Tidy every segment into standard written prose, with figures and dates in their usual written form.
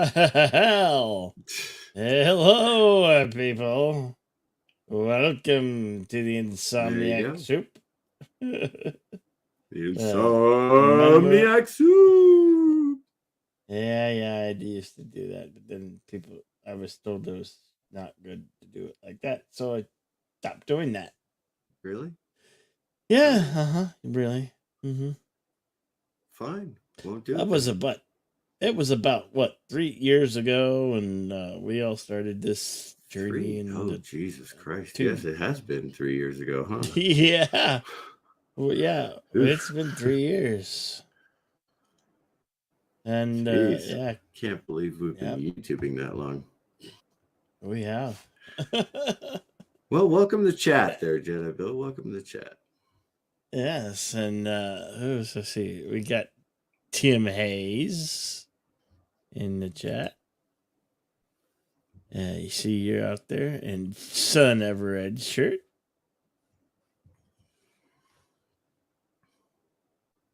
Well, hello, people. Welcome to the Insomniac Soup. The Remember? Insomniac Soup. Yeah, I used to do that, but then I was told it was not good to do it like that, so I stopped doing that. Really? Yeah, really. Mm-hmm. Fine, won't do That it. was it was about what 3 years ago, and we all started this journey. Oh, Jesus Christ! Two. Yes, it has been 3 years ago, huh? Yeah. Well, yeah, it's been 3 years. And Jeez, yeah, can't believe we've been YouTubing that long. We have. Well, welcome to chat there, Jedi Bill. Welcome to chat. Yes, and let's see. We got Tim Hayes in the chat. You see you're out there in Son of a Red shirt.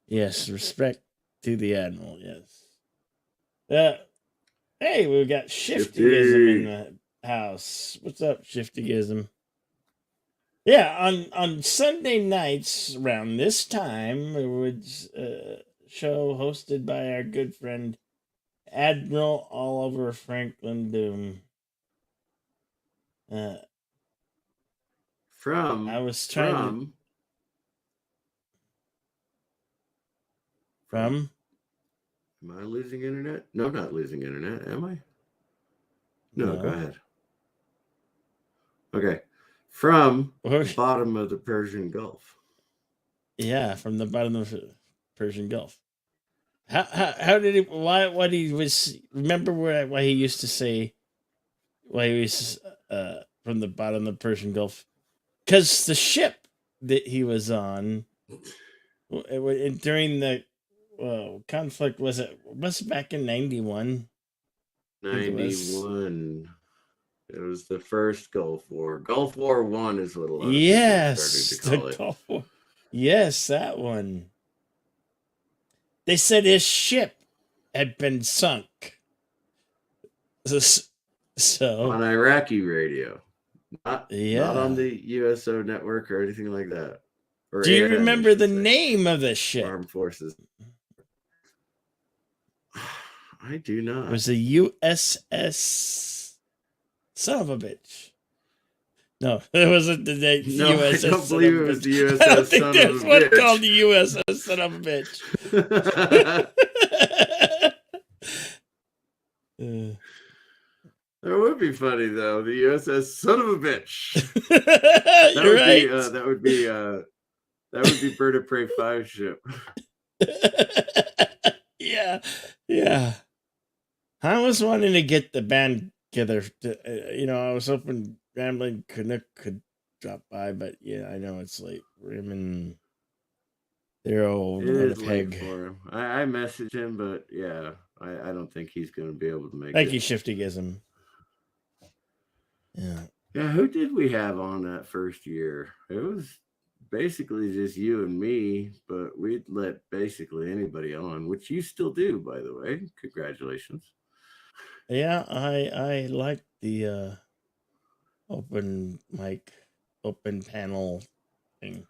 Yes, respect to the Admiral, yes. Hey, we got Shiftyism in the house. What's up, Shiftyism? Yeah, on Sunday nights around this time, it was a show hosted by our good friend Admiral Oliver Franklin Doom. I was trying From? Am I losing internet? No, not losing internet. Am I? No, go ahead. Okay. From the bottom of the Persian Gulf. Yeah, from the bottom of the Persian Gulf. How did he? What he was? Remember why he used to say? Why he was from the bottom of the Persian Gulf? Because the ship that he was on during the conflict was it back in 91? 91. It was the first Gulf War. Gulf War I is what a lot of people started to call it. Gulf War. Yes, that one. They said his ship had been sunk. So on Iraqi radio, not on the USO network or anything like that. Or do you remember the name of the ship? Armed Forces. I do not. It was a USS. Son of a bitch. No, it wasn't the USS. I don't believe it was the USS. I don't think there's one called the USS Son of a bitch. That would be funny though. The USS Son of a bitch. You're right. That would be Bird of Prey 5 ship. Yeah. I was wanting to get the band together. I was hoping Rambling Canuck could drop by, but yeah, I know it's late for him and they're old. It is late for him. I messaged him, but yeah, I don't think he's going to be able to make it. Thank you, Shiftyism. Yeah. Yeah, who did we have on that first year? It was basically just you and me, but we'd let basically anybody on, which you still do, by the way. Congratulations. Yeah, I like the open mic, open panel thing.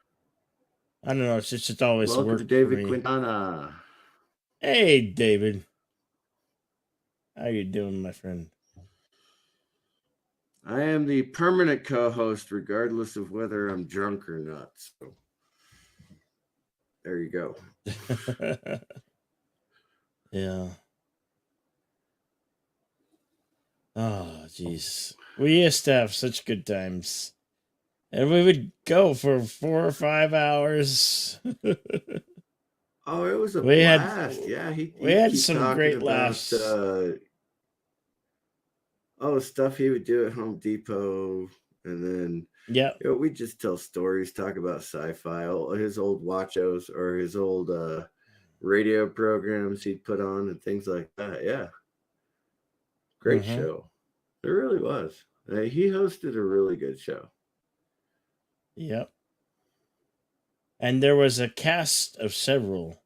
I don't know, it's just always Welcome worked to David for me. Quintana. Hey, David. How you doing, my friend? I am the permanent co-host, regardless of whether I'm drunk or not. So there you go. Yeah. Oh, jeez. We used to have such good times. And we would go for 4 or 5 hours. Oh, it was a blast. We had some great laughs. Stuff he would do at Home Depot. And then we'd just tell stories, talk about sci-fi, his old watchos or his old radio programs he'd put on and things like that. Yeah. Great show. It really was. He hosted a really good show. Yep. And there was a cast of several.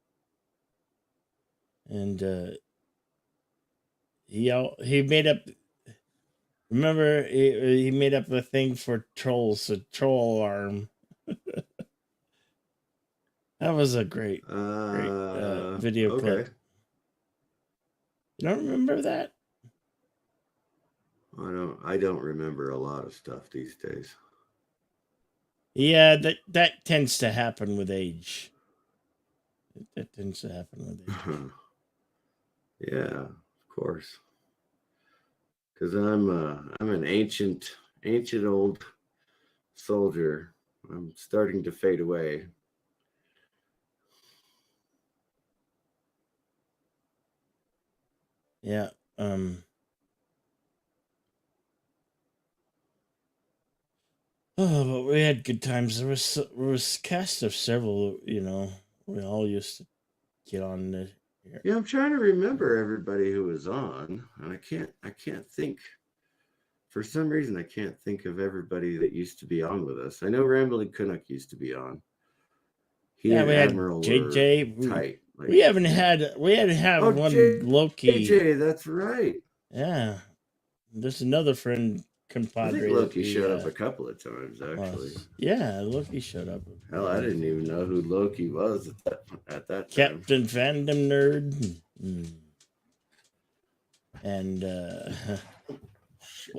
And he made up. Remember, he made up a thing for trolls, a troll alarm. That was a great video clip. You don't remember that? I don't remember a lot of stuff these days. Yeah, that tends to happen with age. That tends to happen with age. Yeah, of course. Because I'm an ancient old soldier. I'm starting to fade away. Yeah. Oh, but we had good times. There was cast of several. We all used to get on the. Yeah, I'm trying to remember everybody who was on, and I can't think. For some reason, I can't think of everybody that used to be on with us. I know Rambling Canuck used to be on. He and we Admiral had JJ. were tight. We hadn't had one Loki. JJ, that's right. Yeah, there's another friend compadre. I think Loki showed up a couple of times, actually. Yeah, Loki showed up. Hell, I didn't even know who Loki was at that time. Captain Fandom Nerd. And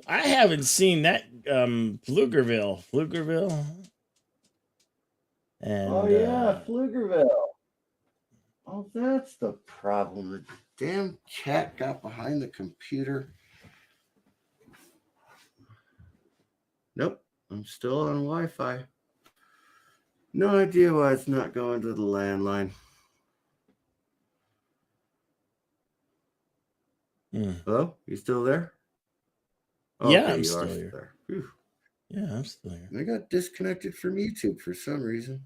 I haven't seen that Pflugerville. And oh yeah, Pflugerville. Oh, that's the problem. The damn cat got behind the computer. Nope, I'm still on Wi-Fi. No idea why it's not going to the landline. Hello? You still there? Oh, yeah, okay, I'm still here. Whew. Yeah, I'm still here. I got disconnected from YouTube for some reason.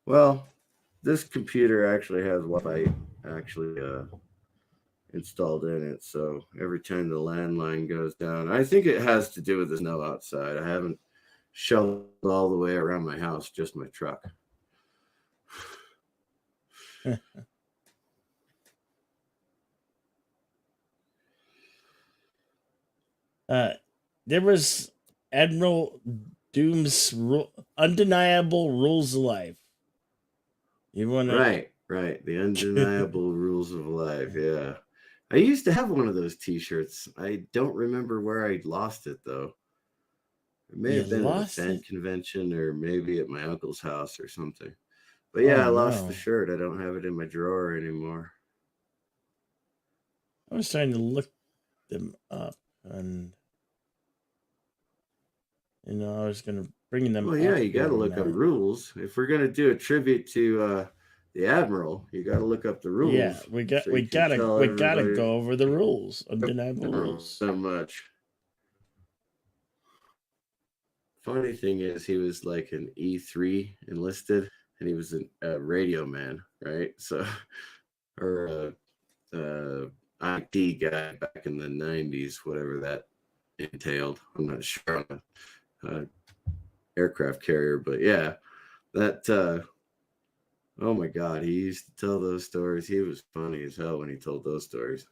Well, this computer actually has Wi-Fi installed in it, so every time the landline goes down, I think it has to do with the snow outside. I haven't shoveled all the way around my house, just my truck. There was Admiral Doom's undeniable rules of life. You want to right, the undeniable rules of life. Yeah, I used to have one of those T-shirts. I don't remember where I lost it though. It may have been at a fan convention or maybe at my uncle's house or something. But yeah, I lost the shirt. I don't have it in my drawer anymore. I was trying to look them up, and I was going to bring them. Well, yeah, you got to look up rules if we're going to do a tribute to the Admiral. You got to look up the rules. Yeah, we gotta go over the rules, undeniable rules. So much. Funny thing is, he was like an E3 enlisted, and he was a radio man, right? So, or IT guy back in the 90s, whatever that entailed. I'm not sure on aircraft carrier, but yeah, that oh my god, he used to tell those stories. He was funny as hell when he told those stories.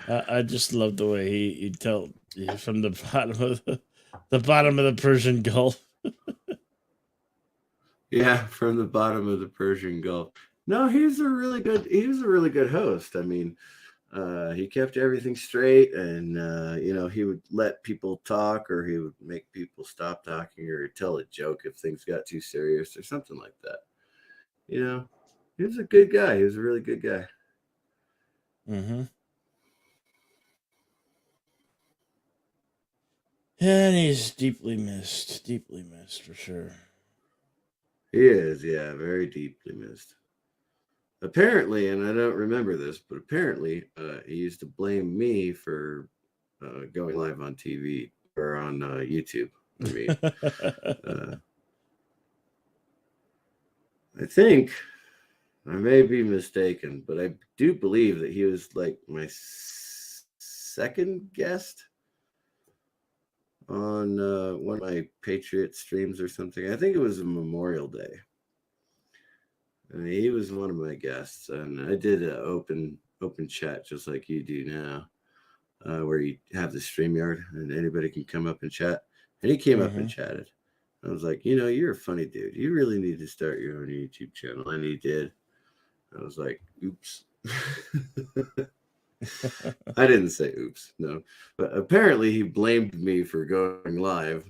I just love the way he told from the bottom of the Persian Gulf. Yeah, from the bottom of the Persian Gulf. No, he was a really good host. I mean, he kept everything straight, and he would let people talk, or he would make people stop talking, or tell a joke if things got too serious, or something like that. He was a good guy. He was a really good guy. And he's deeply missed for sure. He is, yeah, very deeply missed. Apparently, and I don't remember this, but apparently he used to blame me for going live on TV or on YouTube. I mean, I think I may be mistaken, but I do believe that he was like my second guest on one of my Patriot streams or something. I think it was a Memorial Day. And he was one of my guests, and I did an open chat just like you do now, where you have the StreamYard and anybody can come up and chat. And he came up and chatted. I was like, you're a funny dude. You really need to start your own YouTube channel. And he did. I was like, oops. I didn't say oops, no. But apparently he blamed me for going live.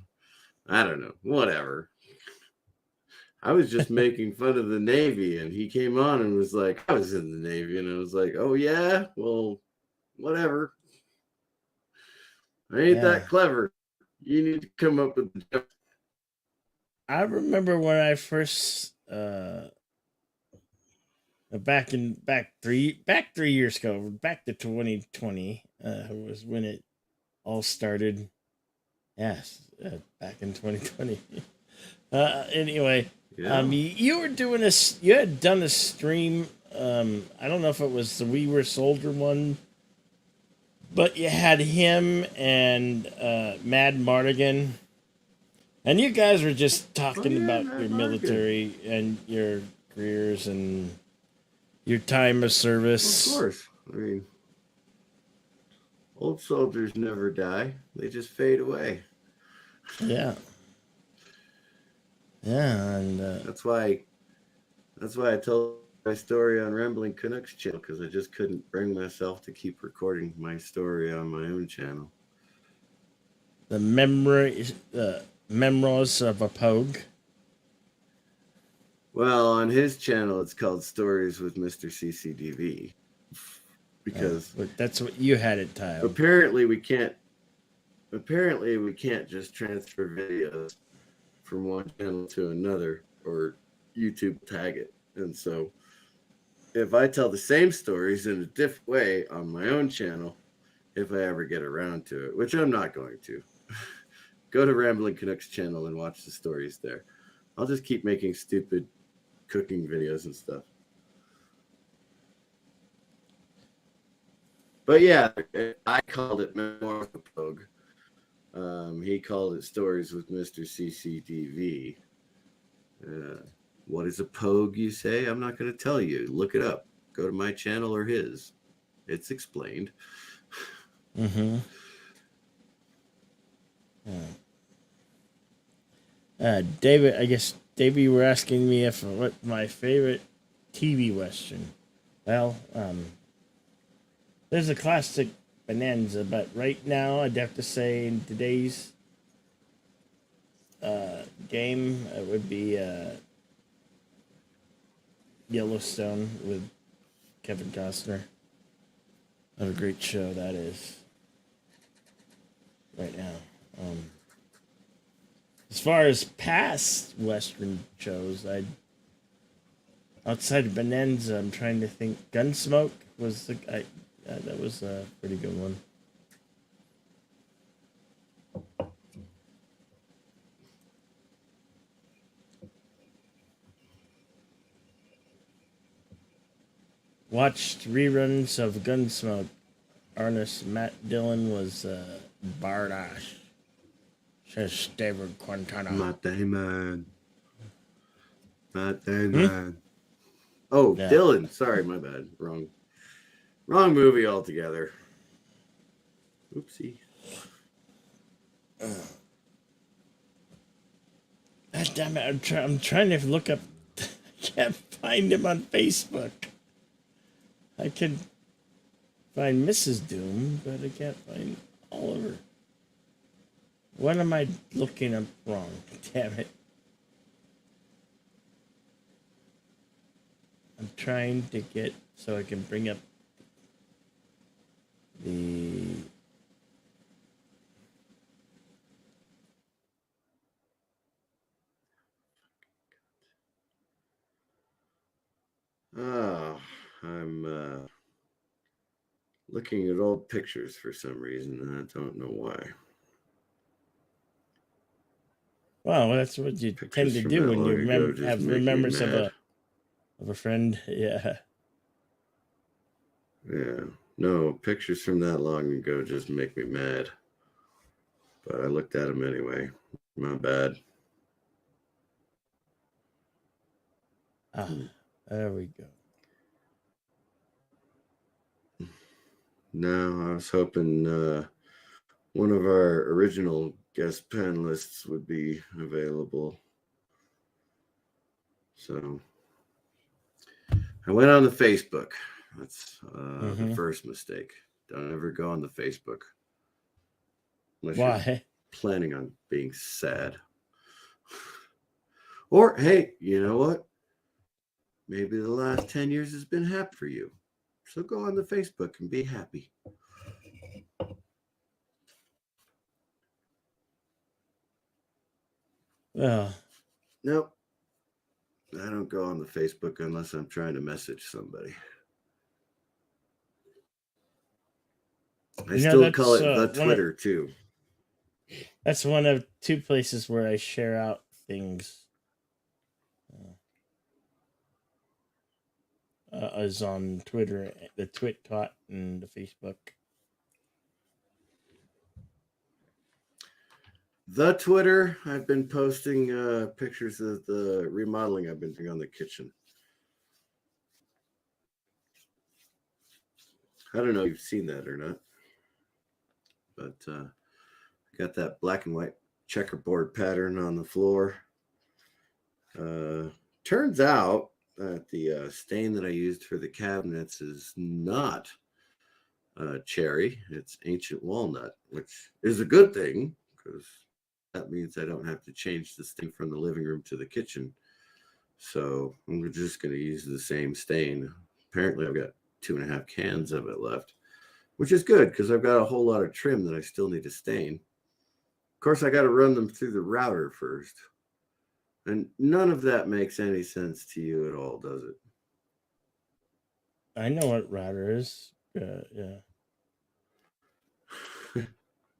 I don't know. Whatever. I was just making fun of the Navy, and he came on and was like, I was in the Navy. And I was like, oh, yeah? Well, whatever. I ain't that clever. You need to come up with the joke. I remember when I first back 3 years ago, back to 2020 was when it all started. Yes, back in 2020. Anyway, you were doing this. You had done a stream. I don't know if it was the We Were Soldier one, but you had him and Mad Mardigan, and you guys were just talking about your military and your careers and your time of service. Of course. I mean, old soldiers never die. They just fade away. Yeah. Yeah, and that's why I told my story on Rambling Canucks channel, because I just couldn't bring myself to keep recording my story on my own channel. The memories of a Pogue. Well, on his channel, it's called Stories with Mr. CCDV, because that's what you had it tiled. Apparently, we can't just transfer videos from one channel to another, or YouTube tag it. And so if I tell the same stories in a different way on my own channel, if I ever get around to it, which I'm not going to, go to Rambling Canucks channel and watch the stories there. I'll just keep making stupid cooking videos and stuff. But yeah, I called it Memoir of a Pogue. He called it Stories with Mr. CCDV. What is a pogue, you say? I'm not going to tell you. Look it up. Go to my channel or his. It's explained. Mm-hmm. David, I guess, David, you were asking me what my favorite TV Western. Well, there's a classic Bonanza, but right now I'd have to say in today's game, it would be Yellowstone with Kevin Costner. What a great show that is right now. As far as past Western shows, outside of Bonanza, I'm trying to think. Gunsmoke was that was a pretty good one. Watched reruns of Gunsmoke. Artist Matt Dillon was Bardash. Says David Quintana. Matt Damon. Oh, yeah. Dylan. Sorry, my bad. Wrong movie altogether. Oopsie. God damn it! I'm trying to look up. I can't find him on Facebook. I can find Mrs. Doom, but I can't find Oliver. What am I looking up wrong? Damn it. I'm trying to get so I can bring up the... Oh, I'm looking at old pictures for some reason, and I don't know why. Well, that's what you tend to do when you have remembrance of a friend. Yeah. Yeah. No, pictures from that long ago just make me mad. But I looked at them anyway. My bad. There we go. No, I was hoping one of our original guest panelists would be available. So I went on the Facebook. That's the first mistake. Don't ever go on the Facebook. Unless Why? you're planning on being sad. Or, hey, you know what? Maybe the last 10 years has been happy for you. So go on the Facebook and be happy. Well, nope. I don't go on the Facebook unless I'm trying to message somebody. I still call it the Twitter too. That's one of two places where I share out things. Is on Twitter, the TwitTot, and the Facebook. The Twitter, I've been posting pictures of the remodeling I've been doing on the kitchen. I don't know if you've seen that or not, but I got that black and white checkerboard pattern on the floor. Turns out that the stain that I used for the cabinets is not cherry. It's ancient walnut, which is a good thing because that means I don't have to change the stain from the living room to the kitchen. So I'm just going to use the same stain. Apparently, I've got 2.5 cans of it left, which is good because I've got a whole lot of trim that I still need to stain. Of course, I got to run them through the router first. And none of that makes any sense to you at all, does it? I know what router is. Yeah.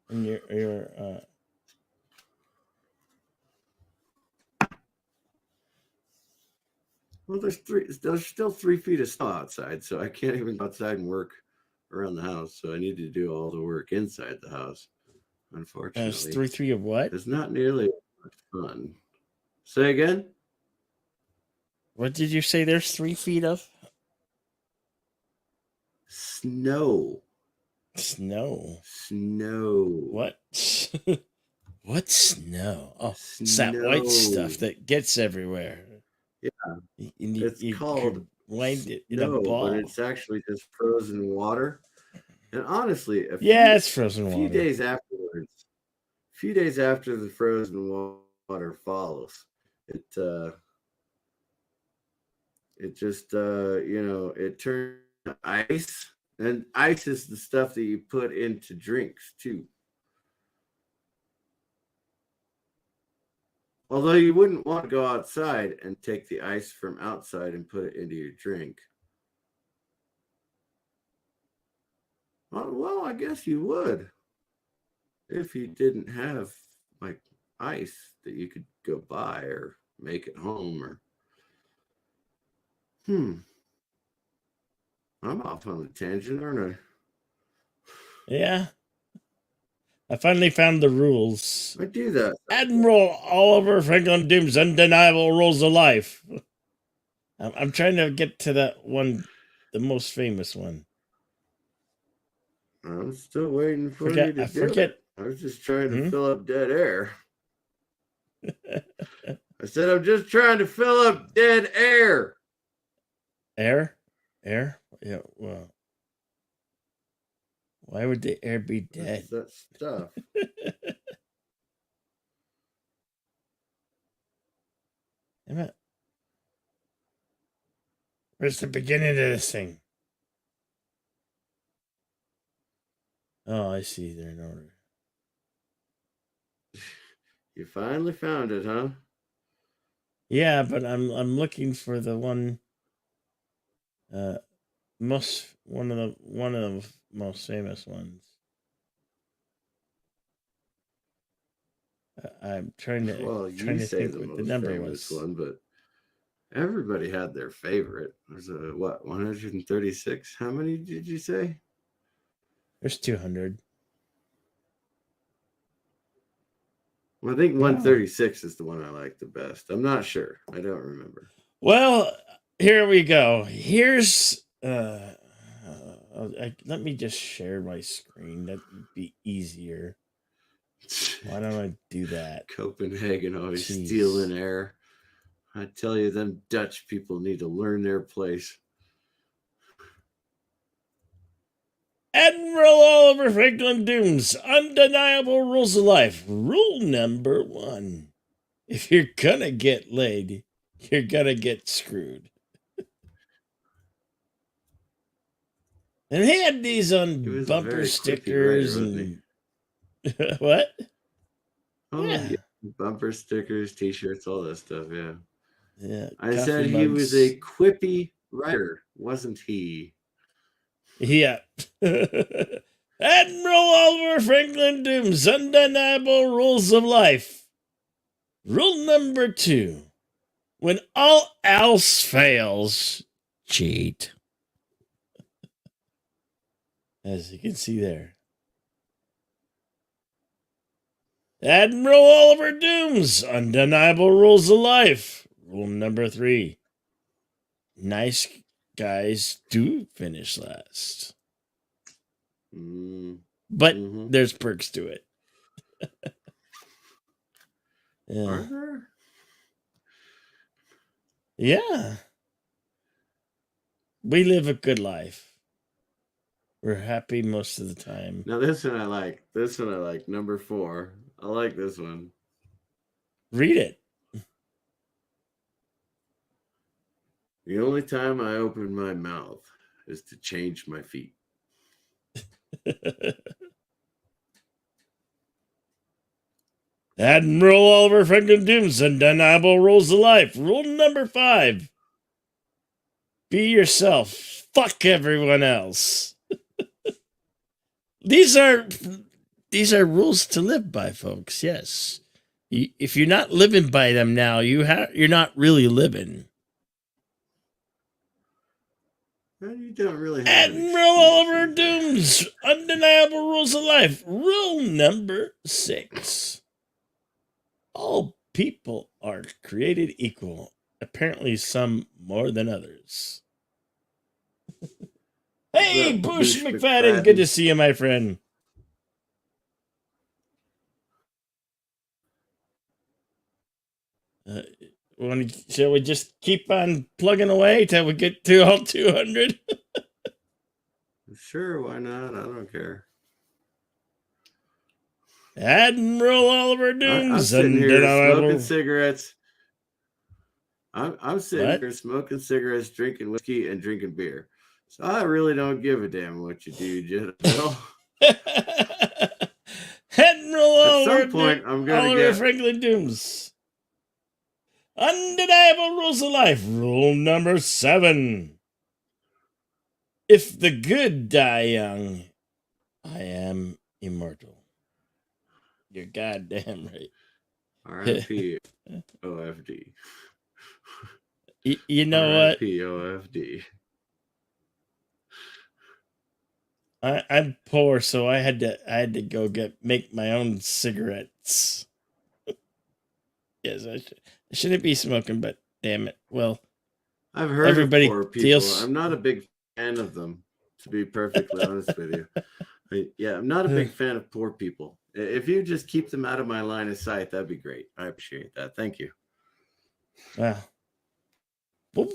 And your Well, there's still 3 feet of snow outside, so I can't even go outside and work around the house. So I need to do all the work inside the house. Unfortunately, it's 3 of what? It's not nearly as much fun. Say again. What did you say? There's 3 feet of snow. Snow. What? What snow? Oh, it's that white stuff that gets everywhere. Yeah, it's called wind it in a ball, but it's actually just frozen water. And honestly, it's frozen water. A few days after the frozen water falls, it just it turns to ice, and ice is the stuff that you put into drinks too. Although you wouldn't want to go outside and take the ice from outside and put it into your drink. Well, I guess you would. If you didn't have like ice that you could go buy or make at home or I'm off on a tangent, aren't I? Yeah. I finally found the rules. I do that. Admiral Oliver Franklin Doom's undeniable rules of life. I'm trying to get to that one, the most famous one. I'm still waiting for you to do it. I was just trying to fill up dead air. I said I'm just trying to fill up dead air. Air? Yeah, well. Why would the air be dead? That's that stuff. Damn it. Where's the beginning of this thing? Oh, I see. They're in order. You finally found it, huh? Yeah, but I'm looking for the one one of the most famous ones. I'm trying to think what the number was. One, but everybody had their favorite. There's 136? How many did you say? There's 200. Well, I think 136 is the one I like the best. I'm not sure. I don't remember. Well, here we go. Here's let me just share my screen. That would be easier. Why don't I do that? Copenhagen always stealing air. I tell you, them Dutch people need to learn their place. Admiral Oliver Franklin Dooms, undeniable rules of life. Rule number 1. If you're gonna get laid, you're gonna get screwed. And he had these on bumper stickers writer, and what? Oh yeah, bumper stickers, T-shirts, all that stuff. Yeah. Yeah. I said he was a quippy writer, wasn't he? Yeah. Admiral Oliver Franklin Dooms, undeniable rules of life. Rule number 2. When all else fails, cheat. As you can see there. Admiral Oliver Dooms, undeniable rules of life. Rule number 3. Nice guys do finish last. But there's perks to it. Yeah. Are there? Yeah. We live a good life. We're happy most of the time. Now this one I like. This one I like. Number 4. I like this one. Read it. The only time I open my mouth is to change my feet. Admiral Oliver Franklin Dooms, undeniable rules of life. Rule number 5. Be yourself. Fuck everyone else. These are rules to live by, folks. Yes. If you're not living by them now, you're not really living. You don't really have Admiral Oliver Dooms, undeniable rules of life. Rule number 6. All people are created equal. Apparently some more than others. Hey, Bush McFadden, good to see you, my friend. Shall we just keep on plugging away till we get to all 200? Sure, why not? I don't care. Admiral Oliver Dooms. I'm sitting here smoking cigarettes. I'm sitting here smoking cigarettes, drinking whiskey, and drinking beer. So I really don't give a damn what you do, General. Admiral At some point, I'm gonna Oliver Franklin Dooms. Undeniable rules of life. Rule number 7. If the good die young, I am immortal. You're goddamn right. R.I.P. OFD. You know what? R.I.P. OFD. I'm poor, so I had to go make my own cigarettes. Yes, I shouldn't be smoking, but damn it. Well, I've heard everybody of poor people. I'm not a big fan of them, to be perfectly honest with you. Yeah, I'm not a big fan of poor people. If you just keep them out of my line of sight, that'd be great. I appreciate that. Thank you. Well,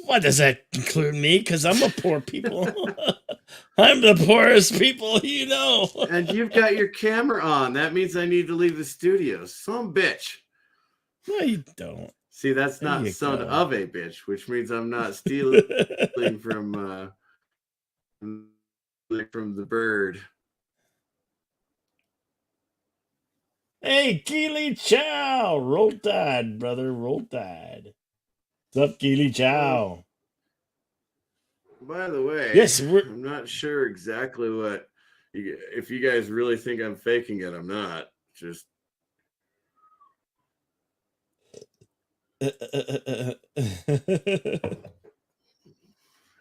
what does that include me? Because I'm a poor people. I'm the poorest people you know. And you've got your camera on. That means I need to leave the studio. Some bitch. No, you don't. See, that's not son of a bitch, which means I'm not stealing from the bird. Hey, Keely Chow. Roll Tide, brother. Roll Tide. What's up, Keely Chow? By the way, yes, I'm not sure exactly what. If you guys really think I'm faking it, I'm not. Just. I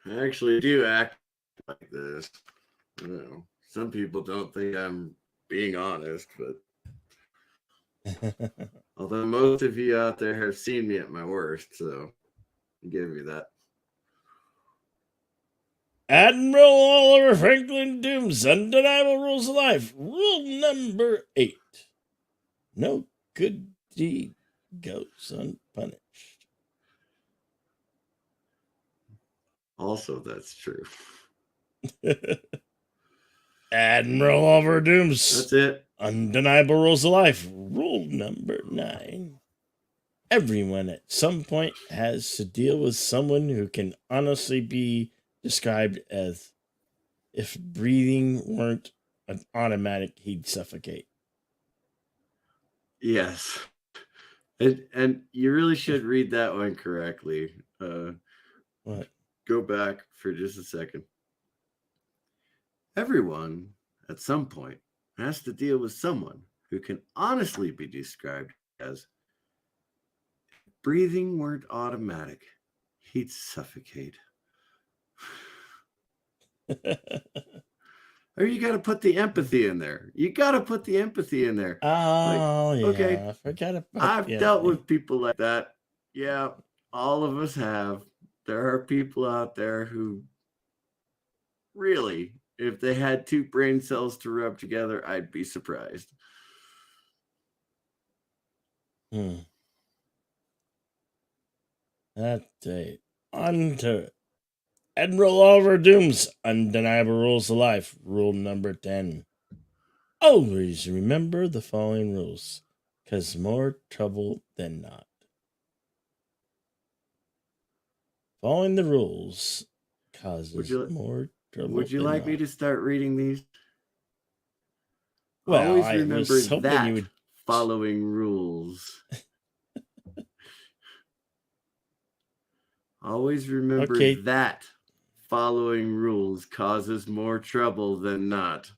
actually do act like this. You know, some people don't think I'm being honest, but although most of you out there have seen me at my worst, so I'll give you that. Admiral Oliver Franklin Doom's Undeniable Rules of Life. Rule number 8. No good deed goes unpunished. Also, that's true. Admiral Oliver Doom's That's it. Undeniable Rules of Life. Rule number 9. Everyone at some point has to deal with someone who can honestly be described as if breathing weren't an automatic, he'd suffocate. Yes. And you really should read that one correctly. What? Go back for just a second. Everyone at some point has to deal with someone who can honestly be described as breathing weren't automatic, he'd suffocate. Or you got to put the empathy in there. You got to put the empathy in there. Oh, like, yeah. Okay, I forgot about I've dealt with people like that. Yeah, all of us have. There are people out there who really, if they had two brain cells to rub together, I'd be surprised. That's it. On to Admiral Oliver Doom's Undeniable Rules of Life. Rule number 10. Always remember the following rules, because more trouble than not. Following the rules causes more trouble. Would you like me to start reading these? Well, always remember that you would following rules. Always remember that following rules causes more trouble than not.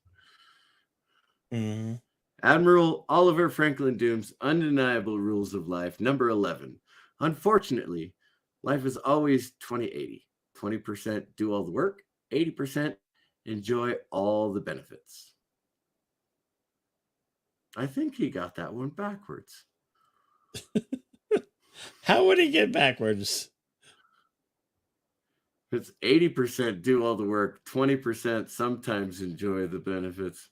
Mm-hmm. Admiral Oliver Franklin Doom's Undeniable Rules of Life, number 11. Unfortunately, life is always 20-80. 20% do all the work, 80% enjoy all the benefits. I think he got that one backwards. How would he get backwards? It's 80% do all the work, 20% sometimes enjoy the benefits.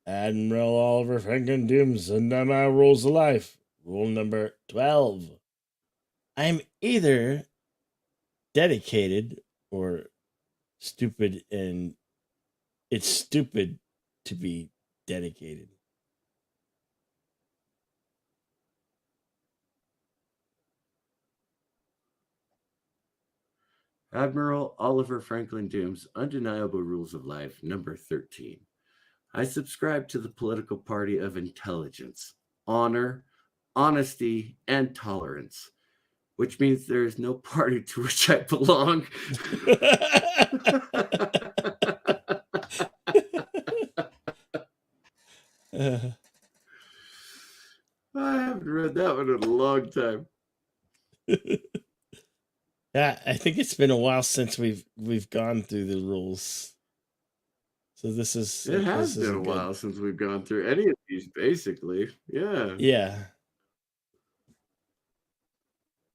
Admiral Oliver Franklin Doom's Undeniable Rules of Life. Rule number 12. I'm either dedicated or stupid, and it's stupid to be dedicated. Admiral Oliver Franklin Doom's Undeniable Rules of Life, number 13. I subscribe to the political party of intelligence, honor, honesty, and tolerance, which means there is no party to which I belong. I haven't read that one in a long time. Yeah, I think it's been a while since we've gone through the rules. So this is it has been a while since we've gone through any of these, basically. Yeah. Yeah.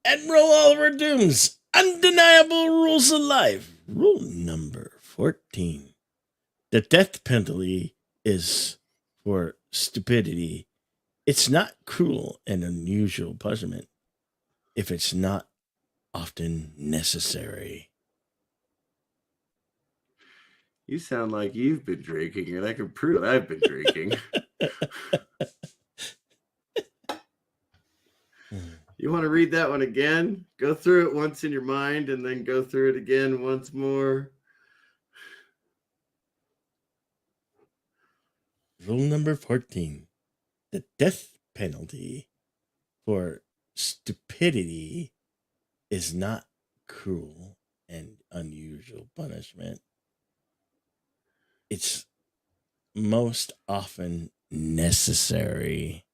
Admiral Oliver Doom's Undeniable Rules of Life. Rule number 14. The death penalty is for stupidity. It's not cruel and unusual punishment if it's not often necessary. You sound like you've been drinking, and I can prove I've been drinking. You want to read that one again? Go through it once in your mind and then go through it again once more. Rule number 14. The death penalty for stupidity is not cruel and unusual punishment. It's most often necessary.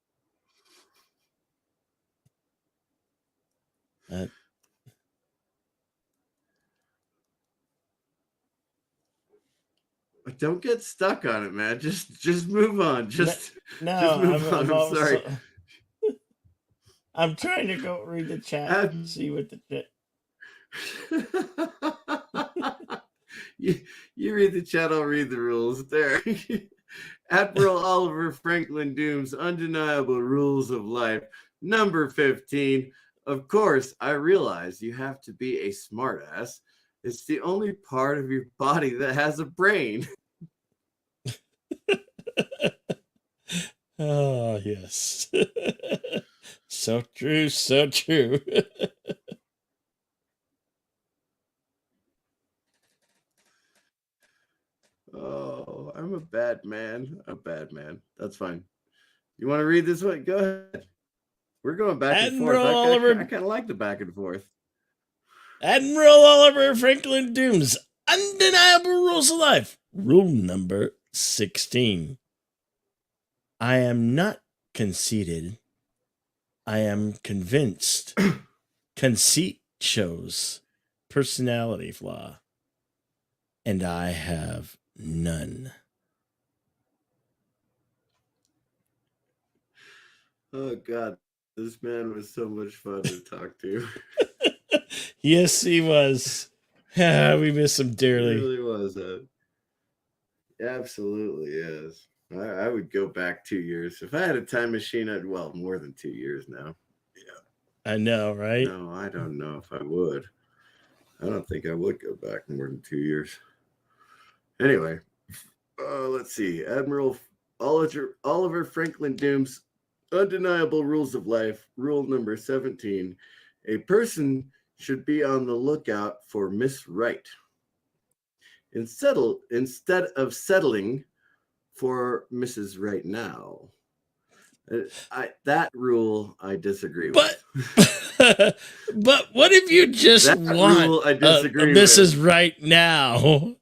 Don't get stuck on it, man. Just move on. Just move on. I'm sorry. I'm trying to go read the chat and see what the chat. You read the chat, I'll read the rules. There. Admiral Oliver Franklin Doom's Undeniable Rules of Life, number 15. Of course, I realize you have to be a smartass. It's the only part of your body that has a brain. Oh, yes. So true, so true. Oh, I'm a bad man. A bad man. That's fine. You want to read this one? Go ahead. We're going back Admiral and forth. Oliver, I kind of like the back and forth. Admiral Oliver Franklin Doom's Undeniable Rules of Life. Rule number 16. I am not conceited. I am convinced. Conceit shows personality flaw. And I have none. Oh, God. This man was so much fun to talk to. Yes, he was. We miss him dearly. He really was. Absolutely, yes. I would go back 2 years. If I had a time machine, more than 2 years now. Yeah. I know, right? No, I don't know if I would. I don't think I would go back more than 2 years. Anyway, let's see. Admiral Oliver Franklin Doom's Undeniable Rules of Life, rule number 17. A person should be on the lookout for Miss Right. Instead of settling for Mrs. Right Now. That rule I disagree with. But what if you just want I disagree Mrs. with. Right Now?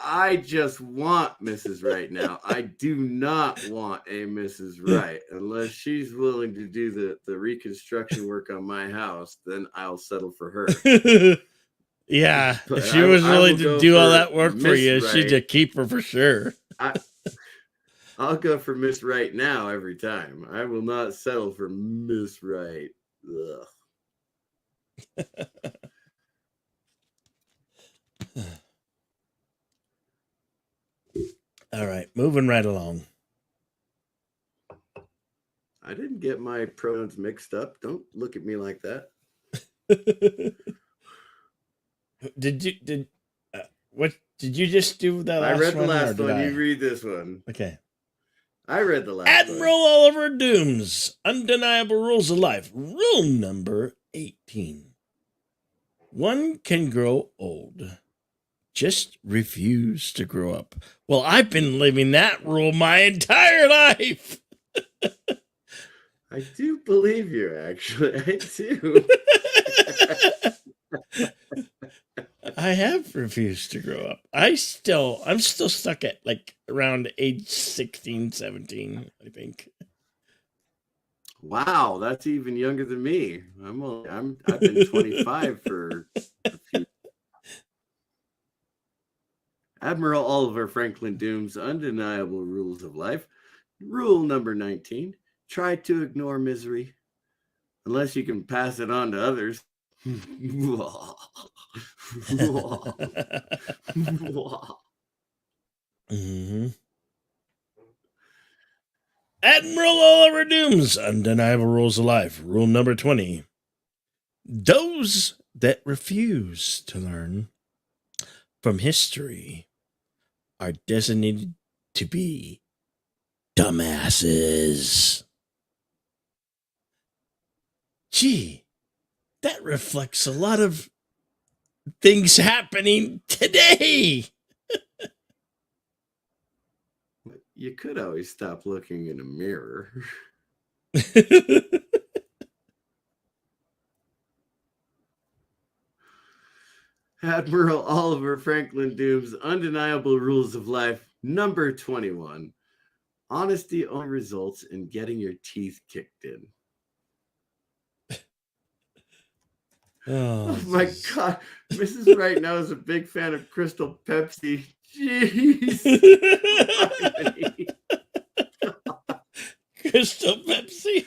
I just want Mrs. Right Now. I do not want a Mrs. Right. Unless she's willing to do the reconstruction work on my house, then I'll settle for her. Yeah, but if she was willing to do all that work for you, right, she'd a keeper for sure. I'll go for Miss Right Now every time. I will not settle for Miss Right. Ugh. All right, moving right along. I didn't get my pronouns mixed up. Don't look at me like that. What did you just do? That last one? I read the last one. You read this one. Okay. I read the last Admiral one. Oliver Doom's Undeniable Rules of Life. Rule number 18. One can grow old. Just refuse to grow up. Well, I've been living that rule my entire life. I do believe you, actually. I do. I have refused to grow up. I'm still stuck at like around age 16, 17, I think. Wow, that's even younger than me. I've been 25 for a few. Admiral Oliver Franklin Doom's Undeniable Rules of Life. Rule number 19. Try to ignore misery unless you can pass it on to others. Mm-hmm. Admiral Oliver Doom's Undeniable Rules of Life. Rule number 20. Those that refuse to learn from history are designated to be dumbasses. Gee, that reflects a lot of things happening today. You could always stop looking in a mirror. Admiral Oliver Franklin Doom's Undeniable Rules of Life, number 21. Honesty only results in getting your teeth kicked in. Oh my God. Mrs. Right Now is a big fan of Crystal Pepsi. Jeez. Crystal Pepsi.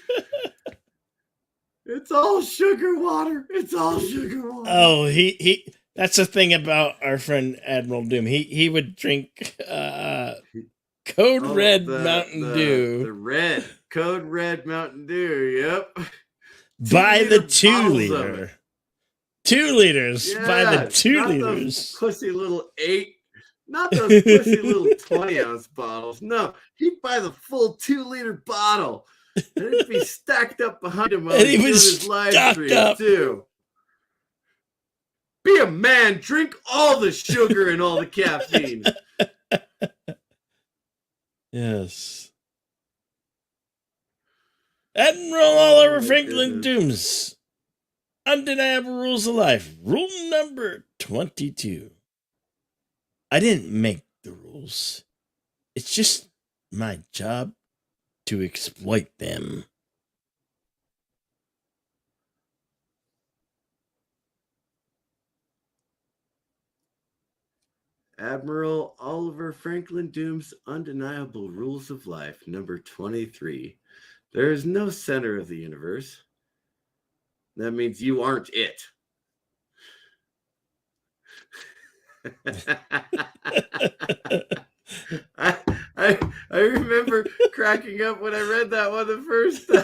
It's all sugar water. It's all sugar water. Oh, he that's the thing about our friend Admiral Doom. He would drink Code Red Mountain Dew. The red Code Red Mountain Dew. Yep. By the 2 liter. 2 liters. Yeah, by the 2 not liters. Those pussy little 8. Not those pussy little 20-ounce bottles. No, he'd buy the full 2-liter bottle. And it'd be stacked up behind him while he was doing his live stream too. Be a man, drink all the sugar and all the caffeine. Yes. Admiral Oliver Franklin Doom's Undeniable Rules of Life. Rule number 22. I didn't make the rules. It's just my job to exploit them. Admiral Oliver Franklin Doom's Undeniable Rules of Life, number 23. There is no center of the universe. That means you aren't it. I remember cracking up when I read that one the first time.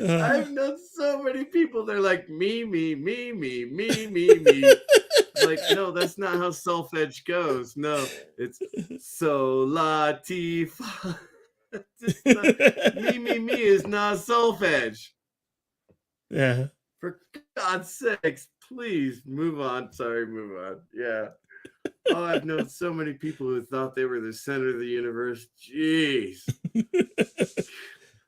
I've known so many people. They're like me. Like, no, that's not how solfege goes. No, it's so-la-ti-fa. Me is not solfege. Yeah. For God's sakes, please move on. Sorry, move on. Yeah. Oh, I've known so many people who thought they were the center of the universe. Jeez.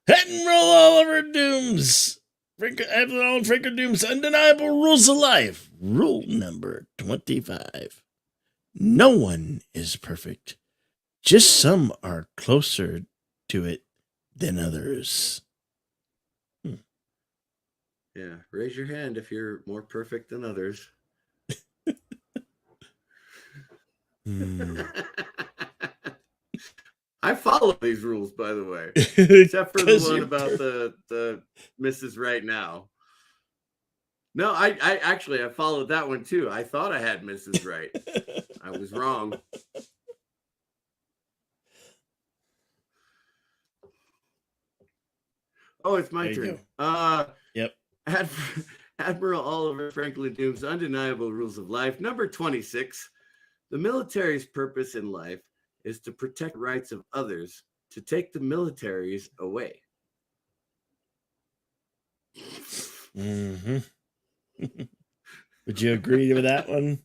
Admiral Oliver Doom's Admiral Franklin Doom's Undeniable Rules of Life. Rule number 25. No one is perfect. Just some are closer to it than others. Yeah, raise your hand if you're more perfect than others. I follow these rules, by the way, except for the one about the Mrs. Right Now. No, I actually I followed that one too. I thought I had Mrs. Right. I was wrong. Oh, it's my turn. Yep. Admiral Oliver Franklin Doom's Undeniable Rules of Life, number 26. The military's purpose in life is to protect the rights of others, to take the militaries away. Mm-hmm. Would you agree with that one?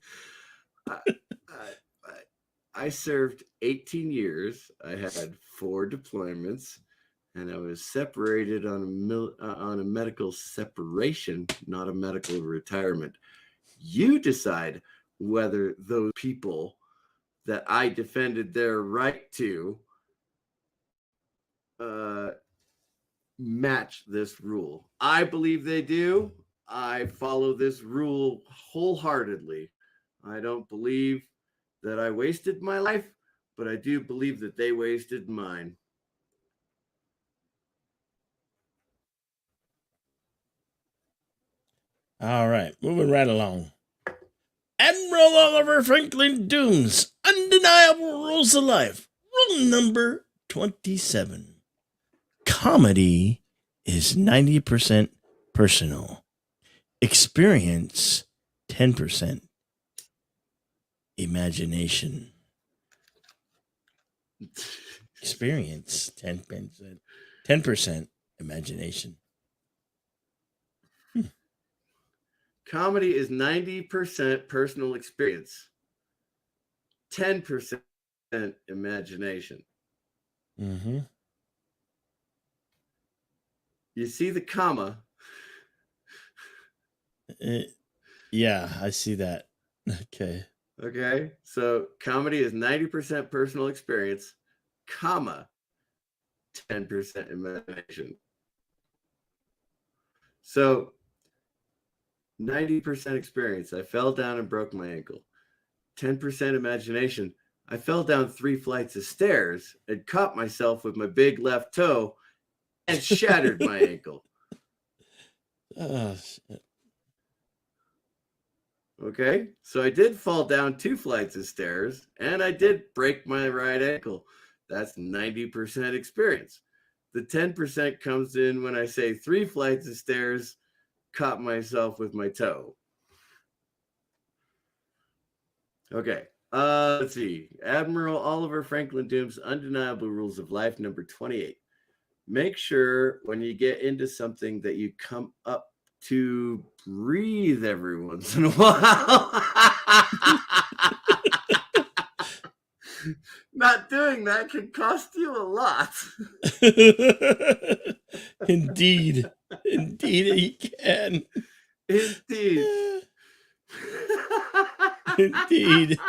I served 18 years. I had 4 deployments, and I was separated on a medical separation, not a medical retirement. You decide whether those people that I defended their right to match this rule. I believe they do. I follow this rule wholeheartedly. I don't believe that I wasted my life, but I do believe that they wasted mine. All right, moving right along. Admiral Oliver Franklin Doom's Undeniable Rules of Life. Rule number 27. Comedy is 90% personal. Experience 10%. Imagination. Experience 10%. 10% imagination. Comedy is 90% personal experience, 10% imagination. Mm-hmm. You see the comma? Yeah, I see that. Okay. Okay, so comedy is 90% personal experience, comma, 10% imagination. So 90% experience. I fell down and broke my ankle. 10% imagination. I fell down 3 flights of stairs and caught myself with my big left toe and shattered my ankle. Oh, shit. Okay, so I did fall down 2 flights of stairs and I did break my right ankle. That's 90% experience. The 10% comes in when I say 3 flights of stairs, caught myself with my toe. Okay, let's see. Admiral Oliver Franklin Doom's Undeniable Rules of Life, number 28. Make sure when you get into something that you come up to breathe every once in a while. Not doing that can cost you a lot. Indeed. Indeed, he can. Indeed. Indeed.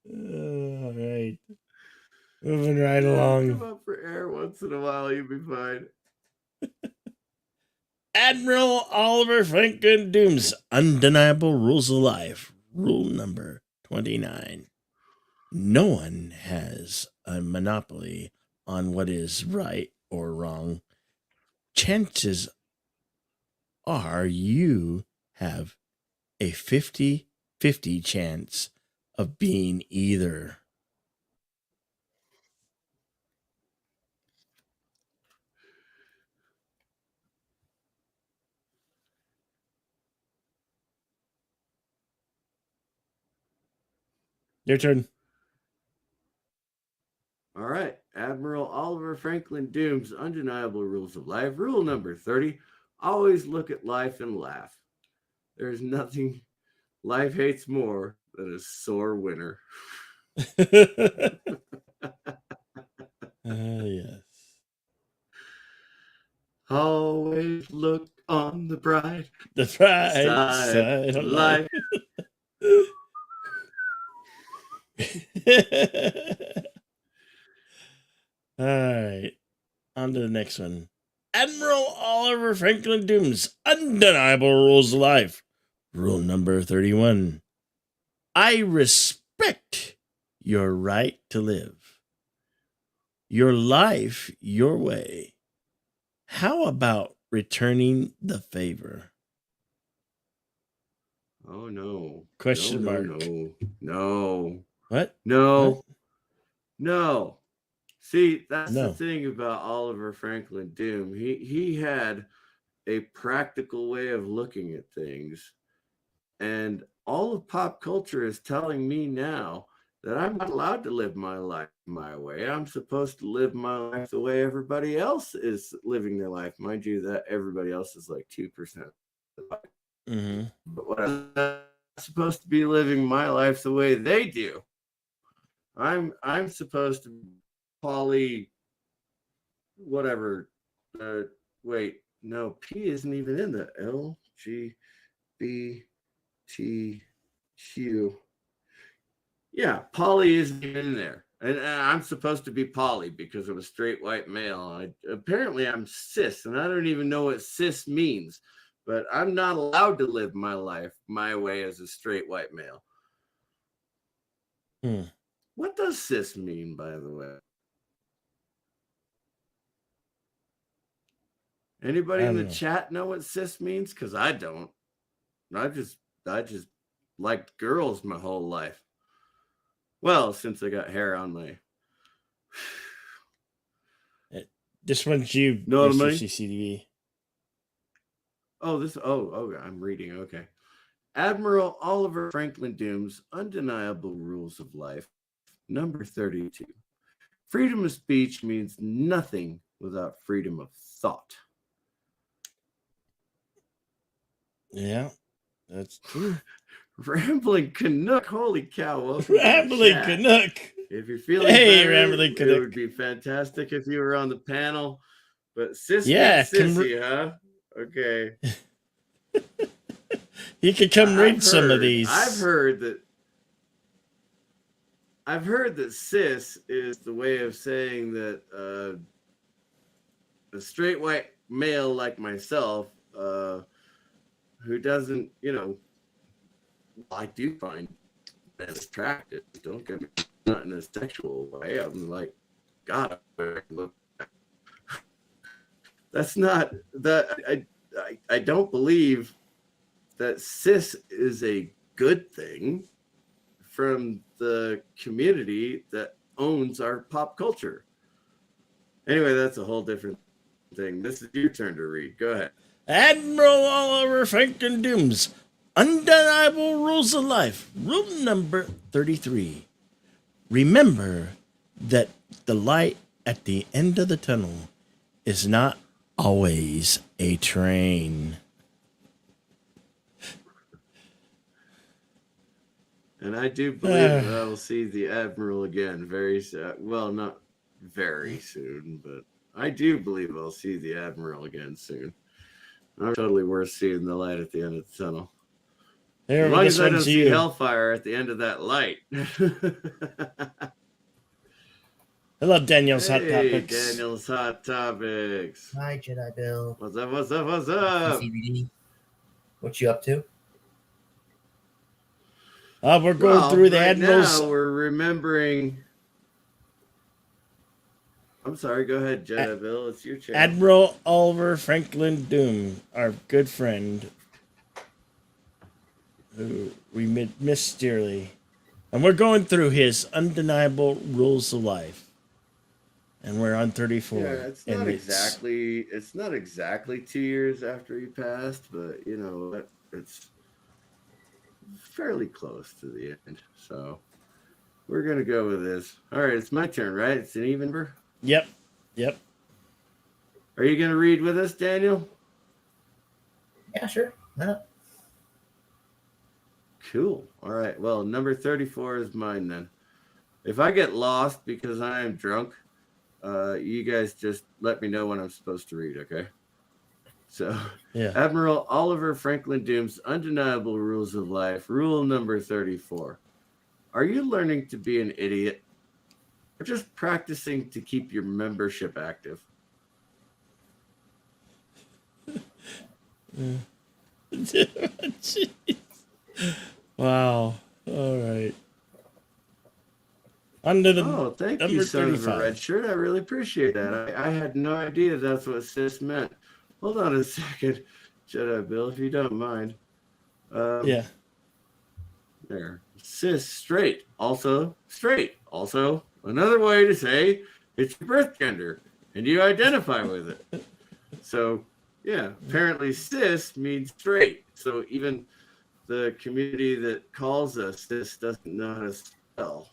All right. Moving right along. Come up for air once in a while, you'll be fine. Admiral Oliver Franklin Doom's Undeniable Rules of Life. Rule number 29. No one has a monopoly on what is right or wrong. Chances are you have a 50-50 chance of being either. Your turn. All right. Admiral Oliver Franklin Doom's Undeniable Rules of Life. Rule number 30. Always look at life and laugh. There's nothing life hates more than a sore winner. Yes. Always look on the bright side of life. All right. On to the next one. Admiral Oliver Franklin Doom's Undeniable Rules of Life. Rule number 31. I respect your right to live your life your way. How about returning the favor? Oh, no. Question no, mark. No. What? No. What? No. See, that's No. the thing about Oliver Franklin Doom. He had a practical way of looking at things. And all of pop culture is telling me now that I'm not allowed to live my life my way. I'm supposed to live my life the way everybody else is living their life. Mind you, that everybody else is like 2%. Mm-hmm. But what I'm supposed to be living my life the way they do. I'm supposed to poly whatever. Wait, no, P isn't even in the L G B T Q. Yeah, poly isn't even in there. And I'm supposed to be poly because I'm a straight white male. Apparently I'm cis, and I don't even know what cis means. But I'm not allowed to live my life my way as a straight white male. What does cis mean, by the way? Anybody in the chat know what cis means? Because I don't. I just liked girls my whole life. Well, since I got hair on my. This one's you, know Mr. what I mean? CCTV. Oh, I'm reading. Okay. Admiral Oliver Franklin Doom's Undeniable Rules of Life, number 32. Freedom of speech means nothing without freedom of thought. Yeah, that's true. Rambling Canuck, holy cow! Rambling Canuck. If you're feeling better, Rambling Canuck. It would be fantastic if you were on the panel. But sissy, huh? Okay. You could come read some of these. I've heard that cis is the way of saying that a straight white male like myself who doesn't, I do find men attractive. Don't get me, not in a sexual way. I'm like, God, look. That's not that. I don't believe that cis is a good thing from the community that owns our pop culture. Anyway, that's a whole different thing. This is your turn to read. Go ahead. Admiral Oliver Franklin Doom's Undeniable Rules of Life. Rule number 33. Remember that the light at the end of the tunnel is not always a train. And I do believe that I will see the Admiral again very soon. Well, not very soon, but I do believe I'll see the Admiral again soon. I'm totally worth seeing the light at the end of the tunnel. There, as long as I don't see hellfire at the end of that light. Hello, Daniel's Hot Topics. Daniel's Hot Topics. Hi, Jedi Bill. What's up? What's up? What's up? CBD. What you up to? We're going through the Admirals. Now we're remembering. I'm sorry. Go ahead, Jedi Bill. It's your chance. Admiral Oliver Franklin Doom, our good friend, who we miss dearly, and we're going through his undeniable rules of life, and we're on 34. Yeah, it's not exactly 2 years after he passed, but it's fairly close to the end. So we're gonna go with this. All right, it's my turn, right? It's an even number. Yep. Are you gonna read with us, Daniel? Yeah, sure. Cool. All right. Well, number 34 is mine then. If I get lost because I am drunk, you guys just let me know when I'm supposed to read, okay? So, yeah. Admiral Oliver Franklin Doom's Undeniable Rules of Life, rule number 34. Are you learning to be an idiot or just practicing to keep your membership active? Wow. All right. Thank you, son of a red shirt. I really appreciate that. I had no idea that's what cis meant. Hold on a second, Jedi Bill, if you don't mind. Yeah. There. Cis, straight. Also, straight. Also, another way to say it's your birth gender, and you identify with it. So, yeah, apparently cis means straight. So even the community that calls us cis doesn't know how to spell.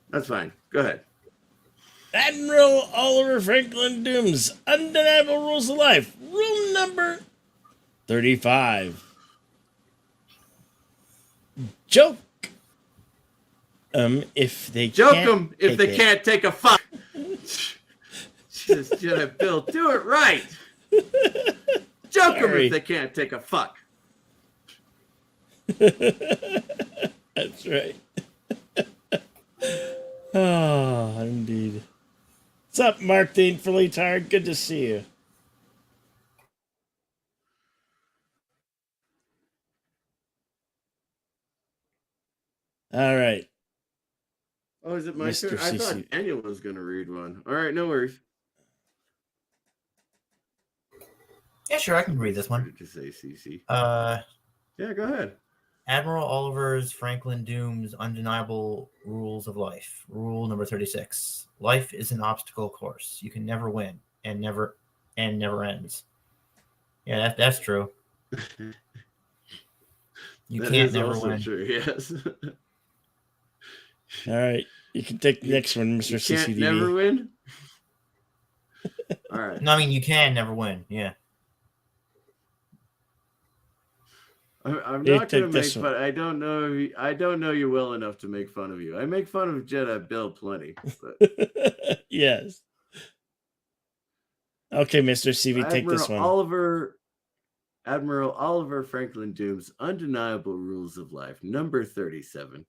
That's fine. Go ahead. Admiral Oliver Franklin Doom's Undeniable Rules of Life. Rule number 35. Joke if they can't take a fuck. Just Jedi Bill, do it right. Joke them if they can't take a fuck. That's right. Oh, indeed. What's up, Mark the Fully Tired? Good to see you. All right. Oh, is it my turn? I thought Daniel was going to read one. All right, no worries. Yeah, sure, I can read this one. What did you say, CC? Yeah, go ahead. Admiral Oliver's Franklin Doom's Undeniable Rules of Life. Rule number 36. Life is an obstacle course. You can never win and never ends. Yeah, that's true. You can't never win. True, yes. All right. You can take the next one, Mr. CCDV. Can't never win? All right. No, I mean, you can never win. Yeah. I'm not going to make fun. I don't know you well enough to make fun of you. I make fun of Jedi Bill plenty. But... Yes. Okay, Mr. CV, take this one. Admiral Oliver Franklin Doom's Undeniable Rules of Life, number 37.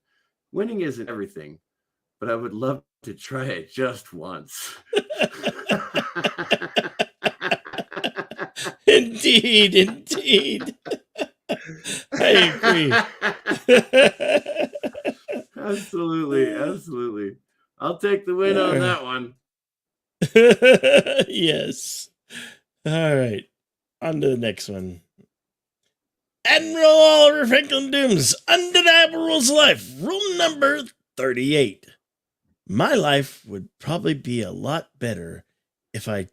Winning isn't everything, but I would love to try it just once. Indeed. Indeed. I agree. Absolutely. I'll take the win on that one. Yes. All right. On to the next one. Admiral Oliver Franklin Doom's Undeniable Rules of Life. Rule number 38. My life would probably be a lot better if I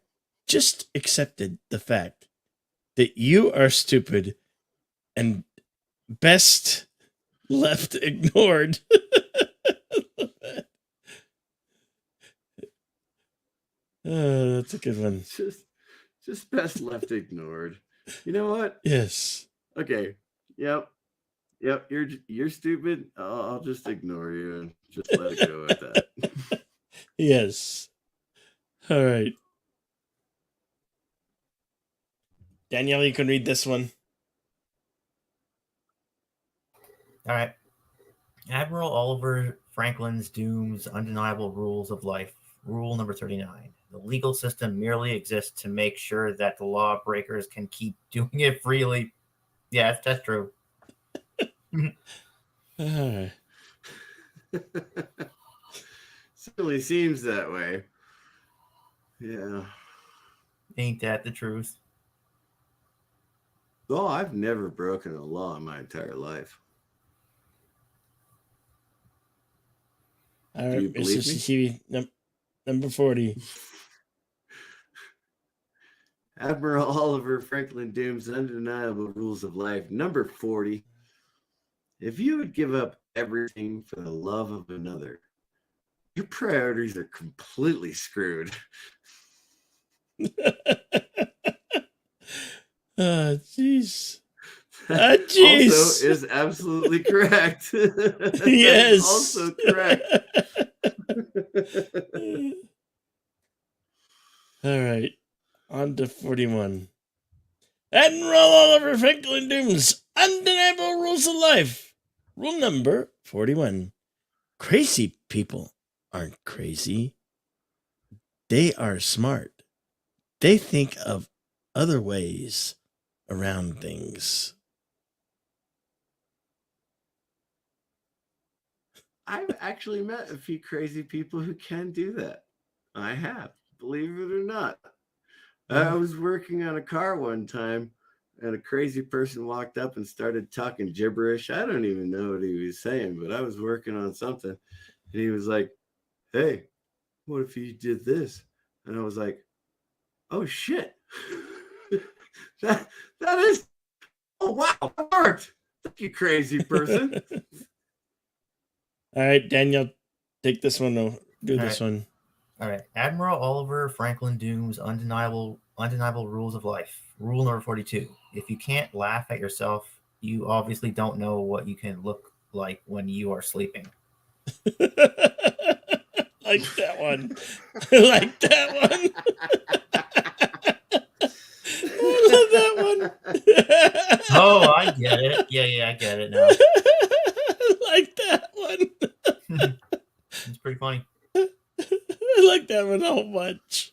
just accepted the fact that you are stupid and best left ignored. That's a good one. Just best left ignored. You know what? Yes. Okay. Yep. You're stupid. I'll just ignore you and just let it go at that. Yes. All right. Danielle, you can read this one. All right. Admiral Oliver Franklin's Doom's Undeniable Rules of Life. Rule number 39. The legal system merely exists to make sure that the lawbreakers can keep doing it freely. Yeah, that's true. Certainly seems that way. Yeah. Ain't that the truth? Well, I've never broken a law in my entire life. All right, do you believe me? Number 40. Admiral Oliver Franklin Doom's Undeniable Rules of Life. Number 40. If you would give up everything for the love of another, your priorities are completely screwed. Jeez. Also is absolutely correct. Yes. Also correct. All right. On to 41. Admiral Oliver Franklin Doom's Undeniable Rules of Life. Rule number 41. Crazy people aren't crazy. They are smart. They think of other ways around things. I've actually met a few crazy people who can do that. I have, believe it or not. I was working on a car one time and a crazy person walked up and started talking gibberish. I don't even know what he was saying, but I was working on something. And he was like, hey, what if you did this? And I was like, oh, shit. that is, oh, wow, that worked. Thank you, crazy person. All right, Daniel, take this one. Do this one. All right. Admiral Oliver Franklin Doom's Undeniable Rules of Life. Rule number 42. If you can't laugh at yourself, you obviously don't know what you can look like when you are sleeping. Like that one. Like that one. I love that one. Oh, I get it. Yeah, I get it now. Like that one. It's pretty funny. I like that one a whole bunch.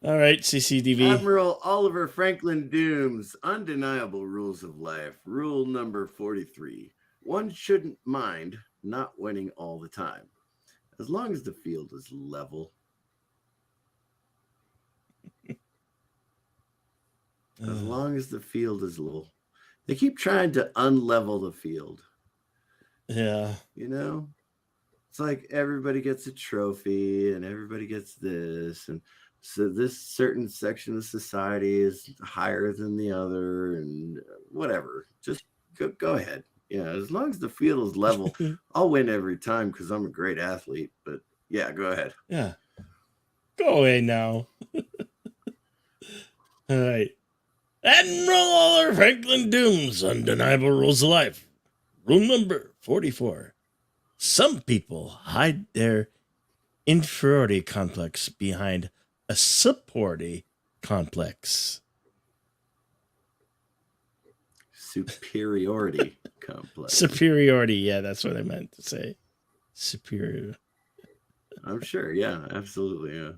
All right, CCDV. Admiral Oliver Franklin Doom's Undeniable Rules of Life. Rule number 43. One shouldn't mind not winning all the time, as long as the field is level. As long as the field is level. They keep trying to unlevel the field. Yeah. You know? It's like everybody gets a trophy and everybody gets this. And so this certain section of society is higher than the other and whatever. Just go ahead. Yeah, as long as the field is level, I'll win every time because I'm a great athlete. But yeah, go ahead. Yeah. Go away now. All right. Admiral Oliver Franklin Doom's Undeniable Rules of Life. Rule number 44. Some people hide their inferiority complex behind a superiority complex. Superiority complex. Superiority, yeah, that's what I meant to say. Superior. I'm sure, yeah, absolutely, yeah.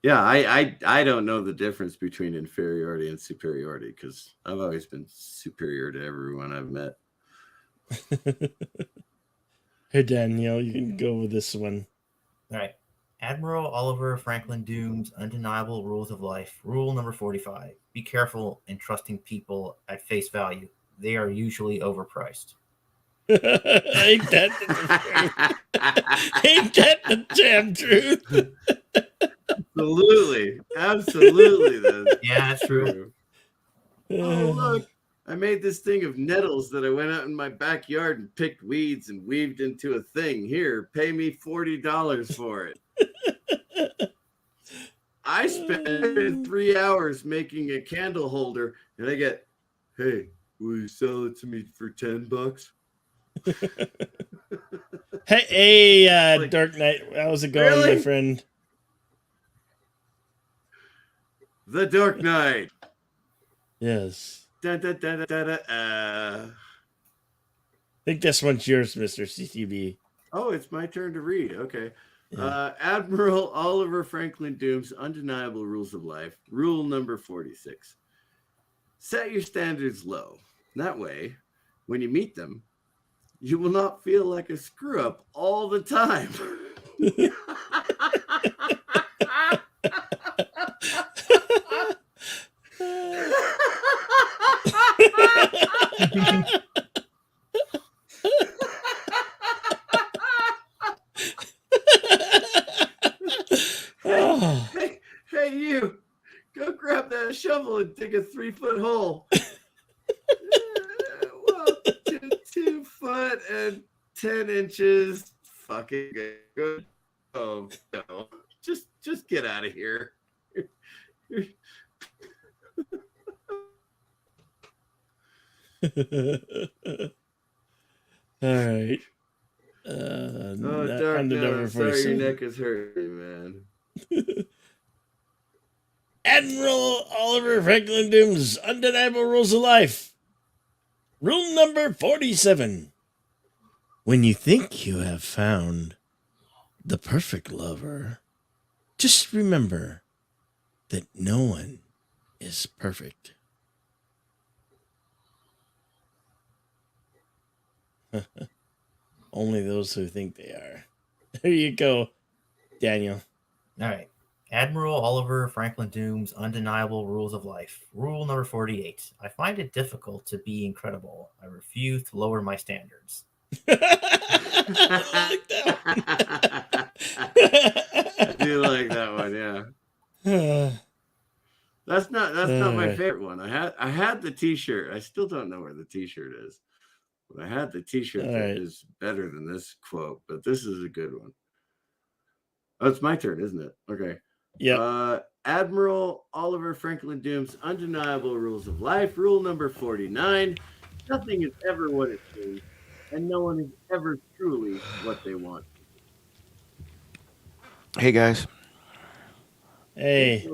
Yeah, I don't know the difference between inferiority and superiority because I've always been superior to everyone I've met. Hey, Daniel, you can go with this one. All right. Admiral Oliver Franklin Doom's Undeniable Rules of Life. Rule number 45. Be careful in trusting people at face value. They are usually overpriced. Ain't that the truth? Ain't that the damn truth? Absolutely. Yeah, that's true. Oh, look. I made this thing of nettles that I went out in my backyard and picked weeds and weaved into a thing. Here, pay me $40 for it. I spent 3 hours making a candle holder, and I get, hey, will you sell it to me for $10? Hey, like, Dark Knight, how's it going, really? my friend? The Dark Knight. Yes. Da, da, da, da, da, da, I think this one's yours, Mr. CTB. Oh, it's my turn to read. Okay. Yeah. Admiral Oliver Franklin Doom's Undeniable Rules of Life. Rule number 46. Set your standards low. That way, when you meet them, you will not feel like a screw up all the time. Hey, you, go grab that shovel and dig a 3-foot hole. Well, 2 foot and 10 inches. Fucking good. Oh no! Just get out of here. All right. Dark, no, sorry your neck is hurting, man. Admiral Oliver Franklin Doom's Undeniable Rules of Life. Rule number 47. When you think you have found the perfect lover, just remember that no one is perfect. Only those who think they are. There you go, Daniel. All right. Admiral Oliver Franklin Doom's Undeniable Rules of Life. Rule number 48. I find it difficult to be incredible. I refuse to lower my standards. I like that one. I do like that one, yeah. That's not my favorite one. I had the t-shirt. I still don't know where the t-shirt is. But I had the t-shirt that is better than this quote, but this is a good one. Oh, it's my turn, isn't it? Okay. Yeah. Admiral Oliver Franklin Doom's Undeniable Rules of Life. Rule number 49. Nothing is ever what it seems, and no one is ever truly what they want. Hey, guys. Hey.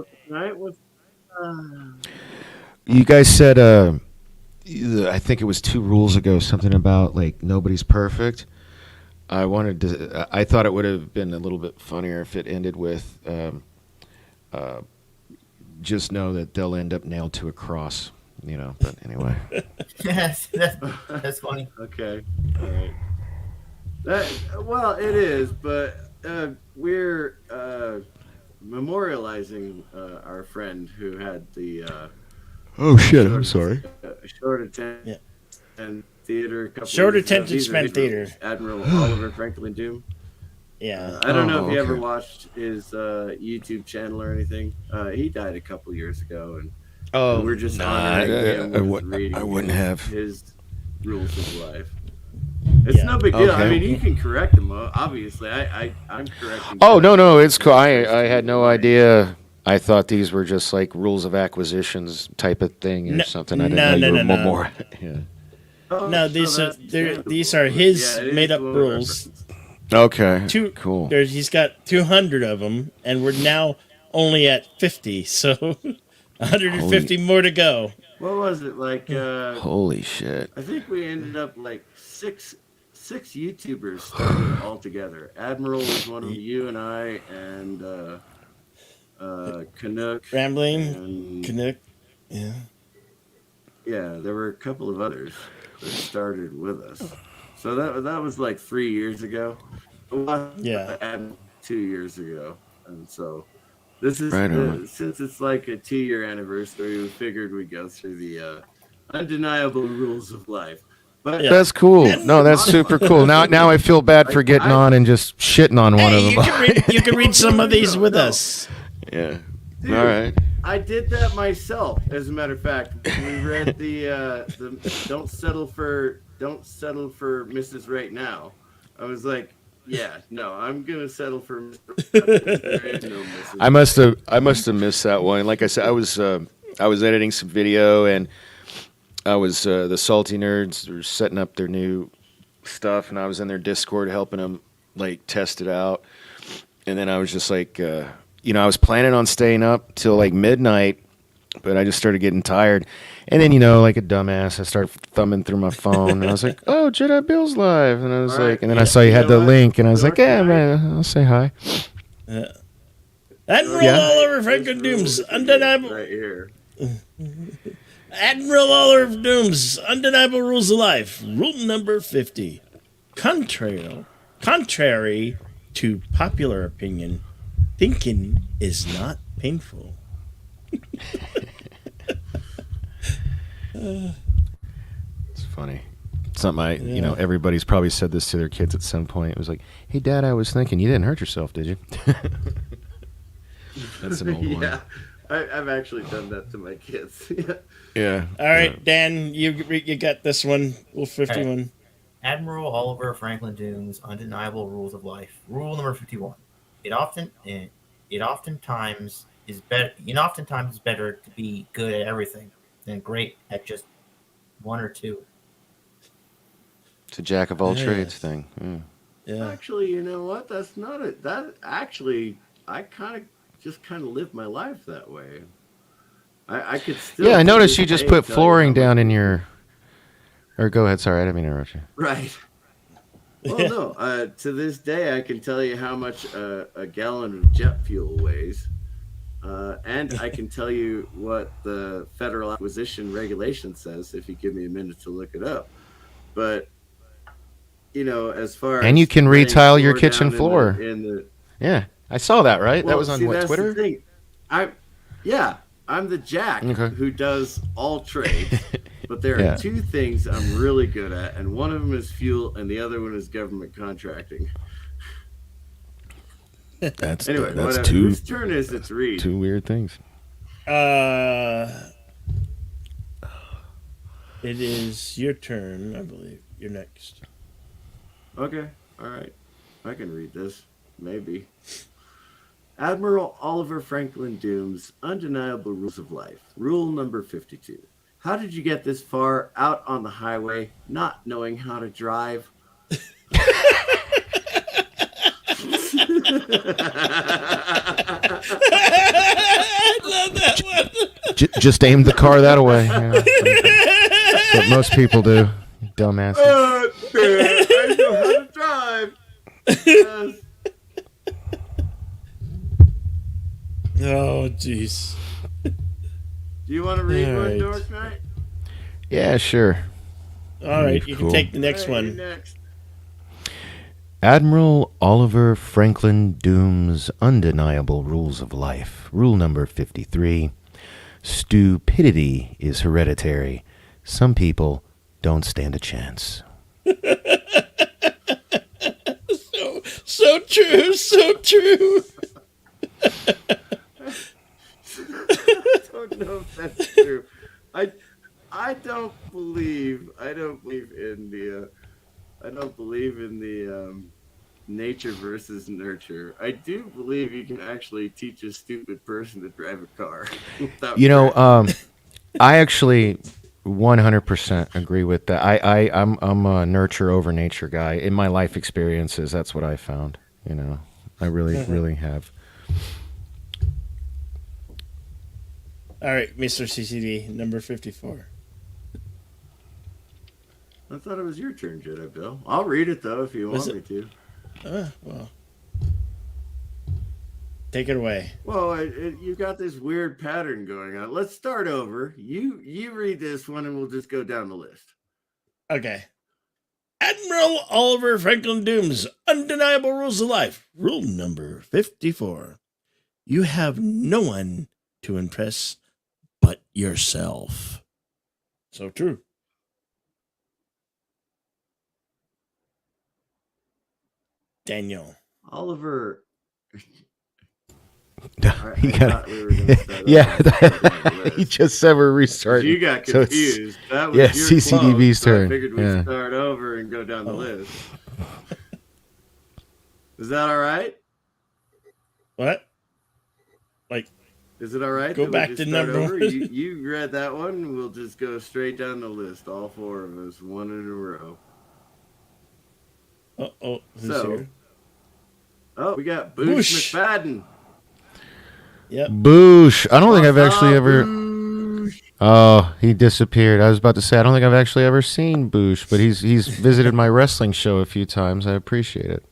You guys said, I think it was 2 rules ago, something about, like, nobody's perfect. I thought it would have been a little bit funnier if it ended with, just know that they'll end up nailed to a cross, but anyway. Yes, that's funny. Okay. All right. Well, it is, but we're memorializing our friend who had the oh shit! I'm sorry. Short attention theater. A couple short attention span theater. Admiral Oliver Franklin Doom. Yeah. I don't know if you ever watched his YouTube channel or anything. He died a couple years ago, and we're just honoring him with reading I wouldn't have his rules of life. It's no big deal. Okay. I mean, you can correct him. Obviously, I'm correcting. Oh no, it's cool. I had no idea. I thought these were just like rules of acquisitions type of thing or something. I didn't know you were more. Yeah. No, these are his made up rules. Okay. Cool. He's got 200 of them, and we're now only at 50, so 150 more to go. What was it like? Holy shit! I think we ended up like six YouTubers started all together. Admiral was one of them, you and I, and Canuck, Rambling, Canuck. Yeah. Yeah, there were a couple of others that started with us. So that was like 3 years ago. Yeah. 2 years ago, and so this is Right since it's like a 2-year anniversary, we figured we'd go through the undeniable rules of life. But Yeah. That's cool. No, that's super cool. Now I feel bad for getting on and just shitting on one of them. You can read some of these with us. Yeah. Dude, all right. I did that myself. As a matter of fact, we read the don't settle for Mrs. Right Now. I was like, yeah, no, I'm gonna settle for Mrs. No Mrs. I must have missed that one. Like I said, I was editing some video, and I was the Salty Nerds were setting up their new stuff, and I was in their Discord helping them like test it out. And then I was just like, I was planning on staying up till like midnight, but I just started getting tired. And then, like a dumbass, I started thumbing through my phone, and I was like, "Oh, Jedi Bill's live," and I was like, and then I saw you had the link, and I was like, "Yeah, man, I'll say hi." Admiral Oliver Franklin Dooms, undeniable. Right here. Admiral Oliver Dooms, undeniable rules of life. Rule number 50. Contrary to popular opinion, thinking is not painful. It's funny. Something everybody's probably said this to their kids at some point. It was like, "Hey, Dad, I was thinking you didn't hurt yourself, did you?" That's an old one. Yeah, I've actually done that to my kids. Yeah. All right, Dan, you got this one. Rule 51. Right. Admiral Oliver Franklin Dooms, undeniable rules of life. Rule number 51. It oftentimes is better to be good at everything than great at just one or two. It's a jack of all trades thing. Yeah. Actually, you know what? That's not it. That actually, I kind of live my life that way. I could still. Yeah, I noticed you just put flooring down in your. Or go ahead. Sorry, I didn't mean to interrupt you. Right. Well, no. To this day, I can tell you how much a gallon of jet fuel weighs, and I can tell you what the Federal Acquisition Regulation says if you give me a minute to look it up. But as far and as you can retile your kitchen down floor. In the Yeah, I saw that. Right, well, that was on that's Twitter. The thing. I'm the jack who does all trades. But there are two things I'm really good at, and one of them is fuel, and the other one is government contracting. That's whatever. two. Whose turn is it to read? Two weird things. It is your turn, I believe. You're next. Okay, all right. I can read this, maybe. Admiral Oliver Franklin Dooms, Undeniable Rules of Life. Rule number 52. How did you get this far out on the highway, not knowing how to drive? I love that one. Just aim the car that way. Yeah. That's what most people do. Dumbasses. I know how to drive. Yes. Oh, jeez. Do you want to read one, Dark Knight? Yeah, sure. All right, you can take the next one. Next. Admiral Oliver Franklin Dooms' Undeniable Rules of Life. Rule number 53. Stupidity is hereditary. Some people don't stand a chance. So true, so true. I don't know if that's true. I don't believe in the nature versus nurture. I do believe you can actually teach a stupid person to drive a car. I actually 100% agree with that. I'm a nurture over nature guy. In my life experiences, that's what I found. I really have. All right, Mr. CCD, number 54. I thought it was your turn, Jedi Bill. I'll read it, though, if you want me to. Well. Take it away. Well, you've got this weird pattern going on. Let's start over. You read this one, and we'll just go down the list. Okay. Admiral Oliver Franklin Doom's Undeniable Rules of Life. Rule number 54. You have no one to impress but yourself. So true. Daniel. Oliver. He just said we're restarting. You got confused. That was CCDB's turn. I figured we'd start over and go down the list. Is that all right? What? Like, is it all right? Go back to number one. You read that one. We'll just go straight down the list. All four of us, one in a row. We got Bush McFadden. Yep. Boosh. I don't think I've actually ever. Boosh. Oh, he disappeared. I was about to say I don't think I've actually ever seen Boosh, but he's visited my wrestling show a few times. I appreciate it.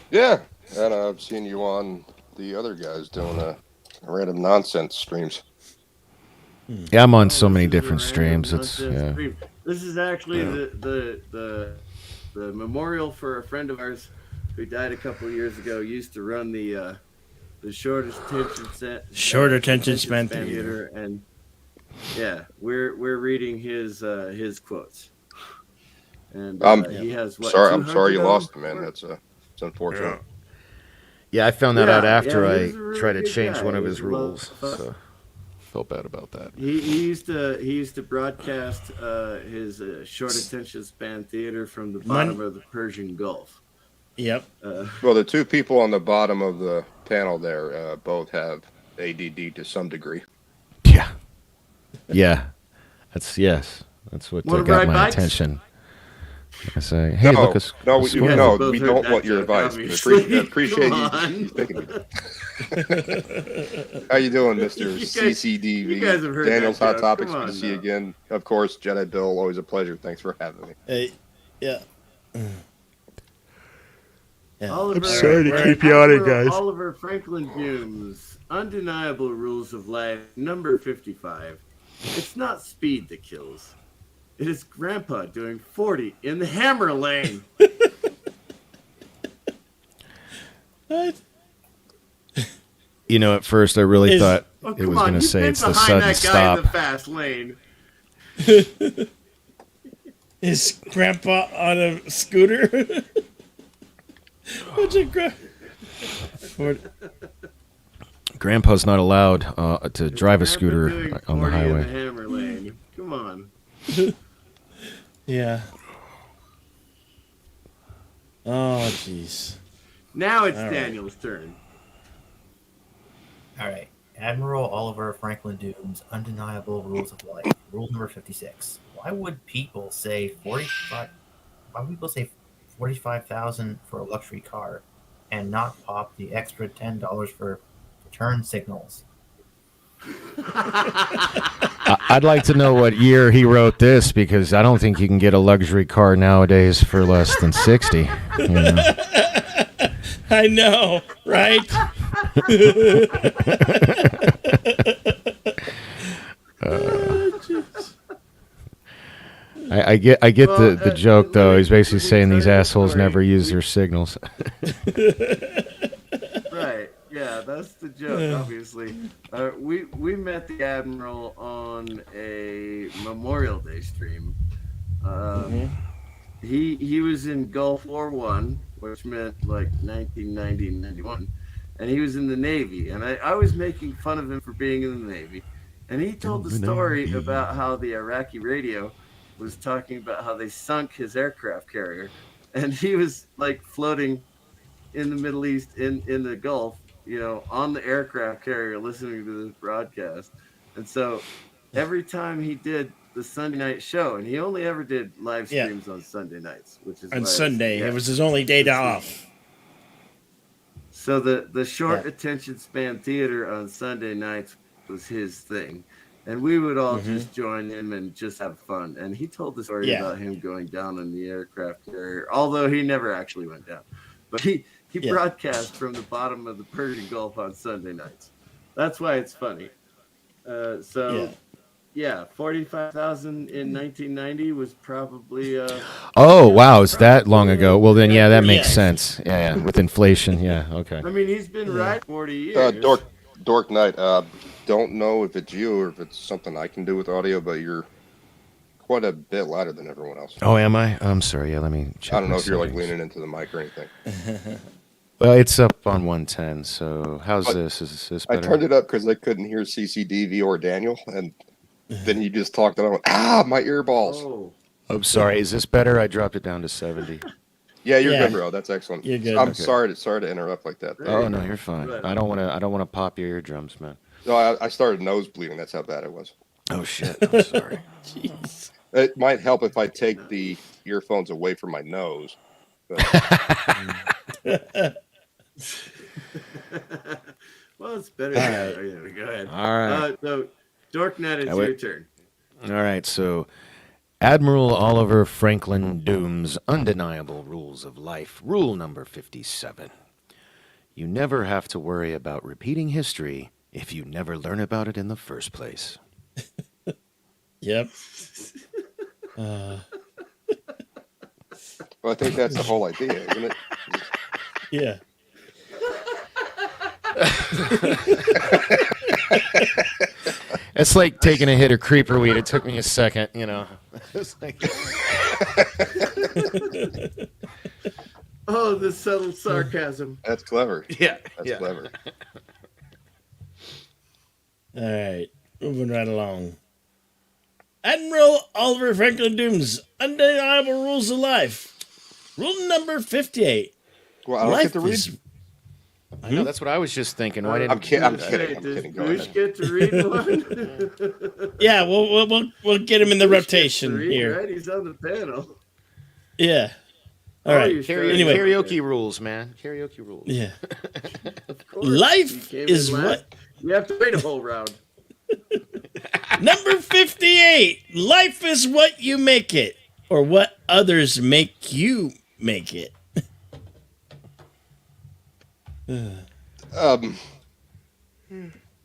Yeah, and I've seen you on the other guys doing random nonsense streams. Yeah, I'm on so many different streams. It's yeah. This is actually the memorial for a friend of ours who died a couple of years ago. Used to run the shortest attention span theater, and yeah, we're reading his quotes. And he has what? I'm sorry you lost him, man. It's unfortunate. Yeah, I found that out after I tried to change one of his rules. So felt bad about that. He used to broadcast his short attention span theater from the bottom of the Persian Gulf. Yep. Well, the two people on the bottom of the panel there both have ADD to some degree. Yeah. Yeah. That's what got my attention. I say, hey, look us. No, we don't want your advice. Appreciate you taking it. How you doing, Mr. CCDV? You guys have heard Daniel's Hot Topics. Good to see you again. Of course, Jedi Bill, always a pleasure. Thanks for having me. Hey, yeah. I'm sorry to keep you on it, guys. Oliver Franklin Doom's Undeniable Rules of Life, number 55. It's not speed that kills. It is Grandpa doing 40 in the hammer lane. What? You know, at first I really thought it was going to say it's the sudden stop. In the fast lane. Is Grandpa on a scooter? Grandpa's not allowed to drive a scooter on the highway. In the hammer lane. Come on. Yeah. Oh, jeez. Now it's Daniel's turn. All right. Admiral Oliver Franklin Doom's Undeniable Rules of Life. Rule number 56. Why would people say 45,000 for a luxury car and not pop the extra $10 for turn signals? I'd like to know what year he wrote this, because I don't think you can get a luxury car nowadays for less than 60. You know? I know, right? I get the joke though. He's basically saying these assholes never use their signals. Right. Yeah, that's the joke. Obviously, we met the Admiral on a Memorial Day stream. He was in Gulf War I, which meant like 1990 and 91, and he was in the Navy. And I was making fun of him for being in the Navy, and he told the story about how the Iraqi radio was talking about how they sunk his aircraft carrier, and he was like floating in the Middle East in the Gulf, you know, on the aircraft carrier listening to this broadcast. And so every time he did the Sunday night show, and he only ever did live streams on Sunday nights, which is on Sunday. It was his only day off. So the short attention span theater on Sunday nights was his thing. And we would all just join him and just have fun. And he told the story about him going down on the aircraft carrier, although he never actually went down. But he He broadcasts from the bottom of the Persian Gulf on Sunday nights. That's why it's funny. 45,000 in 1990 was probably. Oh wow, it's that long ago. Well then, yeah, that makes sense. Yeah, with inflation, yeah, okay. I mean, he's been right 40 years. Dork Knight. Don't know if it's you or if it's something I can do with audio, but you're quite a bit louder than everyone else. Oh, am I? I'm sorry. Yeah, let me check. I don't know if you're like leaning into the mic or anything. Well, it's up on 110. So how's this? Is this better? I turned it up because I couldn't hear CCDV or Daniel, and then you just talked and I went, my earballs. Oh. I'm sorry. Is this better? I dropped it down to 70. Yeah, you're good, bro. That's excellent. You're good. I'm sorry to interrupt like that. Oh no, you're fine. I don't want to pop your eardrums, man. No, I started nose bleeding. That's how bad it was. Oh shit. I'm sorry. Jeez. It might help if I take the earphones away from my nose. Well, it's better. Go ahead. All right. So, Dorknet, it's your turn. All right. So, Admiral Oliver Franklin Doom's Undeniable Rules of Life. Rule number 57. You never have to worry about repeating history if you never learn about it in the first place. Yep. Well, I think that's the whole idea, isn't it? Yeah. It's like taking a hit of creeper weed. It took me a second, you know. It's like... Oh, the subtle sarcasm. That's clever. Yeah. That's clever. All right. Moving right along. Admiral Oliver Franklin Doom's Undeniable Rules of Life. Rule number 58. Well, I don't get to read. I know, that's what I was just thinking. Why didn't I'm kidding. Do we get to read one? Yeah, we'll get him in the rotation here. Right? He's on the panel. Yeah. All right. Anyway, karaoke rules, man. Karaoke rules. Yeah. Of course. Life is what. You have to wait a whole round. Number 58. Life is what you make it, or what others make you make it.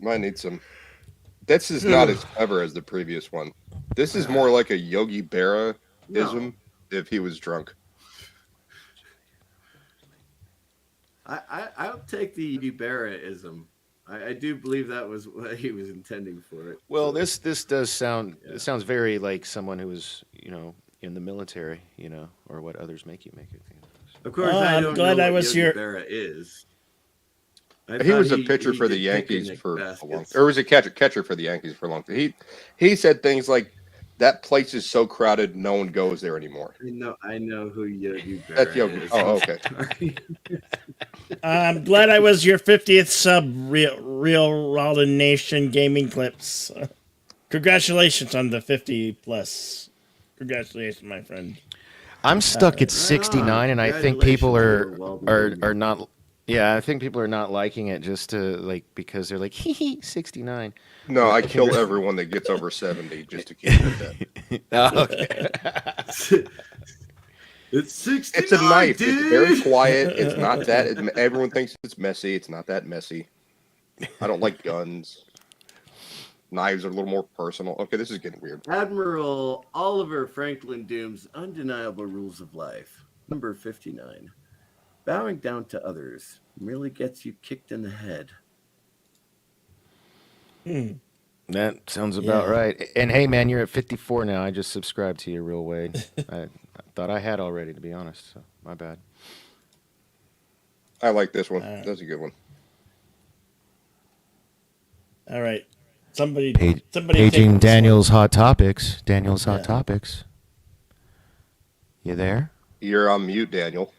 Might need some. This is not as clever as the previous one. This is more like a Yogi Berra-ism if he was drunk. I'll take the Yogi Berra-ism. I do believe that was what he was intending for it. Well, this does sound. It sounds very like someone who was, in the military, or what others make you make it. Of course, I don't know what Yogi Berra is. He was a pitcher for the Yankees for a long time. Or was a catcher for the Yankees for a long time. He said things like, that place is so crowded, no one goes there anymore. I know who Yogi Berra That's Yogi. is. Oh, okay. I'm glad I was your 50th sub, Real Rolling Nation Gaming Clips. Congratulations on the 50 plus. Congratulations, my friend. I'm stuck at 69, and I think people are not. Yeah, I think people are not liking it just to because they're like, hee 69. No, I kill everyone that gets over 70 just to keep it at that. Okay. It's 69. It's a knife. Dude. It's very quiet. It's not that. Everyone thinks it's messy. It's not that messy. I don't like guns. Knives are a little more personal. Okay, this is getting weird. Admiral Oliver Franklin Doom's Undeniable Rules of Life. Number 59. Bowing down to others merely gets you kicked in the head. That sounds about right. And hey, man, you're at 54 now. I just subscribed to you, Real Wade. I thought I had already, to be honest. So my bad. I like this one. That's a good one. All right. Somebody paging Daniel's Hot Topics. Daniel's Hot Topics. You there? You're on mute, Daniel.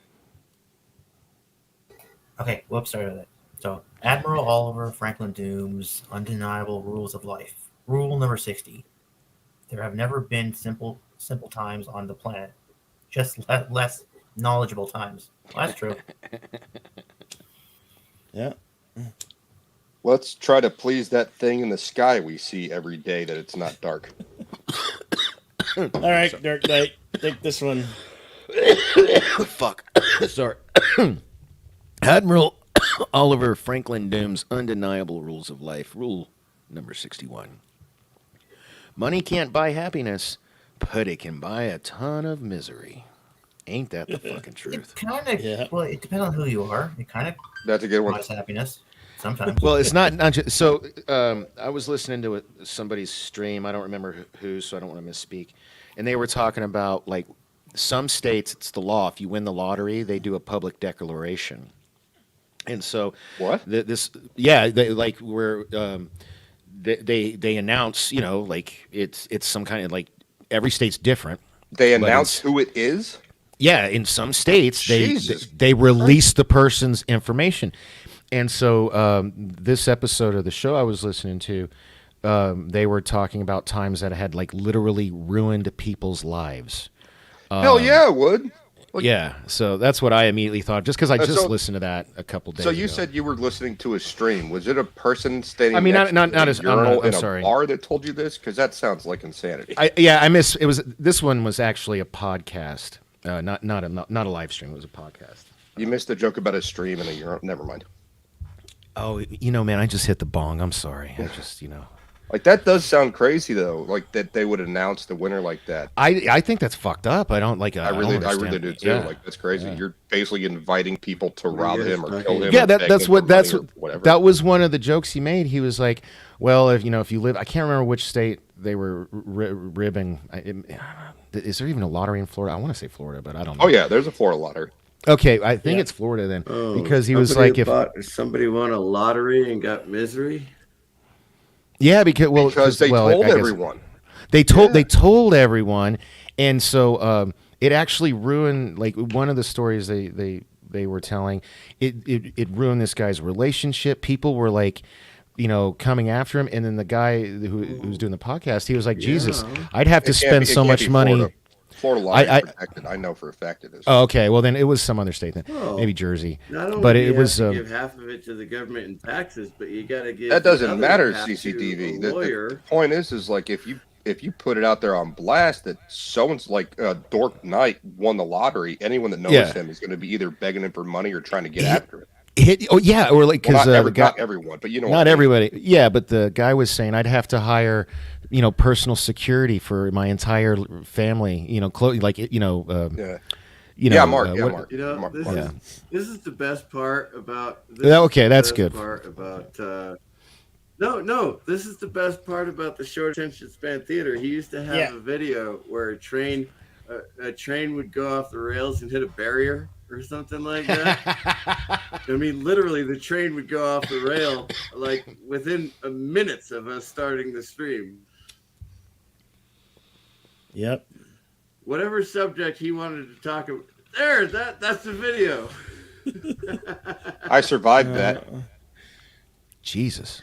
Okay, whoops, sorry about that. So, Admiral Oliver Franklin Doom's Undeniable Rules of Life. Rule number 60. There have never been simple times on the planet, just less knowledgeable times. Well, that's true. Yeah. Let's try to please that thing in the sky we see every day that it's not dark. All right, Dark Knight, take this one. Fuck. Sorry. Admiral Oliver Franklin Doom's Undeniable Rules of Life. Rule number 61. Money can't buy happiness, but it can buy a ton of misery. Ain't that the fucking truth? It kind of, well, it depends on who you are. It kind of that's a good one. buys happiness sometimes. Well, it's not just, so I was listening to somebody's stream. I don't remember who, so I don't want to misspeak. And they were talking about, like, some states, it's the law. If you win the lottery, they do a public declaration. And so what they like where they announce, you know, like it's some kind of, like, every state's different. They announce who it is. Yeah, in some states they release the person's information. And so this episode of the show I was listening to, they were talking about times that had, like, literally ruined people's lives. Hell yeah, it would. Like, yeah, so that's what I immediately thought, just because I just listened to that a couple days ago. So you said you were listening to a stream. Was it a person standing? I mean, not as I'm sorry. A bar that told you this, because that sounds like insanity. I miss. It was, this one was actually a podcast, not a live stream. It was a podcast. You missed the joke about a stream and a urinal. Never mind. Oh, you know, man, I just hit the bong. I'm sorry. I just, you know. Like, that does sound crazy, though. Like, that they would announce the winner like that. I think that's fucked up. I don't like. I really do too. Yeah. Like, that's crazy. Yeah. You're basically inviting people to rob him or kill him. Yeah, that's what that was one of the jokes he made. He was like, "Well, if you live, I can't remember which state they were ribbing. Is there even a lottery in Florida? I want to say Florida, but I don't know. Oh yeah, there's a Florida lottery. Okay, I think it's Florida then, because he was like, if somebody won a lottery and got misery. Yeah, because they told everyone. They told everyone, and so it actually ruined, like, one of the stories they were telling. It ruined this guy's relationship. People were, like, you know, coming after him, and then the guy who was doing the podcast, he was like, Jesus, I'd have to spend so much money. Florida lottery protected. I know for a fact it is. Oh, okay. Well, then it was some other state then, maybe Jersey. But it was. Give half of it to the government in taxes, but you got to give. That doesn't matter, CCTV. The point is like, if you put it out there on blast that someone's like Dork Knight won the lottery, anyone that knows him is going to be either begging him for money or trying to get after it. Or like, because not everyone, but you know, not everybody. Yeah, but the guy was saying I'd have to hire, you know, personal security for my entire family. You know, Mark. You know, this is the best part about. That's good. Part about. No, this is the best part about the short attention span theater. He used to have a video where a train would go off the rails and hit a barrier or something like that. I mean, literally, the train would go off the rail like within minutes of us starting the stream. Yep. Whatever subject he wanted to talk about, that's the video. I survived that. Jesus.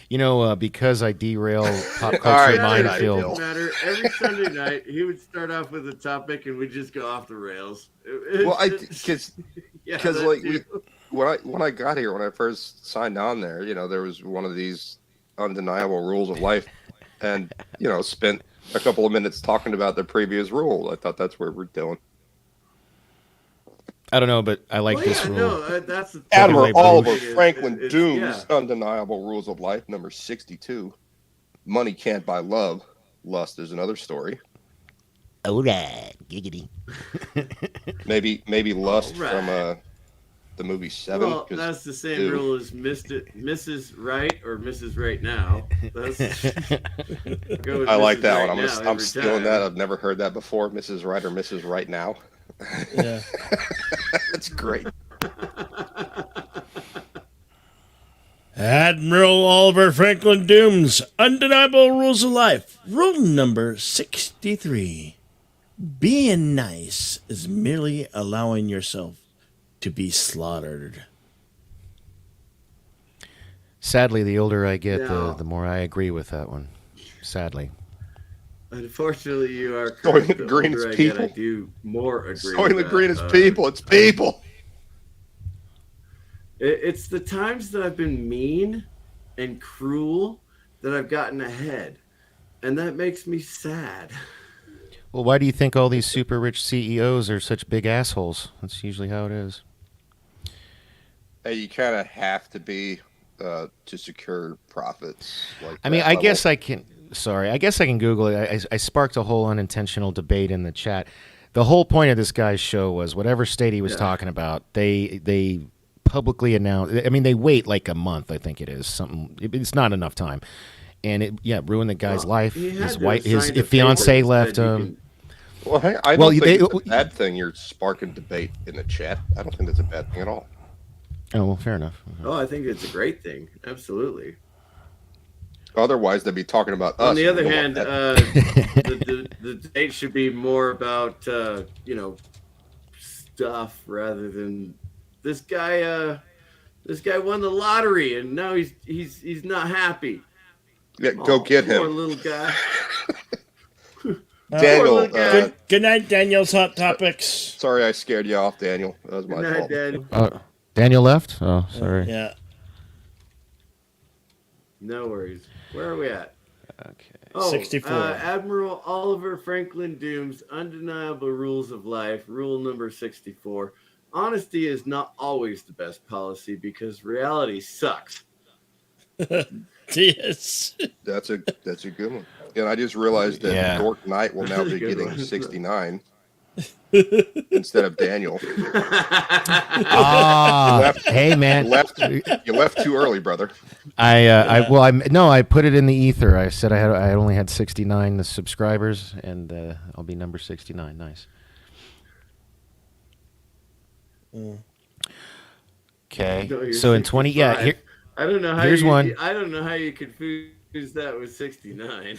You know, because I derail pop culture minefield. It didn't matter. Every Sunday night, he would start off with a topic, and we'd just go off the rails. Because like when I got here, when I first signed on there, you know, there was one of these undeniable rules of life, and you know, spent a couple of minutes talking about the previous rule. I thought that's where we're doing. I don't know, but I like this rule. No, that's Admiral Oliver Franklin Doom's Undeniable Rules of Life, number 62. Money can't buy love. Lust is another story. All right, giggity. maybe lust from the movie Seven. Well, that's the same rule as Mrs. Right or Mrs. Right Now. I like that one. I'm stealing that. I've never heard that before. Mrs. Right or Mrs. Right Now. Yeah. That's great. Admiral Oliver Franklin Doom's Undeniable Rules of Life. Rule number 63. Being nice is merely allowing yourself to be slaughtered. Sadly, the older I get, the more I agree with that one. Sadly. Unfortunately, you are correct. Soylent Green is people. I do more agree. Soylent Green is people. It's people. It's the times that I've been mean and cruel that I've gotten ahead, and that makes me sad. Well, why do you think all these super rich CEOs are such big assholes? That's usually how it is. You kind of have to be to secure profits. Like I mean, that I level. guess I can. Sorry, I guess I can Google it. I sparked a whole unintentional debate in the chat. The whole point of this guy's show was whatever state he was talking about, they publicly announced. I mean, they wait like a month. I think it is something. It's not enough time, and it ruined the guy's life. His wife, his fiance left him. Well, hey, I don't think it's a bad thing you're sparking debate in the chat. I don't think that's a bad thing at all. Oh, well, fair enough. Oh, I think it's a great thing. Absolutely. Otherwise, they'd be talking about us. On the other hand, the debate should be more about stuff rather than this guy. This guy won the lottery and now he's not happy. Yeah, go get him. Poor little guy. Daniel. Good night, Daniel's Hot Topics. Sorry, I scared you off, Daniel. That was my fault. Daniel. Daniel left? Oh, sorry. Yeah. No worries. Where are we at? Okay. 64. Admiral Oliver Franklin Doom's Undeniable Rules of Life, rule number 64. Honesty is not always the best policy because reality sucks. Yes. That's a good one. And I just realized that Dork Knight will now be getting 69 instead of Daniel. Hey man, you left too early, brother. I put it in the ether. I said I only had 69 subscribers, and I'll be number 69. Nice. Okay, No, so in 20, here, I don't know how here's one. I don't know how you confuse that with 69.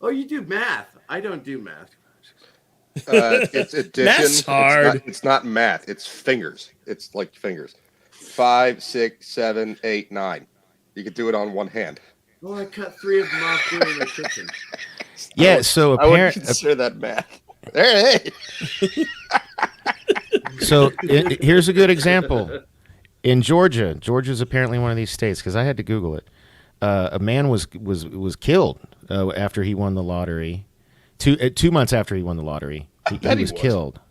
Oh, you do math. I don't do math. It's addition. Math's hard. It's not math. It's fingers. It's like fingers. 5, 6, 7, 8, 9. You could do it on one hand. Well, I cut 3 of them off during the kitchen. Yeah, so I would consider that math. Hey. So here's a good example. In Georgia's apparently one of these states because I had to Google it. A man was killed after he won the lottery. 2 months after he won the lottery, he was killed.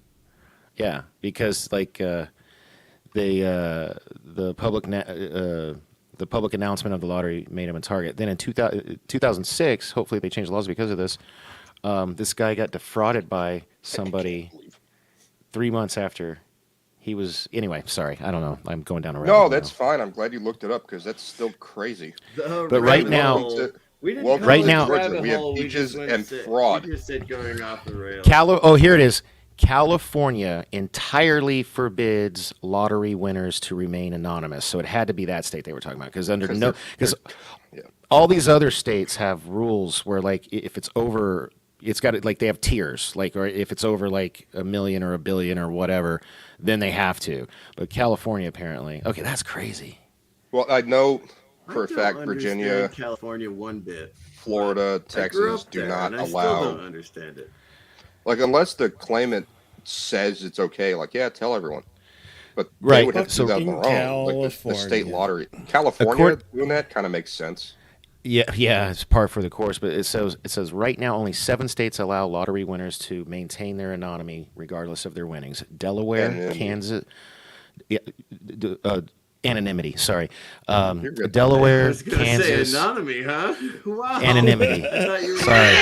Yeah, because like the public announcement of the lottery made him a target. Then in 2006, hopefully they changed the laws because of this. This guy got defrauded by somebody 3 months after he was. Anyway, sorry, I don't know. I'm going down a rabbit hole. No, that's fine. I'm glad you looked it up because that's still crazy. But right now. We have peaches and fraud. We just said going off the rails. Here it is. California entirely forbids lottery winners to remain anonymous. So it had to be that state they were talking about because all these other states have rules where like if it's over, it's got like they have tiers, like or if it's over like $1 million or $1 billion or whatever, then they have to. But California apparently, okay, that's crazy. Well, I know. For a fact, Virginia, California, one bit. Florida, Texas do not allow. I still don't understand it. Like unless the claimant says it's okay, like tell everyone. But right, they would have to do that on their own. Like the state lottery, California doing that kind of makes sense. Yeah, it's par for the course. But it says right now only 7 states allow lottery winners to maintain their anonymity regardless of their winnings: Delaware, Kansas. Anonymity, sorry. Delaware, I was Kansas. Say anonymity, huh? Wow. Anonymity. Sorry.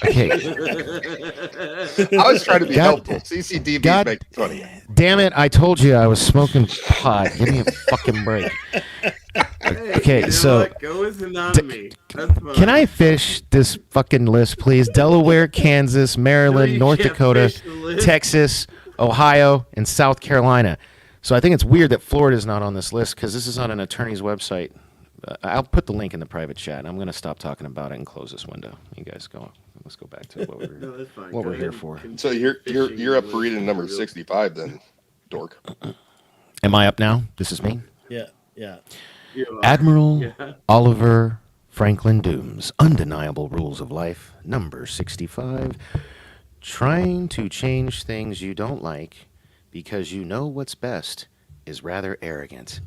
Okay. I was trying to be helpful. CCDB makes funny. Damn it! I told you I was smoking pot. Give me a fucking break. Okay, so go with anonymity. Can I fish this fucking list, please? Delaware, Kansas, Maryland, North Dakota, Texas, Ohio, and South Carolina. So I think it's weird that Florida is not on this list because this is on an attorney's website. I'll put the link in the private chat. I'm going to stop talking about it and close this window. You guys go. Let's go back to what we're here for. So you're up for reading number 65 then, dork. Am I up now? This is me. Yeah. Admiral Oliver Franklin Doom's Undeniable Rules of Life, number 65. Trying to change things you don't like because you know what's best is rather arrogant.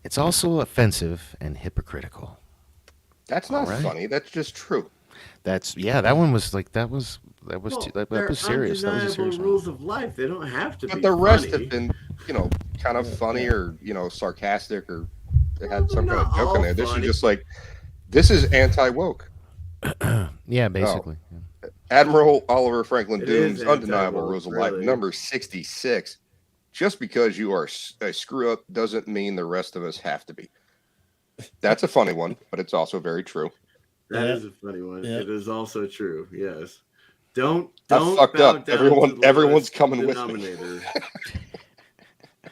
It's also offensive and hypocritical. That's not funny. That's just true. That one was like that was Well, that was serious. That was a undeniable serious rules one. of life. They don't have to But be the rest funny. have been, kind of funny or sarcastic or they Well, had they're some kind not of joke in all there. This is funny. just like, this is anti-woke. Yeah, basically. Admiral Oliver Franklin It is Doom's Undeniable anti-woke, Rules of Life, really. number 66. Just because you are a screw up doesn't mean the rest of us have to be. That's a funny one, but it's also very true. That is a funny one. Yeah. It is also true. Yes. Don't I fucked bow up. down to the Everyone's lowest coming with denominator. me.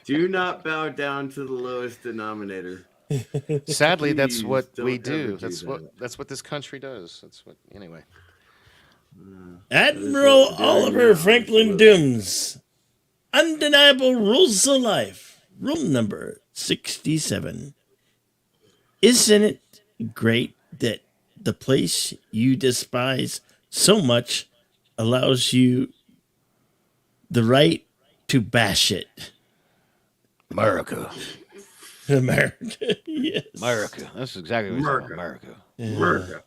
Do not bow down to the lowest denominator. Sadly, that's Please what don't we ever do. do that. That's what this country does. That's what anyway. Admiral what we're doing Oliver now, Franklin absolutely. Dooms. Undeniable Rules of Life. Rule number 67. Isn't it great that the place you despise so much allows you the right to bash it? America. America. Yes. America. That's exactly what it's about. America. America.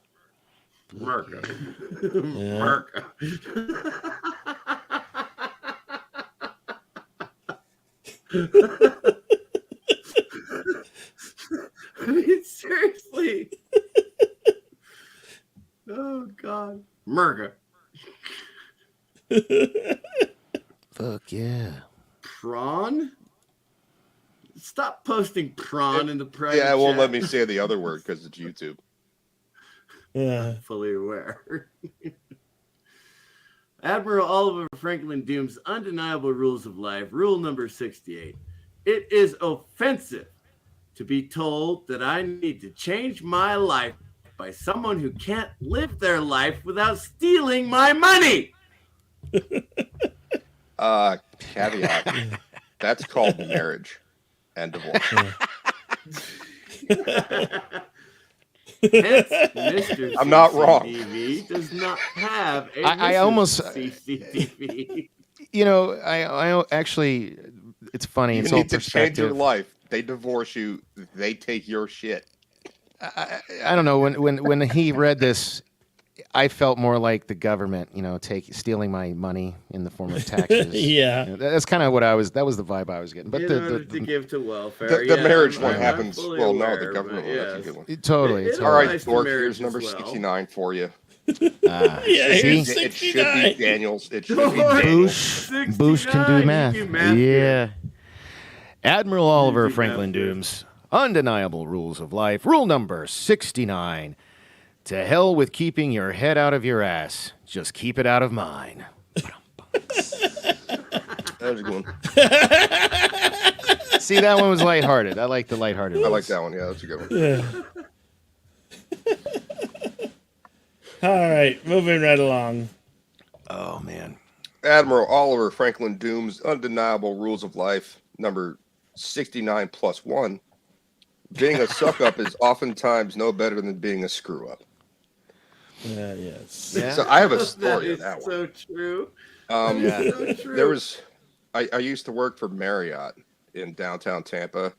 America. America. I mean, seriously. Oh, God. America. Fuck yeah. Prawn? Stop posting prawn in the private Yeah, it won't chat. let me say the other word because it's YouTube. Yeah. Fully aware. Admiral Oliver Franklin Doom's Undeniable Rules of Life, rule number 68. It is offensive to be told that I need to change my life by someone who can't live their life without stealing my money. Caveat. That's called marriage and divorce. Hence, Mr. I'm not wrong. CCTV does not have a I Mrs. almost- CCTV. I actually, it's funny. You It's all need to change your perspective. life. They divorce you. They take your shit. I don't know. When he read this, I felt more like the government, stealing my money in the form of taxes. Yeah. That's kind of what I was. That was the vibe I was getting. But In order to give to welfare. The marriage I'm one happens. fully Well, aware, no, the government but one. That's a yes. good one. Totally. It All right, applies to Dork, marriage here's as number well. 69 for you. Yeah, here's It should 69. be Daniels. It should be Dork. Daniels. Boosh can do 69, math. you math Yeah. Admiral Oliver do Franklin math good. Dooms, Undeniable Rules of Life, rule number 69. To hell with keeping your head out of your ass. Just keep it out of mine. That was a good one. See, that one was lighthearted. I like the lighthearted I ones. like that one. Yeah, that's a good one. Yeah. All right, moving right along. Oh, man. Admiral Oliver Franklin Doom's Undeniable Rules of Life, number 69 plus 1. Being a suck up is oftentimes no better than being a screw up. Yes. Yeah. So I have a That story is on that one. so true. Yeah. So true. There was, I used to work for Marriott in downtown Tampa.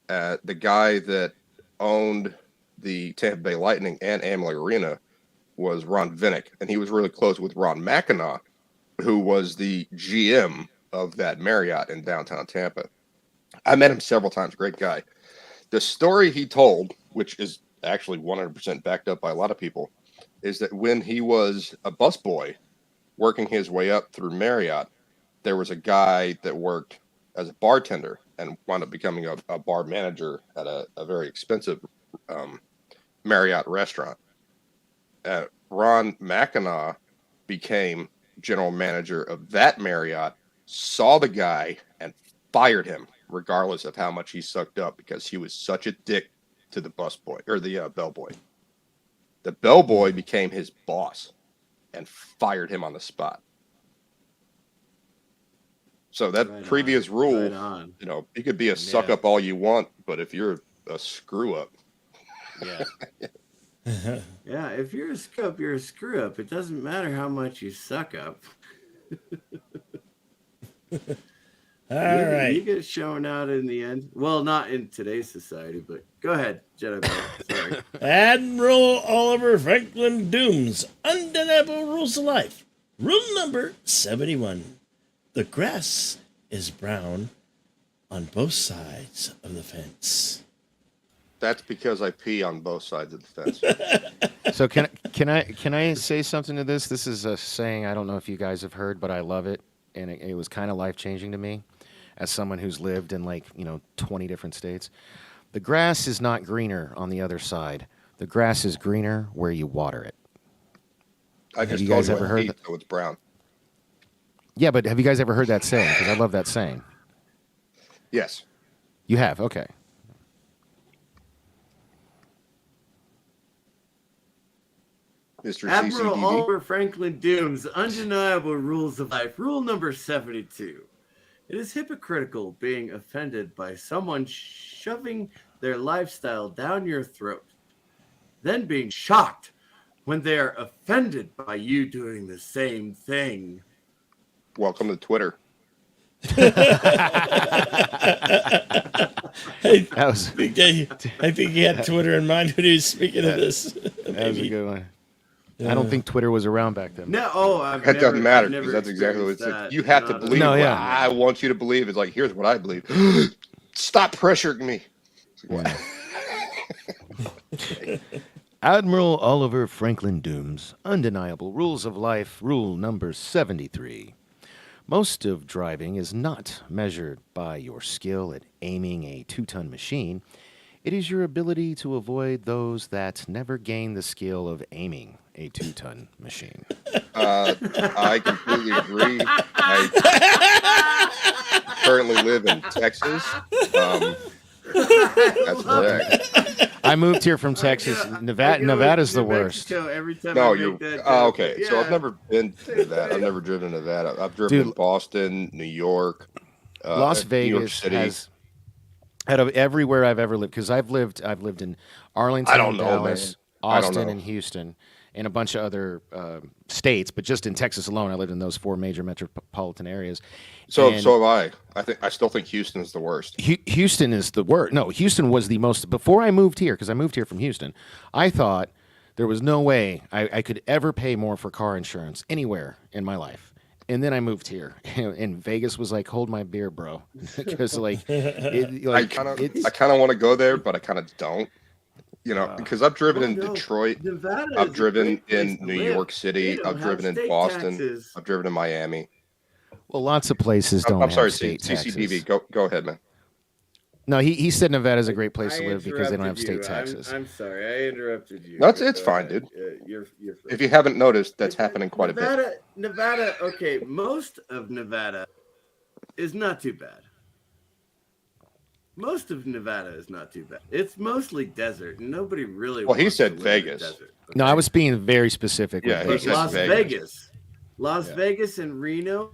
The guy that owned the Tampa Bay Lightning and Amalie Arena was Ron Vinnick, and he was really close with Ron McInerney, who was the GM of that Marriott in downtown Tampa. I met him several times. Great guy. The story he told, which is actually 100% backed up by a lot of people, is that when he was a busboy working his way up through Marriott, there was a guy that worked as a bartender and wound up becoming a bar manager at a very expensive Marriott restaurant. Ron McInerney became general manager of that Marriott, saw the guy, and fired him, regardless of how much he sucked up, because he was such a dick to the busboy or the bellboy. The bellboy became his boss and fired him on the spot. So that Right previous on, rule, right on. you could be a suck up all you want, but if you're a screw up, Yeah. Yeah, if you're a screw up, you're a screw up. It doesn't matter how much you suck up. right. You get shown out in the end. Well, not in today's society, but go ahead, Jedi Bell. Sorry. Admiral Oliver Franklin Doom's Undeniable Rules of Life. Rule number 71. The grass is brown on both sides of the fence. That's because I pee on both sides of the fence. So can I say something to this? This is a saying I don't know if you guys have heard, but I love it, and it was kind of life-changing to me as someone who's lived in 20 different states. The grass is not greener on the other side. The grass is greener where you water it. I just told you ever heard that? So it's brown. Yeah, but have you guys ever heard that saying? Because I love that saying. Yes. You have? Okay. Mr. Admiral CCDV. Oliver Franklin Doom's Undeniable Rules of Life. Rule number 72. It is hypocritical being offended by someone shoving their lifestyle down your throat, then being shocked when they are offended by you doing the same thing. Welcome to Twitter. I think he had Twitter in mind when he was speaking of this. That was a good one. I don't think Twitter was around back then. No, that doesn't matter because that's exactly what it said. You have to believe what I want you to believe. It's like, here's what I believe. Stop pressuring me. Admiral Oliver Franklin Doom's Undeniable Rules of Life, rule number 73. Most of driving is not measured by your skill at aiming a 2-ton machine. It is your ability to avoid those that never gain the skill of aiming a 2-ton machine. I completely agree. I currently live in Texas. That's correct. I moved here from Texas. Nevada's the worst. Every time okay. Yeah. So I've never been to Nevada. I've never driven to Nevada. I've driven in Boston, New York, Las Vegas, New York City. Has out of everywhere I've ever lived, because I've lived in Arlington, Dallas, Austin, and Houston, and a bunch of other states, but just in Texas alone, I lived in those 4 major metropolitan areas. So have I. I still think Houston is the worst. Houston is the worst. No, Houston was the most. Before I moved here, because I moved here from Houston, I thought there was no way I could ever pay more for car insurance anywhere in my life. And then I moved here, and Vegas was like, "Hold my beer, bro," because I kind of want to go there, but I kind of don't. Because I've driven in Detroit, I've driven in New York City, I've driven in Boston, taxes. I've driven in Miami. Well, lots of places don't. I'm sorry, have state CCDV. taxes. Go ahead, man. No, he said Nevada's a great place to live because they don't have state taxes. I'm sorry, I interrupted you. No, it's fine, dude. You're if you haven't noticed, that's happening quite a bit. Nevada, okay, most of Nevada is not too bad. Most of Nevada is not too bad. It's mostly desert. Nobody really. Well, he said Vegas. Desert, okay? No, I was being very specific. Yeah, he said Vegas. Las Vegas and Reno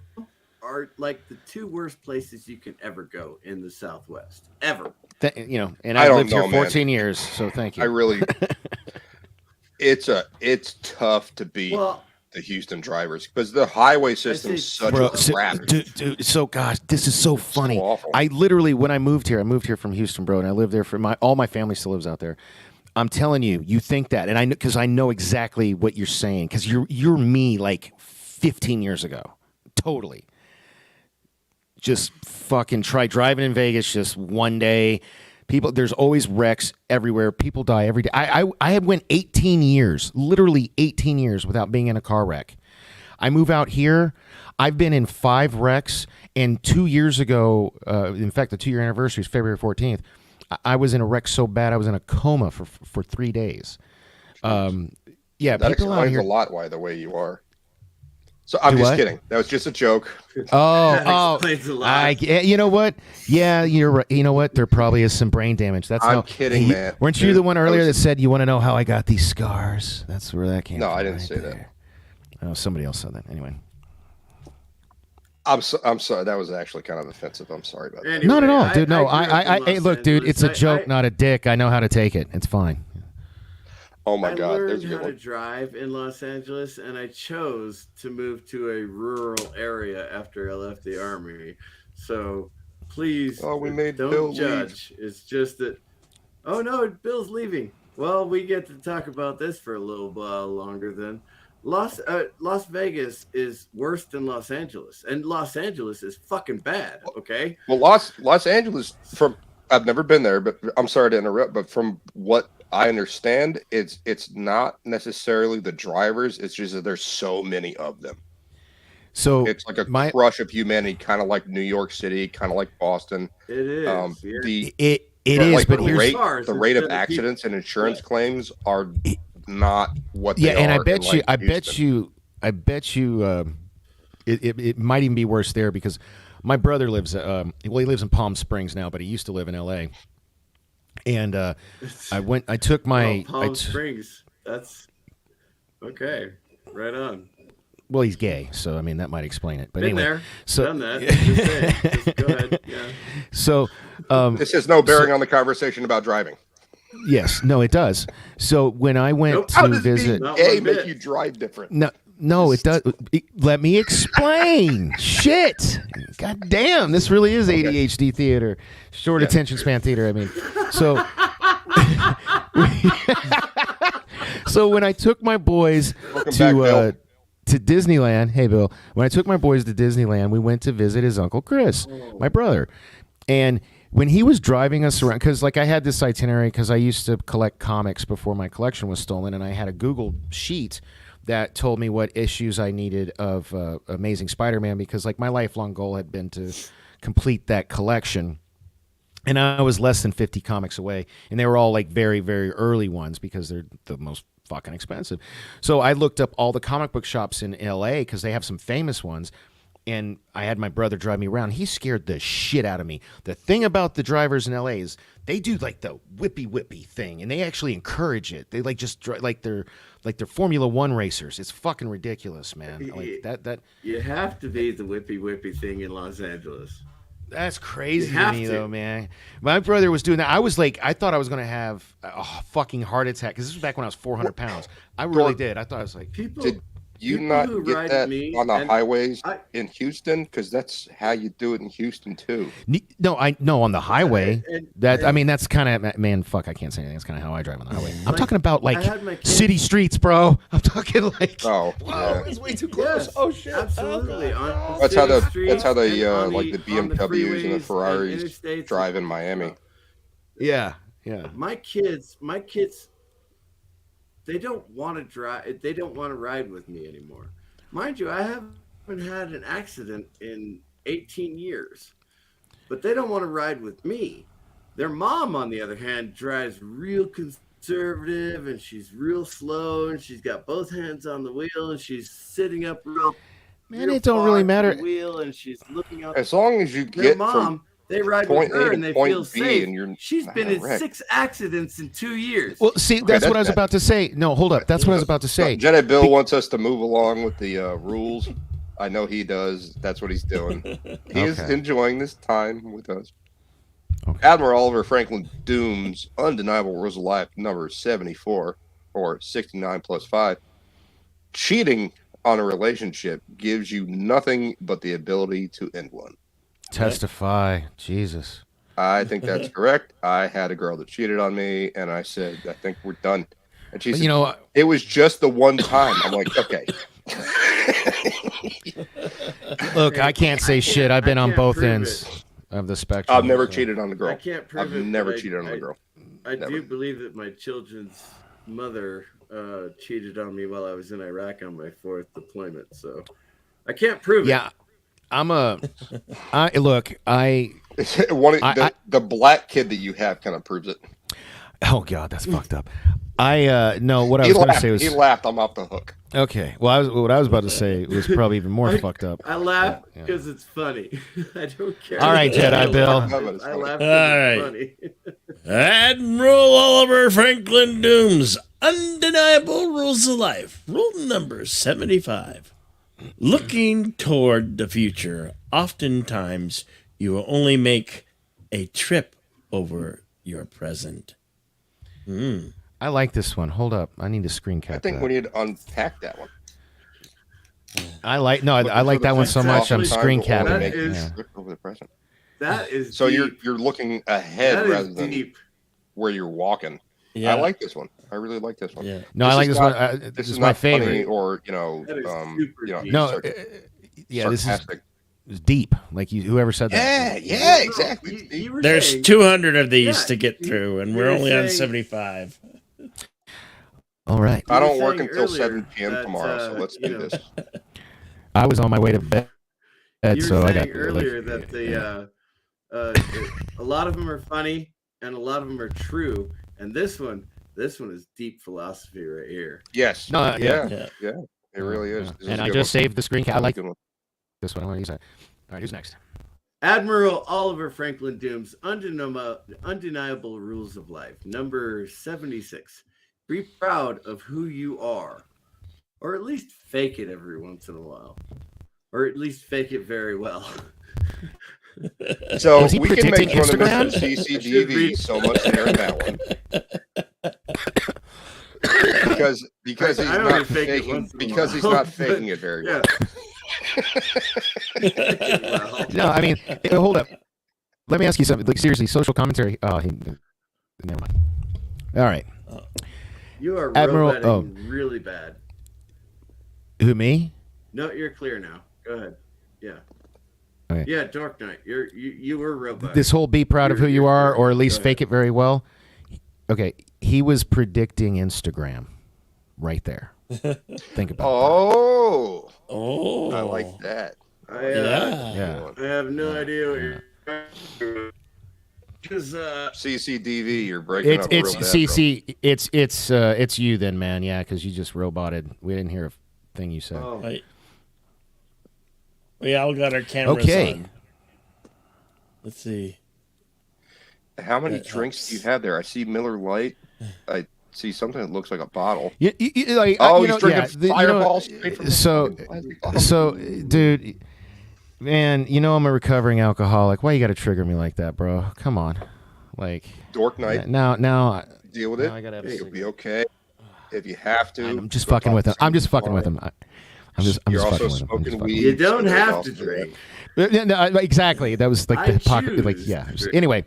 are like the 2 worst places you can ever go in the Southwest ever. And I've lived here 14 years, so thank you. I really. It's tough to beat the Houston drivers because the highway system is such a crap. Dude, so gosh, this is so funny. I literally, when I moved here from Houston, bro, and I lived there for all my family still lives out there. I'm telling you, you think that, and because I know exactly what you're saying, because you're me like 15 years ago, totally. Just fucking try driving in Vegas just one day. There's always wrecks everywhere. People die every day. I have went 18 years, literally 18 years without being in a car wreck. I move out here. I've been in 5 wrecks, and 2 years ago, in fact, the 2-year anniversary is February 14th. I was in a wreck so bad I was in a coma for 3 days. That people out here a lot why the way you are. So I'm just kidding. That was just a joke. You know what? Yeah, you're right. You know what? There probably is some brain damage. I'm kidding, man. Weren't you the one earlier that said you want to know how I got these scars? That's where that came from. No, I didn't say that. Oh, somebody else said that. Anyway. I'm sorry. That was actually kind of offensive. I'm sorry about that. Anyway, not at all, dude. No, hey, look, dude. It's a joke, not a dick. I know how to take it. It's fine. Oh my God! I learned how to drive in Los Angeles, and I chose to move to a rural area after I left the Army. So please we made don't Bill judge. leave. It's just that, oh no, Bill's leaving. Well, we get to talk about this for a little while longer then. Las Vegas is worse than Los Angeles, and Los Angeles is fucking bad. Okay. Well, Los Angeles, I've never been there, but I'm sorry to interrupt, but from what I understand, it's not necessarily the drivers. It's just that there's so many of them. So it's like a crush of humanity, kind of like New York City, kind of like Boston. It is. It is, but the rate of accidents and insurance claims are not what they are. And I bet you, it might even be worse there because my brother lives. He lives in Palm Springs now, but he used to live in L.A. And I took my Palm Springs. That's okay. Right on. Well, he's gay, so I mean that might explain it. But Been anyway, there, so done that. Just go ahead. Yeah. So this has no bearing on the conversation about driving. Yes, no, it does. So when I went to visit, gay make you drive different? No, it does. Let me explain. Shit. God damn, this really is ADHD theater, short attention span theater. I mean, so. So when I took my boys to Disneyland, hey Bill, when I took my boys to Disneyland, we went to visit his Uncle Chris, my brother. And when he was driving us around, because like I had this itinerary because I used to collect comics before my collection was stolen, and I had a Google sheet that told me what issues I needed of Amazing Spider-Man, because like my lifelong goal had been to complete that collection. And I was less than 50 comics away, and they were all like very, very early ones because they're the most fucking expensive. So I looked up all the comic book shops in LA because they have some famous ones, and I had my brother drive me around. He scared the shit out of me. The thing about the drivers in LA is they do like the whippy thing, and they actually encourage it. They like just like they're Formula One racers. It's fucking ridiculous, man. Like that. You have to be the whippy thing in Los Angeles. That's crazy to me, though, man. My brother was doing that. I was like, I thought I was going to have a fucking heart attack because this was back when I was 400 pounds. I really did. I thought I was like, did you not get that on the highways in Houston? Because that's how you do it in Houston too. No, on the highway. I mean, that's kind of, man. Fuck, I can't say anything. That's kind of how I drive on the highway. I'm talking about like city streets, bro. I'm talking like, whoa, it's way too close. Oh shit, absolutely. That's how the like the BMWs and the Ferraris drive in Miami. Yeah. My kids. They don't want to drive. They don't want to ride with me anymore. Mind you, I haven't had an accident in 18 years, but they don't want to ride with me. Their mom, on the other hand, drives real conservative, and she's real slow, and she's got both hands on the wheel, and she's sitting up real. Man, it don't really matter. The wheel, and she's looking out. As long as you get mom. They ride with her and they feel safe. She's been in 6 accidents in 2 years. Well, see, that's what I was about to say. No, hold up. That's what I was about to say. Jedi Bill wants us to move along with the rules. I know he does. That's what he's doing. He is enjoying this time with us. Okay. Admiral Oliver Franklin Doom's Undeniable Rules of Life, number 74, or 69 plus 5. Cheating on a relationship gives you nothing but the ability to end one. Testify. Jesus. I think that's correct. I had a girl that cheated on me, and I said, I think we're done. And she said, it was just the one time. I'm like, okay. Look, I can't say shit. I've been on both ends of the spectrum. I've never cheated on a girl. I can't prove I've never cheated on a girl. I do believe that my children's mother cheated on me while I was in Iraq on my 4th deployment. So I can't prove it. Yeah. The black kid that you have kind of proves it. Oh God, that's fucked up. No, what I was going to say was he laughed. I'm off the hook. Okay, well, what I was about to say was probably even more fucked up. I laugh because it's funny. I don't care. All right, Jedi Bill. I laugh because it's funny. Admiral Oliver Franklin Doom's Undeniable Rules of Life, rule number 75. Looking toward the future, oftentimes you will only make a trip over your present. I like this one. Hold up. I need to screen cap I think we need to unpack that one. I like that one so much. I'm screen capping it. Over the present. That is so deep. you're looking ahead rather than deep. Where you're walking. Yeah. I like this one. I really like this one. Yeah. No, I like this one. This is my favorite. Funny or no. This is deep. Like whoever said that. Yeah, exactly. There's 200 of these to get through, and we're only on 75. All right. I don't work until 7 p.m. tomorrow, so let's do this. I was on my way to bed, so I got earlier that a lot of them are funny and a lot of them are true, and this one is deep philosophy right here. Yes. No. Yeah. It really is. And I just saved the screen cap. I like this one. I want to use that. All right, who's next? Admiral Oliver Franklin Doom's Undeniable Rules of Life, number 76. Be proud of who you are, or at least fake it every once in a while, or at least fake it very well. So we can make fun of Mr. CCDV so much there in that one. because he's not faking it very well. No, I mean, hold up. Let me ask you something. Like seriously, social commentary. Never mind. All right. You are Admiral. Really bad. Who, me? No, you're clear now. Go ahead. Yeah. Okay. Yeah, Dark Knight. You were robot. This whole be proud of who you are, or at least fake it very well. Okay, he was predicting Instagram, right there. Think about that. Oh, I like that. I have no idea what you're. Because CCDV, you're breaking up. It's CC. It's you then, man. Yeah, because you just roboted. We didn't hear a thing you said. Oh. Right. We all got our cameras on. Let's see. How many drinks do you have there? I see Miller Lite. I see something that looks like a bottle. He's drinking Fireballs. So, dude, man, I'm a recovering alcoholic. Why you got to trigger me like that, bro? Come on, like Dork Night. Now, deal with it. You'll be okay if you have to. I'm just fucking with him. I'm just fucking with him. You're also smoking weed. You don't have to drink. No, exactly. That was like the pocket. Like, yeah. Anyway,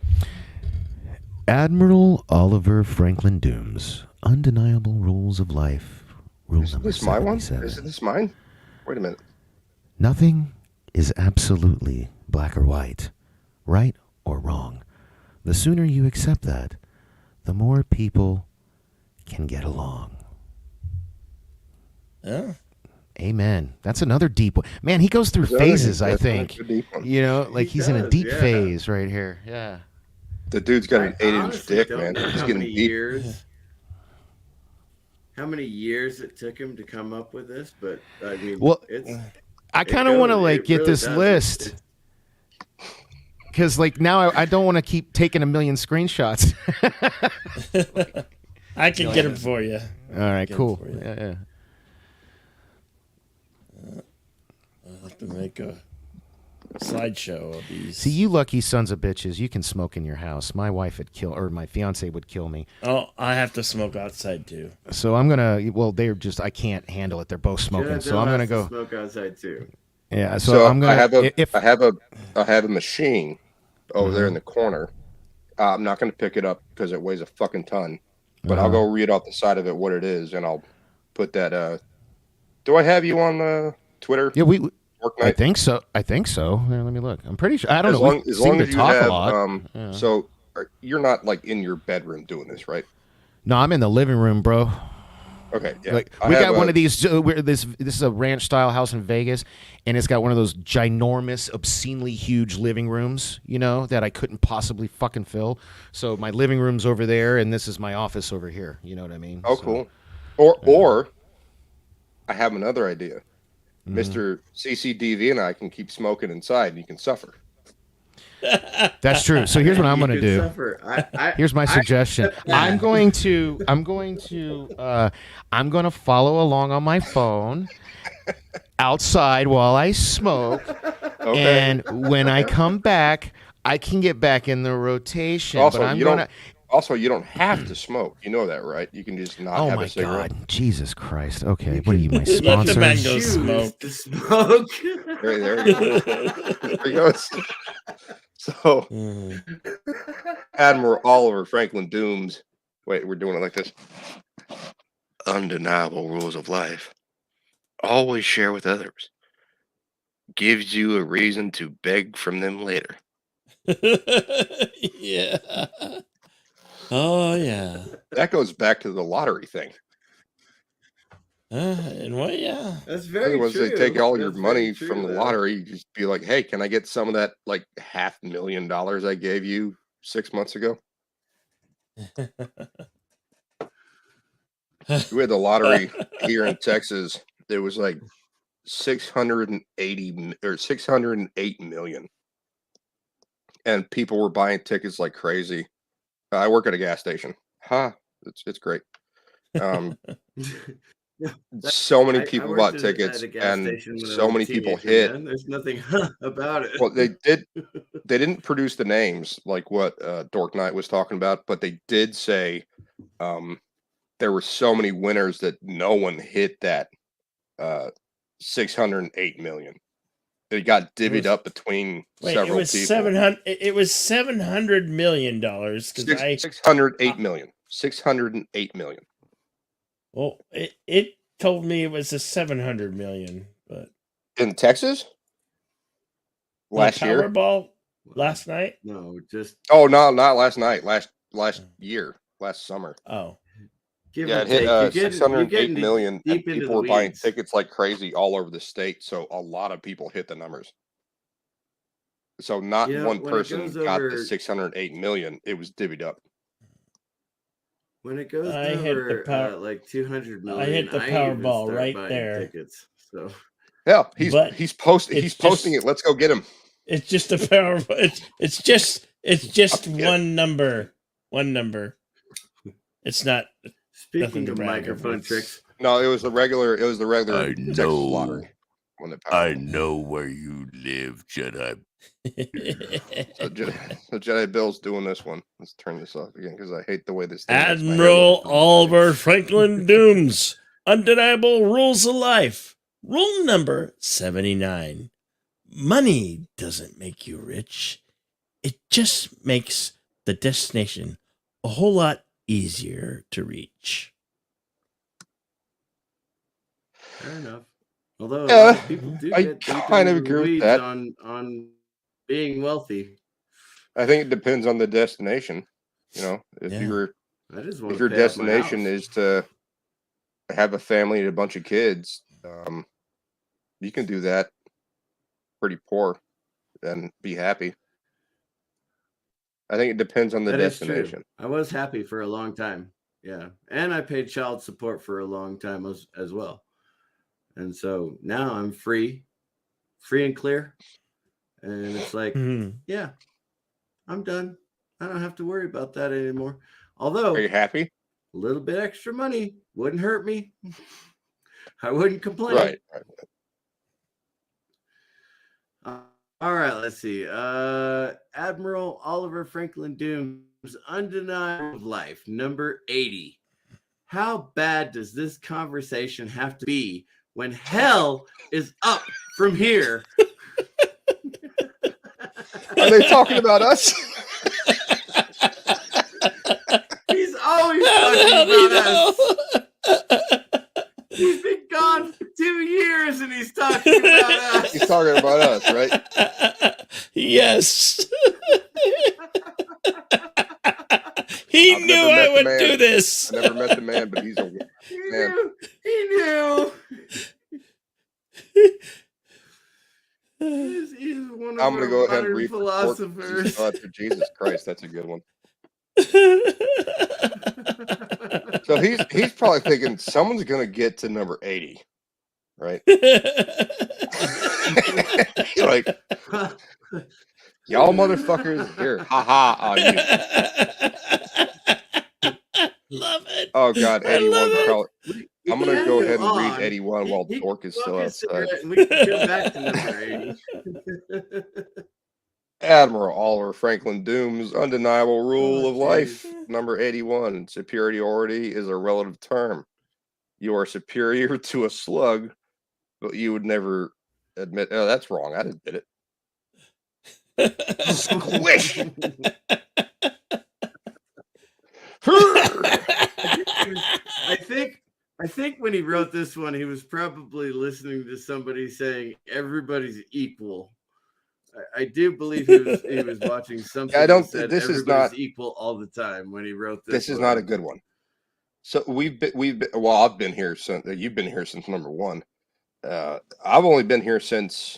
Admiral Oliver Franklin Doom's Undeniable Rules of Life. Rule number 77. Is this my one? Is this mine? Wait a minute. Nothing is absolutely black or white, right or wrong. The sooner you accept that, the more people can get along. Yeah. Amen. That's another deep one. Man, he goes through phases, I think. Like he's in a deep phase right here. Yeah. The dude's got an 8-inch dick, man. He's getting deep. How many years it took him to come up with this? But I mean, I kind of want to get this list. Because now I don't want to keep taking a million screenshots. I can get them for you. All right, cool. Yeah. I'll have to make a slideshow of these. See, you lucky sons of bitches, you can smoke in your house. My wife would my fiance would kill me. Oh, I have to smoke outside too. So I'm gonna. Well, I can't handle it. They're both smoking, so I'm gonna go smoke outside too. Yeah, so I'm gonna. I have a machine over there in the corner. I'm not gonna pick it up because it weighs a fucking ton. But I'll go read off the side of it what it is, and I'll put that. Do I have you on Twitter? Yeah, I think so. Here, let me look. I'm pretty sure. I don't know. As long as you have. So you're not in your bedroom doing this, right? No, I'm in the living room, bro. Okay, yeah. We got one of these. This is a ranch style house in Vegas, and it's got one of those ginormous, obscenely huge living rooms. That I couldn't possibly fucking fill. So my living room's over there, and this is my office over here. You know what I mean? Oh, cool. Or I have another idea. Mr. CCDV and I can keep smoking inside, and you can suffer. That's true. So here's what I'm going to do. Here's my suggestion. I'm going to follow along on my phone outside while I smoke, and when I come back, I can get back in the rotation. Also, but I'm gonna. Also, you don't have to smoke. You know that, right? You can just not have a cigarette. God, Jesus Christ! Okay, what are you, my Let the sponsor? man go smoke. To smoke. There you go. There he goes. So, Admiral Oliver Franklin Dooms. Wait, we're doing it like this. Undeniable rules of life. Always share with others. Gives you a reason to beg from them later. Yeah. Oh, yeah. That goes back to the lottery thing. And what? Yeah. That's very Otherwise, true. they take all your That's money very from the true, though. lottery. You just be like, hey, can I get some of that like $500,000 I gave you 6 months ago? We had the lottery here in Texas. There was like 680 or 608 million. And people were buying tickets like crazy. I work at a gas station. It's great. So many people bought tickets, and so many people hit. Man. There's nothing about it. Well, they didn't produce the names like what Dork Knight was talking about, but they did say there were so many winners that no one hit that 608 million. It got divvied up between several people. It was $700 million. 608 million. 608 million. Well, it told me it was a 700 million, but in Texas last year. Powerball last night? No, just not last night. Last year, last summer. Oh, yeah, it hit 608 million, and people were buying tickets like crazy all over the state. So a lot of people hit the numbers. So not one person got the 608 million. It was divvied up. When it goes over like 200 million, I hit the Powerball right there. Tickets, so yeah, he's posting it. Let's go get him. It's just a Powerball. It's just one number. One number. It's not. Speaking of microphone tricks, no, it was the regular. Texas lottery. I know where you live, Jedi. So Jedi Bill's doing this one. Let's turn this off again because I hate the way this thing Admiral Oliver Franklin Dooms. Undeniable rules of life. Rule number 79. Money doesn't make you rich. It just makes the destination a whole lot easier to reach. Fair enough. Although people do get kind of agree with that on being wealthy. I think it depends on the destination. You know, if your destination is to have a family and a bunch of kids, you can do that pretty poor and be happy. I think it depends on the destination. I was happy for a long time. Yeah. And I paid child support for a long time as well. And so now I'm free and clear. And it's like, yeah, I'm done. I don't have to worry about that anymore. Although, are you happy? A little bit extra money wouldn't hurt me. I wouldn't complain. Right. All right, let's see. Admiral Oliver Franklin Dooms, Undeniable Life, number 80. How bad does this conversation have to be when hell is up from here? Are they talking about us? He's always talking about us. He's been gone for 2 years and he's talking about us. He's talking about us, right? Yes. He knew I would do this. I never met the man, but he's a man. He knew. He's one of I'm gonna go ahead and read philosophers. Jesus Christ, that's a good one. So he's probably thinking someone's gonna get to number 80, right? Like, y'all motherfuckers here, haha on you. Love it. Oh God, 81 probably. I'm gonna go ahead and read 81 while Dork is still outside. We can go back to number 80. Admiral Oliver Franklin Doom's undeniable rule of life, geez. number 81. Superiority is a relative term. You are superior to a slug, but you would never admit. Oh, that's wrong. I admit it. Squish. I think when he wrote this one, he was probably listening to somebody saying everybody's equal. I do believe he was watching something that said everybody's equal all the time when he wrote this. This is not a good one. So we've been well, I've been here since you've been here since number 1. I've only been here since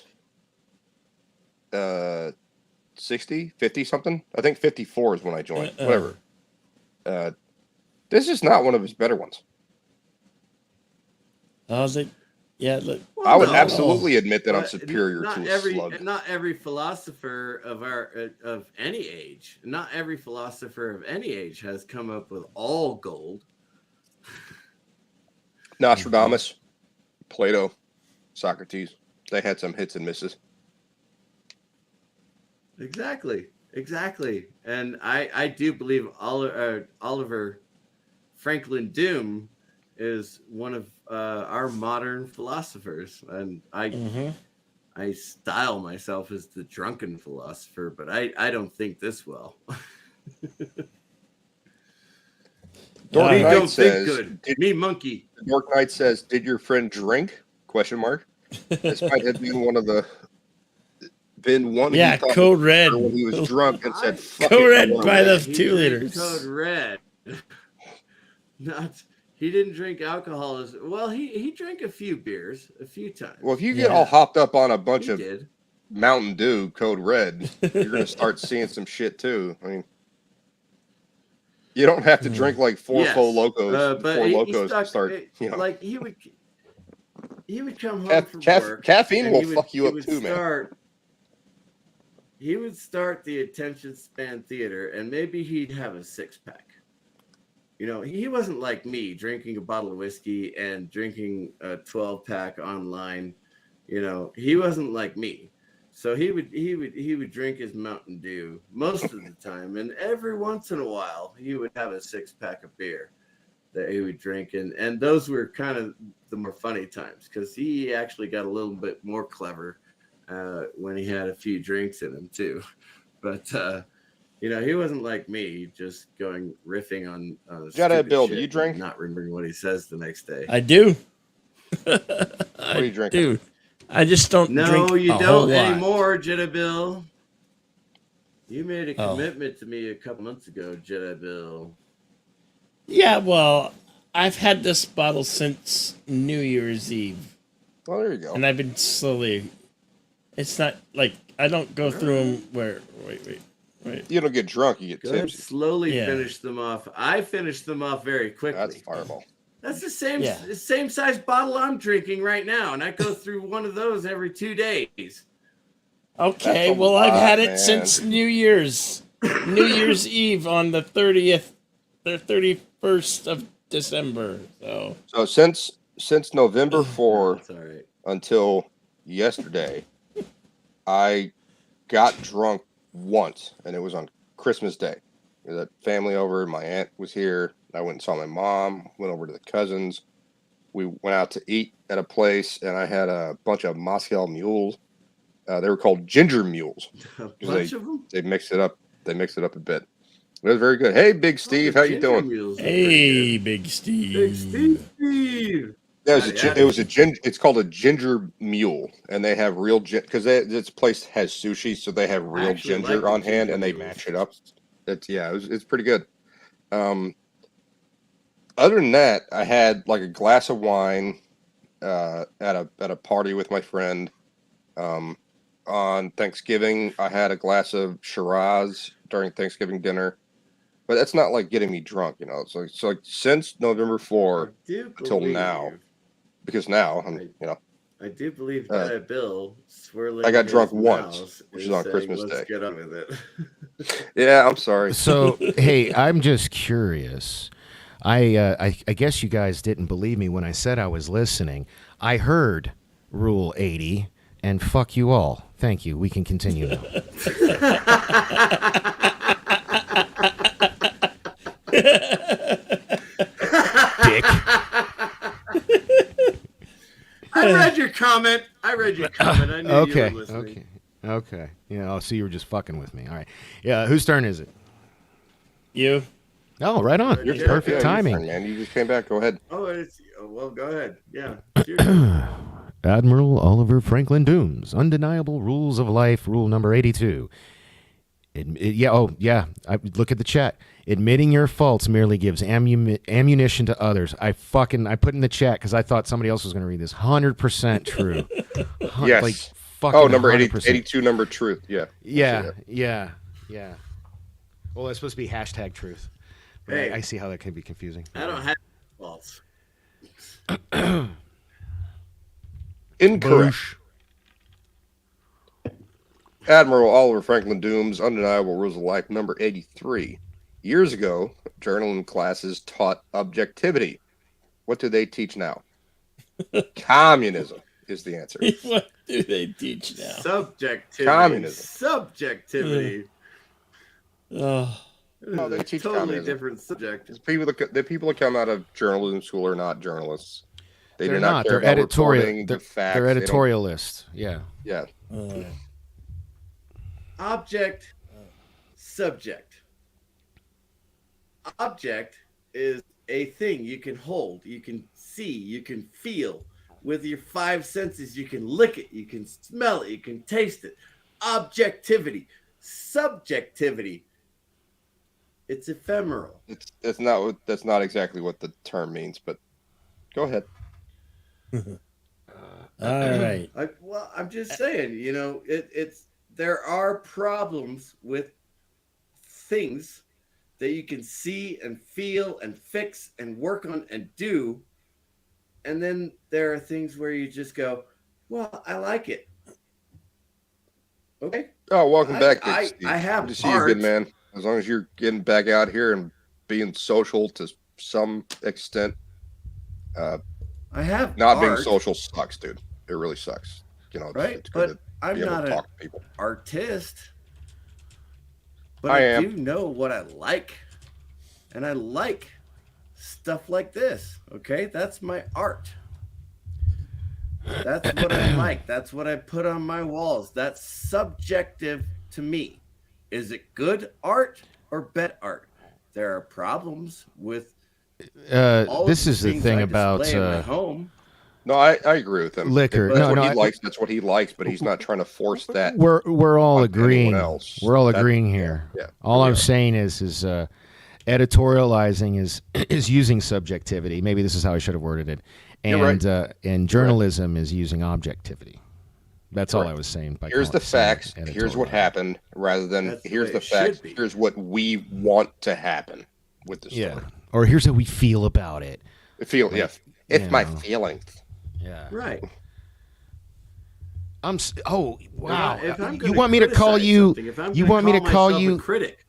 60, 50 something. I think 54 is when I joined. Whatever. This is not one of his better ones. Yeah, look. Well, I would absolutely admit that I'm superior to a slug. Not every philosopher of any age, has come up with all gold. Nostradamus, Plato, Socrates, they had some hits and misses. Exactly. And I do believe Oliver Franklin Doom is one of our modern philosophers, and I style myself as the drunken philosopher, but I don't think this well. Dork Knight says, think good. Me monkey. Dork Knight says, "Did your friend drink?" ? This might have been one. Yeah, Code Red when he was drunk and said, "Code Red by the 2 liters." Code Red. He didn't drink alcohol well. He drank a few beers a few times. Well, if you get all hopped up on a bunch of Mountain Dew Code Red, you're going to start seeing some shit too. I mean, you don't have to drink like 4 Four Locos. But 4 Locos to start. Like he would come home from work. Caffeine will fuck you up too, man. He would start the attention span theater, and maybe he'd have a 6-pack. He wasn't like me, drinking a bottle of whiskey and drinking a 12-pack online. He wasn't like me. So he would drink his Mountain Dew most of the time, and every once in a while he would have a 6-pack of beer that he would drink, and those were kind of the more funny times because he actually got a little bit more clever when he had a few drinks in him too. But he wasn't like me, just riffing on Jedi Bill, do you drink? Not remembering what he says the next day. I do. What are you drinking? Dude, I just don't drink No, you a don't whole lot. anymore, Jedi Bill. You made a commitment to me a couple months ago, Jedi Bill. Yeah, well, I've had this bottle since New Year's Eve. Well, there you go. And I've been slowly... It's not like... I don't go through them where... Wait. You don't get drunk, you get tipsy. Slowly finish them off. I finished them off very quickly. That's Fireball. That's the same size bottle I'm drinking right now, and I go through one of those every 2 days. Okay, well, I've had it since New Year's Eve on the 31st of December. So since November 4 until yesterday, I got drunk once, and it was on Christmas Day. We had family over. My aunt was here. I went and saw my mom, went over to the cousins. We went out to eat at a place, and I had a bunch of Moscow mules. They were called ginger mules. A bunch of them? They mixed it up. They mixed it up a bit. It was very good. Hey, Big Steve, how you doing? Hey, Big Steve. Big Steve. Yeah, it's called a ginger mule, and they have real because this place has sushi, so they have real ginger on hand, and they match it up. It's pretty good. Other than that, I had like a glass of wine at a party with my friend. On Thanksgiving, I had a glass of Shiraz during Thanksgiving dinner, but that's not like getting me drunk, So like since November 4 until now, because now I do believe that Bill swirling. I got drunk once, which is on Christmas Day. Get on with it. Yeah, I'm sorry. So hey, I'm just curious. I guess you guys didn't believe me when I said I was listening. I heard Rule 80. and fuck you all. Thank you. We can continue now. Dick. I read your comment. I knew you were listening. Okay. Yeah. Oh, so you were just fucking with me. All right. Yeah. Whose turn is it? You. Oh, right on. Your Perfect timing. Turn, man. You just came back. Go ahead. Well, go ahead. Yeah. Admiral Oliver Franklin Dooms, Undeniable Rules of Life, rule number 82. Look at the chat. Admitting your faults merely gives ammunition to others. I put in the chat because I thought somebody else was going to read this. 100% true. Yes. Like fucking number 100%. 82, number truth. Yeah. Yeah. Well, it's supposed to be hashtag truth. Hey, I see how that can be confusing. I don't have faults. Incorrect. Admiral Oliver Franklin Dooms, Undeniable Rules of Life, number 83. Years ago, journaling classes taught objectivity. What do they teach now? Communism is the answer. What do they teach now? Subjectivity. Communism. Subjectivity. Oh. No, they teach totally communism. different subject. The people that come out of journalism school are not journalists. They do not. not care They're about reporting editorial. the facts. They're editorialists. Yeah. Yeah. Object, subject. Object is a thing you can hold, you can see, you can feel. With your five senses, you can lick it, you can smell it, you can taste it. Objectivity. Subjectivity. It's ephemeral. That's not exactly what the term means, but go ahead. All right. I'm just saying, there are problems with things that you can see and feel and fix and work on and do. And then there are things where you just go, well, I like it. Okay. Oh, welcome back. I have good to see you, good man. As long as you're getting back out here and being social to some extent. I have not art. Being social sucks, dude. It really sucks. Right? But I'm not an artist. But I do know what I like. And I like stuff like this. Okay? That's my art. That's what I like. That's what I put on my walls. That's subjective to me. Is it good art or bad art? There are problems with this is the thing about home. No, I agree with him. Liquor. That's what he likes, but he's not trying to force that. We're all agreeing. We're all agreeing here. Yeah. All I'm saying is editorializing is using subjectivity. Maybe this is how I should have worded it. And and journalism is using objectivity. That's all I was saying. Here's the facts. Here's what happened, rather than here's the facts. Here's what we want to happen with the story. Yeah. Or here's how we feel about it. It's my feelings. Yeah. Right. Oh wow! You want me to call you? You want me to call you a critic?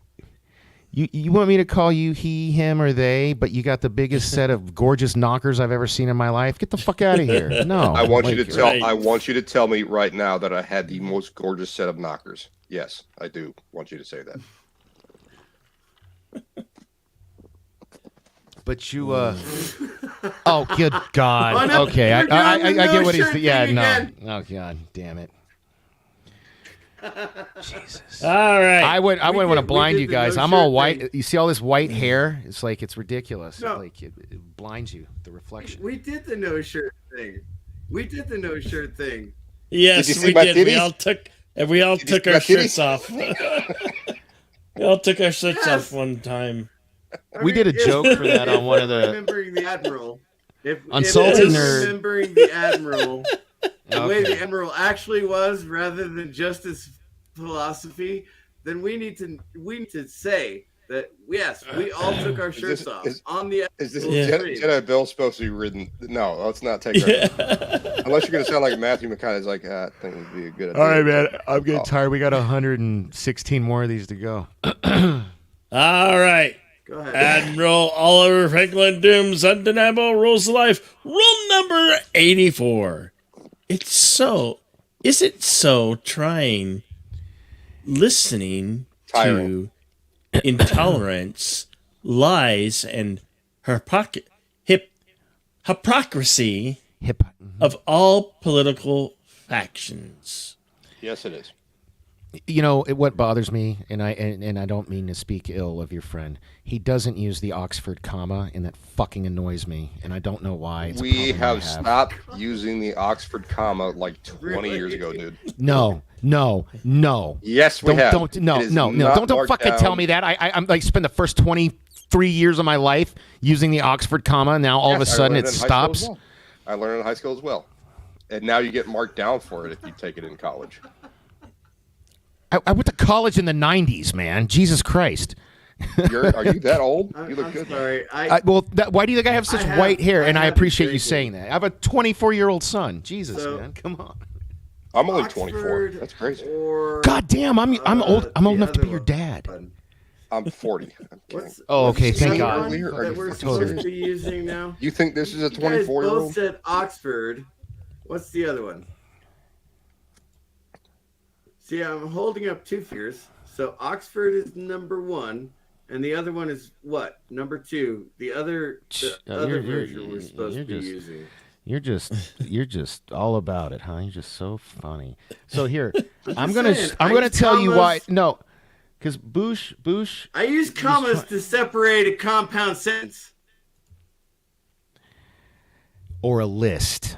You want me to call you he, him, or they? But you got the biggest set of gorgeous knockers I've ever seen in my life. Get the fuck out of here! No, I want you to tell. Right. I want you to tell me right now that I had the most gorgeous set of knockers. Yes, I do want you to say that. But you, oh, good God. Okay, I get what he's. Yeah, no. Oh God, damn it. Jesus. All right. I wouldn't want to blind you guys. I'm all white. You see all this white hair? It's like it's ridiculous. No. Like it blinds you. The reflection. We did the no shirt thing. Yes, we did. We all took our shirts off. We all took our shirts off one time. We did a joke for that on one of the remembering the Admiral. On Salty Nerd. Remembering the Admiral. The way the Admiral actually was, rather than just his philosophy, then we need to say that yes, we all took our shirts off on the. Is this Jedi Bill supposed to be written? No, let's not take. Unless you're going to sound like Matthew McConaughey's like, I think it would be a good idea. All right, man. I'm getting tired. We got 116 more of these to go. All right. Go ahead. Admiral Oliver Franklin Doom's Undeniable Rules of Life. Rule number 84. It's so Is it so trying, listening to intolerance, lies, and hypocrisy of all political factions? Yes, it is. You know what bothers me, and I don't mean to speak ill of your friend. He doesn't use the Oxford comma, and that fucking annoys me. And I don't know why. It's we have stopped using the Oxford comma like 20 years ago, dude. No. Yes, we have. Don't fucking tell me that. I'm like spend the first 23 years of my life using the Oxford comma. Now all of a sudden it stops. I learned in high school as well, and now you get marked down for it if you take it in college. I went to college in the 90s, man. Jesus Christ. Are you that old? You look good. Sorry. Why do you think I have such white hair? And I appreciate you saying that. I have a 24-year-old son. Jesus, man. Come on. I'm only 24. That's crazy. God damn, I'm old. I'm old enough to be your dad. I'm 40. Okay, thank God. That we're supposed to be using now. You think this is a 24-year-old? Both said Oxford. What's the other one? See, I'm holding up two fingers. So Oxford is number 1, and the other one is what? Number 2. The other version we're supposed to be using. You're just all about it, huh? You're just so funny. So here, I'm gonna tell you why. No, because Bush. I use commas to separate a compound sentence. Or a list.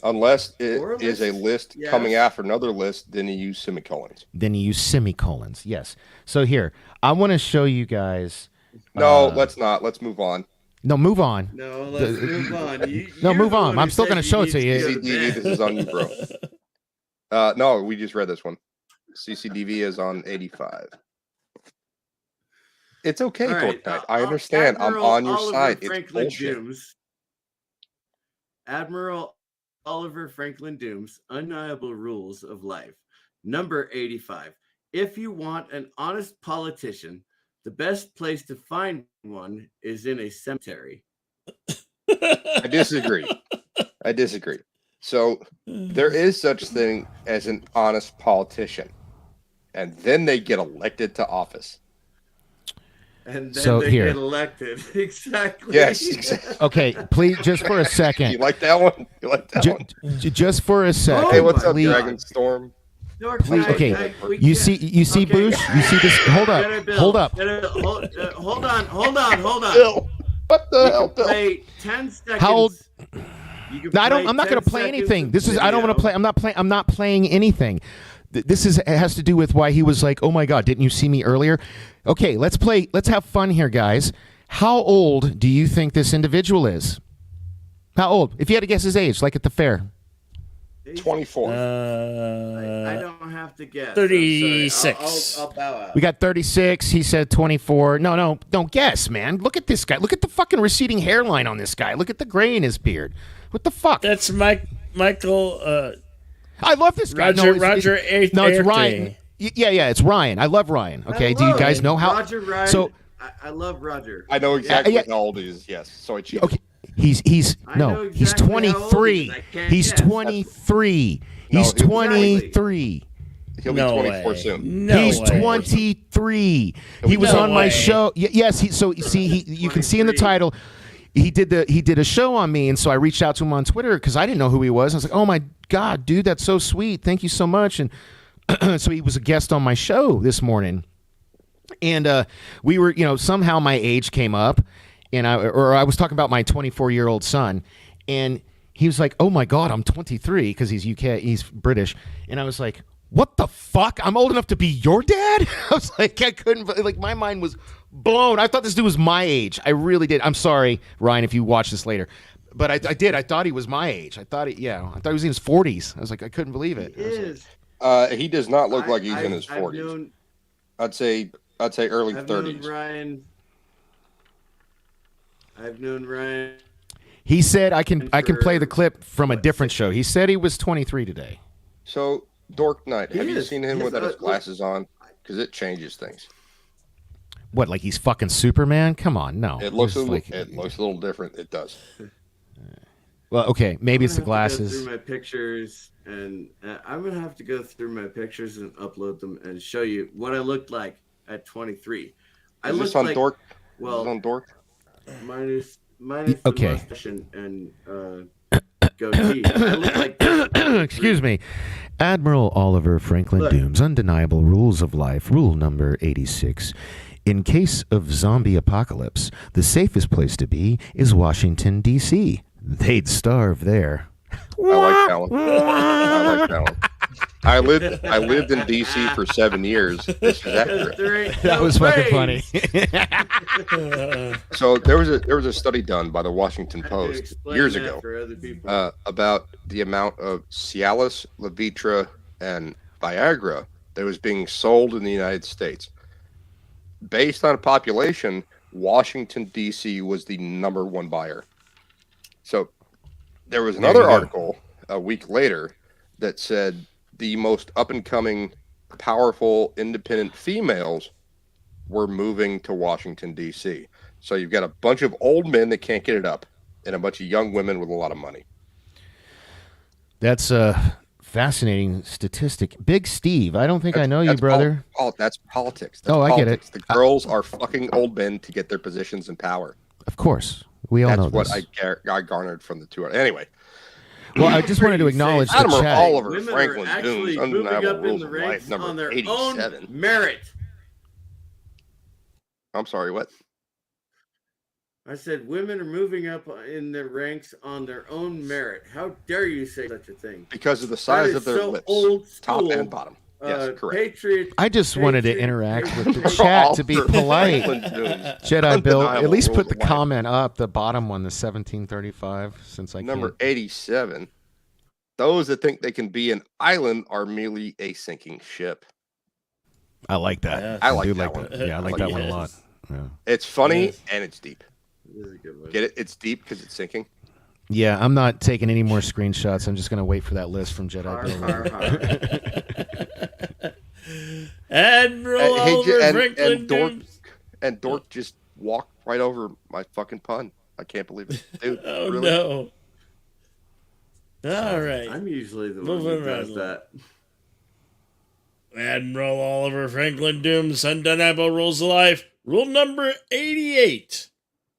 Unless it is a list coming after another list, then you use semicolons. Yes. So here, I want to show you guys. No, let's not. Let's move on. No, move on. No, let's move on. Move on. I'm still going to show it to you. CCDV, this is on you, bro. No, we just read this one. CCDV is on 85. It's okay, right, I understand. I'm on your side. It's bullshit. Admiral Oliver Franklin Dooms, Undeniable Rules of Life. Number 85. If you want an honest politician, the best place to find one is in a cemetery. I disagree. So there is such thing as an honest politician, and then they get elected to office. And then they get elected. Exactly. Yes, exactly. Okay, please, just for a second. You like that one? One? Just for a second. Hey, what's up, Dragonstorm? Please, okay. You see, Bush? You see this? Hold up. Hold on. Bill, what the hell, Bill? Play 10 seconds. How old? No, I'm not going to play anything. This is. I don't want to play. I'm not playing anything. This has to do with why he was like, "Oh my God, didn't you see me earlier?" Okay, let's play. Let's have fun here, guys. How old do you think this individual is? How old? If you had to guess his age, like at the fair. 24. I don't have to guess. 36. I'll bow out. We got 36. He said 24. No, don't guess, man. Look at this guy. Look at the fucking receding hairline on this guy. Look at the gray in his beard. What the fuck? That's Michael. I love this guy. Roger. It's Ryan. Yeah, it's Ryan. I love Ryan. Okay, do you guys know how? Roger Ryan. So I love Roger. I know exactly how old he is. Yes, so I cheated. Okay, he's 23. He's 23. He's 23. He'll be 24 soon. He's 23. He was on my show. Yes. You can see in the title. He did a show on me, and so I reached out to him on Twitter because I didn't know who he was. I was like, "Oh my God, dude, that's so sweet. Thank you so much." And so he was a guest on my show this morning, and we were, somehow my age came up, and I was talking about my 24-year-old son, and he was like, "Oh my God, I'm 23," because he's British, and I was like, "What the fuck? I'm old enough to be your dad?" I was like, I couldn't, like, my mind was blown. I thought this dude was my age. I really did. I'm sorry, Ryan, if you watch this later. But I did. I thought he was my age. I thought he was in his 40s. I was like, I couldn't believe it. He is. He does not look like he's in his 40s. I'd say early 30s. I've known Ryan. He said I can play the clip from a different show. He said he was 23 today. So, Dork Knight, have you seen him without his glasses on? Because it changes things. What, like he's fucking Superman? Come on, no. It looks a little different. It does. Well, okay, maybe it's the Go glasses. through my pictures, and I'm gonna have to go through my pictures and upload them and show you what I looked like at 23. I Is this looked on like Dork? well, Is this on Dork? minus Okay. the mustache and goatee. I look like this at 23. Excuse me. Admiral Oliver Franklin Doom's Undeniable Rules of Life, rule number 86. In case of zombie apocalypse, the safest place to be is Washington, D.C. They'd starve there. I like that one. I like that one. I lived in D.C. for 7 years. This is accurate. That was fucking funny. So there was a study done by the Washington Post years ago about the amount of Cialis, Levitra, and Viagra that was being sold in the United States. Based on population, Washington, D.C. was the number one buyer. So there was another article a week later that said the most up-and-coming, powerful, independent females were moving to Washington, D.C. So you've got a bunch of old men that can't get it up and a bunch of young women with a lot of money. That's a fascinating statistic. Big Steve, I don't think I know you, brother. That's politics. That's politics. I get it. The girls are fucking old men to get their positions in power. Of course. We all know this. That's what I garnered from the two. Anyway. Well, I just wanted to acknowledge the Admiral chat. Oliver Women Franklin are actually Dooms moving Undeniable up in Rules the of ranks Life, on number their 87. own merit. I'm sorry, what? I said women are moving up in the ranks on their own merit. How dare you say such a thing? Because of the size of their lips, old top school, and bottom. Yes, correct. I just wanted to interact with the chat to be polite. Jedi Bill, at least put the comment up, the bottom one, the 1735, since I Number 87. Those that think they can be an island are merely a sinking ship. I like that. Yes. I like that one. Yeah, I like that one a lot. Yeah. It's funny and it's deep. This is a good one. Get it? It's deep because it's sinking. Yeah, I'm not taking any more screenshots. I'm just going to wait for that list from Jedi Bill. Admiral Oliver Franklin and Dork just walked right over my fucking pun. I can't believe it. Dude, oh, really? no. All right. I'm usually the one who does that. Admiral Oliver Franklin Doom's Undeniable Rules of Life. Rule number 88.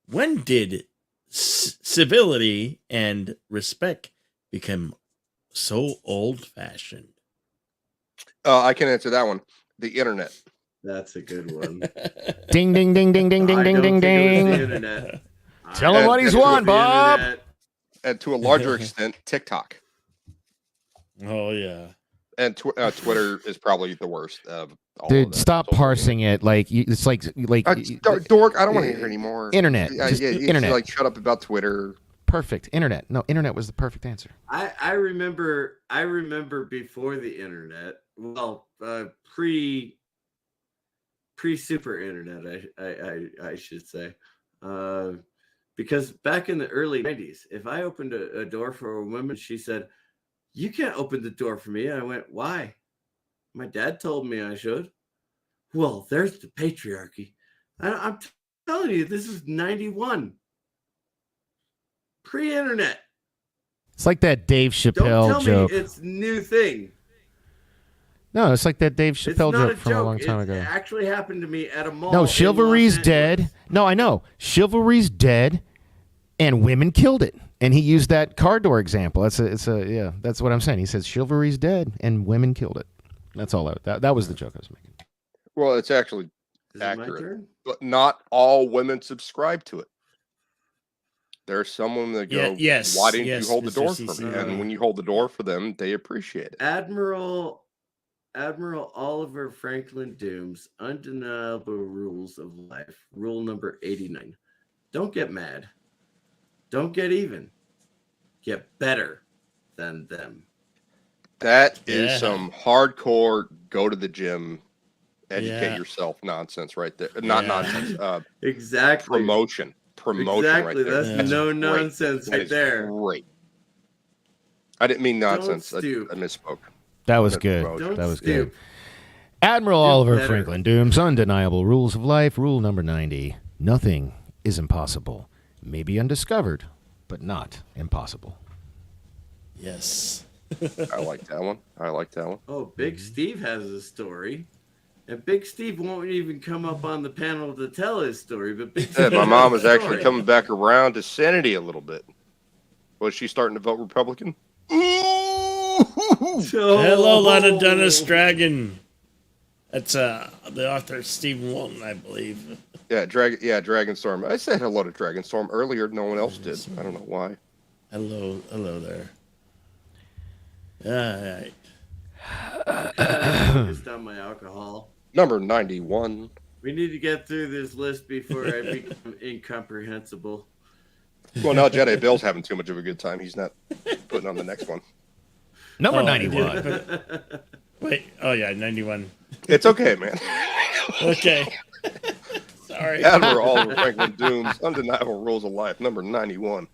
When did civility and respect become so old-fashioned? I can answer that one. The internet. That's a good one. Ding, ding, ding, ding, ding, ding, ding, ding, ding. The internet. Tell him what he's won, Bob. And to a larger extent, TikTok. Oh, yeah. And Twitter is probably the worst of all Dude, of that. stop parsing it. Like it's like Dork. I don't want to hear anymore. Internet. Just internet. Like shut up about Twitter. Perfect. Internet. No, internet was the perfect answer. I remember before the internet. Well, pre super internet. I should say. Because back in the early 90s, if I opened a door for a woman, she said, "You can't open the door for me." And I went, "Why?" My dad told me I should. Well, there's the patriarchy. I'm telling you, this is 91. Pre-internet. It's like that Dave Chappelle Don't tell joke. me it's a new thing. No, it's like that Dave Chappelle joke from a long time ago. It actually happened to me at a mall. No, chivalry's dead. No, I know. Chivalry's dead, and women killed it. And he used that car door example. That's what I'm saying. He says chivalry's dead, and women killed it. That's all. That was the joke I was making. Well, it's actually accurate, but not all women subscribe to it. There's some women that go, yes, "Why didn't you hold the door CC. for me?" And when you hold the door for them, they appreciate it. Admiral Oliver Franklin Doom's Undeniable Rules of Life. Rule number 89. Don't get mad. Don't get even. Get better than them. That is some hardcore go to the gym, educate yourself nonsense right there. Not nonsense. Exactly. Promotion exactly. right there. That's no nonsense right there. Great. I didn't mean nonsense. I stoop. misspoke. That was good. That was good. Admiral Oliver Franklin Doom's Undeniable Rules of Life. Rule number 90. Nothing is impossible. Maybe undiscovered, but not impossible. Yes. I like that one. Oh, Big Steve has a story. And Big Steve won't even come up on the panel to tell his story. But Big Steve My mom is has a actually story. coming back around to sanity a little bit. Was she starting to vote Republican? Hello, Lana Dennis Dragon. That's the author Stephen Walton, I believe. Yeah, Dragonstorm. I said hello to Dragonstorm earlier. No one else did. I don't know why. Hello there. All right. Focused on my alcohol. Number 91. We need to get through this list before I become incomprehensible. Well, now Jedi Bill's having too much of a good time. He's not putting on the next one. Number 91. Wait. Oh, yeah, 91. It's okay, man. Okay. Sorry. Admiral Oliver Franklin Doom's Undeniable Rules of Life, number 91.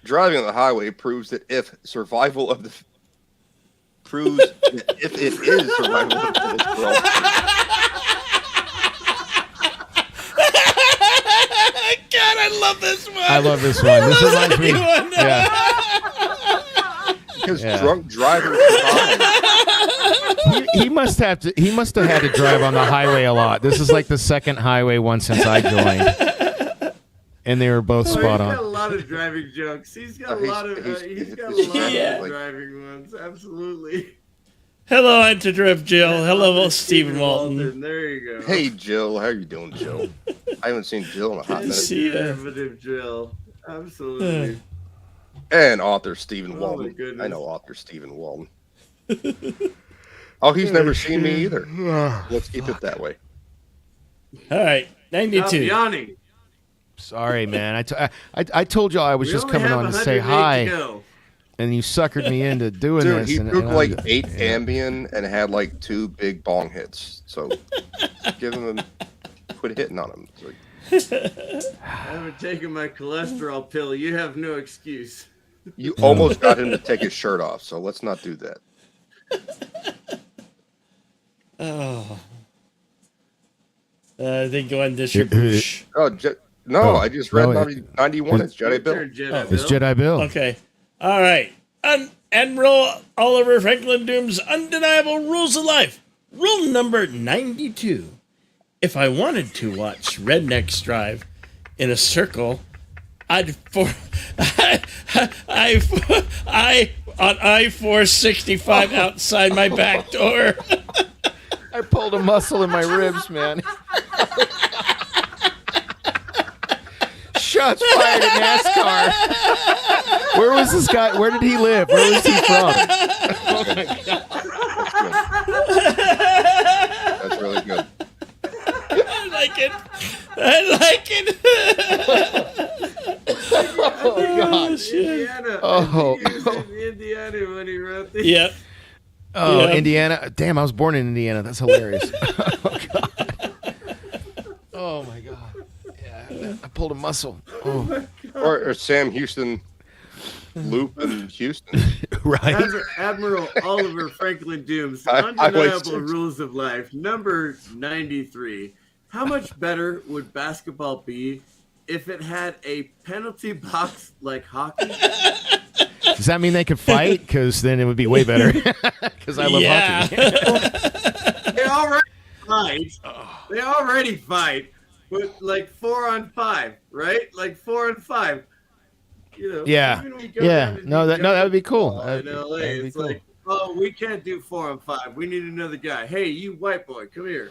Driving on the highway proves that if it is survival of the fittest, God, I love this one. I love this one. This reminds me. Yeah. Because drunk drivers survive. He must have had to drive on the highway a lot. This is like the second highway one since I joined, and they were both spot on. He's got a lot of driving jokes. He's got a lot of driving ones. Absolutely. Hello, Antidrift Jill. Hello, Stephen Walton. There you go. Hey, Jill. How you doing, Jill? I haven't seen Jill in a hot minute. Conservative Jill. Absolutely. And author Stephen Oh, Walton. my goodness. I know author Stephen Walton. Oh, he's never seen me either. Let's keep it that way. All right, 92. Stop yawning. Sorry, man. I told y'all I was just coming on to say hi, and you suckered me into doing Dude, this. he and took like 8 Ambien and had like 2 big bong hits. So quit hitting on him. It's like, I haven't taken my cholesterol pill. You have no excuse. you almost got him to take his shirt off, so let's not do that. Oh. They go on distribution. I just read 91. It's Jedi Bill. It's Jedi Bill. Okay. All right. Admiral Oliver Franklin Doom's Undeniable Rules of Life. Rule number 92. If I wanted to watch rednecks drive in a circle, on I-465 outside my back door. I pulled a muscle in my ribs, man. Shots fired at NASCAR. Where was this guy? Where did he live? Where was he from? Oh my God. That's really good. I like it. Oh, God. Indiana. Oh. He was in Indiana when he wrote this. Yep. Oh, Yep. Indiana. Damn, I was born in Indiana. That's hilarious. Oh, God. Oh, my God. Yeah, I pulled a muscle. Oh. Or Sam Houston Loop in Houston. Right. Admiral Oliver Franklin Doom's Undeniable Rules of Life, number 93. How much better would basketball be if it had a penalty box like hockey? Does that mean they could fight? Because then it would be way better. Because I love hockey. They already fight. But like 4-on-5, right? Like 4-on-5. You know, yeah. Yeah. No, that would be cool. In LA, it's cool. Like, oh, we can't do 4-on-5. We need another guy. Hey, you white boy, come here.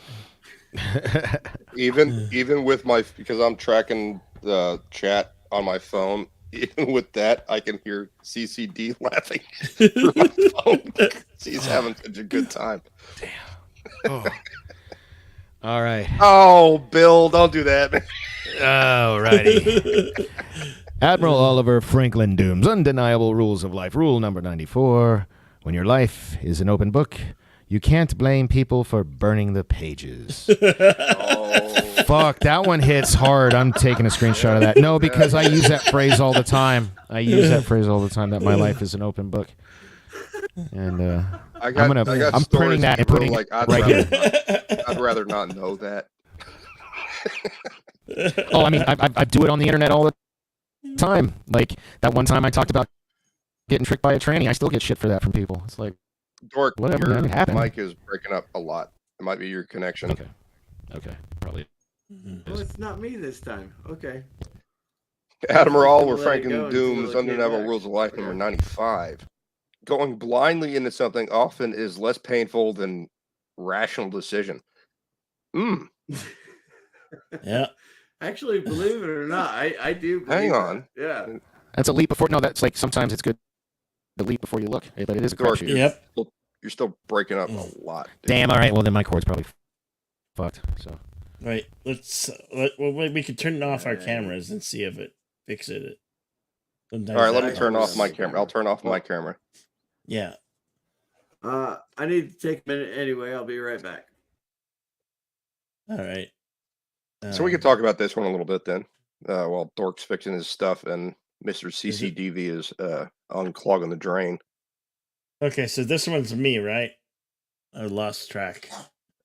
even with because I'm tracking the chat on my phone. Even with that, I can hear CCD laughing through my phone. She's having such a good time. Damn. Oh. All right. Oh, Bill, don't do that, man. All righty. Admiral Oliver Franklin Doom's Undeniable Rules of Life. Rule number 94. When your life is an open book, you can't blame people for burning the pages. Fuck, that one hits hard. I'm taking a screenshot of that. No, because I use that phrase all the time. That my life is an open book. And I'm printing that and putting it right here. I'd rather not know that. Oh, I mean, I do it on the internet all the time. Like that one time I talked about getting tricked by a tranny. I still get shit for that from people. It's like, Dork, whatever, your man, it happened. mic is breaking up a lot. It might be your connection. Okay, probably. Well, it's not me this time. Okay. Admiral, we're let it Franklin go Doom's until it came Undeniable back. Rules of Life, number 95. Going blindly into something often is less painful than rational decision. Yeah. Actually, believe it or not, I do believe Hang on. that. Yeah. That's a leap before. No, that's like sometimes it's good to leap before you look. But it is a Dork, crapshoot. Yep. You're still breaking up a lot. Dude. Damn. All right. Well, then my cord's probably fucked. So. Right. We could turn off our cameras and see if it fixes it. Sometimes All right, let that me turn helps. off my camera. I'll turn off my camera. Yeah. I need to take a minute anyway. I'll be right back. All right. So we can talk about this one a little bit then, while Dork's fixing his stuff and Mr. CCDV is unclogging the drain. Okay, so this one's me, right? I lost track.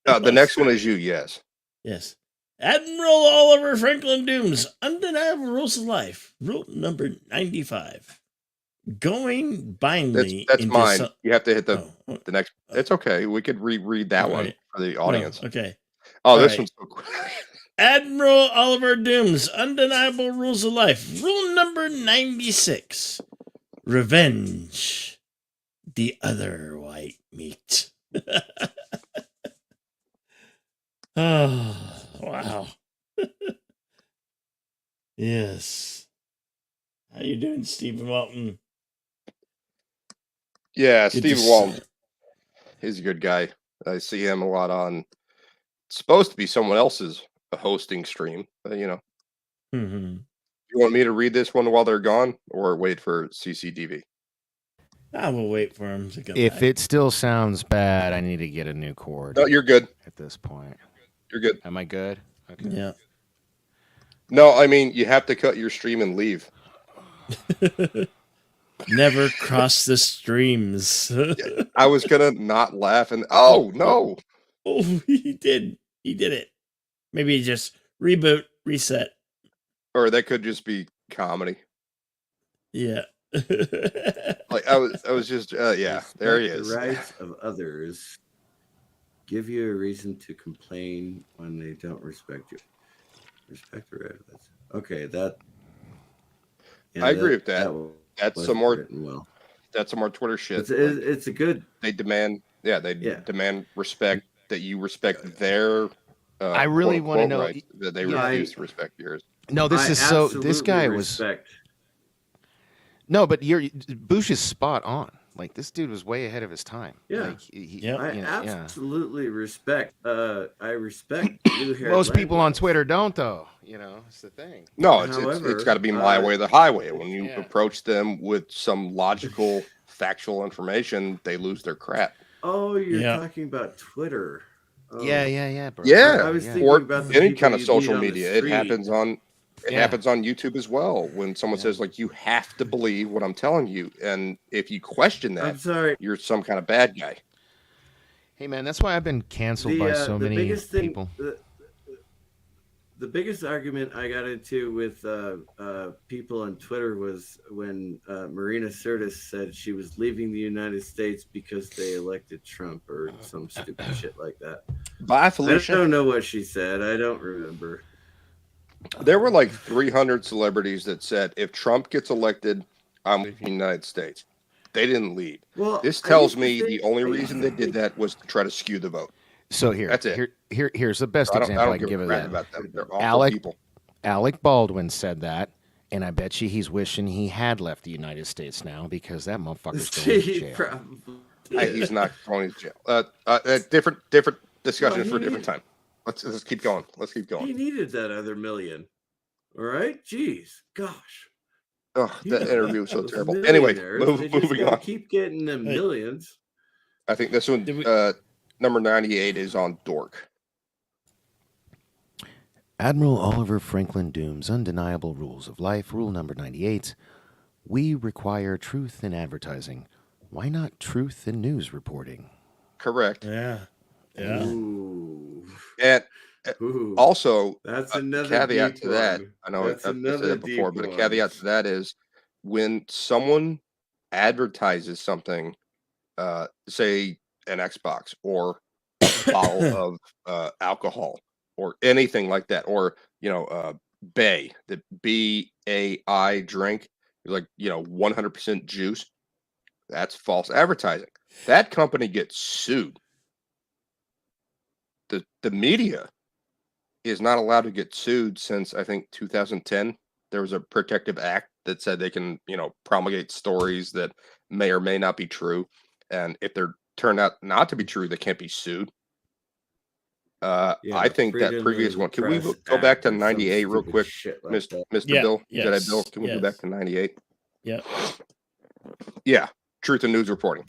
The next one is you, yes. Yes. Admiral Oliver Franklin Doom's Undeniable Rules of Life, rule number 95. Going blindly. That's mine. You have to hit the next. It's okay. We could reread that one for the audience. No, okay. Oh, this one's so quick. Admiral Oliver Doom's Undeniable Rules of Life, rule number 96. Revenge. The other white meat. Oh, wow. Yes. How you doing, Stephen Walton? Yeah, Stephen Walton. He's a good guy. I see him a lot on. It's supposed to be someone else's hosting stream, but you know. Mm-hmm. You want me to read this one while they're gone, or wait for CCDV? I will wait for him to come If back. it still sounds bad, I need to get a new cord. No, you're good. At this point. You're good. Am I good? Okay. Yeah. No, I mean, you have to cut your stream and leave. Never cross the streams. I was going to not laugh and, oh, no. Oh, he did. He did it. Maybe just reboot, reset. Or that could just be comedy. Yeah. Like I was just yeah, there he is. The rights of others give you a reason to complain when they don't respect you. Respect the right of others. Okay, that. Yeah, I agree with that. That's some more. Well. That's some more Twitter shit. It's a good. They demand. Yeah, they demand respect. That you respect their. I really want to know rights, that they refuse to respect yours. No, this is so. This guy respect. No, but Bush is spot on. Like this dude was way ahead of his time. Yeah, like, I absolutely respect. I respect blue-haired most people on Twitter don't, though. You know, it's the thing. No, it's got to be my way or the highway. When you approach them with some logical, factual information, they lose their crap. Oh, you're talking about Twitter. Oh. Yeah, bro. Yeah, I was thinking or about any kind of social media. It happens on. It happens on YouTube as well. When someone says like, "You have to believe what I'm telling you," and if you question that, I'm sorry, you're some kind of bad guy. Hey man, that's why I've been canceled by so many people. The biggest argument I got into with people on Twitter was when Marina Sirtis said she was leaving the United States because they elected Trump or some stupid shit like that. Bye, Felicia. I don't know what she said. I don't remember. There were like 300 celebrities that said, if Trump gets elected, I'm leaving the United States. They didn't leave. Well, this tells me the only reason they did that was to try to skew the vote. So that's it. Here's the best example I can give of that. About them. They're awful people. Alec Baldwin said that, and I bet you he's wishing he had left the United States now because that motherfucker's going to jail. He's not going to jail. Different discussion for a different time. Let's keep going. Let's keep going. He needed that other million. All right? Jeez. Gosh. Oh, that interview was so terrible. Anyway, moving on. Keep getting them millions. I think this one, number 98, is on Dork. Admiral Oliver Franklin Doom's Undeniable Rules of Life, rule number 98. We require truth in advertising. Why not truth in news reporting? Correct. Yeah. Ooh. And also, that's another caveat to that. One. I know I've said it before, but a caveat to that is when someone advertises something, say an Xbox or a bottle of alcohol or anything like that, or Bay, the BAI drink, like 100% juice, that's false advertising. That company gets sued. The media is not allowed to get sued since I think 2010. There was a protective act that said they can, promulgate stories that may or may not be true, and if they're turned out not to be true, they can't be sued. I think that previous one. Can we go back to 98 real quick, like Mr. Bill? Yes, Jedi Bill? Can we go back to 98? Yeah. Yeah. Truth and news reporting.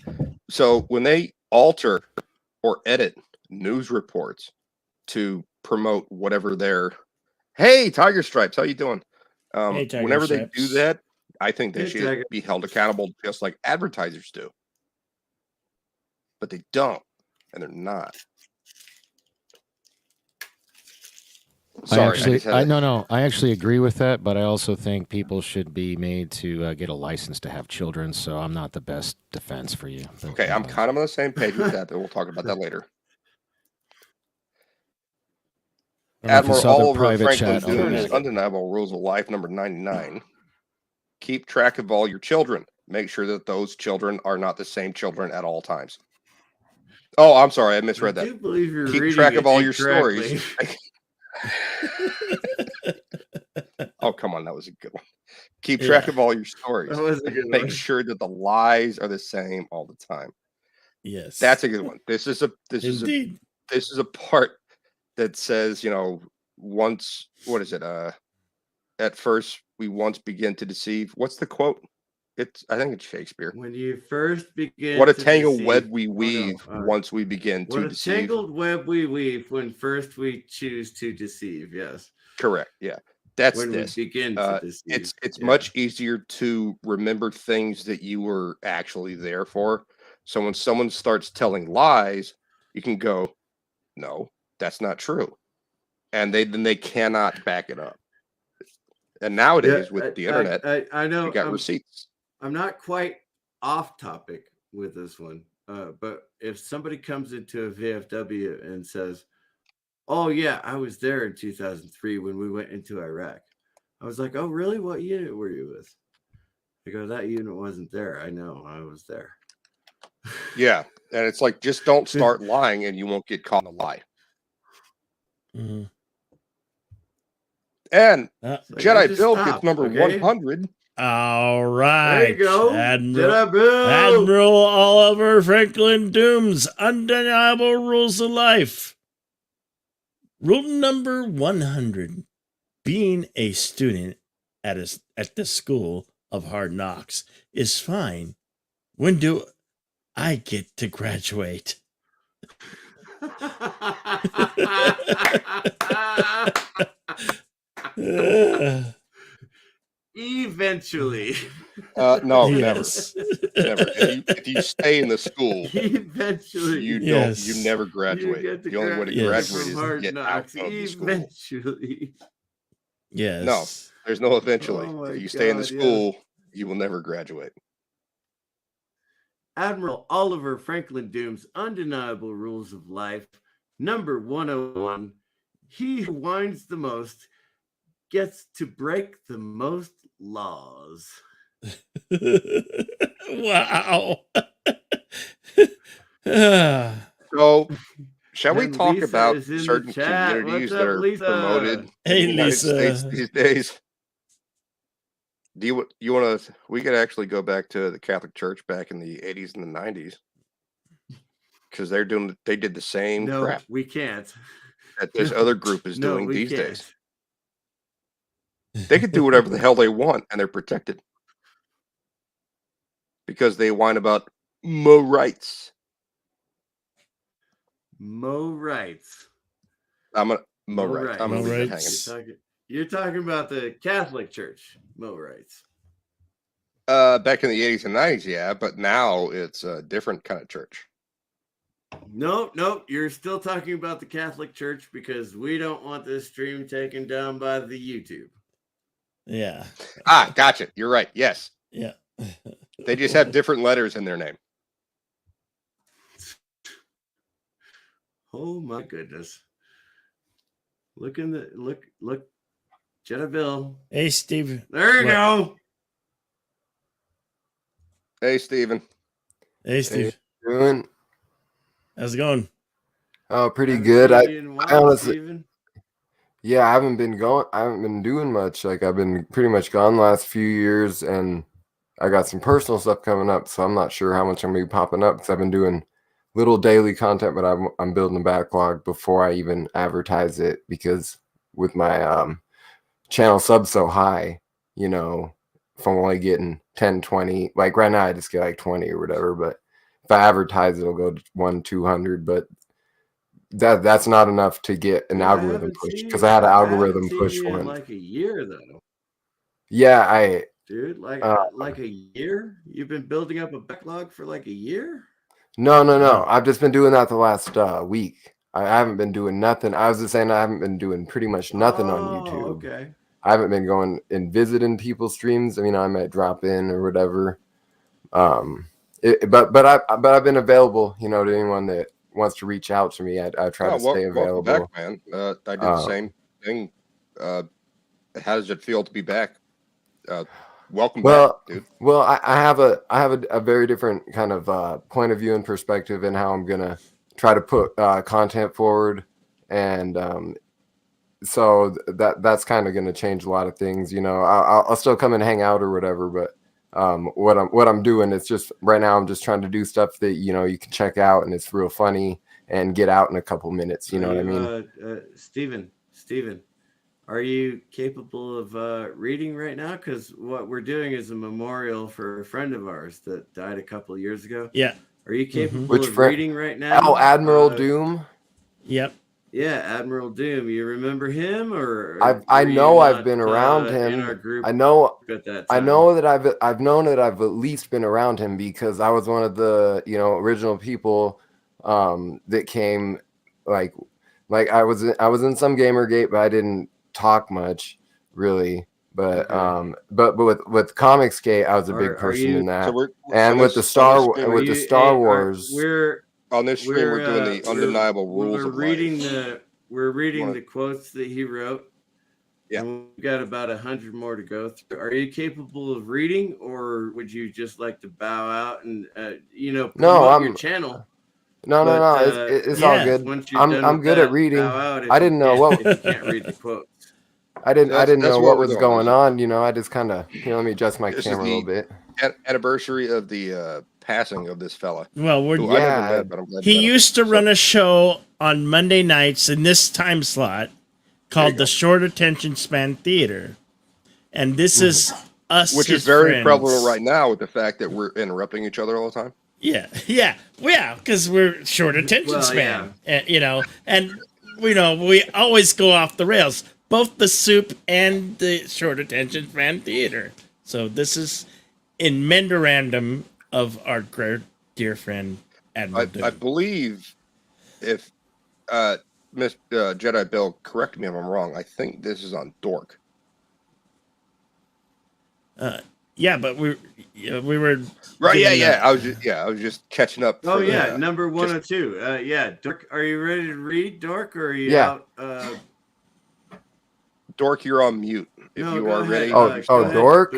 So when they alter or edit news reports to promote whatever their, hey, Tiger Stripes, how you doing? Hey, Tiger whenever Stripes. they do that, I think they should Tiger. be held accountable just like advertisers do. But they don't, and they're not. Sorry, I actually agree with that, but I also think people should be made to get a license to have children. So I'm not the best defense for you. But, okay, I'm kind of on the same page with that, but we'll talk about that later. Admiral Oliver Franklin Dooms' Undeniable Rules of Life, number 99. Keep track of all your children. Make sure that those children are not the same children at all times. Oh, I'm sorry, I misread that. I do believe you're Keep reading track of all your incorrectly. stories. Oh, come on, that was a good one. Keep track of all your stories. That was a good Make one. sure that the lies are the same all the time. Yes, That's a good one. This is a part that says, once, what is it? At first we once begin to deceive. What's the quote? I think it's Shakespeare. When you first begin, what a to tangled deceive, web we weave once we begin to deceive. What a tangled web we weave when first we choose to deceive. Yes, correct. Yeah, that's when this. we begin to deceive. It's much easier to remember things that you were actually there for. So when someone starts telling lies, you can go, no, that's not true, and then they cannot back it up. And nowadays with the internet, I know you got receipts. I'm not quite off topic with this one, but if somebody comes into a VFW and says, "Oh yeah, I was there in 2003 when we went into Iraq," I was like, "Oh really? What unit were you with?" They go, "That unit wasn't there." I know, I was there. Yeah, and it's like, just don't start lying, and you won't get caught in a lie. Mm-hmm. And Jedi Bill gets number 100. All right. There you go. Admiral Oliver Franklin Dooms' Undeniable Rules of Life. Rule number 100. Being a student at the School of Hard Knocks is fine. When do I get to graduate? Eventually. No, yes. never. If you stay in the school, eventually you never graduate. The only way to graduate is to get out of the school. Eventually. Yes. No, there's no eventually. If you stay in the school, you will never graduate. Admiral Oliver Franklin Dooms' Undeniable Rules of Life, number 101. He who whines the most gets to break the most laws. Wow. So, shall we talk about certain communities that are promoted in the United States these days? Do you want to? We could actually go back to the Catholic Church back in the 80s and the 90s, because they did the same crap. We can't. That this other group is doing these days. They can do whatever the hell they want, and they're protected because they whine about Mo rights. Mo rights. Mo rights. I'm gonna leave it hanging. You're talking about the Catholic Church, Mo rights. Back in the 80s and 90s, yeah, but now it's a different kind of church. No, you're still talking about the Catholic Church because we don't want this stream taken down by the YouTube. Yeah. Gotcha. You're right. Yes. Yeah. They just have different letters in their name. Oh my goodness! Look, Jedi Bill. Hey, Steve. There you go. Hey, Steven. Hey, Steve. How you doing? How's it going? Oh, pretty good. I honestly, Steven. yeah, I haven't been doing much. Like I've been pretty much gone the last few years, and I got some personal stuff coming up, so I'm not sure how much I'm gonna be popping up because I've been doing little daily content, but I'm building a backlog before I even advertise it because with my channel subs so high, you know, if I'm only getting 10, 20, like right now I just get like 20 or whatever, but if I advertise it'll go to 200, but that's not enough to get an algorithm push because I had an algorithm push one in like a year though. Yeah, dude, like a year. You've been building up a backlog for like a year. No. I've just been doing that the last week. I haven't been doing nothing. I was just saying I haven't been doing pretty much nothing on YouTube. Okay. I haven't been going and visiting people's streams. I mean, I might drop in or whatever. But I've been available, you know, to anyone that wants to reach out to me. I try to stay available. Welcome back, man. I did the same thing. How does it feel to be back? Welcome back, dude. Well, I have a very different kind of point of view and perspective in how I'm gonna try to put content forward, and so that's kind of gonna change a lot of things. You know, I'll still come and hang out or whatever, but what I'm doing is just right now I'm just trying to do stuff that you know you can check out and it's real funny and get out in a couple minutes. You know what I mean? Steven. Are you capable of reading right now? Because what we're doing is a memorial for a friend of ours that died a couple of years ago. Yeah. Are you capable of reading right now? Oh, Admiral Doom. Yep. Yeah, Admiral Doom. You remember him, or I know I've been around him. In our group I know at that time? I know that I've known that I've at least been around him because I was one of the original people that came like I was in some Gamergate, but I didn't talk much really, but with Comicsgate I was a big person in that. With the Star Wars, we're on this stream we're doing the undeniable rules of life. We're reading the quotes that he wrote. Yeah, and we've got about 100 more to go through. Are you capable of reading, or would you just like to bow out and promote your channel? No. It's all good. I'm good at reading. I didn't know what if you can't read the quotes. I didn't know what was going on. You know, I just kind of let me adjust my camera a little bit. Anniversary of the passing of this fella. Well, I never met, but I'm glad he used to run a show on Monday nights in this time slot called the Short Attention Span Theater, and this is us, which is very prevalent right now with the fact that we're interrupting each other all the time. Yeah, because we're short attention span, and we always go off the rails. Both the soup and the short attention span theater. So this is in memorandum of our great dear friend Admiral Doom. I believe, if Miss Jedi Bill, correct me if I'm wrong. I think this is on Dork. Yeah, but we were right. Yeah. I was just catching up. Oh yeah, number 102. Yeah, Dork. Are you ready to read, Dork, or are you out? Dork, you're on mute. If you are ready. Dork.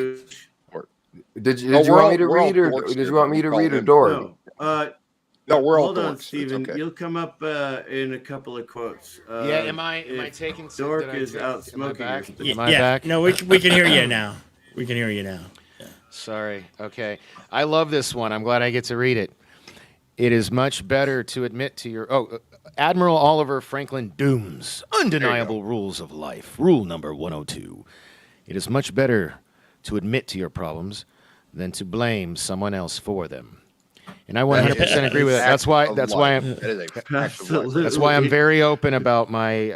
Did you want me to read, or did you want me to read, or Dork? No, we're all. Hold on, Steven. Okay. You'll come up in a couple of quotes. Am I taking? Dork is out smoking. Am I back? No, we can hear you now. We can hear you now. Yeah. Sorry. Okay. I love this one. I'm glad I get to read it. It is much better to admit to your Admiral Oliver Franklin Doom's Undeniable Rules of Life. Rule number 102. It is much better to admit to your problems than to blame someone else for them. And I 100% agree with that. That's why I'm very open about my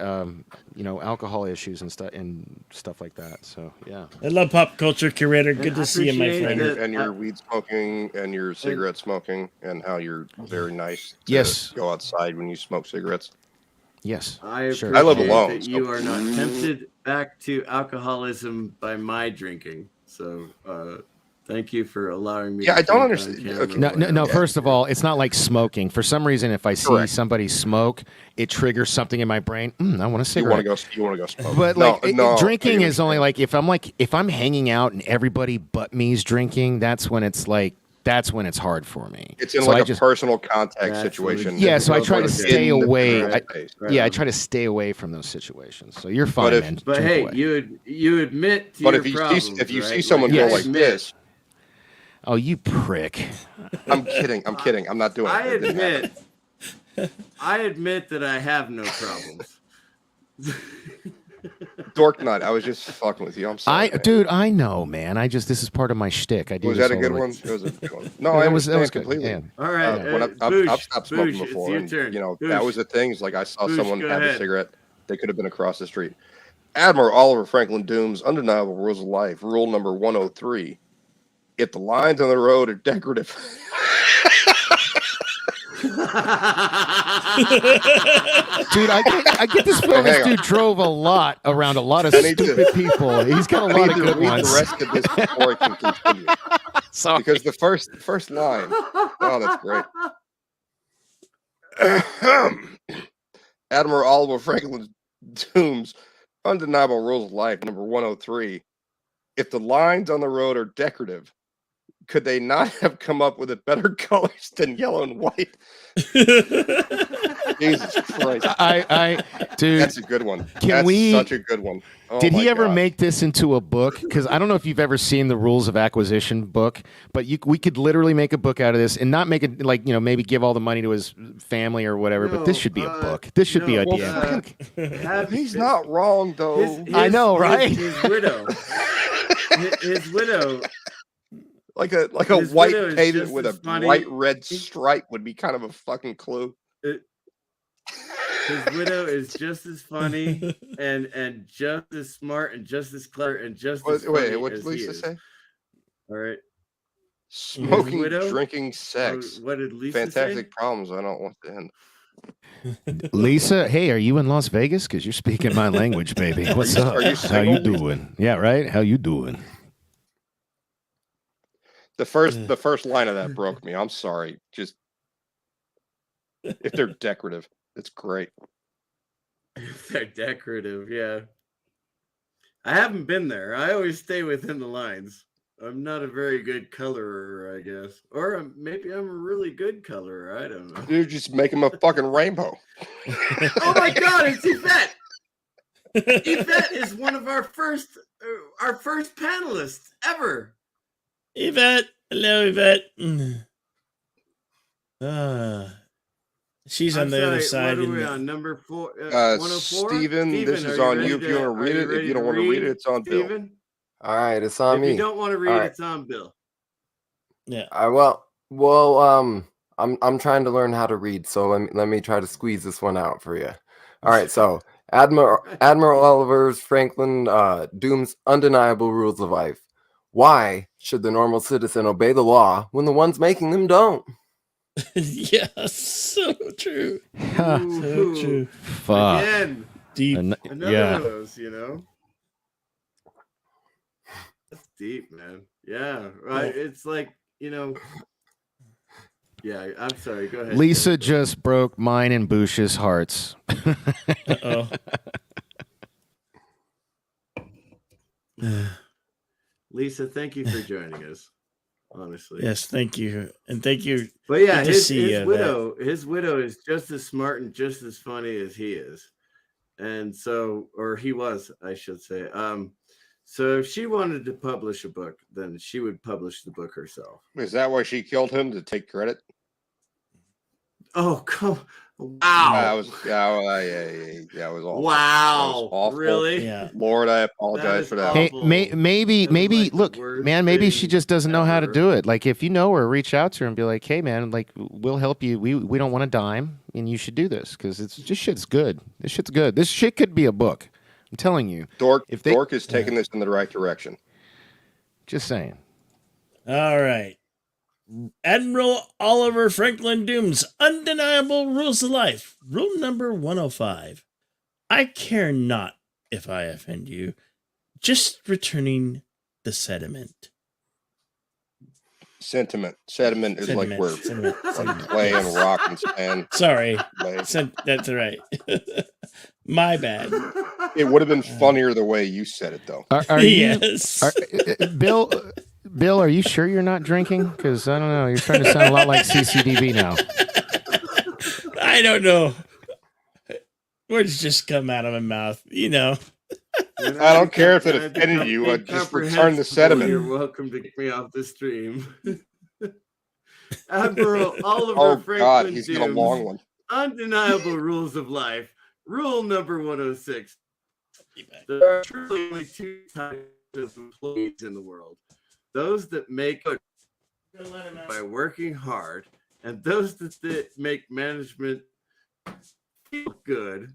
alcohol issues and stuff like that. So yeah. I love pop culture curator. Good to see you, my friend. And your weed smoking and your cigarette smoking and how you're very nice to go outside when you smoke cigarettes. Yes. I live alone. That you are not tempted back to alcoholism by my drinking. So Thank you for allowing me. Yeah, to I don't think understand. on Okay. camera. No. First of all, it's not like smoking. For some reason, if I see Correct. somebody smoke, it triggers something in my brain. I want a You cigarette. want to go smoke. But No, like drinking is only like if I'm hanging out and everybody but me's drinking, that's when it's hard for me. It's in So like a personal contact situation. Yeah, so I try to stay away. Right. I try to stay away from those situations. So you're fine, man. But Drink hey, away. you admit to But your if you problems, if you right? see someone go like this, oh, you prick! I'm kidding. I'm not doing it. I admit that I have no problems. Dork nut. I was just fucking with you. I'm sorry. Dude, I know, man. This is part of my shtick. I do. Was that a good one? It was a good one. No, I understand completely. Yeah. All right. I've stopped smoking before, and turn. that was the things. Like I saw someone have ahead. a cigarette. They could have been across the street. Admiral Oliver Franklin Doom's Undeniable Rules of Life. Rule number 103: if the lines on the road are decorative. Dude, I get this feeling this dude drove a lot around a lot of stupid people. He's got a lot of good ones. The rest of this before I can continue. Sorry. Because the first line. Oh, that's great. Admiral Oliver Franklin Doom's Undeniable Rules of Life, number 103. If the lines on the road are decorative, could they not have come up with a better colors than yellow and white? Jesus Christ. Dude, that's a good one. That's such a good one. Oh, did he ever make this into a book? Because I don't know if you've ever seen the Rules of Acquisition book, but we could literally make a book out of this and not make it like, maybe give all the money to his family or whatever, but this should be a book. This should be a damn book. He's not wrong, though. I know, right? His widow. His widow. Like a white pavement with a bright red stripe would be kind of a fucking clue. His widow is just as funny and just as smart and just as clever and just as funny. Wait, what did did Lisa say? All right. Smoking, drinking, sex. What did Lisa Fantastic say? problems. I don't want to end. Lisa, hey, are you in Las Vegas? Because you're speaking my language, baby. What's up? How you doing? Yeah, right? How you doing? The first line of that broke me. I'm sorry. Just if they're decorative, it's great. If they're decorative, yeah. I haven't been there. I always stay within the lines. I'm not a very good colorer, I guess. Or maybe I'm a really good colorer. I don't know. Dude, just make them a fucking rainbow. Oh my God, it's Yvette. Yvette is one of our first panelists ever. Yvette. Hello, Yvette. She's on the other side. What are we on? Number 4? 104? Steven, this is on you. If you want to read it, if you don't want to read it, it's on Bill. All right, it's on me. If you don't want to read it, it's on Bill. Yeah. I'm trying to learn how to read, so let me try to squeeze this one out for you. All right, so Admiral Oliver Franklin Doom's Undeniable Rules of Life. Why should the normal citizen obey the law when the ones making them don't? Yeah, so true. So true. Fuck. Again, deep. Another of those, That's deep, man. Yeah, right. It's like, Yeah, I'm sorry. Go ahead. Lisa just broke mine and Bush's hearts. Uh-oh. Lisa, thank you for joining us. Honestly, yes, thank you, and thank you. But yeah, his widow is just as smart and just as funny as he is, and so, or he was, I should say. So if she wanted to publish a book, then she would publish the book herself. Is that why she killed him, to take credit? Oh, come! Wow, that was awful. Wow, that was awful. Really? Yeah. Lord, I apologize for that. Hey, maybe look, man, maybe she just doesn't know how to do it. Like, if you know her, reach out to her and be like, hey, man, like, we'll help you. We don't want a dime, and you should do this because this shit's good. This shit's good. This shit could be a book. I'm telling you. Dork is taking this in the right direction. Just saying. All right. Admiral Oliver Franklin Doom's Undeniable Rules of Life. Rule number 105. I care not if I offend you, just returning the sediment. Sediment is like where Sediment. play and rock and sand. Sorry. Lay. That's right. My bad. It would have been funnier the way you said it, though. Are you, Yes. Bill? Bill, are you sure you're not drinking? Because I don't know. You're starting to sound a lot like CCDB now. I don't know. Words just come out of my mouth, you know. I don't care if it offended you. I just return the sediment. You're welcome to kick me off the stream. Admiral Oliver Oh Franklin God, he's got a Dooms, long one. Undeniable Rules of Life. Rule number 106. There are truly only two types of employees in the world. Those that make good by working hard, and those that make management feel good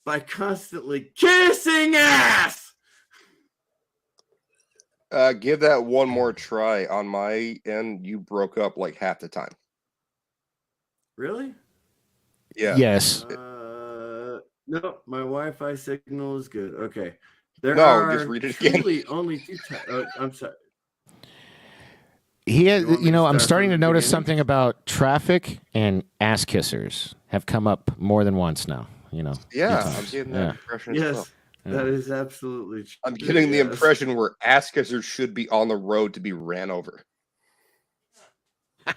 by constantly kissing ass. Give that one more try. On my end, you broke up like half the time. Really? Yeah. Yes. No, my Wi-Fi signal is good. Okay. Just read it again. Truly only two types. I'm sorry. He has, You want me to I'm start starting to from the notice beginning? something about traffic and ass kissers have come up more than once now. Yeah, Yes. I'm getting that Yeah. impression as Yes, well. that is absolutely true. I'm getting the Yes. impression where ass kissers should be on the road to be ran over. Are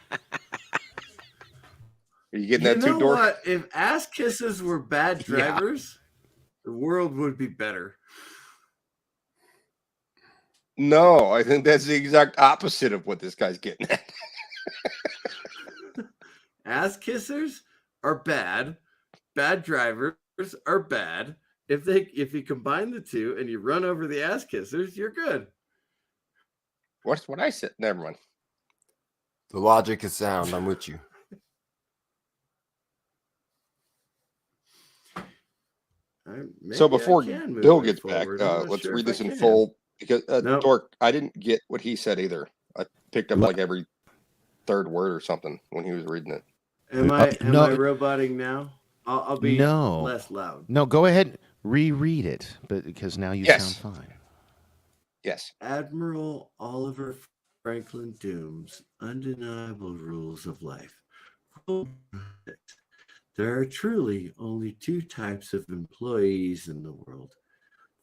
you getting that You too, know Dork? what? If ass kisses were bad Yeah. drivers, the world would be better. No, I think that's the exact opposite of what this guy's getting at. Ass kissers are bad. Bad drivers are bad. If you combine the two and you run over the ass kissers, you're good. What's what I said? Never mind. The logic is sound. I'm with you. So before Bill gets back, forward. I'm not let's sure read if this I in can. full because Nope. Dork, I didn't get what he said either. I picked up What? like every third word or something when he was reading it. Am I no. roboting now? I'll be No. less loud. No, go ahead. Reread it, but because now you Yes. sound fine. Yes. Admiral Oliver Franklin Dooms, Undeniable Rules of Life. Rule 6. There are truly only two types of employees in the world.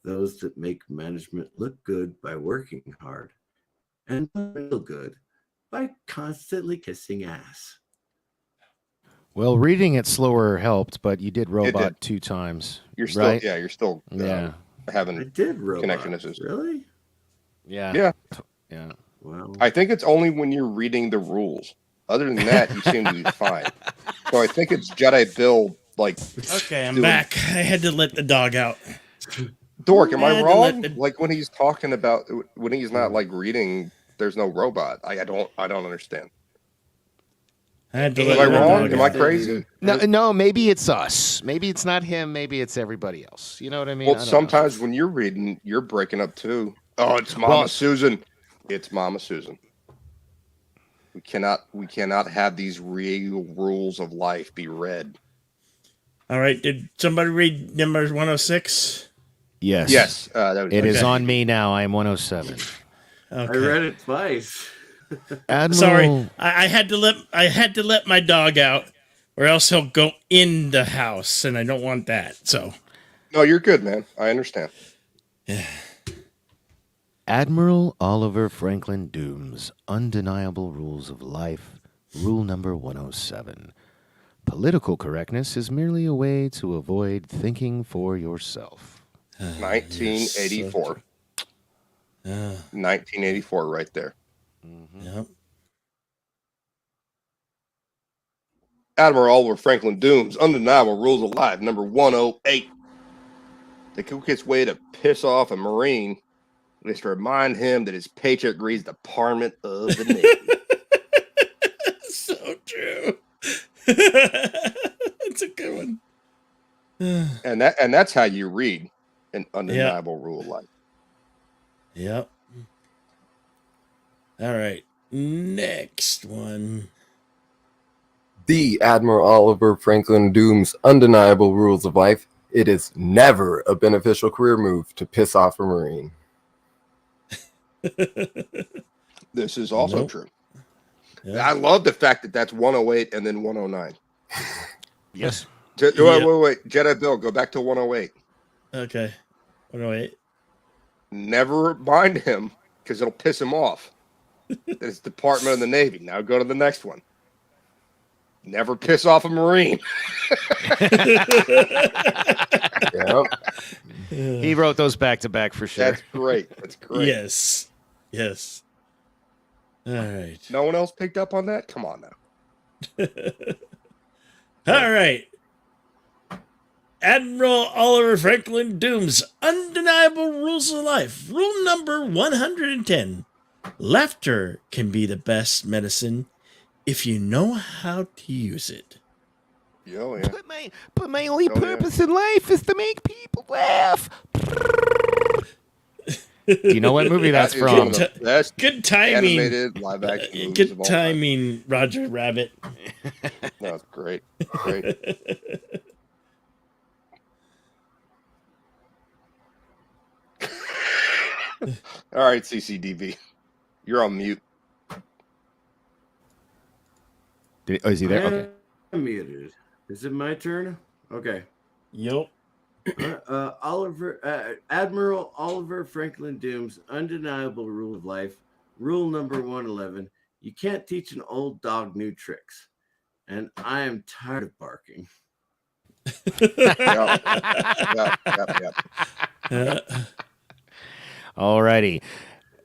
Those that make management look good by working hard, and feel good by constantly kissing ass. Well, reading it slower helped, but you did robot did. 2 times. You're still right? you're still Yeah. I having did robot. connection issues. Really? Yeah. Yeah. Yeah. Wow. I think it's only when you're reading the rules. Other than that, you seem to be fine. So I think it's Jedi Bill, like. Okay, I'm doing- back. I had to let the dog out. Dork, am I I had to wrong? let the- Like when he's talking about when he's not like reading, there's no robot. I don't understand. I had to Am let I the wrong? dog Am I out. crazy? No, maybe it's us. Maybe it's not him. Maybe it's everybody else. You know what I mean? Well, I don't sometimes know. when you're reading, you're breaking up too. Oh, it's Mama Well- Susan. It's Mama Susan. We cannot have these real rules of life be read. All right, did somebody read number 106? Yes. Yes, that was It is Okay. on me now. I am 107. I Okay. read it twice. Admiral, Sorry, I had to let my dog out, or else he'll go in the house, and I don't want that. So No, you're good, man. I understand. Admiral Oliver Franklin Dooms, Undeniable Rules of Life, Rule number 107. Political correctness is merely a way to avoid thinking for yourself. 1984. 1984, right there. Yep. Admiral Oliver Franklin Dooms, Undeniable Rules of Life, number 108. The quickest way to piss off a Marine is to remind him that his paycheck reads Department of the Navy. So true. It's a good one. and that's how you read an Undeniable Rule of Life. Yep. All right. Next one. The Admiral Oliver Franklin Dooms Undeniable Rules of Life. It is never a beneficial career move to piss off a Marine. This is also true. Yeah. I love the fact that that's 108 and then 109. Yes. Wait. Jedi Bill, go back to 108. Okay. 108. Never mind him because it'll piss him off. It's Department of the Navy. Now go to the next one. Never piss off a Marine. Yep. He wrote those back to back for sure. That's great. That's great. Yes. All right. No one else picked up on that? Come on now. All right. Admiral Oliver Franklin Doom's Undeniable Rules of Life. Rule number 110. Laughter can be the best medicine if you know how to use it. Oh, yeah. But my only purpose in life is to make people laugh. Do you know what movie that's from? Good timing. Animated live action. Good timing, Roger Rabbit. That's great. Great. All right, CCDV. You're on mute. Is he there? Okay. I'm muted. Is it my turn? Okay. Yup. Admiral Oliver Franklin Doom's Undeniable Rule of Life. Rule number 111. You can't teach an old dog new tricks. And I am tired of barking. Yep. Alrighty.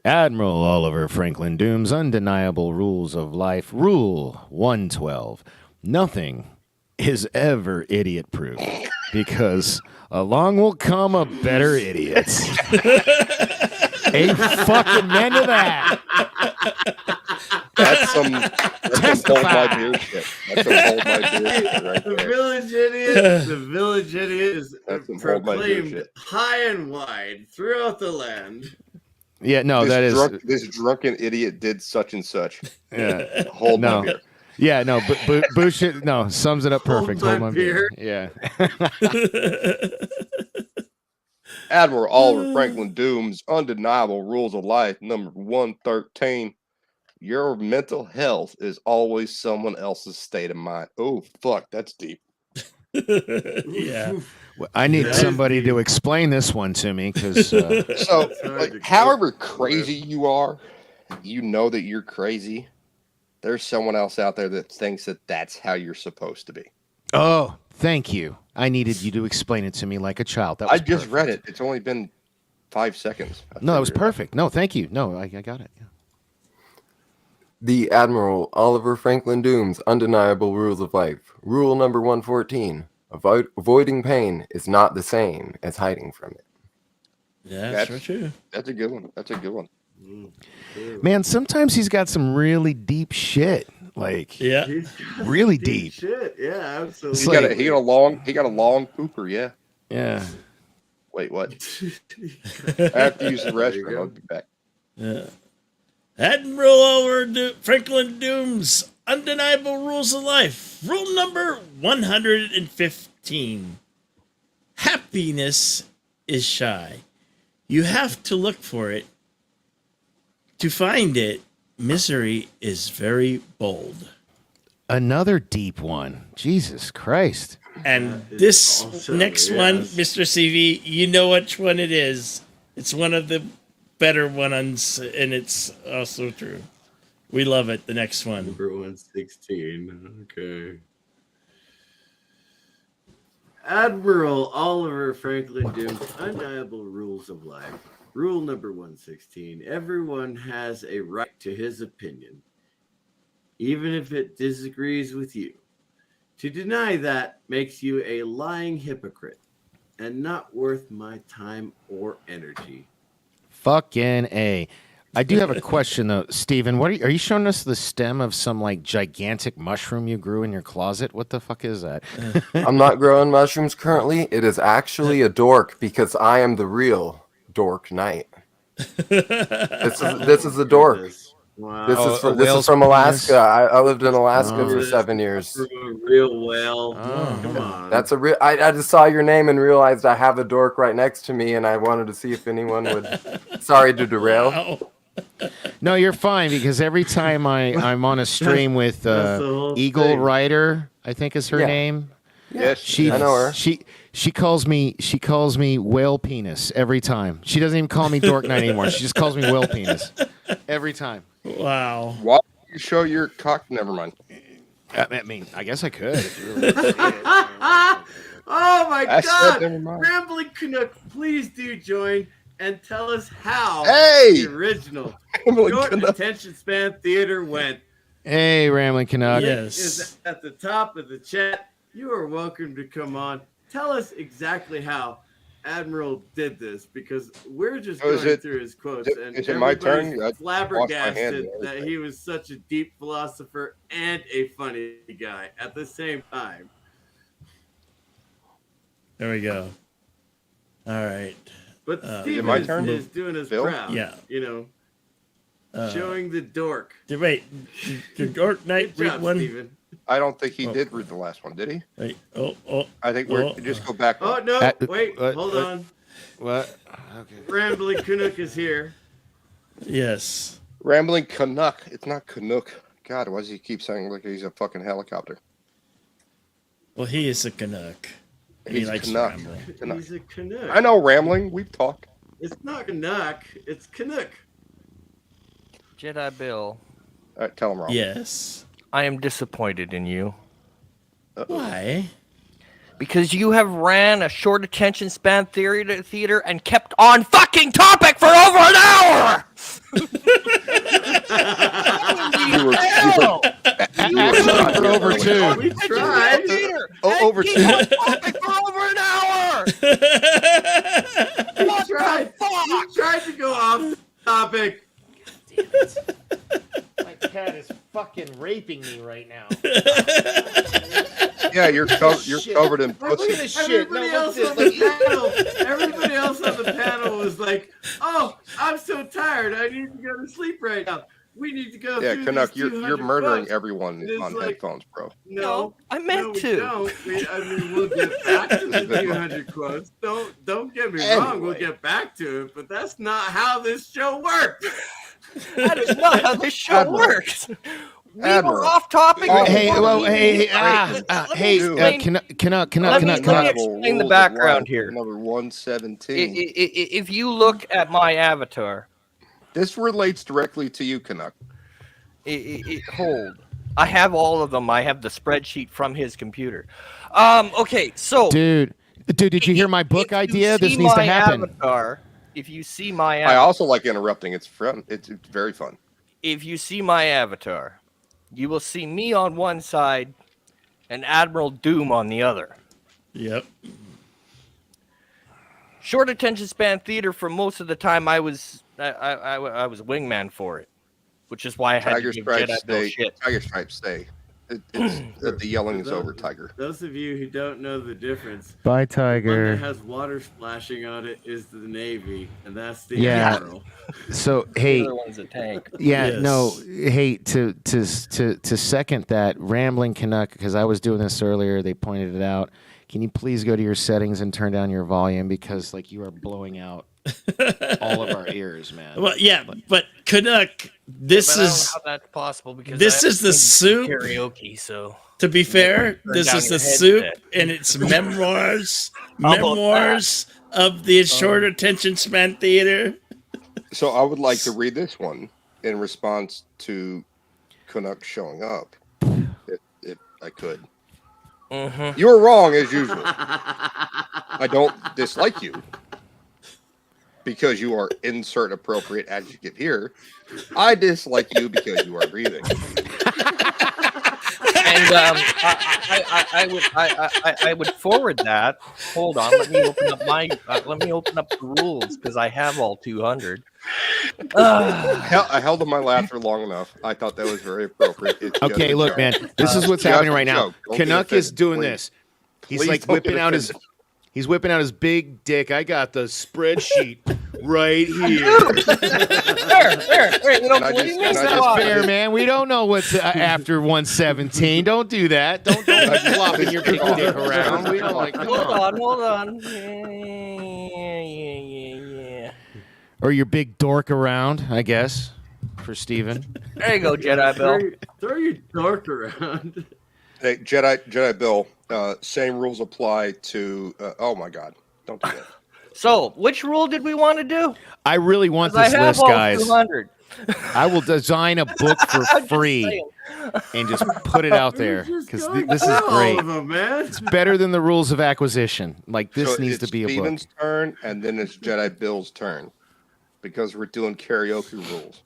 Admiral Oliver Franklin Doom's Undeniable Rules of Life. Rule 112. Nothing is ever idiot-proof because along will come a better idiot. Ain't fucking men to that. That's some hold my beer shit. That's some hold my beer shit right The there. village idiot is That's some hold my beer proclaimed shit. high and wide throughout the land. Yeah, no, This drunken idiot did such and such. Yeah. Hold my beer. Yeah, no, bullshit. No, sums it up perfect. Hold my beer. Yeah. Admiral Oliver Franklin Doom's Undeniable Rules of Life, number 113. Your mental health is always someone else's state of mind. Oh, fuck, that's deep. Yeah. Well, I need somebody to explain this one to me because. So, however crazy you are, you know that you're crazy. There's someone else out there that thinks that that's how you're supposed to be. Oh, thank you. I needed you to explain it to me like a child. That was I just read it. It's only been 5 seconds. No, that was perfect. No, thank you. No, I got it. Yeah. The Admiral Oliver Franklin Doom's Undeniable Rules of Life. Rule number 114. Avoiding pain is not the same as hiding from it. Yeah, that's true. That's a good one. That's a good one. Man, sometimes he's got some really deep shit. Like, yeah, really deep. Shit, yeah, absolutely. He got a long pooper, yeah. Yeah. Wait, what? I have to use the restroom. I'll be back. Yeah. Admiral Oliver Franklin Doom's Undeniable Rules of Life. Rule number 115. Happiness is shy. You have to look for it. To find it, misery is very bold. Another deep one. Jesus Christ. And this next one, Mr. CV, you know which one it is. It's one of the better ones, and it's also true. We love it. The next one. Number 116. Okay. Admiral Oliver Franklin Doom's Undeniable Rules of Life. Rule number 116. Everyone has a right to his opinion, even if it disagrees with you. To deny that makes you a lying hypocrite and not worth my time or energy. Fucking A. I do have a question though, Steven. What are you showing us the stem of some like gigantic mushroom you grew in your closet? What the fuck is that? I'm not growing mushrooms currently. It is actually a dork because I am the real Dork Knight. This is a dork. Wow. This is from Alaska. I lived in Alaska for 7 years. A real whale. Come on. That's a real. I just saw your name and realized I have a dork right next to me, and I wanted to see if anyone would. Sorry to derail. Wow. No, you're fine because every time I'm on a stream with Eagle thing. Rider, I think is her name. Yes, I know her. She calls me whale penis every time. She doesn't even call me Dork Knight anymore. She just calls me whale penis every time. Wow. Why don't you show your cock? Never mind. I mean, I guess I could. If you really want to see it. Oh my I said God! never mind. Rambling Canuck, please do join and tell us how Hey! the original Rambling short Canuck. attention span theater went. Hey, Rambling Canuck. Yes. Is at the top of the chat. You are welcome to come on. Tell us exactly how Admiral did this, because we're just going through his quotes, and is it my turn? everybody's I washed my flabbergasted hands and that everything. he was such a deep philosopher and a funny guy at the same time. There we go. All right. But Is it Steven my turn? is doing us Bill? proud. Yeah. You know, showing the dork. Wait, the Dark Knight Good read job, one? Steven. I don't think he Oh. did read the last one, did he? Wait, oh. I think we're just go back. Oh, no. Wait. Hold what? on. What? Okay. Rambling Canuck is here. Yes. Rambling Canuck. It's not Canuck. God, why does he keep saying like he's a fucking helicopter? Well, he is a Canuck. He He's a likes Canuck. rambling. Canuck. He's a Canuck. I know rambling. We've talked. It's not Canuck. It's Canuck. Jedi Bill, All right, tell him wrong. Yes. I am disappointed in you Why? because you have ran a short attention span theater and kept on fucking topic for over an hour. You were For over two. We tried. Over keep two. on topic for over an hour. We What tried. the fuck? We tried to go off topic. My cat is fucking raping me right now. Yeah, you're covered in Look pussy. at this shit. No, Everybody look else at on this. the panel. Everybody else on the panel was like, "Oh, I'm so tired. I need to go to sleep right now. We need to go." Yeah, through Canuck, these you're 200 murdering books." everyone It's on like- headphones, bro. No, I meant we to. Don't. I mean, we'll get back to the 200 quotes. Don't get me wrong. We'll Anyway. get back to it, but that's not how this show works. That is not how this show Admiral. works. We Admiral. were off topic. Oh, Hey, before well, we hey, even- hey, Let me hey, explain- Canuck. Let me explain the background here. Number 117. If you look at my avatar, This relates directly to you, Canuck. hold. I have all of them. I have the spreadsheet from his computer. Okay, so Dude, did you hear my book if you idea? This see needs to my happen. Avatar, if you see my I avatar, also like interrupting. It's fun. It's very fun. if you see my avatar, you will see me on one side and Admiral Doom on the other. Yep. Short attention span theater for most of the time. I was wingman for it, which is why I had Tiger to give stripes Jedi Bill stay. shit. Tiger stripes stay. The yelling is over, Tiger. Those of you who don't know the difference, Bye, one Tiger. that has water splashing on it is the Navy, and that's the Yeah. Admiral. So The hey, other one's a tank. yeah, Yes. no, hey, to second that, Rambling Canuck, because I was doing this earlier, they pointed it out. Can you please go to your settings and turn down your volume because like you are blowing out all of our ears, man. Well, yeah, but Canuck, this But I don't know is, how that's possible because this I is the haven't soup. seen karaoke. So To be fair, Turn this down is your the soup, headset. and it's memoirs How about memoirs of the short attention span theater. So I would like to read this one in response to Canuck showing up, if I could. Mm-hmm. You were wrong as usual. I don't dislike you because you are insert appropriate adjective here. I dislike you because you are breathing. And I would forward that. Hold on, let me open up the rules because I have all 200. I held on my laughter long enough. I thought that was very appropriate. It's just Okay, a look, joke. man, this is what's just happening a right now. joke. Don't get Canuck is offended, doing please. this. He's Please like don't get whipping out his. offended. He's whipping out his big dick. I got the spreadsheet right here. There, you know, And I what do just- you mean and I so just- hard? Fair, man. We don't know what's after 117. Don't do that. Don't flopping your big dick around. We don't like. Come Hold on. on. Yeah. or your big dork around, I guess, for Steven. There you go, Jedi Bill. Throw your dork around. Hey, Jedi Bill, same rules apply to. Oh my God, don't do that. So, which rule did we want to do? I really want 'Cause this I have list, all guys. 200. I will design a book for free and just put it out there because this is great. All of them, man. It's better than the rules of acquisition. Like this So needs to be a book. Steven's turn, and then it's Jedi Bill's turn because we're doing karaoke rules.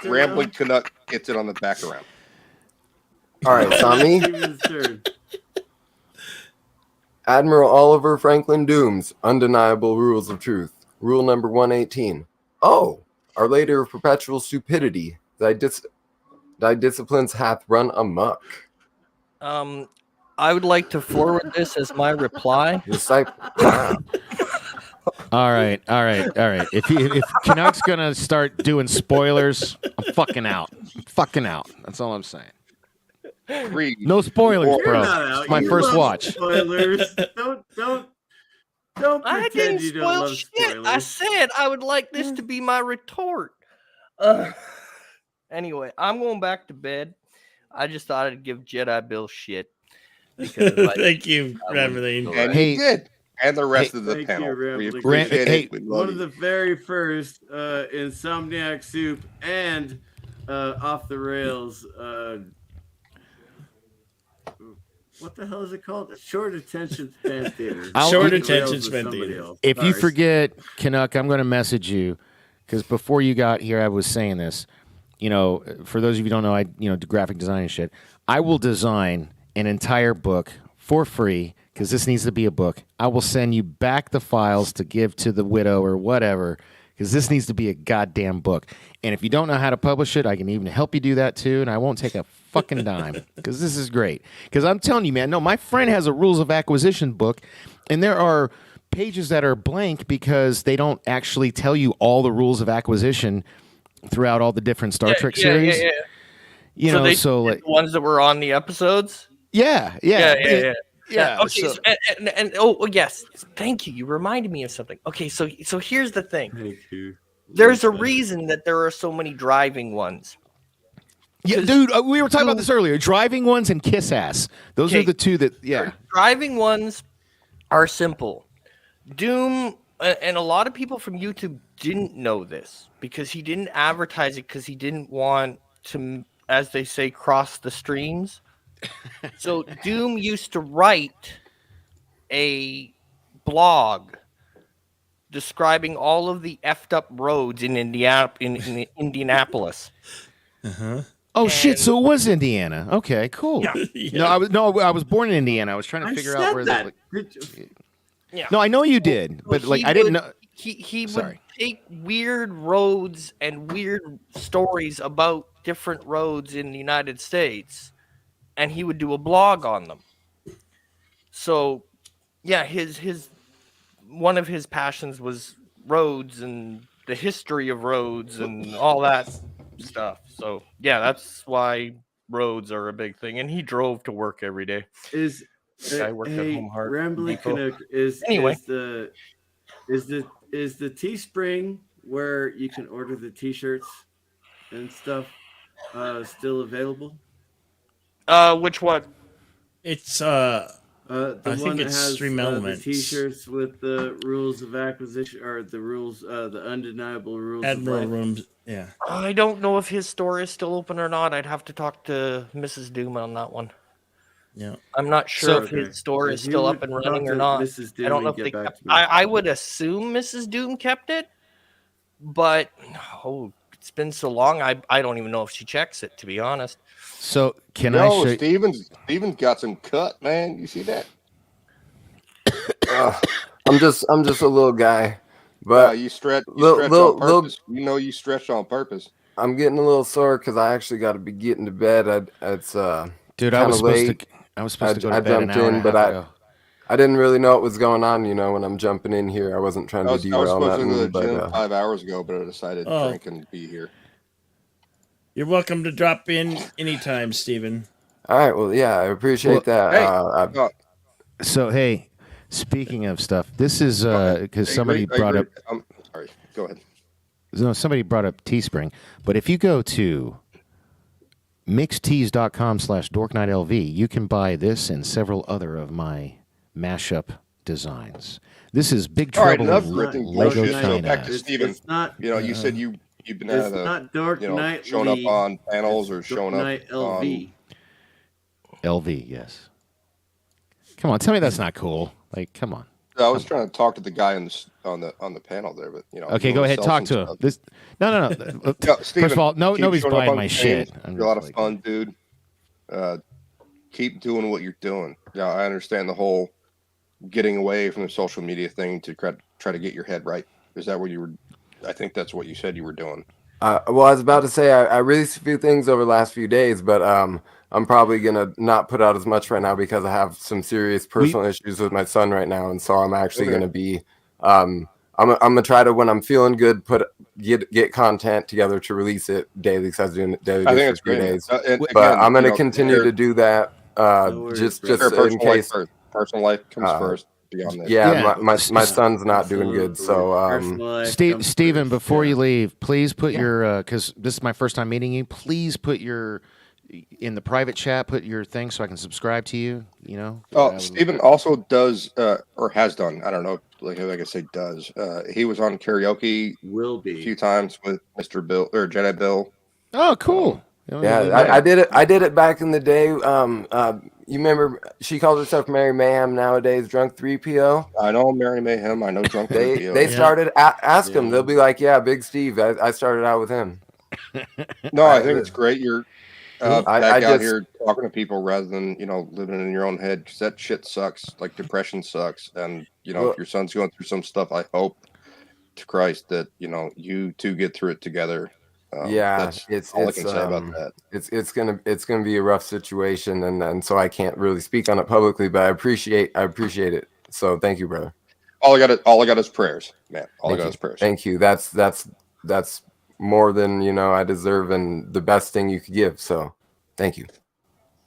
Rambling Canuck gets it on the back around. All right, Tommy. Steven's turn. Admiral Oliver Franklin Dooms, Undeniable Rules of Truth. Rule number 118. Oh, Our Lady of Perpetual Stupidity, thy disciplines hath run amok. I would like to forward this as my reply. All right. If Canuck's gonna start doing spoilers, I'm fucking out. That's all I'm saying. No spoilers, bro. It's my first watch. Spoilers. Don't I pretend didn't you don't spoil love shit. spoilers. I said I would like this to be my retort. Anyway, I'm going back to bed. I just thought I'd give Jedi Bill shit. Because Thank you for everything. And he did. And the rest of the Thank panel. you, We Rambling. appreciate it. We love One of you. the very first Insomniac Soup and Off the Rails. What the hell is it called? Short Attention Span Theater. Short Attention Span Theater. If you forget, Canuck, I'm going to message you because before you got here, I was saying this. You know, for those of you who don't know, I do graphic design and shit. I will design an entire book for free because this needs to be a book. I will send you back the files to give to the widow or whatever because this needs to be a goddamn book. And if you don't know how to publish it, I can even help you do that too, and I won't take a fucking dime because this is great. Because I'm telling you, man, no, my friend has a rules of acquisition book, and there are pages that are blank because they don't actually tell you all the rules of acquisition throughout all the different Star Trek series. Yeah. You know, so like the ones that were on the episodes. Yeah. Okay. So, And yes, thank you. You reminded me of something. Okay, so here's the thing. Thank you. There's a reason that there are so many driving ones. Yeah, dude, we were talking about this earlier. Driving ones and kiss ass. Those are the two that, yeah. Driving ones are simple. Doom, and a lot of people from YouTube didn't know this because he didn't advertise it because he didn't want to, as they say, cross the streams. So Doom used to write a blog describing all of the effed up roads in Indianapolis. Uh-huh. Oh shit! So it was Indiana. Okay, cool. Yeah. I was born in Indiana. I was trying to figure out where that. No, I know you did, but like I didn't know. He would take weird roads and weird stories about different roads in the United States, and he would do a blog on them. So, yeah, his one of his passions was roads and the history of roads and all that stuff. So, yeah, that's why roads are a big thing. And he drove to work every day. I worked at Home Hard. Rambling Canuck is the Teespring where you can order the T-shirts and stuff still available? Which one? It's the I one think that it's has Stream Elements. the T-shirts with the rules of acquisition or the rules, the undeniable rules. Admiral of life. Rooms. Yeah. I don't know if his store is still open or not. I'd have to talk to Mrs. Doom on that one. Yeah, I'm not sure if his store is still up and running or not. Mrs. Doom I don't know if they kept. I would assume Mrs. Doom kept it, but it's been so long. I don't even know if she checks it, to be honest. So can I show Steven's got some cut, man. You see that? I'm just a little guy, but you stretch on purpose. You stretch on purpose. I'm getting a little sore because I actually got to be getting to bed. It's dude, I was supposed to go to bed an hour and a half ago. I didn't really know what was going on. When I'm jumping in here, I wasn't trying to derail I was supposed nothing. to go to the gym 5 hours ago, but I decided to drink and be here. You're welcome to drop in anytime, Steven. All right. Well, yeah, I appreciate that. So, hey, Speaking of stuff, this is because somebody brought up. Sorry, go ahead. No, somebody brought up Teespring, but if you go to mixtees.com/dorknightlv, you can buy this and several other of my mashup designs. This is Big Trouble in Lego China. Back to Steven, you said you've been out of the, showing up on panels or showing up LV. LV, yes. Come on, tell me that's not cool. Like, come on. I was trying to talk to the guy on the panel there, but Okay, go ahead, talk to him. No. Steven, first of all, nobody's buying my shit. You're a lot of fun, dude. Keep doing what you're doing. Yeah, I understand the whole getting away from the social media thing to try to get your head right. Is that what you were? I think that's what you said you were doing. Well, I was about to say I released a few things over the last few days, but I'm probably gonna not put out as much right now because I have some serious personal issues with my son right now, and so I'm actually gonna be I'm gonna try to, when I'm feeling good, get content together to release it daily, because I was doing it daily for 3 days. But again, I'm gonna continue to do that just in case. Personal life comes first. Beyond this. Yeah, my son's not doing good. So, Steven, before you leave, please put your because this is my first time meeting you. Please put your in the private chat. Put your thing so I can subscribe to you. Steven also does or has done. I don't know. Like I say, does. He was on karaoke. Will be a few times with Mr. Bill or Jedi Bill. Oh, cool. I did it. I did it back in the day. You remember she calls herself Mary Mayhem nowadays, Drunk 3PO. I know Mary Mayhem. I know Drunk 3PO. They started ask them. They'll be like, "Yeah, Big Steve. I started out with him." No, I think it's great. You're back out here talking to people rather than living in your own head, because that shit sucks. Like depression sucks, and if your son's going through some stuff, I hope to Christ that you two get through it together. That's all I can say about that. It's gonna be a rough situation, and so I can't really speak on it publicly, but I appreciate it. So thank you, brother. All I got is prayers, man. All I got is prayers. Thank you. That's more than I deserve, and the best thing you could give. So thank you.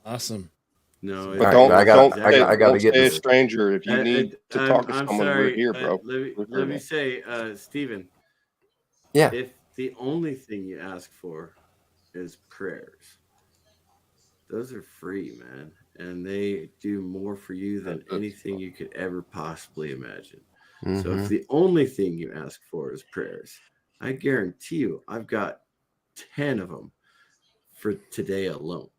Awesome. No, but I gotta get a stranger if you need to talk to someone. We're here, bro. Let me say, Steven. Yeah. If the only thing you ask for is prayers, those are free, man, and they do more for you than anything you could ever possibly imagine. Mm-hmm. So if the only thing you ask for is prayers, I guarantee you I've got 10 of them for today alone.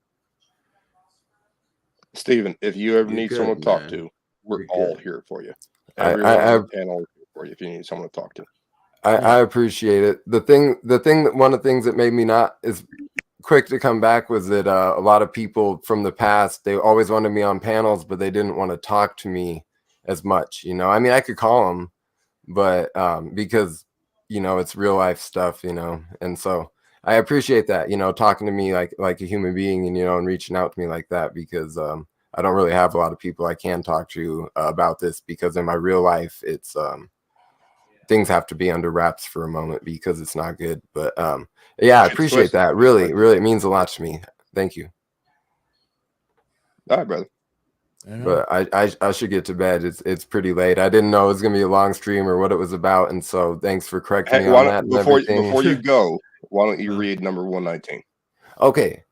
Steven, if you ever need someone to talk to, we're all here for you. Everyone on the panel is here for you if you need someone to talk to. I appreciate it. The thing that one of the things that made me not as quick to come back was that a lot of people from the past, they always wanted me on panels, but they didn't want to talk to me as much. I mean, I could call them, but because it's real life stuff, and so I appreciate that, talking to me like a human being, and reaching out to me like that, because I don't really have a lot of people I can talk to about this, because in my real life it's things have to be under wraps for a moment because it's not good. But I appreciate that. Really, it means a lot to me. Thank you. All right, brother. But I should get to bed. It's pretty late. I didn't know it was gonna be a long stream or what it was about, and so thanks for correcting me on that. Before you go, why don't you read number 119? Okay.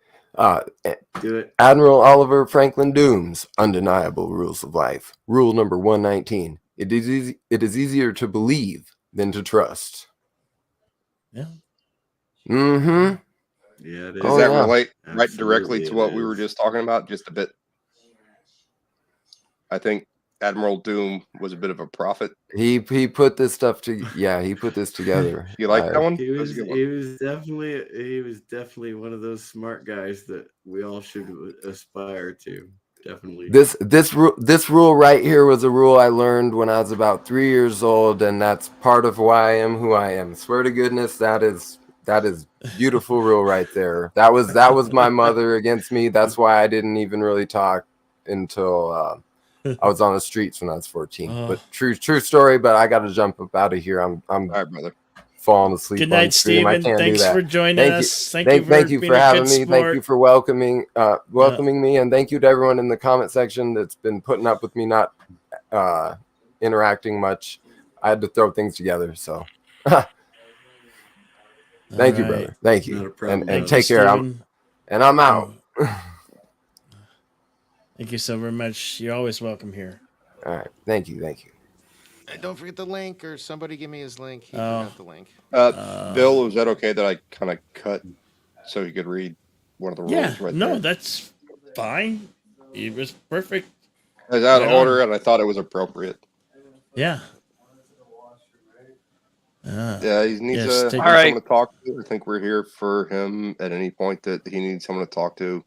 Do it. Admiral Oliver Franklin Doom's Undeniable Rules of Life. Rule number 119. It is easier to believe than to trust. Yeah. Mm-hmm. Yeah. It is. Does that relate directly to what we were just talking about? Just a bit. I think Admiral Doom was a bit of a prophet. He put this stuff he put this together. You like that one? He was definitely one of those smart guys that we all should aspire to. Definitely. This rule right here was a rule I learned when I was about 3 years old, and that's part of why I am who I am. Swear to goodness, that is beautiful rule right there. That was my mother against me. That's why I didn't even really talk until I was on the streets when I was 14. But true story. But I got to jump up out of here. I'm all right, brother. Falling asleep. Good night, Steven. Thanks for joining us. Thank you for having me. Thank you for welcoming me, and thank you to everyone in the comment section that's been putting up with me not interacting much. I had to throw things together. So thank you, brother. Thank you. Not a problem, And brother. take care. I'm out. Thank you so very much. You're always welcome here. All right. Thank you. Thank you. And don't forget the link, or somebody give me his link. He forgot the link. Bill, was that okay that I kind of cut so he could read one of the rules right there? No, that's fine. It was perfect. I was out of order, and I thought it was appropriate. Yeah. Yeah, he needs someone to talk to. I think we're here for him at any point that he needs someone to talk to.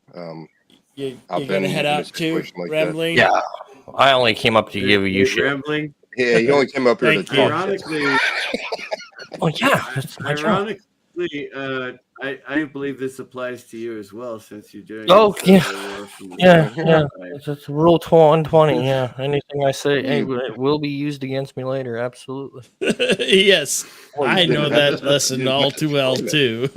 You're gonna head out to Rambling? Yeah, I only came up to give you shit. Rambling? Yeah, he only came up here to talk. Ironically, oh yeah, that's my job. I believe this applies to you as well, since you're doing. Oh yeah. It's Rule 120. Yeah, anything I say it will be used against me later. Absolutely. Yes, I know that lesson all too well too.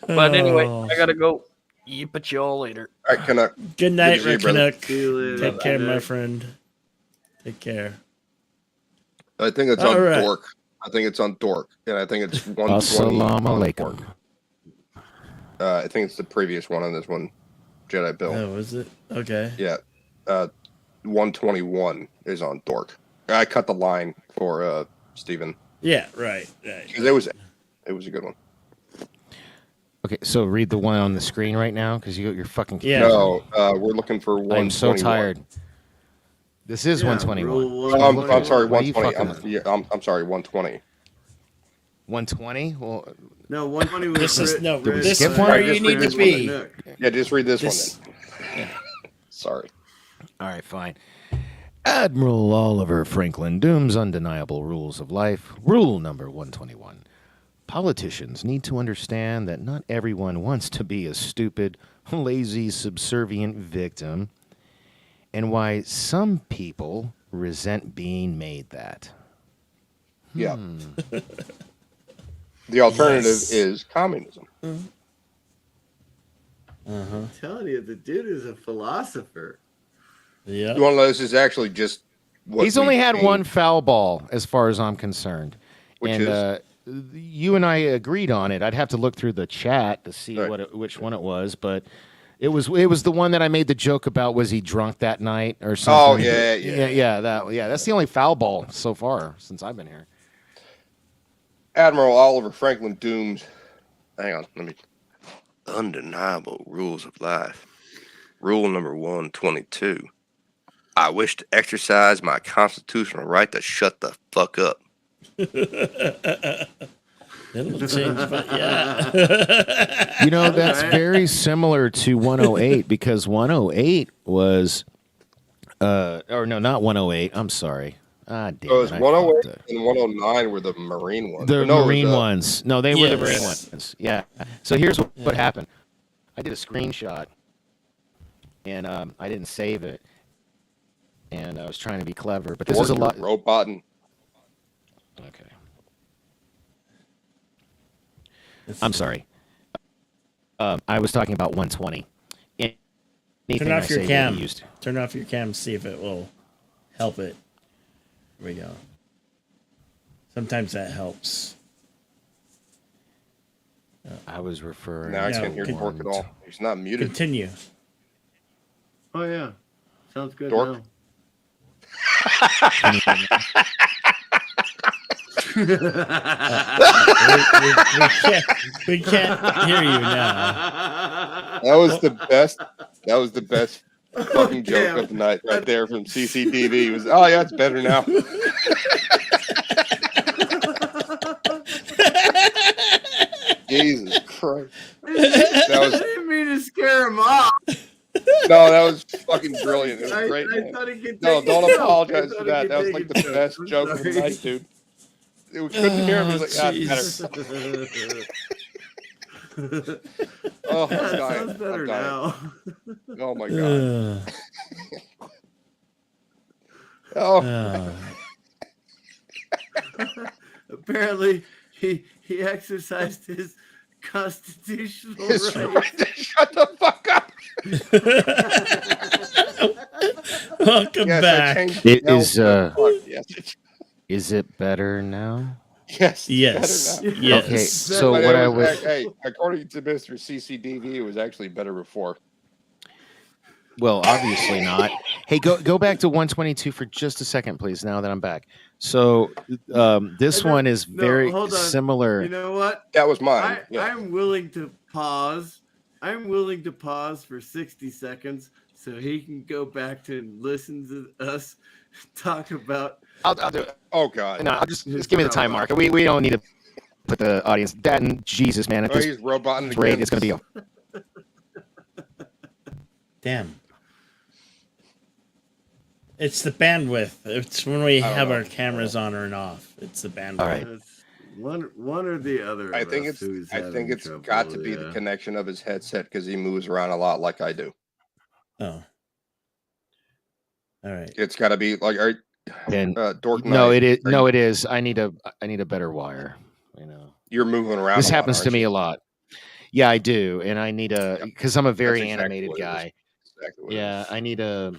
But anyway, I gotta go. Yip at y'all later. All right, Canuck. Good night, Good to Canuck. See you later. Take care, my friend. Take care. I think it's on Dork. I think it's on Dork, and I think it's 120. Assalamu alaikum. I think it's the previous one on this one, Jedi Bill. Oh, is it? Okay. Yeah. 121 is on Dork. I cut the line for Steven. Yeah, right. Because it was a good one. Okay, so read the one on the screen right now, because you're fucking. Yeah. No, we're looking for 121. I'm so tired. This is 121. I'm sorry, 120. I'm sorry, 120. 120? Well, no, 120 was this is where you need to be. Yeah, just read this one then. Yeah. Sorry. All right, fine. Admiral Oliver Franklin Doom's Undeniable Rules of Life. Rule number 121. Politicians need to understand that not everyone wants to be a stupid, lazy, subservient victim, and why some people resent being made that. Yeah. The alternative is communism. I'm telling you, the dude is a philosopher. Yeah. You want to know, this is actually just what he's only had one foul ball, as far as I'm concerned. Which is? You and I agreed on it. I'd have to look through the chat to see which one it was, but it was the one that I made the joke about. Was he drunk that night or something? Oh yeah. That's the only foul ball so far since I've been here. Admiral Oliver Franklin Doom's. Hang on, let me. Undeniable Rules of Life. Rule number 122. I wish to exercise my constitutional right to shut the fuck up. It'll change, but yeah. You know, that's very similar to 108, because 108 was, or no, not 108. I'm sorry. Damn it was 108 and 109 were the Marine ones. The Marine ones. No, they were the Marine ones. Yeah. So here's what happened. I did a screenshot, and I didn't save it, and I was trying to be clever, but this is a lot. Robotting. Okay. I'm sorry. I was talking about 120. Turn off your cam. Turn off your cam. See if it will help it. Here we go. Sometimes that helps. I was referring. Now I can't hear Dork at all. He's not muted. Continue. Oh yeah, sounds good. Dork. We can't hear you now. That was the best fucking joke of the night right there from CCTV. It was, oh yeah, it's better now. Jesus Christ. I didn't mean to scare him off. No, that was fucking brilliant. It was great. I thought he could no, don't apologize for that. That was like the best joke of the night, dude. We couldn't hear him. He was like, better. Oh, I'm dying. Sounds better now. Oh my god. Oh. Apparently, he exercised his constitutional right to shut the fuck up. Welcome back. Is it better now? Yes. Yes. Better now. Yes. Okay. So what I was according to Mr. CCDV, it was actually better before. Well, obviously not. Hey, go back to 122 for just a second, please. Now that I'm back, so this one is very similar. You know what? That was mine. I'm willing to pause. I'm willing to pause for 60 seconds so he can go back to listen to us talk about. I'll do it. Oh God! No, I'll just give me the time marker. We don't need to put the audience. That and Jesus, man. At this he's roboting rate, it's going to be. Damn. It's the bandwidth. It's when we have our cameras on or off. It's the bandwidth. All right. It's one or the other. I think it's got to be the connection of his headset because he moves around a lot like I do. Oh. All right. It's got to be like Dork. No, it is. No, it is. I need a better wire. You know. You're moving around. This happens to me a lot. Yeah, I do, and I need because I'm a very animated guy. Exactly I need a.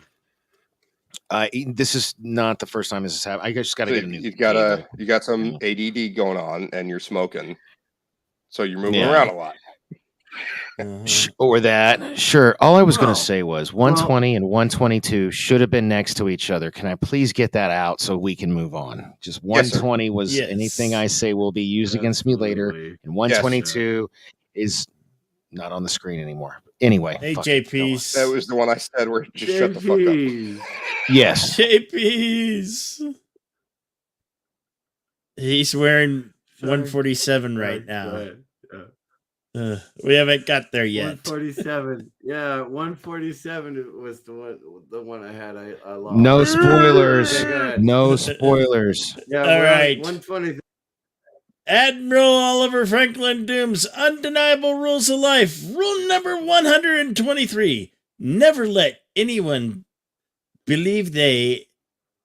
This is not the first time this has happened. I just got to get a new. You got some ADD going on, and you're smoking, so you're moving around a lot. Or that, sure. All I was going to say was 120 and 122 should have been next to each other. Can I please get that out so we can move on? Just 120 was anything I say will be used against me later, and 122 is not on the screen anymore. Anyway, hey JP's. That was the one I said where just shut the fuck up. Yes, JP's. He's wearing 147 right now. We haven't got there yet. 147. Yeah, 147 was the one I had. I lost. No spoilers. No spoilers. Yeah, all right. 120. Admiral Oliver Franklin Doom's Undeniable Rules of Life. Rule number 123. Never let anyone believe they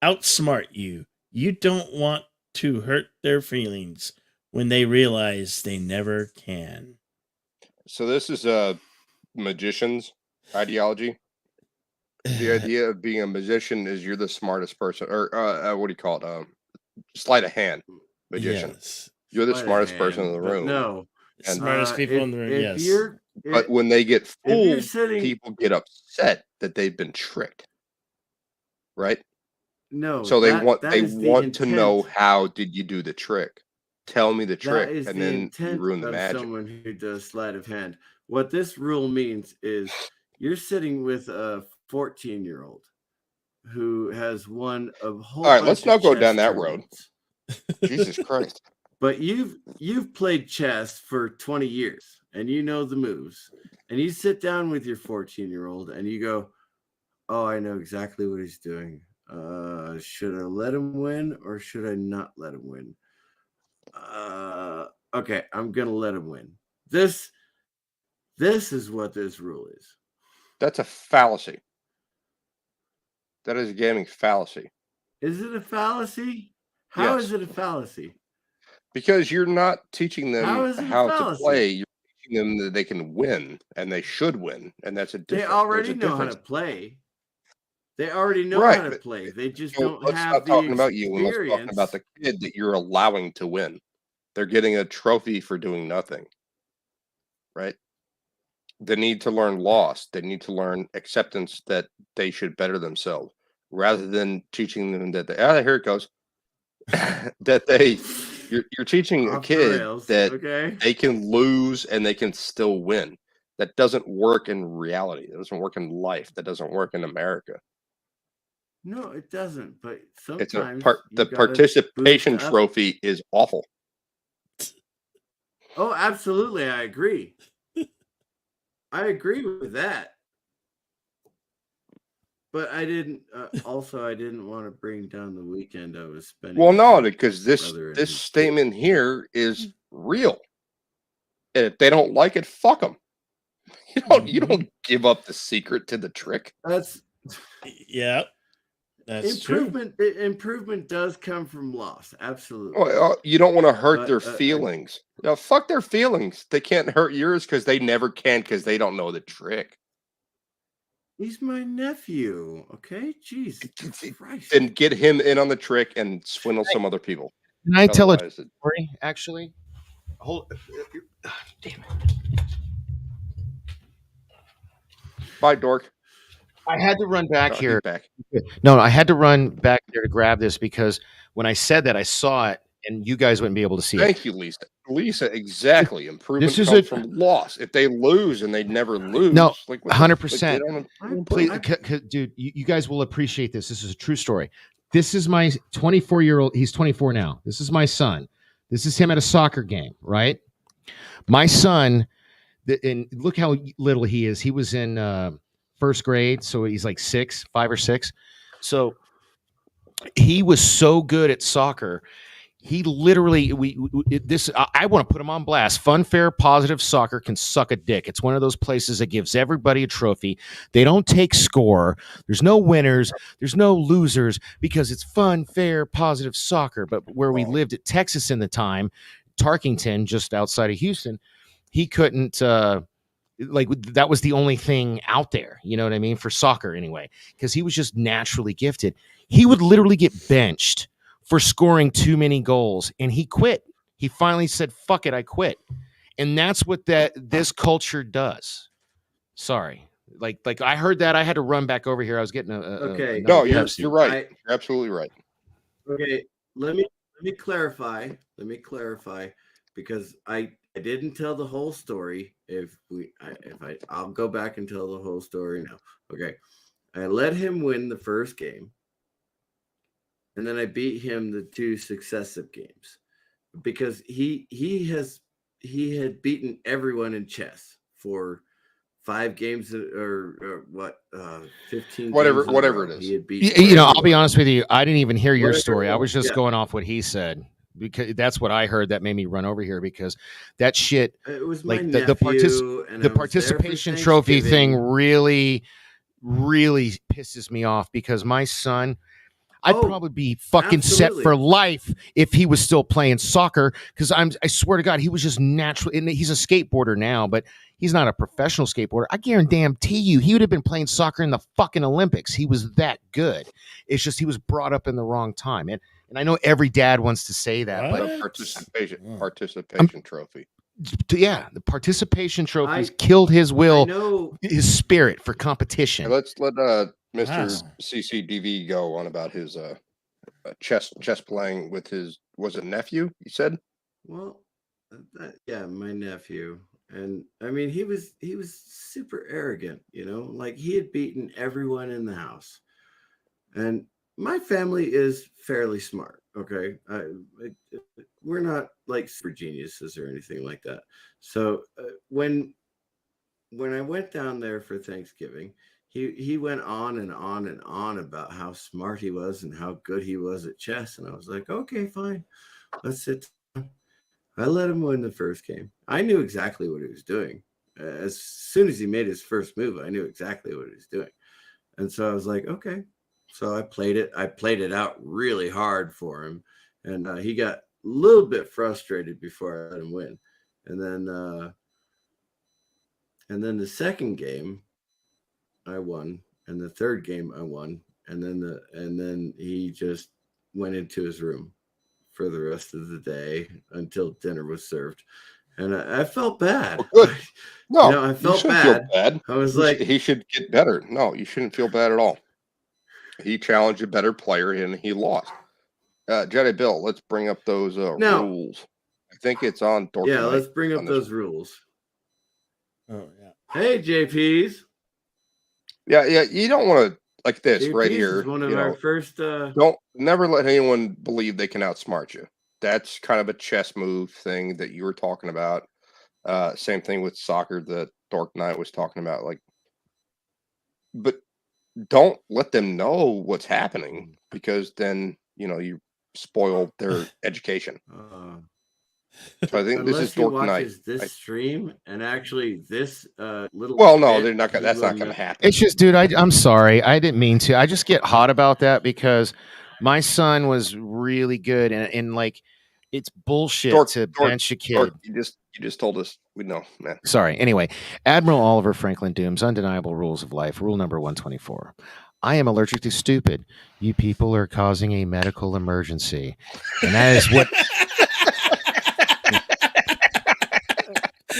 outsmart you. You don't want to hurt their feelings when they realize they never can. So this is a magician's ideology. The idea of being a magician is you're the smartest person, or what do you call it? Sleight of hand magician. Yes. You're the smartest person in the room. No, and smartest people in the room. Yes. But when they get fooled, people get upset that they've been tricked. Right? No. So they want to know, how did you do the trick? Tell me the trick, and then you ruin the magic. Someone who does sleight of hand. What this rule means is you're sitting with a 14-year-old who has won a whole. All right, let's not go down that road. Jesus Christ! But you've played chess for 20 years, and you know the moves. And you sit down with your 14-year-old, and you go, "Oh, I know exactly what he's doing. Should I let him win, or should I not let him win? Okay, I'm gonna let him win. This is what this rule is." That's a fallacy. That is a gaming fallacy. Is it a fallacy? How is it a fallacy? Because you're not teaching them how to play. You're teaching them that they can win and they should win, and that's a difference. They already know how to play. They already know how to play. They just don't have the experience. Let's not talk about you, and let's talk about the kid that you're allowing to win. They're getting a trophy for doing nothing, right? They need to learn loss. They need to learn acceptance that they should better themselves, rather than teaching them that here it goes. You're teaching a kid that they can lose and they can still win. That doesn't work in reality. That doesn't work in life. That doesn't work in America. No, it doesn't. But sometimes the participation trophy is awful. Oh, absolutely. I agree. I agree with that. But I didn't. I didn't want to bring down the weekend I was spending. Well, no, because this statement here is real. And if they don't like it, fuck them. You don't give up the secret to the trick. That's improvement. True. Improvement does come from loss. Absolutely. You don't want to hurt their feelings. Fuck their feelings. They can't hurt yours because they never can, because they don't know the trick. He's my nephew. Okay, jeez. Christ. And get him in on the trick and swindle some other people. Can I tell a story? Actually, damn it. Bye, dork. I had to run back here. Back. No, I had to run back there to grab this because when I said that, I saw it, and you guys wouldn't be able to see it. Thank you, Lisa. Lisa, exactly. Improvement comes from loss. If they lose and they never lose, no, like 100%. Please, dude, you guys will appreciate this. This is a true story. This is my 24-year-old. He's 24 now. This is my son. This is him at a soccer game, right? My son, and look how little he is. He was in first grade, so he's like 5 or 6. So he was so good at soccer. He literally, I want to put him on blast. Fun, fair, positive soccer can suck a dick. It's one of those places that gives everybody a trophy. They don't take score. There's no winners. There's no losers because it's fun, fair, positive soccer. But where we lived at Texas in the time, Tarkington, just outside of Houston, he couldn't, that was the only thing out there. You know what I mean? For soccer anyway, because he was just naturally gifted. He would literally get benched for scoring too many goals, and he quit. He finally said, "Fuck it, I quit." And that's what this culture does. Sorry, like I heard that. I had to run back over here. I was getting okay. No, you're right. You're absolutely right. Okay, let me clarify. Let me clarify because I didn't tell the whole story. I'll go back and tell the whole story now. Okay, I let him win the first game. And then I beat him the 2 successive games because he had beaten everyone in chess for 5 games or 15 whatever it is. He had beaten I'll be honest with you. I didn't even hear your story. I was just going off what he said because that's what I heard that made me run over here because that shit, it was like the participation trophy thing really, really pisses me off because my son, I'd probably be fucking set for life if he was still playing soccer because I swear to God, he was just natural. And he's a skateboarder now, but he's not a professional skateboarder. I guarantee you, he would have been playing soccer in the fucking Olympics. He was that good. It's just he was brought up in the wrong time. And I know every dad wants to say that, but participation trophy. Yeah, the participation trophies killed his will, his spirit for competition. Let's let Mr. CCDV go on about his chess playing with his, was it nephew, you said? Well, yeah, my nephew. And I mean, he was super arrogant, like he had beaten everyone in the house. And my family is fairly smart. Okay. We're not like super geniuses or anything like that. So when I went down there for Thanksgiving, he went on and on and on about how smart he was and how good he was at chess. And I was like, okay, fine. Let's sit down. I let him win the first game. I knew exactly what he was doing. As soon as he made his first move, I knew exactly what he was doing. And so I was like, okay. So I played it out really hard for him. And he got a little bit frustrated before I let him win. And then the second game, I won, and the third game I won, and then he just went into his room for the rest of the day until dinner was served, and I felt bad. Well, good. No, I felt bad. I was like, he should get better. No, you shouldn't feel bad at all. He challenged a better player and he lost. Jedi Bill, let's bring up those rules. I think it's on. Yeah, let's bring up those rules. Oh yeah. Hey, JPs. Yeah. You don't want to like this JPs right here. Is one of our first. Don't never let anyone believe they can outsmart you. That's kind of a chess move thing that you were talking about. Same thing with soccer that Dork Knight was talking about. But don't let them know what's happening because then you spoil their education. So I think this is Dork Knight. This stream and actually this little. Well, no, they're not. That's not going to happen. It's just, dude. I'm sorry. I didn't mean to. I just get hot about that because my son was really good, and like it's bullshit to bench a kid. You just told us. We know, man. Sorry. Anyway, Admiral Oliver Franklin Doom's Undeniable Rules of Life, rule number 124. I am allergic to stupid. You people are causing a medical emergency. And that is what...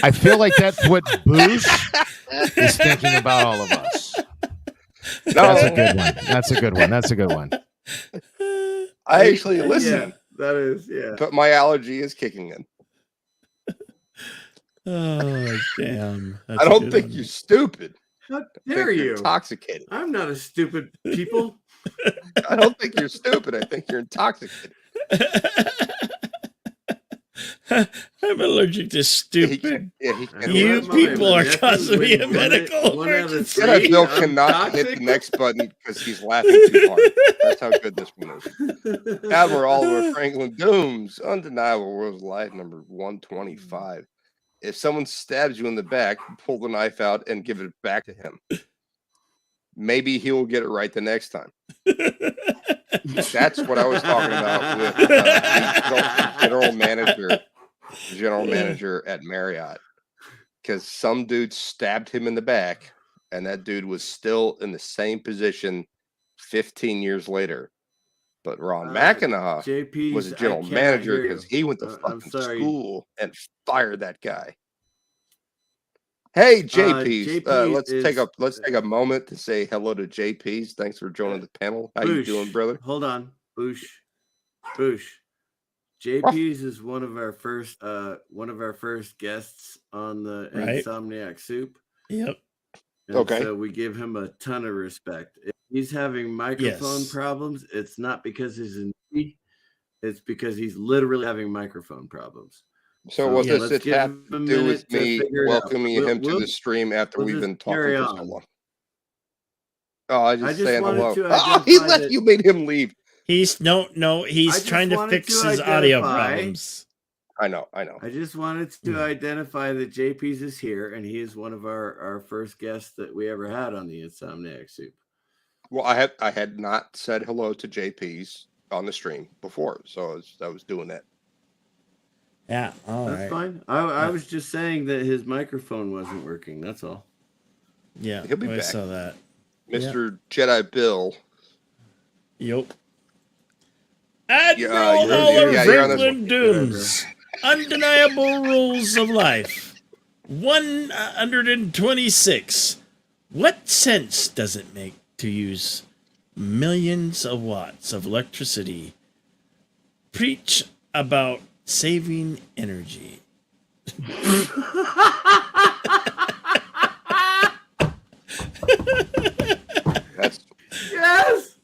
I feel like that's what Boosh is thinking about all of us. No. That's a good one. That's a good one. That's a good one. I actually listen. Yeah, that is, yeah. But my allergy is kicking in. Oh, damn. I don't think you're stupid. How dare you? Intoxicated. I'm not a stupid people. I don't think you're stupid. I think you're intoxicated. I'm allergic to stupid. You my people are nephew causing me a win medical one out of emergency. three. Bill I'm cannot hit toxic. the next button because he's laughing too hard. That's how good this one is. Admiral Oliver Franklin Doom's Undeniable Rules of Life, number 125. If someone stabs you in the back, pull the knife out and give it back to him. Maybe he will get it right the next time. That's what I was talking about with the general manager at Marriott. Because some dude stabbed him in the back, and that dude was still in the same position 15 years later. But Ron McIntyre was a general manager because he went to fucking school and fired that guy. Hey, JP's. Let's take a moment to say hello to JP's. Thanks for joining the panel. How you doing, brother? Hold on, Boosh. JP's is one of our first guests on the Insomniac Soup. Yep. And okay. So we give him a ton of respect. If he's having microphone problems, it's not because it's because he's literally having microphone problems. So what does it have to do with me welcoming him to the stream after we've been talking for so long? Oh, I just saying hello. Oh, he left. You made him leave. He's trying to fix his audio problems. I know. I just wanted to identify that JP's is here, and he is one of our first guests that we ever had on the Insomniac Soup. Well, I had not said hello to JP's on the stream before, so I was doing that. Yeah, that's fine. I was just saying that his microphone wasn't working. That's all. Yeah, he'll be back. I saw that. Mr. Jedi Bill. Yep. Admiral Oliver Franklin Doom's Undeniable Rules of Life. 126. What sense does it make to use millions of watts of electricity? Preach about saving energy. Yes.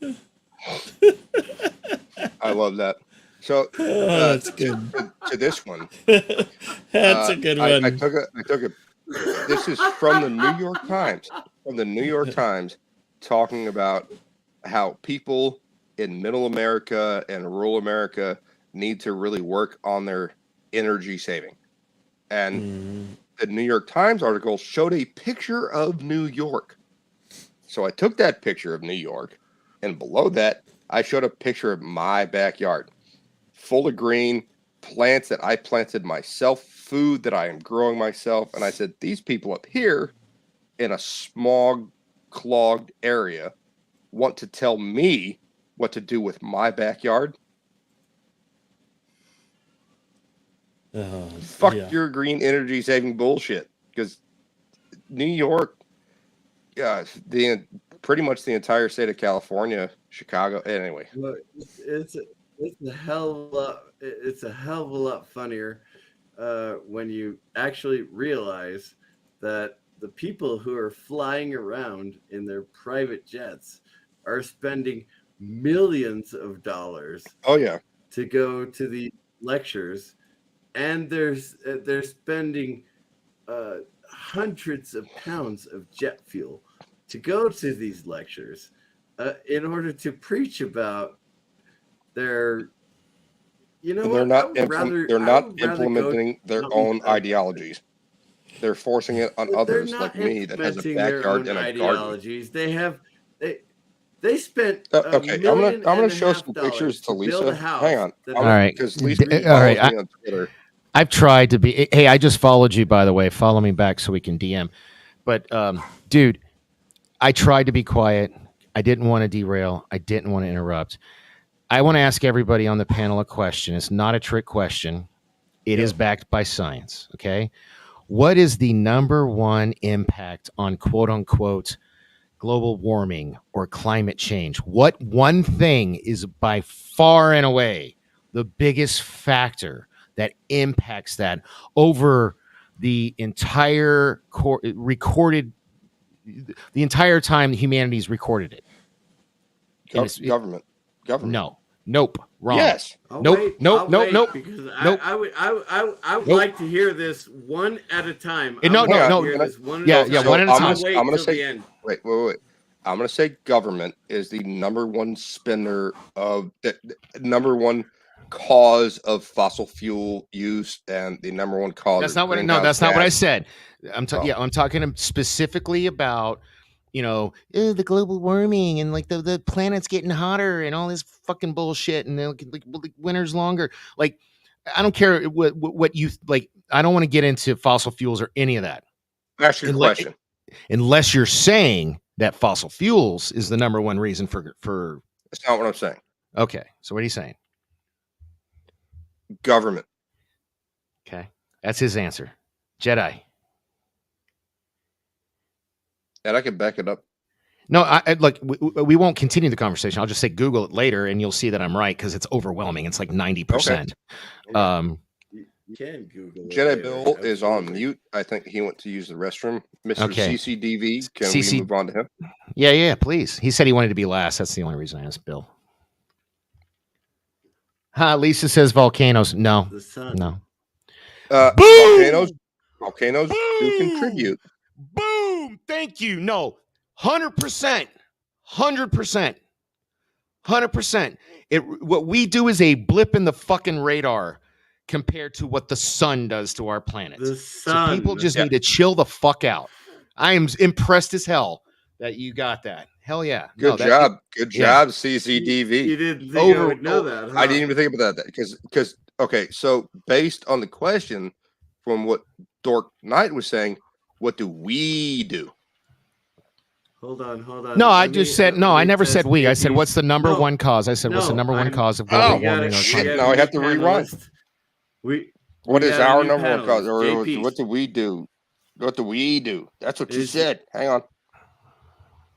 I love that. So that's good. To this one, that's a good one. I took a. This is from the New York Times. From the New York Times, talking about how people in Middle America and rural America need to really work on their energy saving. And the New York Times article showed a picture of New York. So I took that picture of New York, and below that, I showed a picture of my backyard, full of green, plants that I planted myself, food that I am growing myself. And I said, these people up here in a smog-clogged area want to tell me what to do with my backyard? Fuck your green energy saving bullshit. Because New York, pretty much the entire state of California, Chicago. Anyway, it's a hell of a lot funnier when you actually realize that the people who are flying around in their private jets are spending millions of dollars. Oh yeah, to go to the lectures, and they're spending hundreds of pounds of jet fuel to go to these lectures in order to preach about their, they're not implementing their own ideologies. They're forcing it on others like me that has a backyard and a garden. They spent okay. I'm gonna show some pictures to Lisa. Hang on, all right, because Lisa all right. on Twitter. I've tried to be. Hey, I just followed you, by the way. Follow me back so we can DM. But, dude, I tried to be quiet. I didn't want to derail. I didn't want to interrupt. I want to ask everybody on the panel a question. It's not a trick question. It is backed by science. Okay. What is the number one impact on quote unquote global warming or climate change? What one thing is by far and away the biggest factor that impacts that over the entire recorded, the entire time humanity's recorded it? Government. No. Nope. Wrong. Yes. Nope. Nope. Because nope. I would like to hear this one at a time. No. One at one a time. I'm going to say. End. Wait. I'm going to say government is the number one spender of the number one cause of fossil fuel use and the number one cause. That's not what. No, that's not what I said. I'm talking specifically about. The global warming and like the planet's getting hotter and all this fucking bullshit and like winter's longer. Like, I don't care what you like. I don't want to get into fossil fuels or any of that. Ask your question. Unless you're saying that fossil fuels is the number one reason for. That's not what I'm saying. Okay, so what are you saying? Government. Okay, that's his answer. Jedi. And I can back it up. No, I look. We won't continue the conversation. I'll just say Google it later, and you'll see that I'm right because it's overwhelming. It's like 90%. You can Google it. Jedi Bill is on mute. I think he went to use the restroom. Mr. CCDV, can we move on to him? Yeah, please. He said he wanted to be last. That's the only reason I asked Bill. Lisa says volcanoes. No, the sun. No. Volcanoes do contribute. Boom! Thank you. No, 100%. 100%. What we do is a blip in the fucking radar compared to what the sun does to our planet. The sun. So people just need to chill the fuck out. I am impressed as hell that you got that. Hell yeah. Good job, CCDV. You didn't think I would know that, huh? I didn't even think about that because okay, so based on the question from what Dork Knight was saying, what do we do? Hold on. No, I just said no. I never said we. I said what's the number one cause? I said what's the number one cause of global warming? Now I have to rewind. What is our number one cause? Or what do we do? What do we do? That's what you said. Hang on.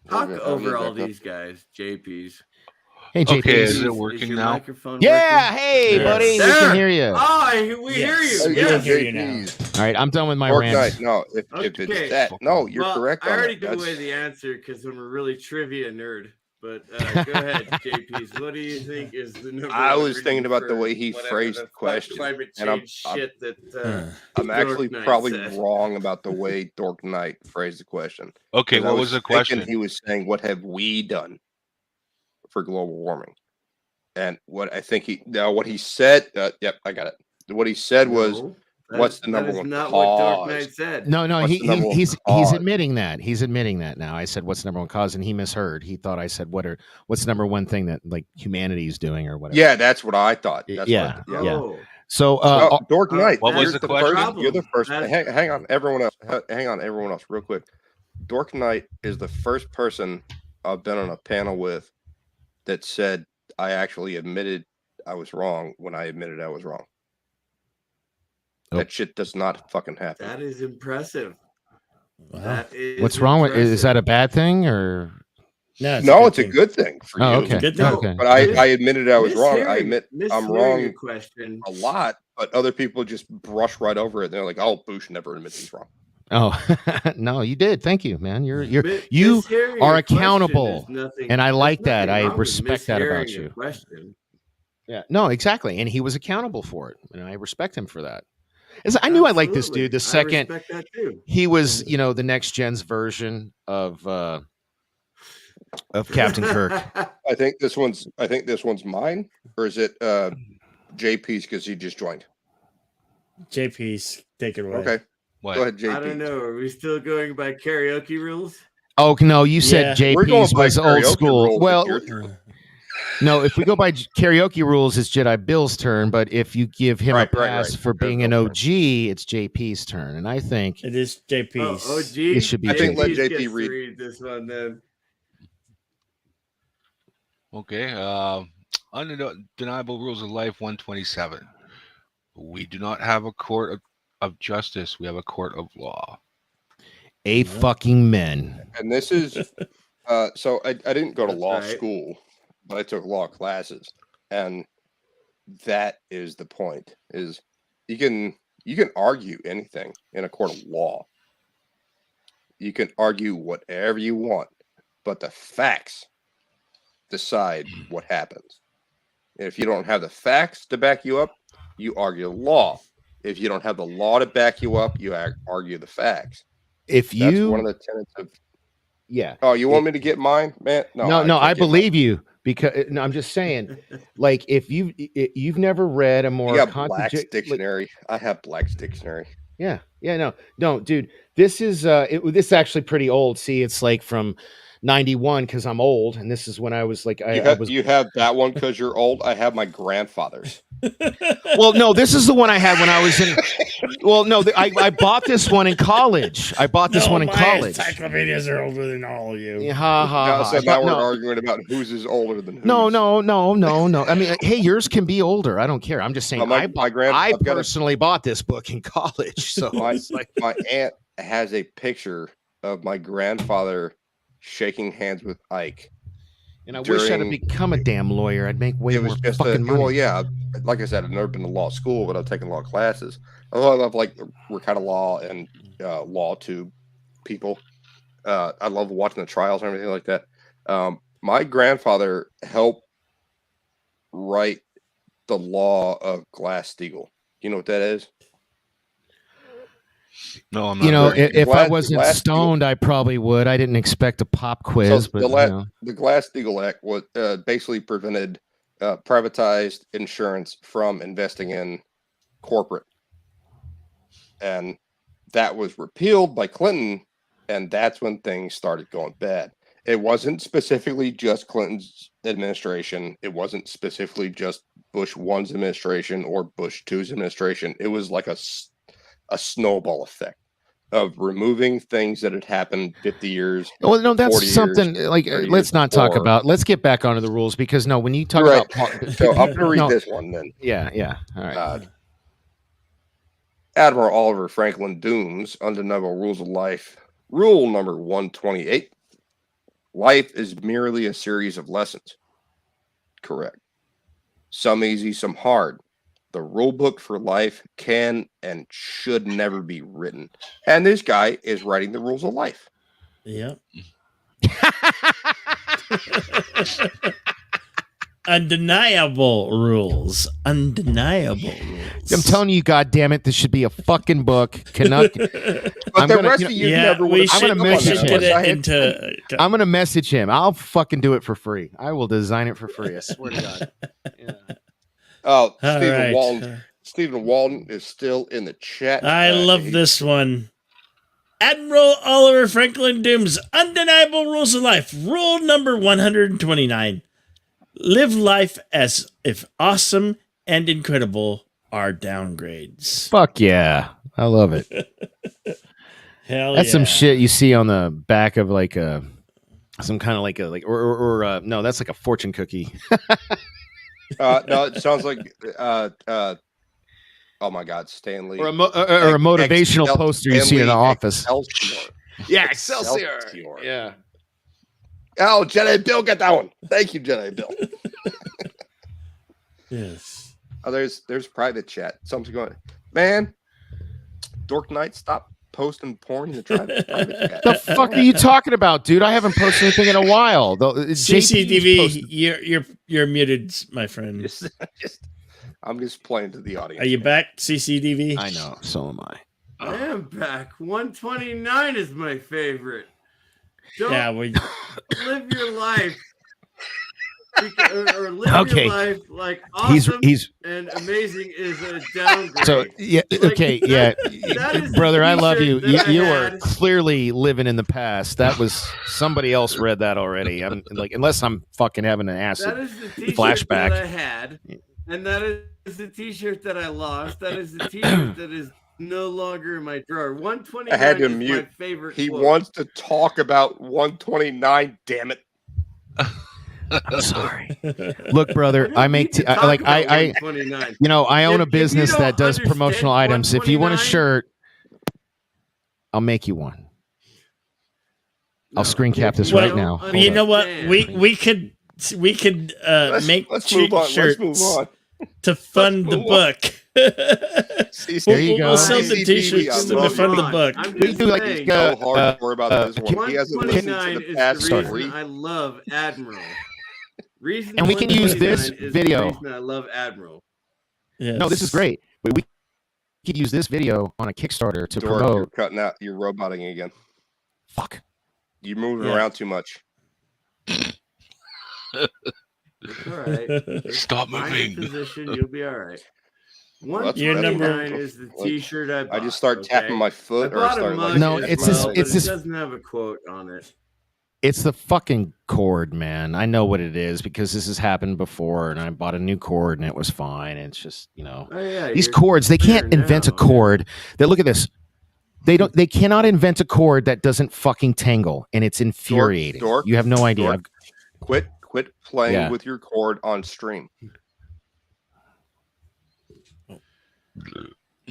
Talk over all these guys, JPs. Hey, JP. Okay, is it working now? Yeah, hey, buddy. We can hear you. Oh, we hear you. We can hear you now. All right, I'm done with my rant. No, if it's that. No, you're correct. I already gave away the answer because I'm a really trivia nerd. But go ahead, JPs. What do you think is the number? I was thinking about the way he phrased the question. And I'm actually probably wrong about the way Dork Knight phrased the question. Okay, what was the question? He was saying, what have we done for global warming? And what I think what he said, yep, I got it. What he said was, what's the number one cause? What Dork Knight said. No, he's admitting that. He's admitting that now. I said, what's the number one cause? And he misheard. He thought I said, what's the number one thing that like humanity is doing or whatever. Yeah, that's what I thought. Yeah. So, Dork Knight, what was the question? You're the first. Hang on, everyone else, real quick. Dork Knight is the first person I've been on a panel with that said I actually admitted I was wrong when I admitted I was wrong. That shit does not fucking happen. That is impressive. Wow. What's wrong with? Is that a bad thing or? No, it's a good thing for you. Okay. Good thing. Okay. But I admitted I was wrong. I admit I'm wrong a lot, but other people just brush right over it. They're like, "Oh, Bush never admits he's wrong." Oh no, you did. Thank you, man. You are accountable, and I like that. I respect that about you. Yeah, no, exactly. And he was accountable for it, and I respect him for that. I knew I liked this dude. The second he was, the next gen's version of Captain Kirk. I think this one's mine, or is it JP's because he just joined? JP's, take it away. Okay, what? Go ahead, JP. I don't know. Are we still going by karaoke rules? Oh no, you said JP's was old school. Well, No, if we go by karaoke rules, it's Jedi Bill's turn. But if you give him a pass for being an OG, it's JP's turn. And I think it is JP's. OG? It should be I think let JP JP read this one then. Okay. Undeniable rules of life 127. We do not have a court of justice. We have a court of law. Fucking men. And this is so I didn't go to law school, but I took law classes, and that is the point. Is you can argue anything in a court of law. You can argue whatever you want, but the facts decide what happens. And if you don't have the facts to back you up, you argue law. If you don't have the law to back you up, you argue the facts. That's one of the tenets of. Yeah. Oh, you want me to get mine, man? No, I believe you because no, I'm just saying, like, if you've never read a more Black's dictionary. I have Black's dictionary. Yeah, no, dude. This is this is actually pretty old. See, it's like from 91 because I'm old, and this is when I was like, you have that one because you're old. I have my grandfather's. Well, no, this is the one I had when I was in. Well, no, I bought this one in college. I bought this one in college. Encyclopedias are older than all of you. Yeah, ha. So now we're arguing about whose is older than whose. No. I mean, hey, yours can be older. I don't care. I'm just saying. I personally bought this book in college. So my aunt has a picture of my grandfather shaking hands with Ike. And I wish I'd have become a damn lawyer. I'd make way more fucking money. Well, yeah, like I said, I've never been to law school, but I've taken law classes. I love like we're kind of law and law to people. I love watching the trials and everything like that. My grandfather helped write the law of Glass-Steagall. You know what that is? No, I'm not. If I wasn't stoned, I probably would. I didn't expect a pop quiz, but the Glass-Steagall Act was basically prevented privatized insurance from investing in corporate, and that was repealed by Clinton, and that's when things started going bad. It wasn't specifically just Clinton's administration. It wasn't specifically just Bush 1's administration or Bush 2's administration. It was like a snowball effect of removing things that had happened 50 years. Well, no, that's something like let's not talk about. Let's get back onto the rules because no, when you talk about, so I'm going to read this one then. Yeah. All right. Admiral Oliver Franklin Dooms Undeniable Rules of Life. Rule number 128: life is merely a series of lessons. Correct. Some easy, some hard. The rule book for life can and should never be written. And this guy is writing the rules of life. Yep. Undeniable rules. I'm telling you, God damn it, this should be a fucking book. But the rest of you never would. I'm gonna message him. I'm gonna message him. I'll fucking do it for free. I will design it for free. I swear to God. Yeah. Oh, Stephen Walden is still in the chat. I love this one. Admiral Oliver Franklin Dooms Undeniable Rules of Life. Rule number 129. Live life as if awesome and incredible are downgrades. Fuck yeah. I love it. Hell That's some shit you see on the back of like some kind of no, that's like a fortune cookie. No, it sounds like oh my God, Stanley. Or a motivational poster you see in the office. Excelsior. Yeah, Excelsior. Yeah. Oh, Jedi Bill got that one. Thank you, Jedi Bill. Yes. Oh, there's private chat. Something's going, man. Dork Knight, stop posting porn in the private chat. The fuck are you talking about, dude? I haven't posted anything in a while. CCTV, you're muted, my friend. I'm just playing to the audience. Are you back, CCTV? I know. So am I. I am back. 129 is my favorite. Don't live your life or live your life like awesome and amazing is a downgrade. So yeah, okay, yeah, brother, I love you. You are clearly living in the past. That was somebody else read that already. I'm like, unless I'm fucking having an acid flashback. That I had, and that is the T-shirt that I lost. That is the T-shirt that is no longer in my drawer. 129 I had to is mute. my favorite. He quote. wants to talk about 129. Damn it. I'm sorry. Look, brother, I make I I own a business that does promotional items. If you want a shirt, I'll make you one. I'll screen cap this right now. You know what? We could make cheap shirts to fund the book. There you go. We'll sell the T-shirts to fund the book. We do like so hardcore about this one. He hasn't listened to the past story. I love Admiral. And we can use this video. I love Admiral. Yes. No, this is great. We could use this video on a Kickstarter to promote. You're cutting out. You're roboting again. Fuck. You're moving around too much. All right. Stop moving. Position, you'll be all right. Your number is the T-shirt I bought. I just start tapping my foot, or start like. No, it's this. It's this. It doesn't have a quote on it. It's the fucking cord, man. I know what it is because this has happened before, and I bought a new cord, and it was fine. It's just, these cords. They can't invent a cord that. Look at this. They cannot invent a cord that doesn't fucking tangle, and it's infuriating. Dork, you have no idea. Quit playing with your cord on stream.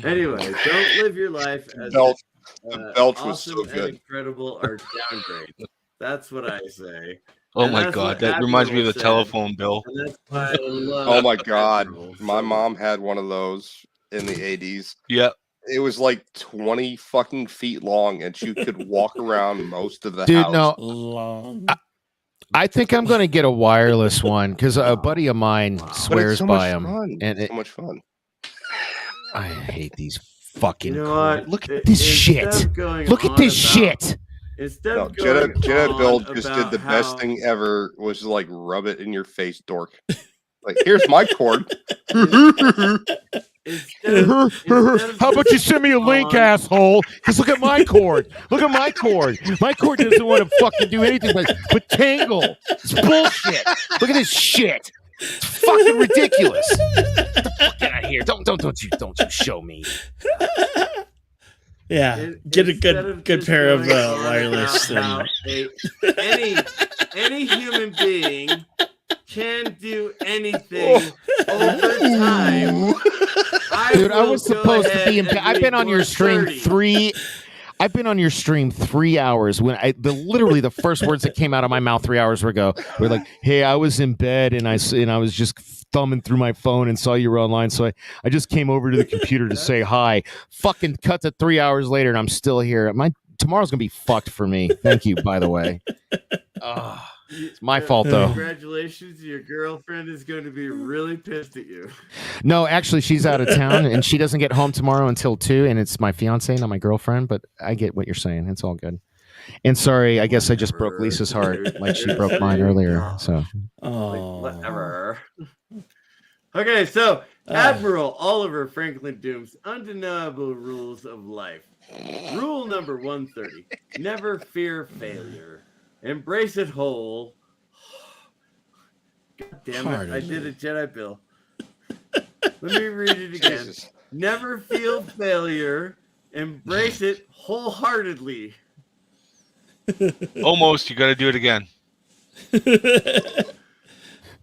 Anyway, don't live your life as the belch was awesome so good. And incredible or downgrade. That's what I say. Oh my god, that reminds me of the telephone bill. And that's why I love oh my god, Admiral. my mom had one of those in the 80s. Yep. It was like 20 fucking feet long, and she could walk around most of the Dude, house. Long. I think I'm going to get a wireless one because a buddy of mine swears by them. And it's so much fun. I hate these fucking. You know what? Look at this shit. Look at this shit. Jenna Bill just did the best thing ever, was like rub it in your face, dork. Like, here's my cord. How about you send me a link, asshole? Because look at my cord. Look at my cord. My cord doesn't want to fucking do anything but tangle. It's bullshit. Look at this shit. It's fucking ridiculous. Get the fuck out of here. Don't you show me. Yeah, get a good pair of wireless. Any human being can do anything over time. Dude, I was supposed to be in. I've been on your stream 3 hours. When literally the first words that came out of my mouth 3 hours ago were like, "Hey, I was in bed and I was just thumbing through my phone and saw you were online, so I just came over to the computer to say hi." Fucking cut to 3 hours later and I'm still here. Tomorrow's gonna be fucked for me. Thank you, by the way. It's my fault though. Congratulations, your girlfriend is going to be really pissed at you. No, actually, she's out of town and she doesn't get home tomorrow until 2. And it's my fiance, not my girlfriend. But I get what you're saying. It's all good. And sorry, I guess I just broke Lisa's heart like she broke mine earlier. So, whatever. Okay, so Admiral Oliver Franklin Doom's undeniable rules of life. Rule number 130: never fear failure. Embrace it whole. God damn it! I did a Jedi Bill. Let me read it again. Jesus. Never feel failure. Embrace it wholeheartedly. Almost. You got to do it again.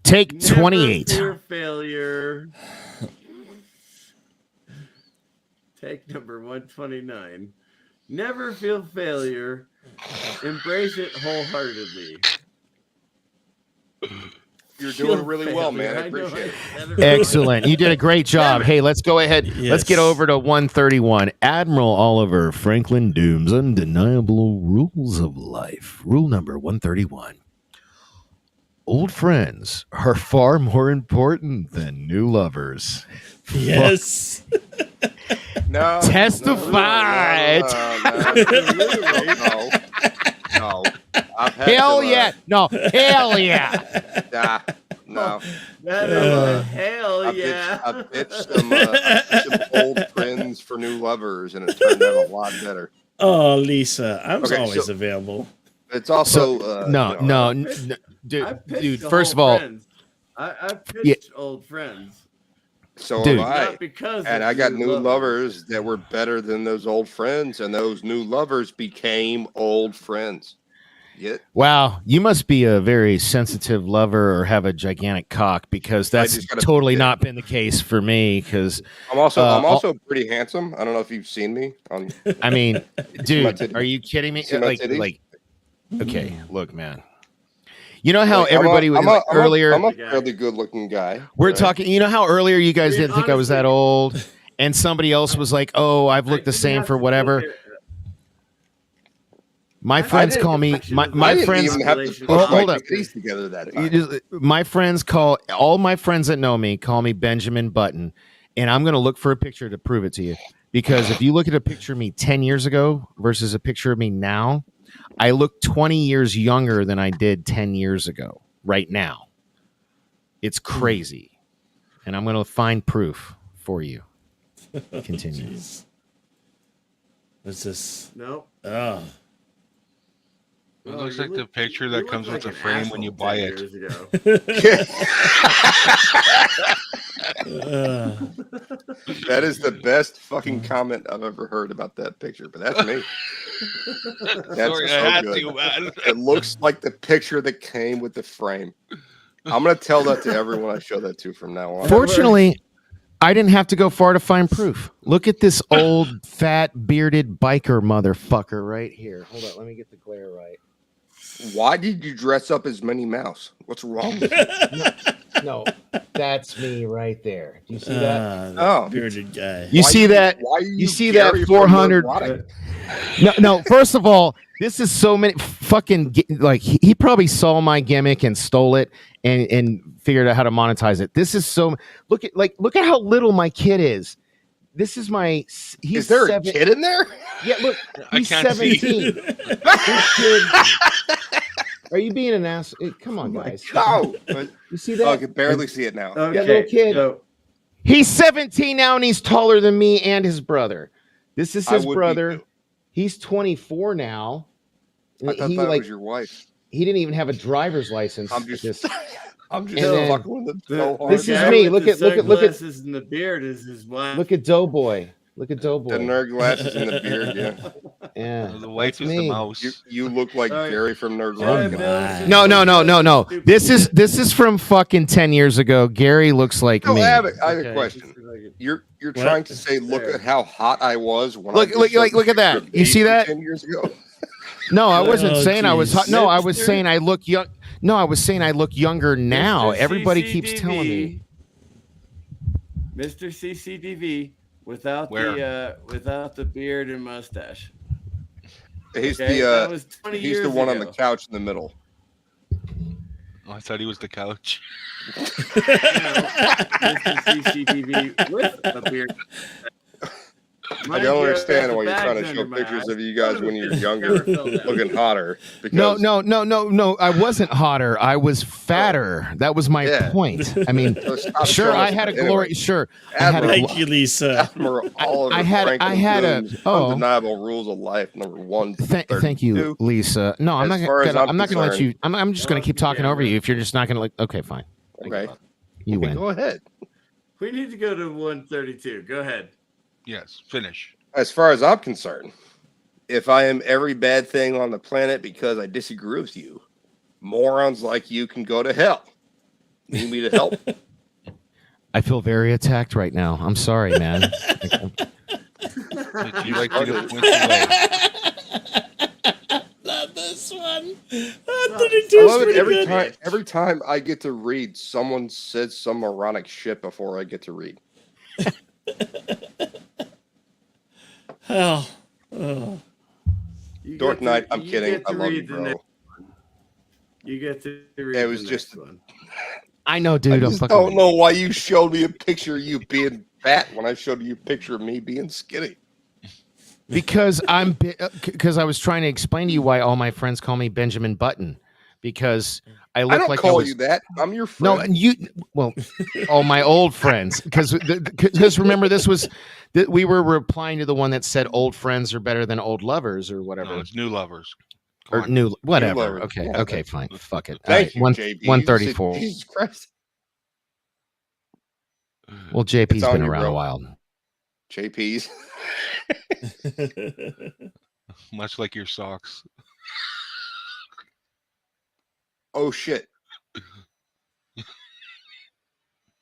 Take 28. Never fear failure. Take number 129. Never feel failure. Embrace it wholeheartedly. You're doing really well, man. I appreciate it. Excellent. You did a great job. Hey, let's go ahead. Yes. Let's get over to 131. Admiral Oliver Franklin Doom's undeniable rules of life. Rule number 131. Old friends are far more important than new lovers. Yes. No. Testified. No. Hell yeah. No. Hell yeah. No. That is hell I yeah. pitched some old friends for new lovers, and it turned out a lot better. Oh, Lisa, I'm Okay, always so- available. It's also Dude. First of all, I pitched old friends. So Dude. have I. Not because And of I got new lovers that were better than those old friends, and those new lovers became old friends. Yeah. Wow, you must be a very sensitive lover or have a gigantic cock, because that's totally not been the case for me. Because I'm also pretty handsome. I don't know if you've seen me on. I mean, dude, titties? are you kidding me? See my titties? Okay, look, man. You know how everybody was earlier. I'm a fairly good-looking guy. We're talking. You know how earlier you guys didn't think I was that old, and somebody else was like, "Oh, I've looked the same for whatever." My friends call me. My friends. Hold up. Together that time. My friends call all my friends that know me call me Benjamin Button, and I'm going to look for a picture to prove it to you. Because if you look at a picture of me 10 years ago versus a picture of me now, I look 20 years younger than I did 10 years ago. Right now, it's crazy, and I'm going to find proof for you. Continue. What's this? Nope. Oh. It looks like the picture that comes with the frame when you buy it. That is the best fucking comment I've ever heard about that picture, but that's me. That's Sorry, so I had good. to, man. It looks like the picture that came with the frame. I'm gonna tell that to everyone I show that to from now on. Fortunately, I didn't have to go far to find proof. Look at this old, fat, bearded biker motherfucker right here. Hold on, let me get the glare right. Why did you dress up as Minnie Mouse? What's wrong with you? No, that's me right there. Do you see that? Oh, bearded guy. You see that? You see that 400? No. First of all, this is so many fucking like he probably saw my gimmick and stole it and figured out how to monetize it. This is so look at how little my kid is. This is my. Is there a kid in there? Yeah, look, he's 17. This kid. Are you being an ass? Come on, guys. No. You see that? I can barely see it now. Okay. That little kid. He's 17 now, and he's taller than me and his brother. This is his brother. He's 24 now. I thought that was your wife. He didn't even have a driver's license. I'm just then, fucking with so hard. This is me. Look at and the beard is his wife. Look at Doughboy. Look at Doughboy. The nerd glasses and the beard, yeah. Yeah. The wife is the mouse. You look like Gary from Nerd Glasses. No. This is from fucking 10 years ago. Gary looks like me. I have a question. You're trying to say, look at how hot I was when look at that. You see that? 10 years ago. No, I wasn't saying I was hot. No, I was saying I look young. No, I was saying I look younger now. Everybody keeps telling me. Mr. CCTV without the beard and mustache. He's that was 20 he's years the one ago. on the couch in the middle. Oh, I thought he was the couch. Mr. CCTV with a beard. I don't understand why you're trying to show pictures of you guys when you're younger looking hotter. Because No. I wasn't hotter. I was fatter. That was my point. I mean, sure, I had a glory. Sure, Thank you, Lisa. I had Undeniable Rules of Life #1. Thank you, Lisa. No, I'm not gonna let you. I'm just gonna keep talking over you if you're just not gonna okay, fine. Okay, you win. Go ahead. We need to go to 132. Go ahead. Yes, finish. As far as I'm concerned, if I am every bad thing on the planet because I disagree with you, morons like you can go to hell. Need me to help? I feel very attacked right now. I'm sorry, man. Would you like me to point away? Not this one. Every time I get to read, someone says some moronic shit before I get to read. Oh. Dork Knight, I'm kidding. I love you, bro. You get to read it was just one. I know, dude. I just don't know why you showed me a picture of you being fat when I showed you a picture of me being skinny. Because I was trying to explain to you why all my friends call me Benjamin Button. because I look don't like call I was, you that. I'm your friend. No, and you, well, all my old friends, because remember we were replying to the one that said old friends are better than old lovers or whatever. No, it's new lovers. Or new, whatever. New lovers. Okay, Yeah, okay, fine. Fuck it. Thank you, JP. 134. Jesus Christ. Well, JP's on been you, around bro. a while. JP's. Much like your socks. Oh shit.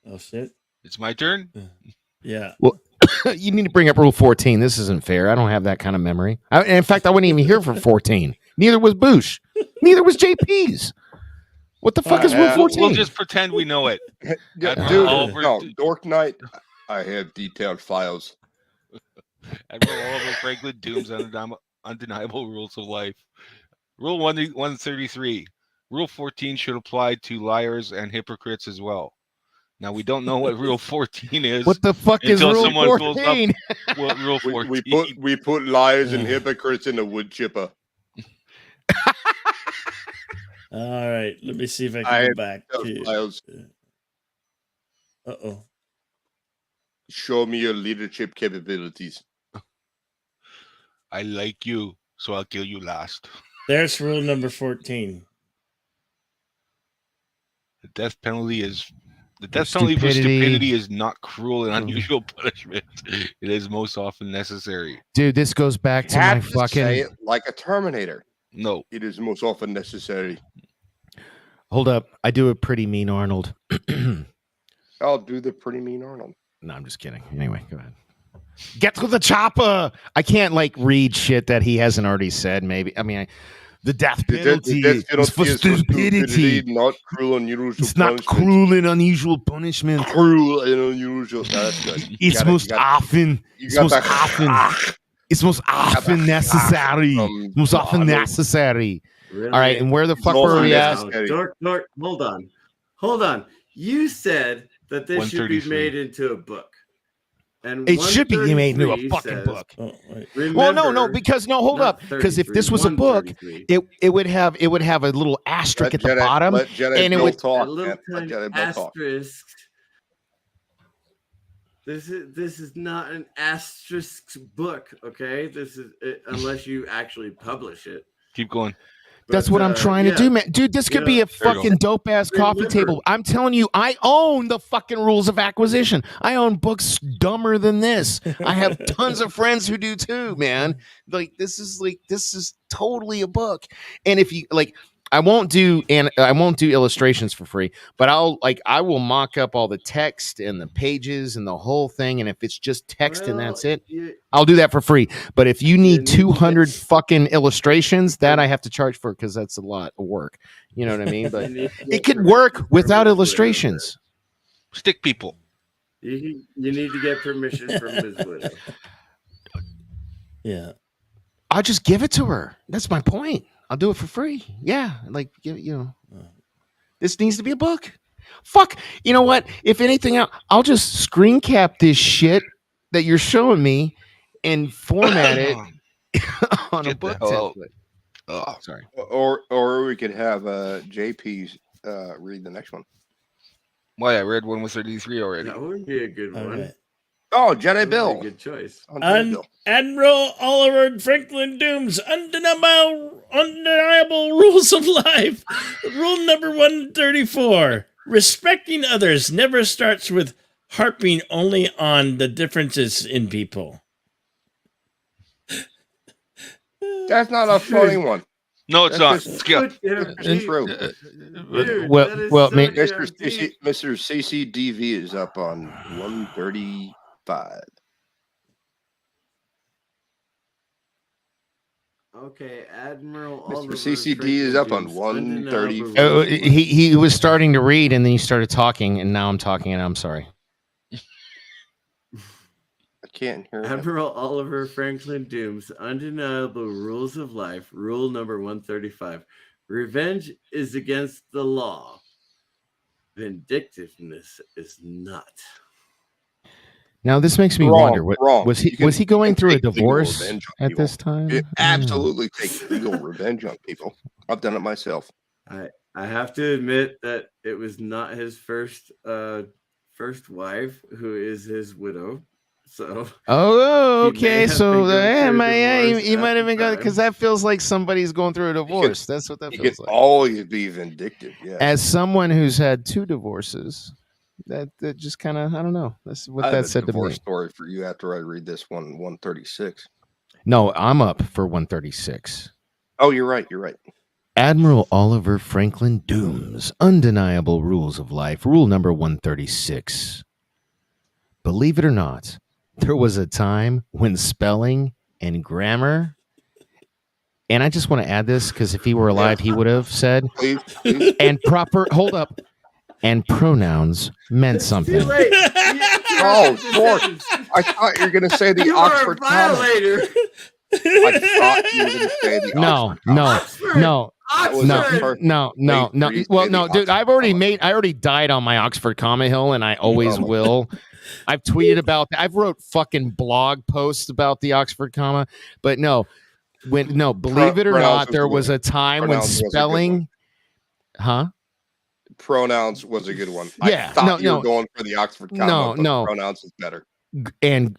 Oh shit. It's my turn. Yeah. Well, you need to bring up Rule 14. This isn't fair. I don't have that kind of memory. In fact, I wasn't even here for 14. Neither was Boosh. Neither was JP's. What the fuck is Rule 14? We'll just pretend we know it. Dude, no, Dork Knight. I have detailed files. Admiral Oliver Franklin Doom's undeniable rules of life. Rule 133. Rule 14 should apply to liars and hypocrites as well. Now, we don't know what Rule 14 is. What the fuck is Rule 14? What Rule 14? We put liars and hypocrites in the wood chipper. All right. Let me see if I can go back to files. Uh-oh. Show me your leadership capabilities. I like you, so I'll kill you last. There's rule number 14. The death penalty for stupidity is not cruel and unusual punishment. It is most often necessary. Dude, this goes back to my fucking. Say it like a Terminator. No, it is most often necessary. Hold up, I do a pretty mean Arnold. I'll do the pretty mean Arnold. No, I'm just kidding. Anyway, go ahead. Get to the chopper. I can't read shit that he hasn't already said. Maybe the death penalty is for stupidity. Not cruel and unusual. It's not cruel and unusual punishment. Cruel and unusual. No, that's good. It's most often necessary. Most often necessary. Really? All right, and where the fuck were we at? Dork, hold on. You said that this should be made into a book. And it should be made into a fucking book. No, because hold up, because if this was a book, it would have a little asterisk at the bottom, and it would talk. A little asterisk. This is not an asterisk book, okay? This is unless you actually publish it. Keep going. That's what I'm trying to do, man. Dude, this could be a fucking dope ass coffee table. I'm telling you, I own the fucking rules of acquisition. I own books dumber than this. I have tons of friends who do too, man. This is totally a book. And if you I won't do illustrations for free, but I will mock up all the text and the pages and the whole thing. And if it's just text and that's it, I'll do that for free. But if you need 200 fucking illustrations, that I have to charge for because that's a lot of work. You know what I mean? But it could work without illustrations. Stick people. You need to get permission from Ms. Widow. Yeah. I'll just give it to her. That's my point. I'll do it for free. Yeah. This needs to be a book. Fuck. You know what? If anything else, I'll just screen cap this shit that you're showing me and format it on a book template. Oh, sorry. Or we could have JP read the next one. Why? I read 133 already. That would be a good one. Right. Oh, Jedi Bill. Good choice. Admiral Oliver Franklin Doom's undeniable rules of life. Rule number 134. Respecting others never starts with harping only on the differences in people. That's not a funny one. No, it's not. It's true. Mr. CCDV is up on 135. Okay, Admiral Mr. Oliver CCD is up on 135. Oh, he was starting to read, and then he started talking, and now I'm talking, and I'm sorry. I can't hear Admiral Oliver Franklin Doom's undeniable rules of life. Rule number 135. Revenge is against the law. Vindictiveness is not. Now this makes me wonder. Was he going through a divorce at this time? Absolutely take legal revenge on people. I've done it myself. I have to admit that it was not his first wife, who is his widow. So okay. So you might have been going because that feels like somebody's going through a divorce. That's what that feels like. Always be vindictive. Yeah. As someone who's had 2 divorces, that just kind of I don't know. That's what that said to me. Divorce story for you after I read this 136. No, I'm up for 136. Oh, you're right. You're right. Admiral Oliver Franklin Dooms, Undeniable Rules of Life, rule number 136. Believe it or not, there was a time when spelling and grammar, and I just want to add this because if he were alive, he would have said, please. And proper, hold up, and pronouns meant something. Oh, George, I thought you were going to say the Oxford violator. I thought you were going to say the Oxford No. Well, no, dude, I already died on my Oxford comma hill, and I always will. I've tweeted about that. I've wrote fucking blog posts about the Oxford comma, but believe it or not, there was a time when spelling, pronouns was a good one. Yeah, I thought you were going for the Oxford comma. No, pronouns is better. And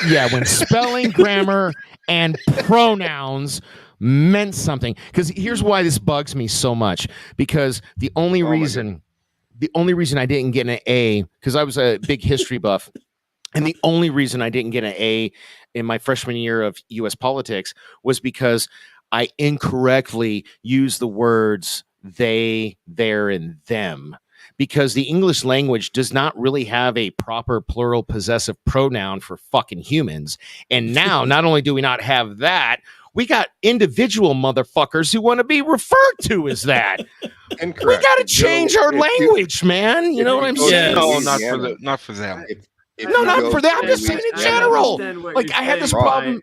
yeah, when spelling, grammar, and pronouns meant something. Because here's why this bugs me so much. Because the only reason I didn't get an A, because I was a big history buff, and the only reason I didn't get an A in my freshman year of U.S. politics was because I incorrectly used the words they, their, and them. Because the English language does not really have a proper plural possessive pronoun for fucking humans. And now, not only do we not have that, we got individual motherfuckers who want to be referred to as that. Incorrect. We got to change our language, man. You know what I'm saying? No, not for them. Not for them. I'm just saying in general. Like, I had this problem.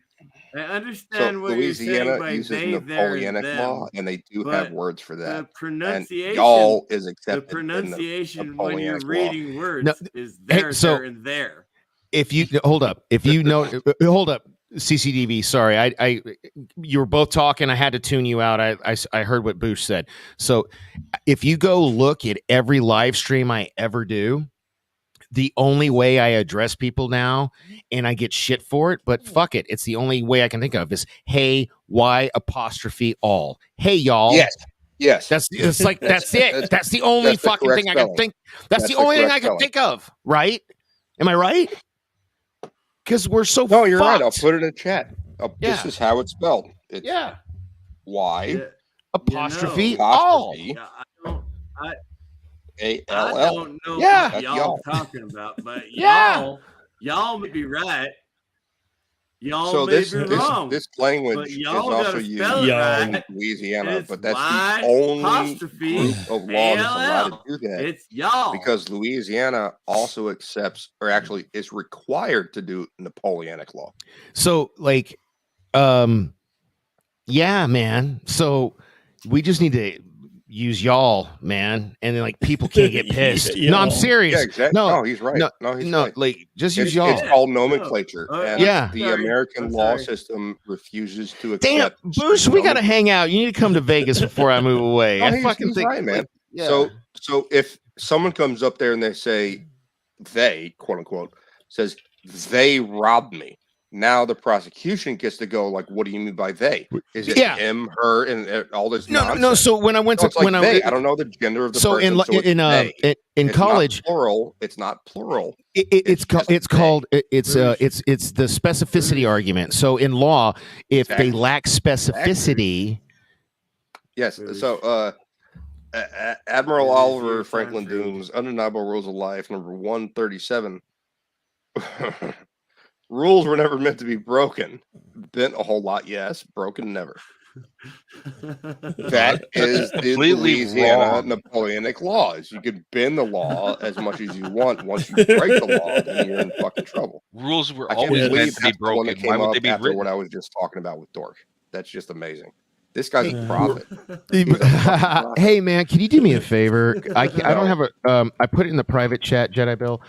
I understand what Louisiana you're saying by uses they, Napoleonic them, law, and they do have words for that. The pronunciation, y'all is accepted. The pronunciation when you're reading words is there, there, and there. If you hold up, CCDV. Sorry, you were both talking. I had to tune you out. I heard what Boosh said. So, if you go look at every live stream I ever do, the only way I address people now, and I get shit for it, but fuck it. It's the only way I can think of is, hey, Y apostrophe all. Hey, y'all. Yes. That's it. That's the only fucking thing I can think. That's the only thing I can think of. Right? Am I right? Because we're so No, you're fucked. right. I'll put it in chat. This is how it's spelled. It's Y apostrophe all. A-L-L. I don't know what y'all talking about, but y'all may be right. Y'all may be wrong. This language is also used in Louisiana, but that's the only group of law that's allowed to do that. It's y'all. Because Louisiana also accepts, or actually is required to do Napoleonic law. So, like, yeah, man. So we just need to use y'all, man, and then like people can't get pissed. No, I'm serious. Yeah, exactly. No, he's right. No, he's right. Like just use y'all. It's called nomenclature. And the American law system refuses to accept. Damn, Boosh, we gotta hang out. You need to come to Vegas before I move away. I fucking think, right, man. So if someone comes up there and they say they, quote unquote, says they robbed me. Now the prosecution gets to go like, what do you mean by they? Is it him, her, and all this? No. So when I went to I don't know the gender of the person. In college, not plural. It's not plural. It's called the specificity argument. So in law, if they lack specificity, yes. So Admiral Oliver Franklin Dooms, Undeniable Rules of Life, number 137. Rules were never meant to be broken. Bent a whole lot, yes. Broken, never. That is the Louisiana Napoleonic laws. You can bend the law as much as you want. Once you break the law, then you're in fucking trouble. Rules were always meant to be broken. Why would they be after what I was just talking about with Dork? That's just amazing. This guy's a prophet. Hey, man, can you do me a favor? I don't have a. I put it in the private chat, Jedi Bill.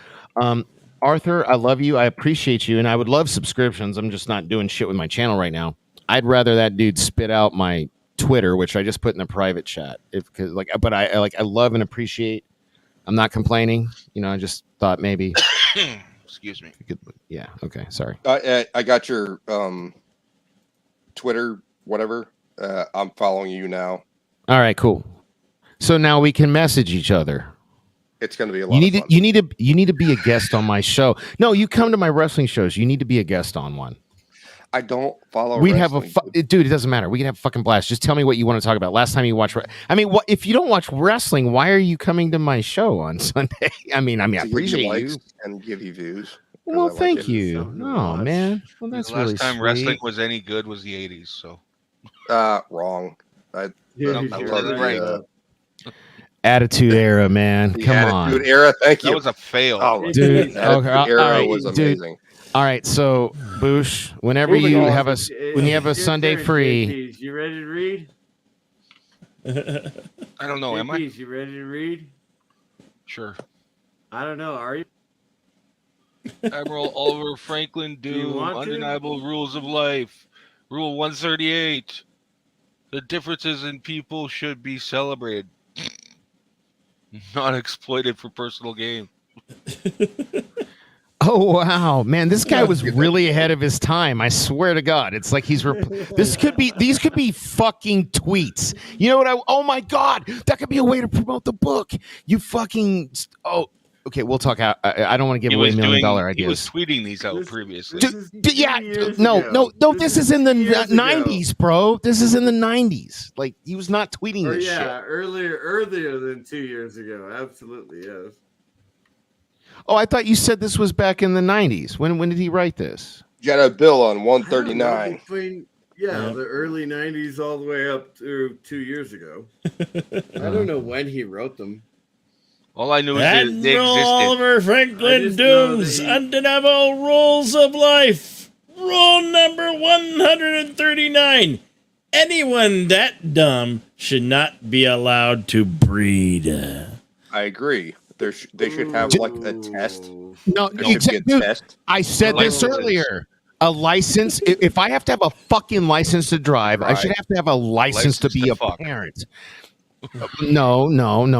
Arthur, I love you. I appreciate you. And I would love subscriptions. I'm just not doing shit with my channel right now. I'd rather that dude spit out my Twitter, which I just put in the private chat. But I love and appreciate. I'm not complaining. I just thought maybe. Excuse me. Yeah. Okay. Sorry. I got your Twitter, whatever. I'm following you now. All right. Cool. So now we can message each other. It's going to be a lot of fun. You need to be a guest on my show. No, you come to my wrestling shows. You need to be a guest on one. I don't follow. We'd wrestling. have dude. It doesn't matter. We can have a fucking blast. Just tell me what you want to talk about. Last time you watched, what if you don't watch wrestling? Why are you coming to my show on Sunday? I appreciate you and give you views. Well, thank you. Oh man, well that's the last really time sweet. wrestling was any good was the '80s. So, wrong. I love right. Attitude Era, man. Come on. Attitude Era. Thank you. That was a fail. Oh, dude. Attitude Era was amazing. Dude. All right, so Boosh, whenever you have a Sunday free, you ready to read? I don't know. Am I? You ready to read? Sure. I don't know. Are you? Admiral Oliver Franklin Doom, Undeniable Rules of Life, Rule 138. The differences in people should be celebrated, not exploited for personal gain. Oh wow, man! This guy was really ahead of his time. I swear to God, it's like these could be fucking tweets. You know what? Oh my God, that could be a way to promote the book. You fucking okay. We'll talk. I don't want to give away $1 million ideas. He was tweeting these out previously. No. This is in the 90s, bro. This is in the 90s. Like he was not tweeting this shit. Yeah, earlier than 2 years ago. Absolutely, yes. Oh, I thought you said this was back in the 90s. When did he write this? Got a bill on 139. Between the early 90s all the way up to 2 years ago. I don't know when he wrote them. All I knew is that they existed. Oliver Franklin Doom's Undeniable Rules of Life. Rule number 139. Anyone that dumb should not be allowed to breed. I agree. They should have like a test. No, exactly. I said this earlier. A license. If I have to have a fucking license to drive, right. I should have to have a license to be a parent. No,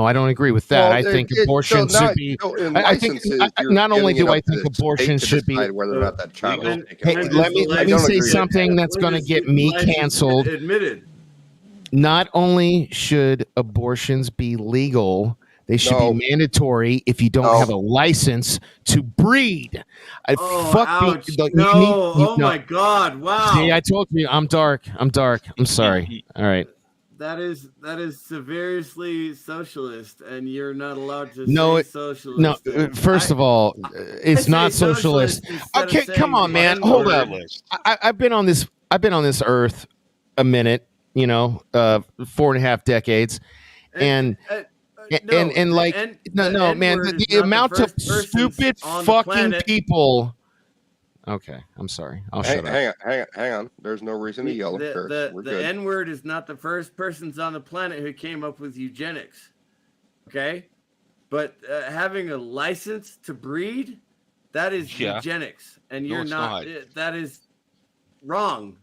I don't agree with that. Well, I think abortion should be. I think not only do I think abortion should be. Whether or not that child. Hey, let me say something that's going to get me canceled. Admitted. Not only should abortions be legal. They should be mandatory if you don't have a license to breed. My God! Wow. See, I told you I'm dark. I'm sorry. All right. That is severely socialist, and you're not allowed to say socialist. No, first of all, it's not socialist. Okay, come on, man. Hold up. I've been on this earth a minute. 4.5 decades, and the amount of stupid fucking people. Okay, I'm sorry. I'll shut up. Hang on. There's no reason to yell at first. The N-word is not the first persons on the planet who came up with eugenics. Okay, but having a license to breed, that is eugenics, and you're not. That is wrong.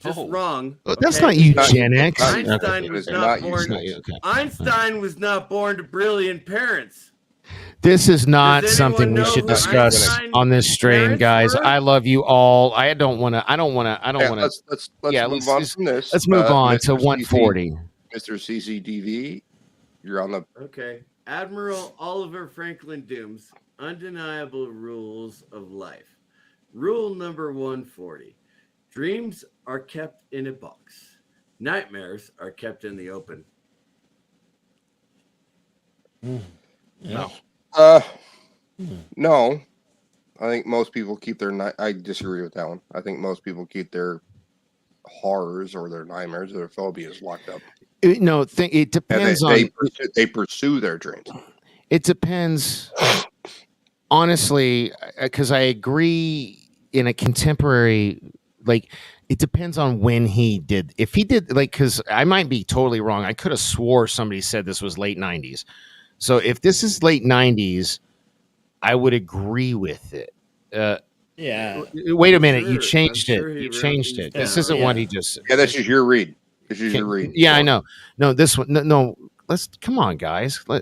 Just wrong. Okay? That's not eugenics. Einstein was not born. Einstein was not born to brilliant parents. This is not something we should discuss on this stream, guys. I love you all. I don't want to. Let's move on from this. Let's move on to 140. Mr. CCDV, you're on the. Okay. Admiral Oliver Franklin Doom's Undeniable Rules of Life. Rule number 140. Dreams are kept in a box. Nightmares are kept in the open. No. No. I think most people keep their. I disagree with that one. I think most people keep their horrors or their nightmares or their phobias locked up. It depends on. They pursue their dreams. It depends. Honestly, because I agree in a contemporary. It depends on when he did. If he did, because I might be totally wrong. I could have swore somebody said this was late 90s. So if this is late 90s, I would agree with it. Yeah. Wait a minute. You changed it. You changed it. This isn't what he just said. Yeah, that's just your read. It's usually read. Yeah, I know. No, this one. No. Let's come on, guys. Well,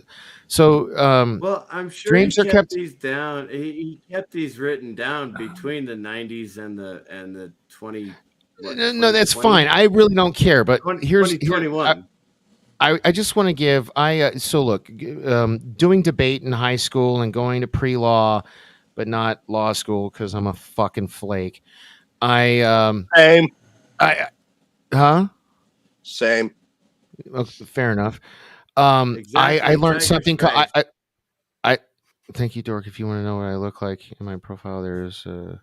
I'm sure dreams he are kept kept. these down. He kept these written down between the 90s and the 20. What, No, that's 2020? fine. I really don't care. But 2021. I just want to give. So look, doing debate in high school and going to pre-law, but not law school because I'm a fucking flake. Same. Huh? Same. Okay, fair enough. Exactly. I learned Tiger something. stripes. I thank you, Dork. If you want to know what I look like in my profile, there's a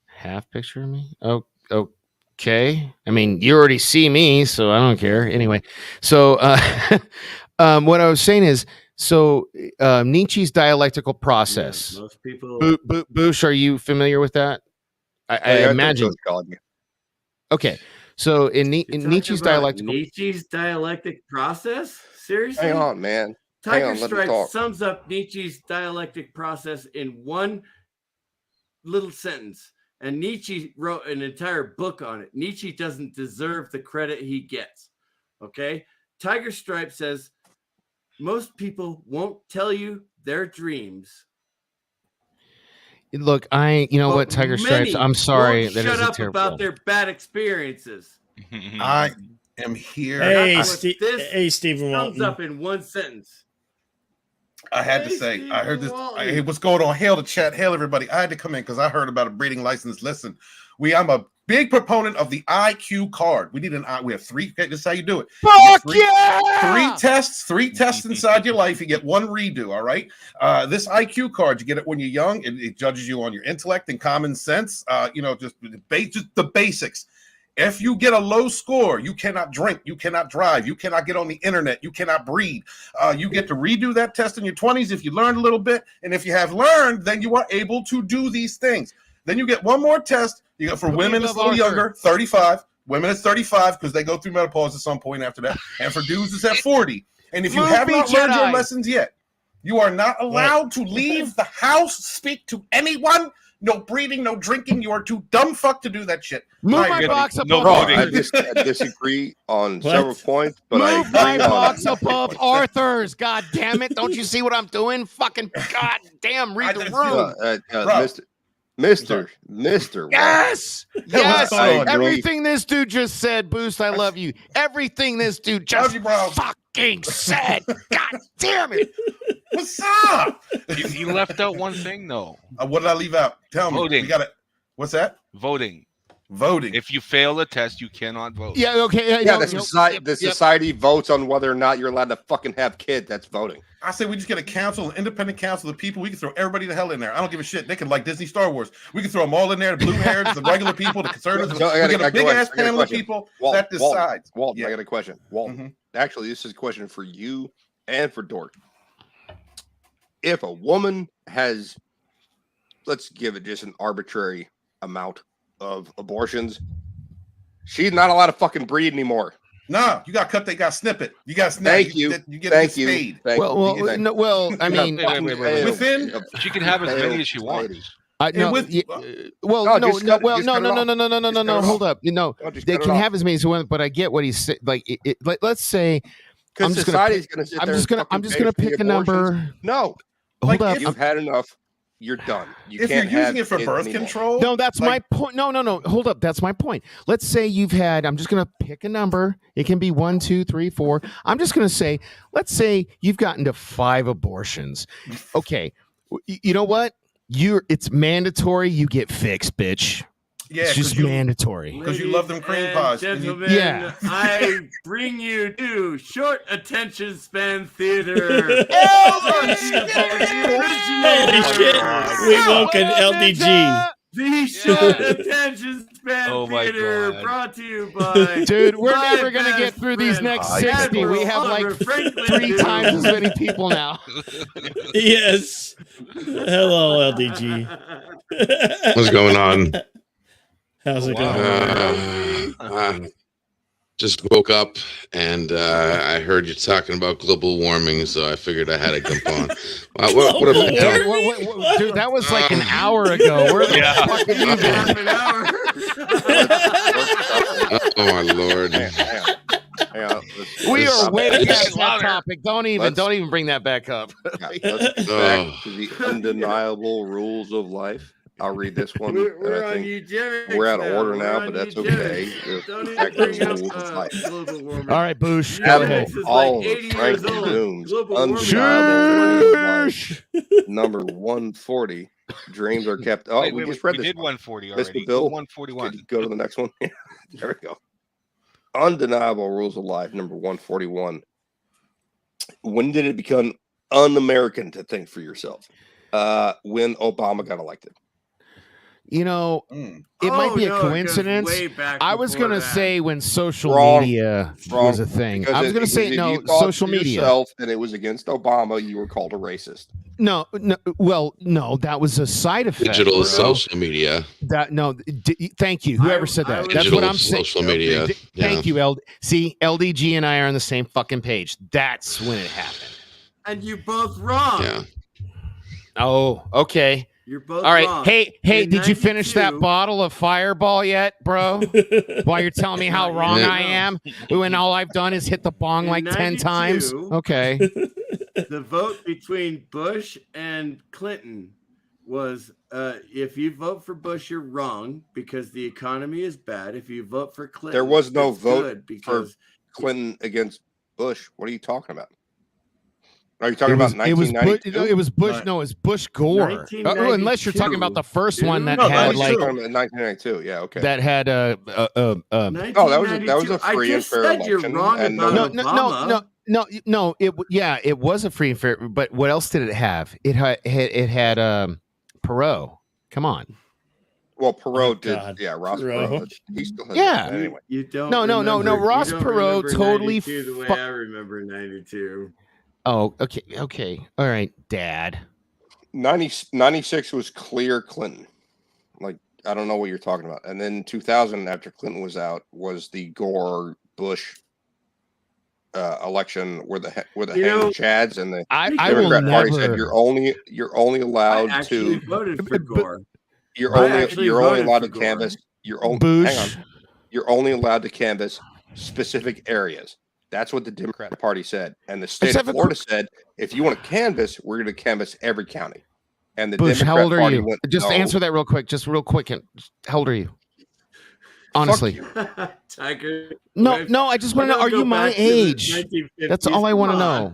half picture of me. Oh, okay. I mean, you already see me, so I don't care. Anyway, so what I was saying is, Nietzsche's dialectical process. Yeah, most people. Boosh, are you familiar with that? I imagine. Okay, so in Nietzsche's dialectical. Nietzsche's dialectic process? Seriously? Hang on, man. Tiger Stripes sums up Nietzsche's dialectic process in one little sentence. And Nietzsche wrote an entire book on it. Nietzsche doesn't deserve the credit he gets. Okay? Tiger Stripe says, most people won't tell you their dreams. Look, you know what, Tiger Stripes, I'm sorry. That shut up about their bad experiences. I am here. Hey, Stephen Walton. Sums up in one sentence. I had to say, I heard this. Hey, what's going on? Hail the chat. Hail everybody. I had to come in because I heard about a breeding license. Listen, I'm a big proponent of the IQ card. We have 3. This is how you do it. Fuck three tests inside your life. You get 1 redo. All right. This IQ card, you get it when you're young. It judges you on your intellect and common sense. Just the basics. If you get a low score, you cannot drink, you cannot drive, you cannot get on the internet, you cannot breed. You get to redo that test in your 20s if you learned a little bit. And if you have learned, then you are able to do these things. Then you get 1 more test. You got for women, it's a little younger, 35. Women, it's 35 because they go through menopause at some point after that. And for dudes, it's at 40. And if you have not learned your lessons yet, you are not allowed to leave the house, speak to anyone. No breeding, no drinking. You are too dumb fuck to do that shit. Move my box above. I disagree on several points, but move my box above Arthur's. God damn it! Don't you see what I'm doing? Fucking god damn! Read the room, Mister. Yes. Everything this dude just said, Boost. I love you. Everything this dude just fucking said. God damn it! What's up? You left out one thing, though. What did I leave out? Tell me. Voting. We got it. What's that? Voting. If you fail the test, you cannot vote. Yeah. Okay. The society votes on whether or not you're allowed to fucking have kids. That's voting. I say we just get a council, an independent council of people. We can throw everybody the hell in there. I don't give a shit. They can like Disney Star Wars. We can throw them all in there. The blue hairs, the regular people, the conservatives. We get a big ass panel of people that decides. Walton, I got a question. Walton, actually, this is a question for you and for Dork. If a woman has, let's give it just an arbitrary amount of abortions, she's not allowed to fucking breed anymore. No, you got to cut. They got snip it. You got snip. Thank you. You get a spade. Well, I mean, within she can have as many as she wants. No. Hold up. They can have as many as they want, but I get what he's saying. Let's say, I'm just gonna pick a number. No, hold up. You've had enough. You're done. If you're using it for birth control, no, that's my point. No. Hold up, that's my point. Let's say you've had. I'm just gonna pick a number. It can be 1, 2, 3, 4. I'm just gonna say. Let's say you've gotten to 5 abortions. Okay, you know what? It's mandatory. You get fixed, bitch. Yeah, it's just mandatory because you love them cream pies. Gentlemen, I bring you to Short Attention Span Theater. Holy shit! We woke an LDG. The Short Attention Span Theater brought to you by. Dude, we're never gonna get through these next 60. We have like 3 times as many people now. Yes. Hello, LDG. What's going on? How's it going? Just woke up and I heard you talking about global warming, so I figured I had to jump on. What have you done? Dude, that was like an hour ago. Where the fuck have you been? Oh my lord! Hang on. We are way Let's- past that topic. Don't even bring that back up. Let's get back to the undeniable rules of life. I'll read this one. We're I on think eugenics. we're out of order We're now, on but that's eugenics. okay. Don't Back even to bring the up rules of life. global warming. All right, Boosh. Go Admiral ahead. Eugenics is like Oliver 80 years Franklin old. Dooms, Global warming. undeniable rules of life. Number 140. Dreams are kept. Oh, Wait, we wait, just read we this. did 140 already. Mr. Bill, 141. could you go to the next one? There we go. Undeniable rules of life. Number 141. When did it become un-American to think for yourself? When Obama got elected. You know, it might be a coincidence. I was going to say when social media was a thing. Because I was going to say, if no, you thought social to media. yourself and it was against Obama, you were called a racist. No, well, no, that was a side effect. Digital bro. social media. Thank you. Whoever said that. That's what I'm saying. Social media. Thank you, LD. See, LDG and I are on the same fucking page. That's when it happened. And you both wrong. Yeah. Oh, okay. You're both all right. wrong. Hey, In did you finish that 92 bottle of Fireball yet, bro? While you're telling me how wrong I am, when all I've done is hit the bong In like 10 times. 92, Okay. The vote between Bush and Clinton was if you vote for Bush, you're wrong because the economy is bad. If you vote for Clinton, There was no it's vote good for because Clinton against Bush. What are you talking about? Are you talking about 1992? It was Bush. No, it was Bush Gore. Unless you're talking about the first one that had like 1992. Yeah, okay. That had no, that was a free and fair election. And No. It was a free and fair. But what else did it have? It had Perot. Come on. Well, Perot did. Yeah, Ross Perot. He still has yeah. Anyway, you don't. No. Ross Perot totally. The way I remember 92. Oh, okay. All right, Dad. 96 was clear Clinton. Like, I don't know what you're talking about. And then 2000, after Clinton was out, was the Gore Bush election where the hanging chads and the Democrat Party said you're only allowed to voted for Gore. You're only allowed to canvass. You're only allowed to canvass specific areas. That's what the Democrat Party said. And the state of Florida said, if you want to canvass, we're going to canvass every county. And the Bush, Democrat how old are Party you? went, Just no. answer that real quick. How old are you? Honestly. Tiger. No, I just want to know, are you my age? That's all I want to know.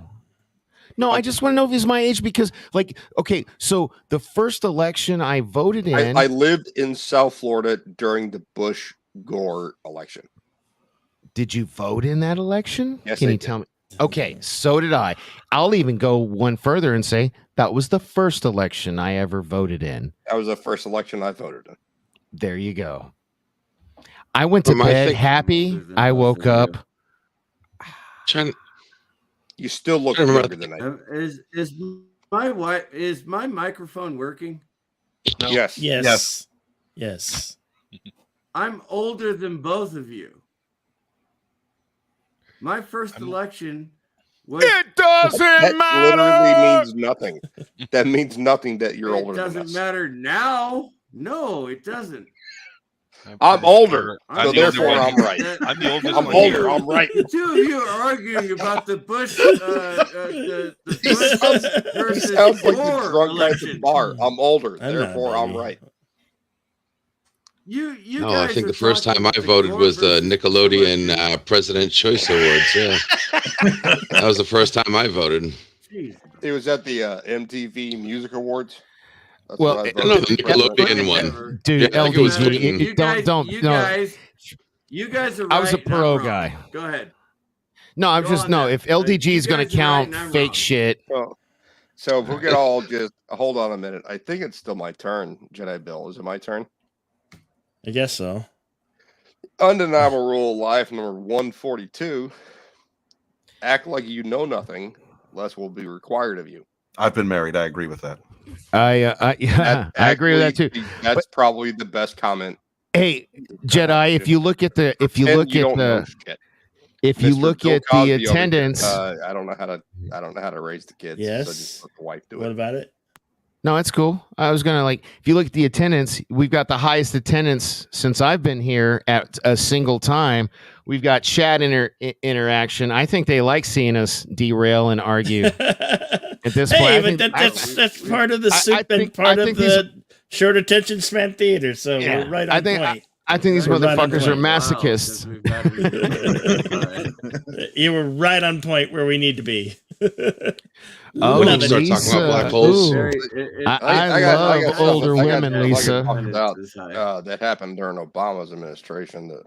No, I just want to know if he's my age because, like, okay, so the first election I voted in. I lived in South Florida during the Bush-Gore election. Did you vote in that election? Yes, Can you tell me? Okay, so did I. I'll even go one further and say that was the first election I ever voted in. That was the first election I voted in. There you go. I went to bed happy. I woke up. You still look younger than I do. Is my microphone working? No. Yes. I'm older than both of you. My first election was. It doesn't matter. Literally means nothing. That means nothing that you're older than us. It doesn't matter now. No, it doesn't. I'm older, so therefore I'm right. I'm the oldest. I'm older. I'm right. The two of you are arguing about the Bush, the Bush versus sounds like the Gore drunk guy at the election. bar. I'm older, therefore I'm right. You No, guys I think are the first talking time I about the voted Gore was the versus Nickelodeon President Choice Awards. Yeah, that was the first time I voted. Jeez. It was at the MTV Music Awards. That's Well, what I No, voted. the Nickelodeon one. Dude, Yeah, I think it was LDG, Clinton. You guys are right. I was a not Perot wrong. guy. Go ahead. No, I'm Go just on no. then. If LDG is You going to guys are right count and I'm fake wrong. shit, So if we could all just hold on a minute. I think it's still my turn, Jedi Bill. Is it my turn? I guess so. Undeniable rule of life number 142. Act like you know nothing, less will be required of you. I've been married. I agree with that. I agree with that too. That's probably the best comment. Hey, Jedi, if you look at the if you Mr. look Bill at Cosby the over here, attendance, I don't know how to raise the kids. Yes. So just let the wife do What it. about it? no, it's cool. I was gonna if you look at the attendance, we've got the highest attendance since I've been here at a single time. We've got chat interaction. I think they like seeing us derail and argue. At this Hey, point, but that's part of the soup and part of the short attention span theater. So we're right on point. I think these We're right on motherfuckers are point. masochists. You were right on point where we need to be. Oh, When you start talking about black holes. I love older women, Lisa. That happened during Obama's administration. That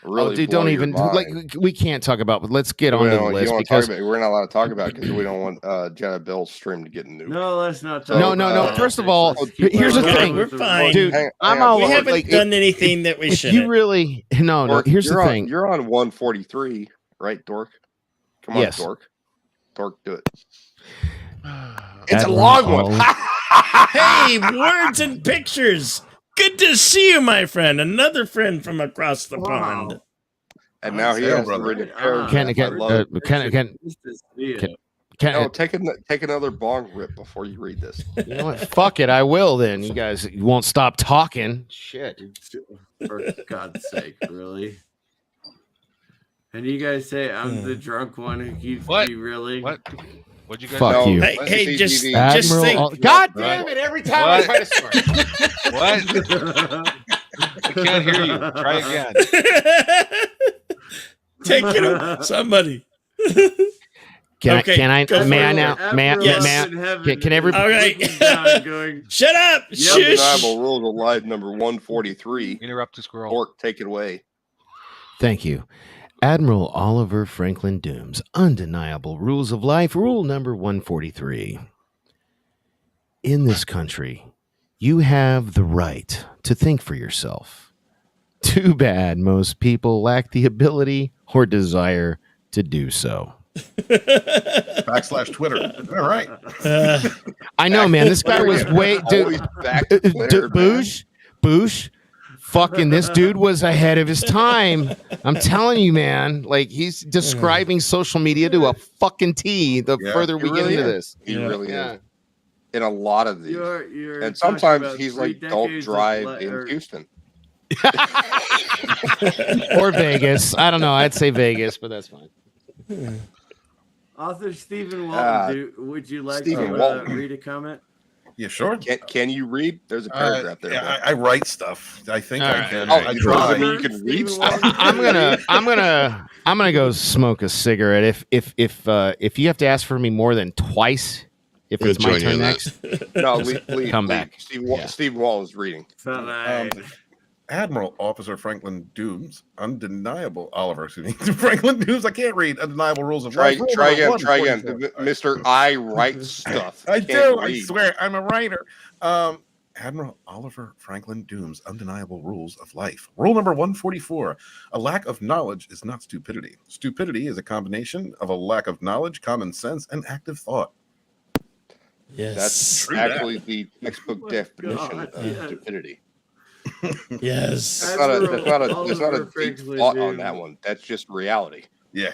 really dude, blow don't your even mind. we can't talk about. But let's get on to the list because we're not allowed to talk about it because we don't want Jenna Bill's stream to get nuked. No, let's not. No. First of all, here's the thing. We're fine, dude. Hang I'm on, all we haven't like done anything that we if should. you really no. Here's the thing. You're on 143, right, Dork? Come on, Yes. Dork, do it. It's a long one. Hey, words and pictures. Good to see you, my friend. Another friend from across the pond. And now he has to read a paragraph. Take another bong rip before you read this. You know what? Fuck it, I will then. You guys won't stop talking. Shit. For God's sake, really? And you guys say I'm the drunk one who keeps me really? What? What'd you guys Fuck you. Hey, just think. God damn it! Every time I try to start. What? I can't hear you. Try again. Take it up, somebody. Can everybody? All right. Shut up. Shush. Undeniable rules of life number 143. Interrupt the squirrel. Dork, take it away. Thank you. Admiral Oliver Franklin Dooms, Undeniable Rules of Life, rule number 143. In this country, you have the right to think for yourself. Too bad most people lack the ability or desire to do so. /Twitter. All right. I know, man. This guy was way... Boosh. Fucking this dude was ahead of his time. I'm telling you, man. Like, he's describing social media to a fucking T the further we get into this. He really is. In a lot of these. And sometimes he's like, don't drive in Houston. Or Vegas. I don't know. I'd say Vegas, but that's fine. Author Stephen Walton, would you like to read a comment? Yeah, sure. Can you read? There's a paragraph there. Yeah, I write stuff. I think I can. I try. You can read stuff. I'm gonna go smoke a cigarette. If you have to ask for me more than twice, if it's my turn next, no, leave, come back. Steve Walton's reading. Admiral Officer Franklin Dooms, Undeniable Oliver. Franklin Dooms. I can't read Undeniable Rules of Life. Try again, Mr. I write stuff. I do. I swear, I'm a writer. Admiral Oliver Franklin Dooms, Undeniable Rules of Life. Rule number 144: a lack of knowledge is not stupidity. Stupidity is a combination of a lack of knowledge, common sense, and active thought. Yes, that's actually the textbook definition of stupidity. Yes, there's not a deep thought on that one. That's just reality. Yeah,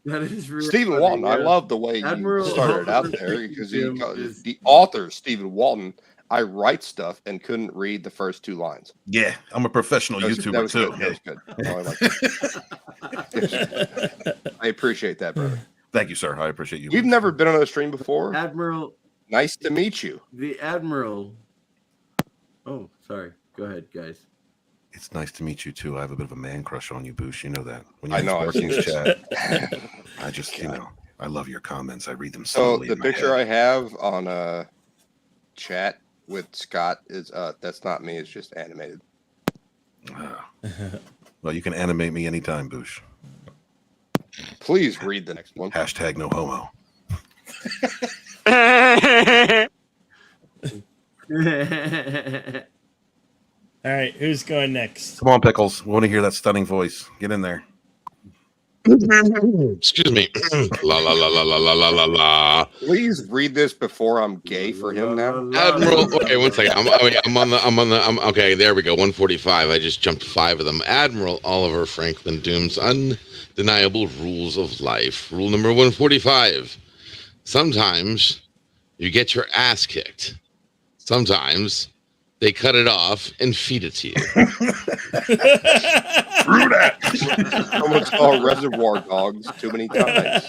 that is reality. Stephen Walton. I love the way you started out there because the author Stephen Walton. I write stuff and couldn't read the first two lines. Yeah, I'm a professional YouTuber too. That was good. I appreciate that, brother. Thank you, sir. I appreciate you. We've never been on a stream before. Admiral. Nice to meet you. The Admiral. Oh, sorry. Go ahead, guys. It's nice to meet you too. I have a bit of a man crush on you, Boosh. You know that. When I know. I've seen this chat. I just, I love your comments. I read them slowly. So the picture I have on chat with Scott is that's not me. It's just animated. Well, you can animate me anytime, Boosh. Please read the next one. # no homo. All right, who's going next? Come on, Pickles. We want to hear that stunning voice. Get in there. Excuse me. La la la la la la la la la. Please read this before I'm gay for him now. Admiral, okay, one second. I'm okay, there we go. 145. I just jumped 5 of them. Admiral Oliver Franklin Doom's Undeniable Rules of Life. Rule number 145. Sometimes you get your ass kicked. Sometimes they cut it off and feed it to you. True that. Someone saw Reservoir Dogs too many times.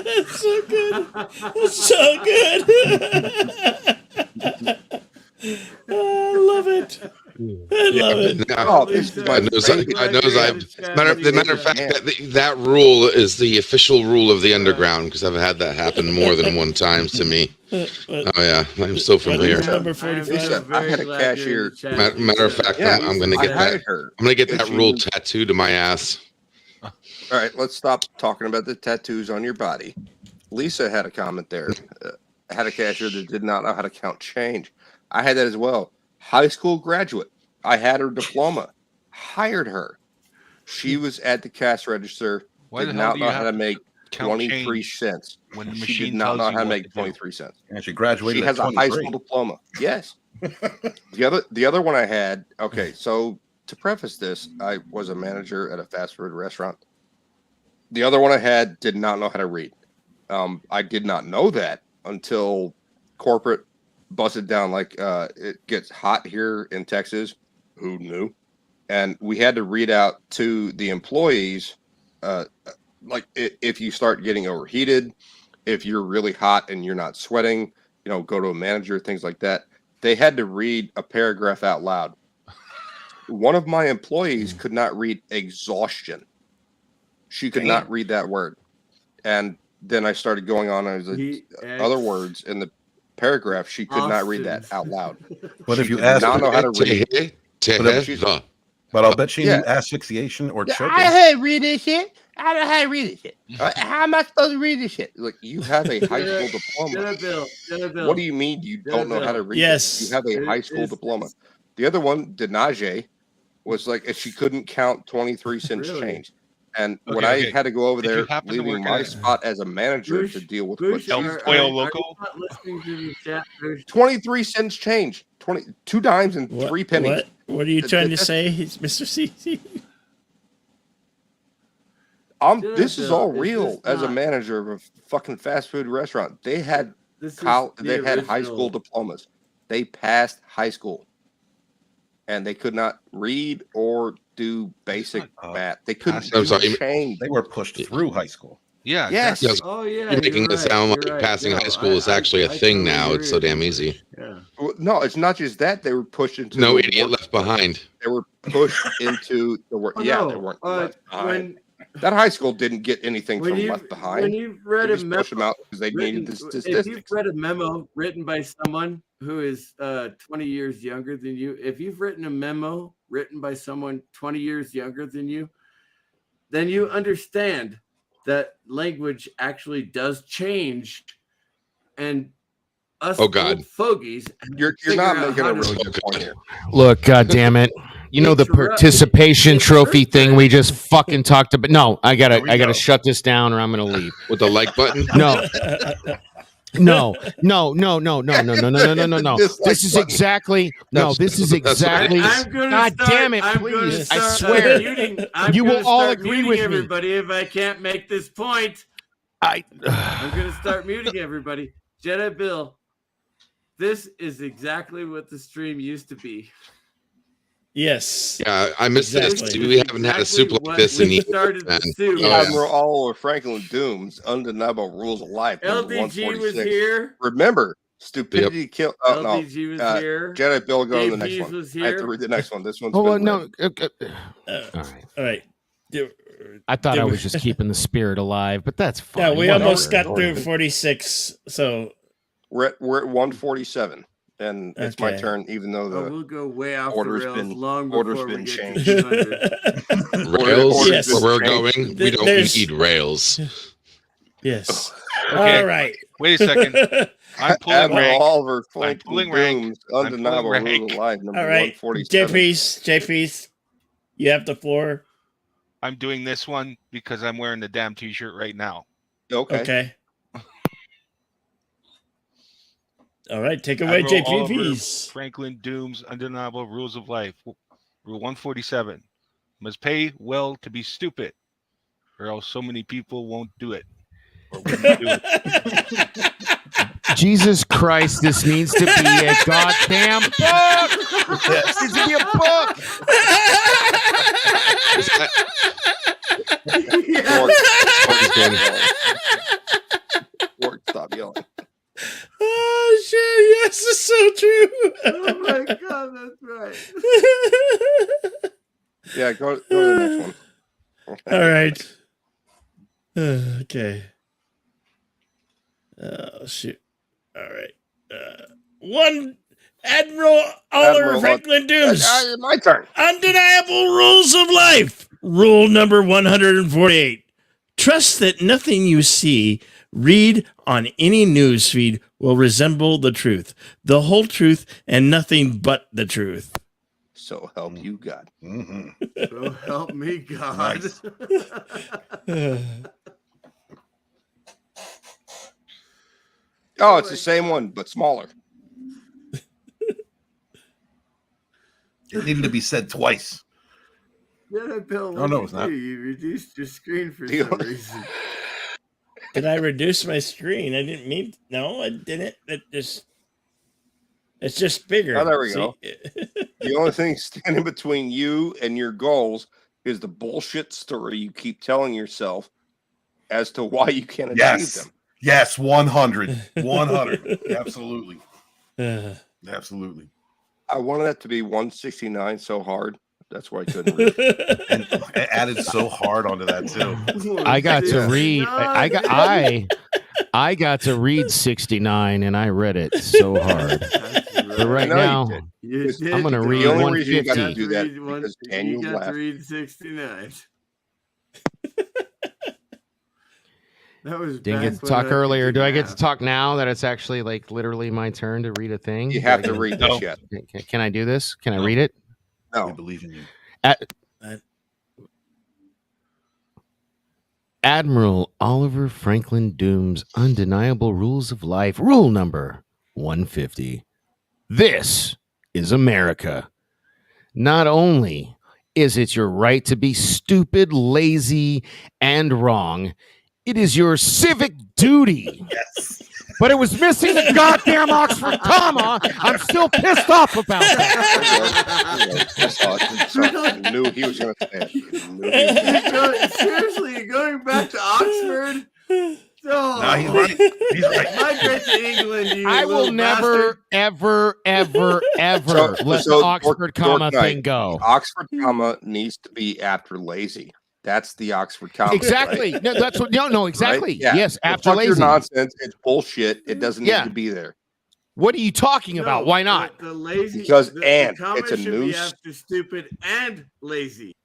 That's so good. That's so good. I love it. I love it. Matter of fact, that rule is the official rule of the underground because I've had that happen more than one time to me. Oh yeah, I'm so familiar. Number 45. I had a cashier. Matter of fact, I'm going to get that. I'm going to get that rule tattooed to my ass. All right, let's stop talking about the tattoos on your body. Lisa had a comment there. Had a cashier that did not know how to count change. I had that as well. High school graduate. I had her diploma. Hired her. She was at the cash register. Why did the hell not do you know have how to to make count 23 change cents. when the She machine did not tells know you how to what make to do? 23 cents. And she graduated She has at a high 23. school diploma. Yes. The other one I had. Okay, so to preface this, I was a manager at a fast food restaurant. The other one I had did not know how to read. I did not know that until corporate busted down. Like it gets hot here in Texas. Who knew? And we had to read out to the employees, like if you start getting overheated, if you're really hot and you're not sweating, go to a manager, things like that. They had to read a paragraph out loud. One of my employees could not read exhaustion. She could not read that word. And then I started going on as other words in the paragraph. She could not read that out loud. But she if you did ask not know how to read. But I'll bet she knew asphyxiation or choking. I had to read this shit. I don't know how to read this shit. How am I supposed to read this shit? Like, you have a high school diploma. Bill. What do you mean you don't know how to read? Yes. You have a high school diploma. The other one, Denaje, was like if she couldn't count 23 cents change. And when I had to go over there, leaving my spot as a manager to deal with what Local. 23 cents change, 2 dimes and 3 pennies. What are you trying to say, Mr. CC? This is all real. As a manager of a fucking fast food restaurant, they had high school diplomas. They passed high school, and they could not read or do basic math. They couldn't change. They were pushed through high school. Yeah. Yes. Oh yeah. You're making it sound like passing high school is actually a thing now. It's so damn easy. Yeah. No, it's not just that. They were pushed into no idiot left behind. They were pushed into the work. They weren't left behind. That high school didn't get anything from Left Behind. When you've read a memo, them out because they needed the statistics. If you've read a memo written by someone who is 20 years younger than you, if you've written a memo written by someone 20 years younger than you, then you understand that language actually does change. And us old fogies, you're not making a real good point here. Look, God damn it. You know the participation trophy thing we just fucking talked about. No, I gotta shut this down or I'm gonna leave. With the like button? No. No. This is exactly. God damn it, please. I swear. You will all agree with me. Everybody, if I can't make this point, I'm gonna start muting everybody. Jedi Bill, this is exactly what the stream used to be. Yes. Yeah, I missed this. We haven't had a soup like this in years. Admiral Oliver Franklin Doom's Undeniable Rules of Life. LDG was here. Remember, stupidity killed. LDG was here. Jedi Bill, go on the next one. I have to read the next one. This one's. All right. I thought I was just keeping the spirit alive, but that's fine. Yeah, we almost got through 46, so we're at 147. And it's my turn, even though we'll go way off order's the rails been long order's before been we get changed. to 200. Rails, Yes. where we're going, we don't need rails. Yes. Okay. All right. Wait a second. I'm pulling Admiral rank. Oliver I'm pulling Franklin rank. Doom's I'm Undeniable pulling Rule rank. of Life, number All right, 147. JP's, you have the floor. I'm doing this one because I'm wearing the damn t-shirt right now. Okay. All right, take away Admiral Oliver JP's. Franklin Doom's Undeniable Rules of Life. Rule 147. Must pay well to be stupid, or else so many people won't do it. Or wouldn't do it. Jesus Christ, this needs to be a goddamn book. This needs to be a book. Stop yelling. Oh shit! Yes, it's so true. Oh my god, that's right. Yeah, go to the next one. All right. Okay. Oh shoot! All right. One Admiral Oliver Franklin Dooms. My turn. Undeniable Rules of Life. Rule number 148. Trust that nothing you see, read on any news feed will resemble the truth, the whole truth, and nothing but the truth. So help you God. Mm-hmm. So help me God. Nice. Oh, it's the same one, but smaller. It needed to be said twice. Yeah, Bill. Oh, no, it's not. You reduced your screen for some reason. Did I reduce my screen? I didn't mean. No, I didn't. It's just bigger. Oh, there we go. The only thing standing between you and your goals is the bullshit story you keep telling yourself as to why you can't achieve them. Yes, 100. 100. Absolutely. Absolutely. I wanted that to be 169 so hard. That's why I couldn't read. And I added so hard onto that too. I got to read. I got to read 69, and I read it so hard. But right now, I'm going to read 150. You got to read 69. That was didn't get to talk earlier. Do I get to talk now that it's actually like literally my turn to read a thing? You have to read this yet. Can I do this? Can I read it? No. We believe in you. Admiral Oliver Franklin Doom's Undeniable Rules of Life. Rule number 150. This is America. Not only is it your right to be stupid, lazy, and wrong, it is your civic duty. Yes. But it was missing the goddamn Oxford comma. I'm still pissed off about that. I knew he was going to say it. Seriously, you're going back to Oxford? No, he's right. He's right. Migrate to England, you I will never, ever let the Oxford comma thing go. The Oxford comma needs to be after lazy. That's the Oxford comma. Exactly. Right? No, that's what. No, exactly. Right? Yeah. Yes, after Fuck lazy. your nonsense. It's bullshit. It doesn't need to be there. What are you talking about? Why not? The lazy because the it's a should noose. Be after stupid and lazy.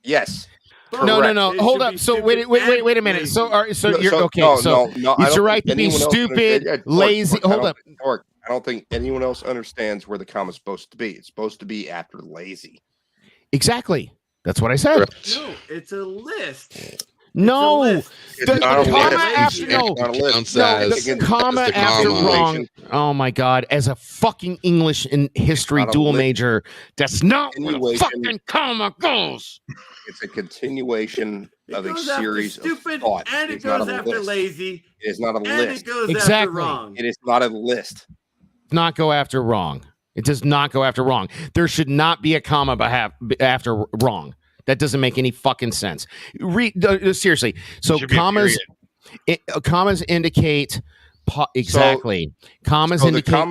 Yes. No. Hold up. So wait a minute. So you're okay. So it's your right to be stupid, lazy. Hold up. I don't think anyone else understands where the comma's supposed to be. It's supposed to be after lazy. Exactly. That's what I said. No, it's a list. No, the comma after wrong. Oh my God! As a fucking English and history dual major, that's not where the fucking comma goes. It's a continuation of a series of stupid, thought. And it goes after lazy. It is not a list. It goes after wrong. It is not a list. Not go after wrong. It does not go after wrong. There should not be a comma after wrong. That doesn't make any fucking sense. Seriously. So commas indicate exactly. Commas indicate.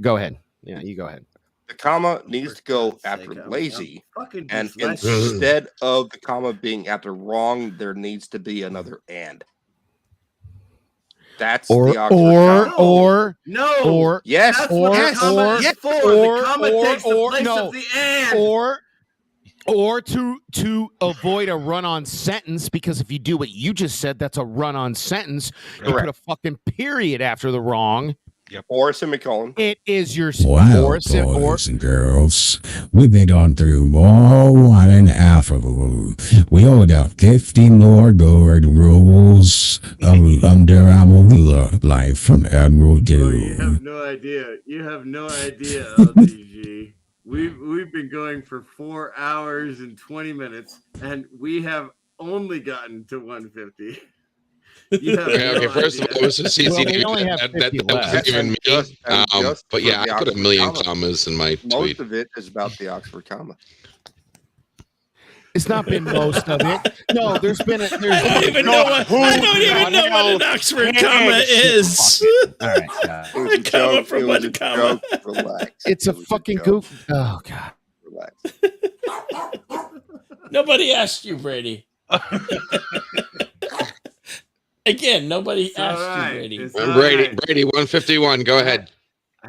Go ahead. Yeah, you go ahead. The comma needs to go after lazy, and instead of the comma being after wrong, there needs to be another and. That's the Oxford comma. Yes. The comma takes the place of the and. Or to avoid a run-on sentence, because if you do what you just said, that's a run-on sentence. You put a fucking period after the wrong. Yep. Or a semicolon. It is your Wow, boys and girls, we've been going through all 1.5 of them. We only got 50 more good rules of undeniable life from Admiral Doom. You have no idea. You have no idea, LGG. We've been going for 4 hours and 20 minutes, and we have only gotten to 150. Okay, first of all, it was a CCD. That wasn't even me. But yeah, I put a million commas in my tweet. Most of it is about the Oxford comma. It's not been most of it. No, there's been a. I don't even know what an Oxford comma is. All right, a comma from one comma. It's a fucking goof. Oh God. Relax. Nobody asked you, Brady. Again, nobody asked you, Brady. Brady, 151. Go ahead. I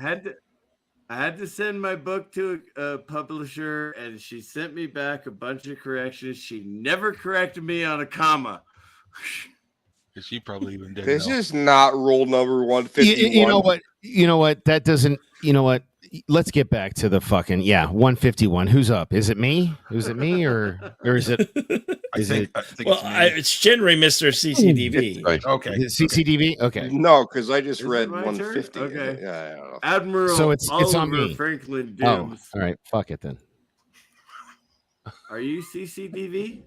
had to send my book to a publisher, and she sent me back a bunch of corrections. She never corrected me on a comma. She probably even did. This is not rule number 151. You know what? That doesn't. You know what? Let's get back to the fucking 151. Who's up? Is it me? Is it me or is it? I think it's generally Mr. CCDV. Right. Okay. CCDV. Okay. No, because I just read my 150. turn? Okay. Yeah, I don't know. Admiral So it's Oliver on me. Franklin Oh, Dooms. all right. Fuck it then. Are you CCDV?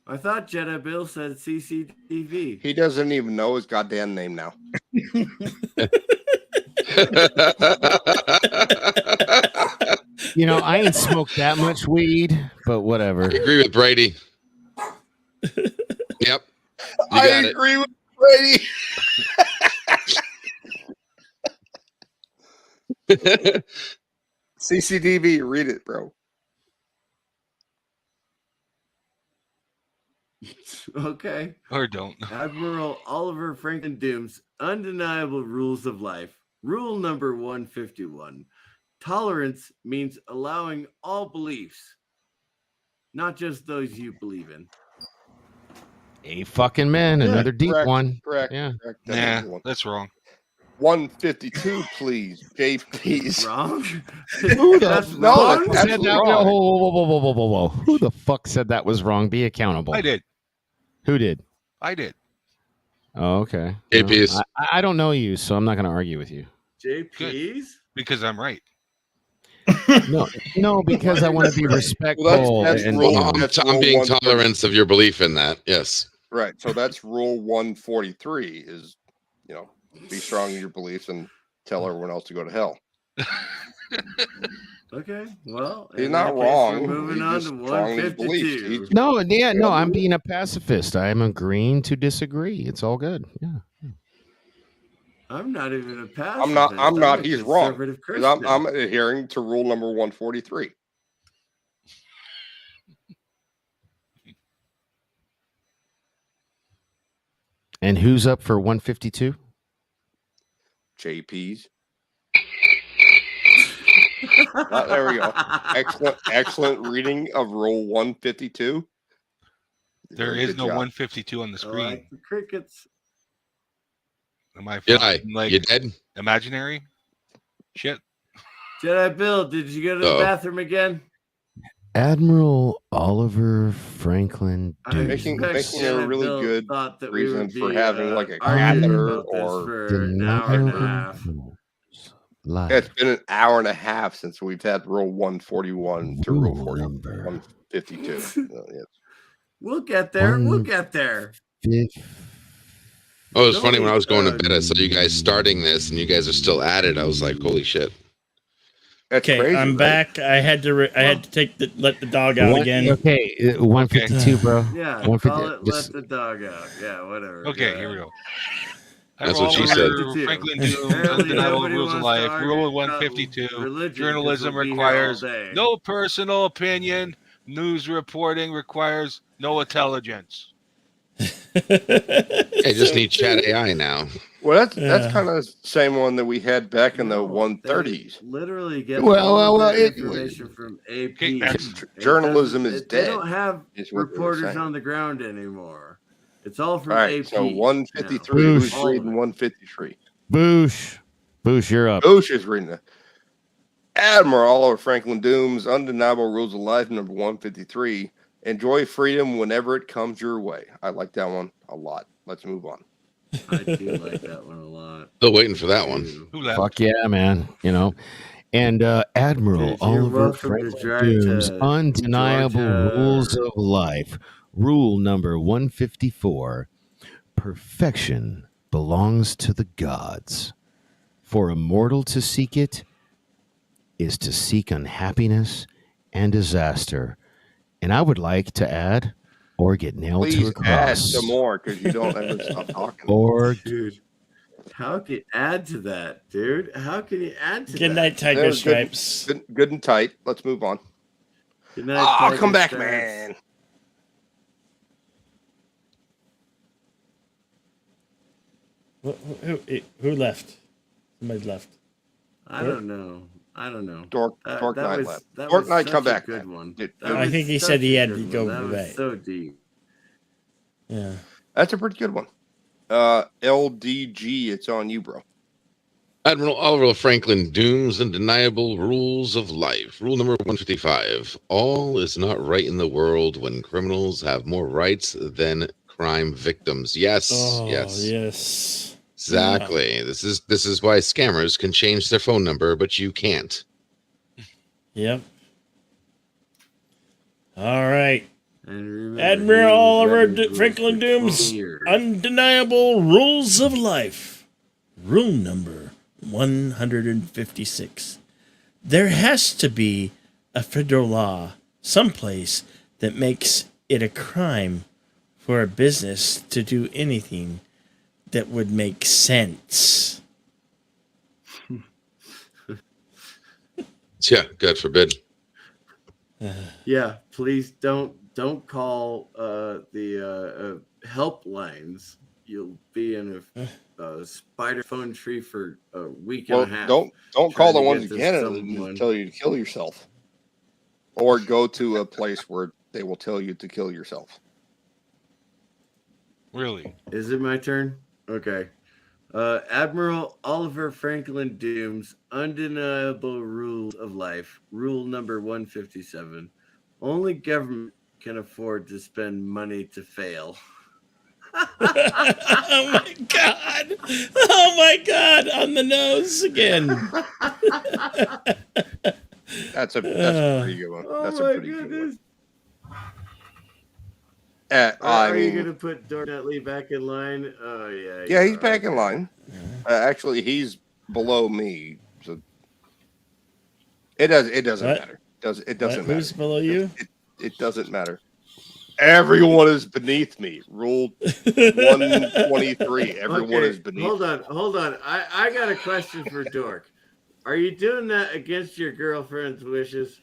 I thought Jedi Bill said CCDV. He doesn't even know his goddamn name now. You know, I ain't smoked that much weed, but whatever. I agree with Brady. Yep. I agree with Brady. CCDV, read it, bro. Okay. Or don't. Admiral Oliver Franklin Doom's Undeniable Rules of Life. Rule number 151. Tolerance means allowing all beliefs, not just those you believe in. A fucking man, another deep one. Correct. Yeah. Correct. Nah, that's wrong. 152, please. Jay, please. Wrong? Who the That's fuck said absolutely that? wrong. Whoa. Who the fuck said that was wrong? Be accountable. I did. Who did? I did. Oh, okay. JP's. I don't know you, so I'm not going to argue with you. JP's? Because I'm right. No, because I want to be respectful. That's and rule. I'm being tolerant of your belief in that. Yes. Right. So that's rule 143 is, be strong in your beliefs and tell everyone else to go to hell. Okay. Well, he's in not that case, wrong. we're moving He's on just to strong in his beliefs. 152. No, I'm being a pacifist. I'm agreeing to disagree. It's all good. Yeah. I'm not even a pacifist. I'm not. He's wrong. Conservative 'Cause Christian. I'm adhering to rule number 143. And who's up for 152? JP's. There we go. Excellent reading of rule 152. There is no 152 on the I screen. like the crickets. Am I Jedi, like you dead? Imaginary? Shit. Jedi Bill, did you go to the bathroom again? Admiral Oliver Franklin Dooms. Making a really good reason for having like a catheter or an hour and a half. It's been an hour and a half since we've had rule 141 to rule 152. Yes. We'll get there. We'll get there. Oh, it was funny when I was going to bed. I saw you guys starting this, and you guys are still at it. I was like, "Holy shit!" That's okay, crazy, I'm right? back. I had to let the dog out again. Okay, 152, bro. Yeah, 150. call it let the dog out. Yeah, whatever. Okay, here we go. That's what she said. Franklin Dooms, Undeniable Rules of Life. Rule 152. Journalism requires no personal opinion. News reporting requires no intelligence. I just need chat AI now. Well, that's kind of the same one that we had back in the 130s. Literally get information from AP. Journalism is dead. They don't have reporters on the ground anymore. It's all from all right, AP. So 153. Who's reading 153? Boosh, you're up. Boosh is reading it. Admiral Oliver Franklin Doom's Undeniable Rules of Life, number 153. Enjoy freedom whenever it comes your way. I like that one a lot. Let's move on. I do like that one a lot. Still waiting for that one. Fuck yeah, man. And Admiral Oliver Franklin Doom's Undeniable Rules of Life. Rule number 154. Perfection belongs to the gods. For a mortal to seek it is to seek unhappiness and disaster. And I would like to add, or get nailed to a cross. Add some more, because you don't ever stop talking. Or, dude, how can you add to that, dude? How can you add to that? Good night, Tiger Stripes. Good and tight. Let's move on. Good night, come back, Stripes. man. Who left? Somebody left. I don't know. Dork Knight left. Dork Knight, come back. Good one. I think he said he had to go That away. was so deep. Yeah. That's a pretty good one. LDG, it's on you, bro. Admiral Oliver Franklin Doom's Undeniable Rules of Life. Rule number 155. All is not right in the world when criminals have more rights than crime victims. Yes. Yes. Exactly. Yeah. This is why scammers can change their phone number, but you can't. Yep. All right. Admiral Oliver Franklin Doom's Undeniable Rules of Life. Rule number 156. There has to be a federal law someplace that makes it a crime for a business to do anything that would make sense. Yeah, God forbid. Yeah, please don't call the helplines. You'll be in a spider phone tree for a week and a half. Don't call the ones in Canada that tell you to kill yourself, or go to a place where they will tell you to kill yourself. Really? Is it my turn? Okay. Admiral Oliver Franklin Doom's Undeniable Rules of Life. Rule number 157. Only government can afford to spend money to fail. Oh my God. Oh my God. On the nose again. That's a pretty good one. That's a pretty good one. Are you going to put Dornetley back in line? Oh, yeah. Yeah, he's back in line. Actually, he's below me. So it doesn't matter. It doesn't matter. Who's below you? It doesn't matter. Everyone is beneath me. Rule 123. Everyone is beneath. Hold on. I got a question for Dork. Are you doing that against your girlfriend's wishes?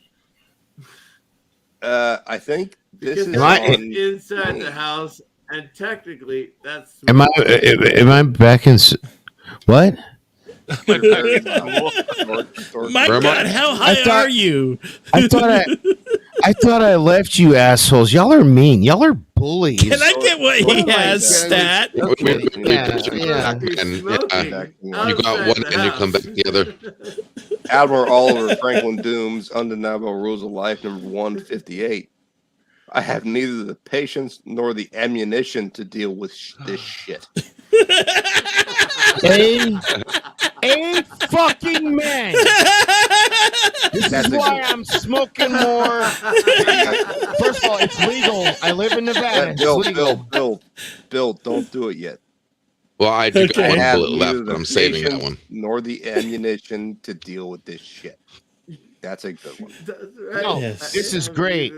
I think this is inside the house, and technically that's. Am I back in? What? My God, how high are you? I thought I left you assholes. Y'all are mean. Y'all are bullies. Can I get what he has, Stat? You got one and you come back together. Admiral Oliver Franklin Doom's Undeniable Rules of Life, number 158. I have neither the patience nor the ammunition to deal with this shit. A fucking man. This is why I'm smoking more. First of all, it's legal. I live in Nevada. Bill, don't do it yet. Well, I do got one bullet left, but I'm saving that one. Nor the ammunition to deal with this shit. That's a good one. Right. No, this is great.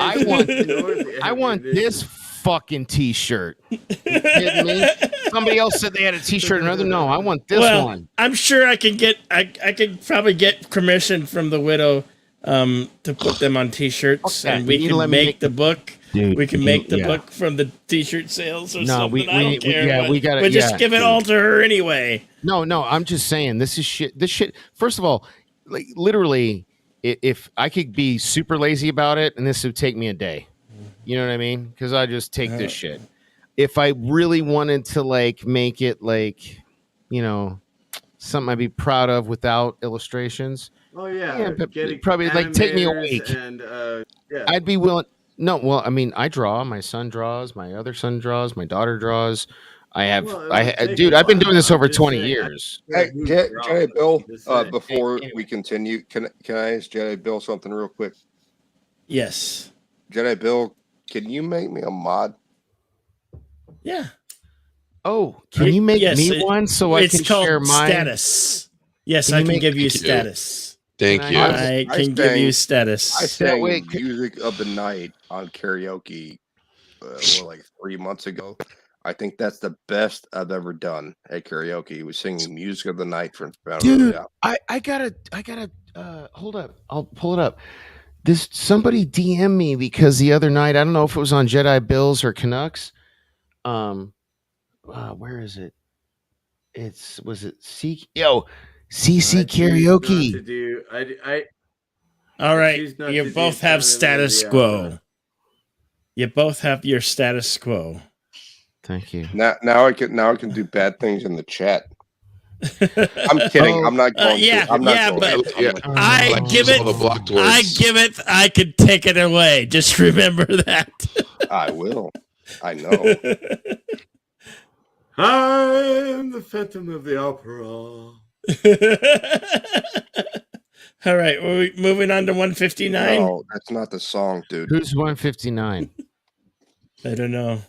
I want this fucking t-shirt. You kidding me? Somebody else said they had a t-shirt. Another no. I want this one. I'm sure I can get. I could probably get permission from the widow to put them on t-shirts, and we can make the book Dude, we can make the book from the T-shirt sales or something. I don't care. We got it. But just give it all to her anyway. No, I'm just saying this is shit. This shit. First of all, like literally, if I could be super lazy about it, and this would take me a day. You know what I mean? Because I just take this shit. If I really wanted to like make it like, something I'd be proud of without illustrations. Oh yeah, probably like take me a week. And I'd be willing. No, well, I mean, I draw. My son draws. My other son draws. My daughter draws. I have. Dude, I've been doing this over 20 years. Hey, Jedi Bill. Before we continue, can I ask Jedi Bill something real quick? Yes. Jedi Bill, can you make me a mod? Yeah. Oh, can you make me one so I can share mine? Status. Yes, I can give you status. Thank you. I can give you status. I sang Music of the Night on karaoke like 3 months ago. I think that's the best I've ever done at karaoke. He was singing Music of the Night from Dude, I gotta hold up. I'll pull it up. Somebody DM me because the other night, I don't know if it was on Jedi Bills or Canucks. Where is it? Was it CC karaoke? All right, you both have status quo. You both have your status quo. Thank you. Now I can do bad things in the chat. I'm kidding. I'm not going to. I'm not going to. I give it. I can take it away. Just remember that. I will. I know. I'm the Phantom of the Opera. All right, we're moving on to 159. No, that's not the song, dude. Who's 159? I don't know.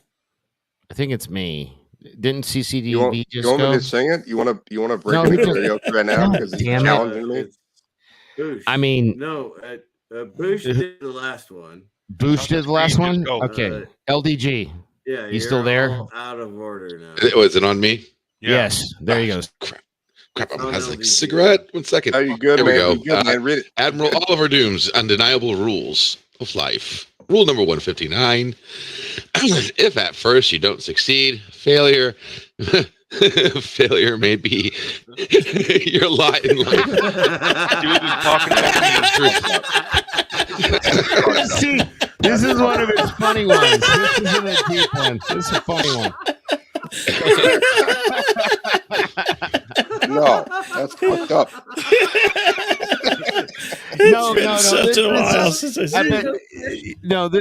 I think it's me. Didn't CCDV you want me to sing it? You want to break it karaoke right now because he's challenging me? Boosh. I mean, no. Boosh did the last one. Boosh did the last one. Okay, LDG. Yeah, you still there? Out of order now. Was it on me? Yeah. Yes, there he goes. Crap, I was like, cigarette. 1 second. Are you good, Here man? we go. Good, man. Read it. Admiral Oliver Doom's Undeniable Rules of Life. Rule number 159. If at first you don't succeed, failure may be your lot in life. Dude is talking about See, this is one of his funny ones. This isn't a deep one. This is a funny one. No, that's fucked up.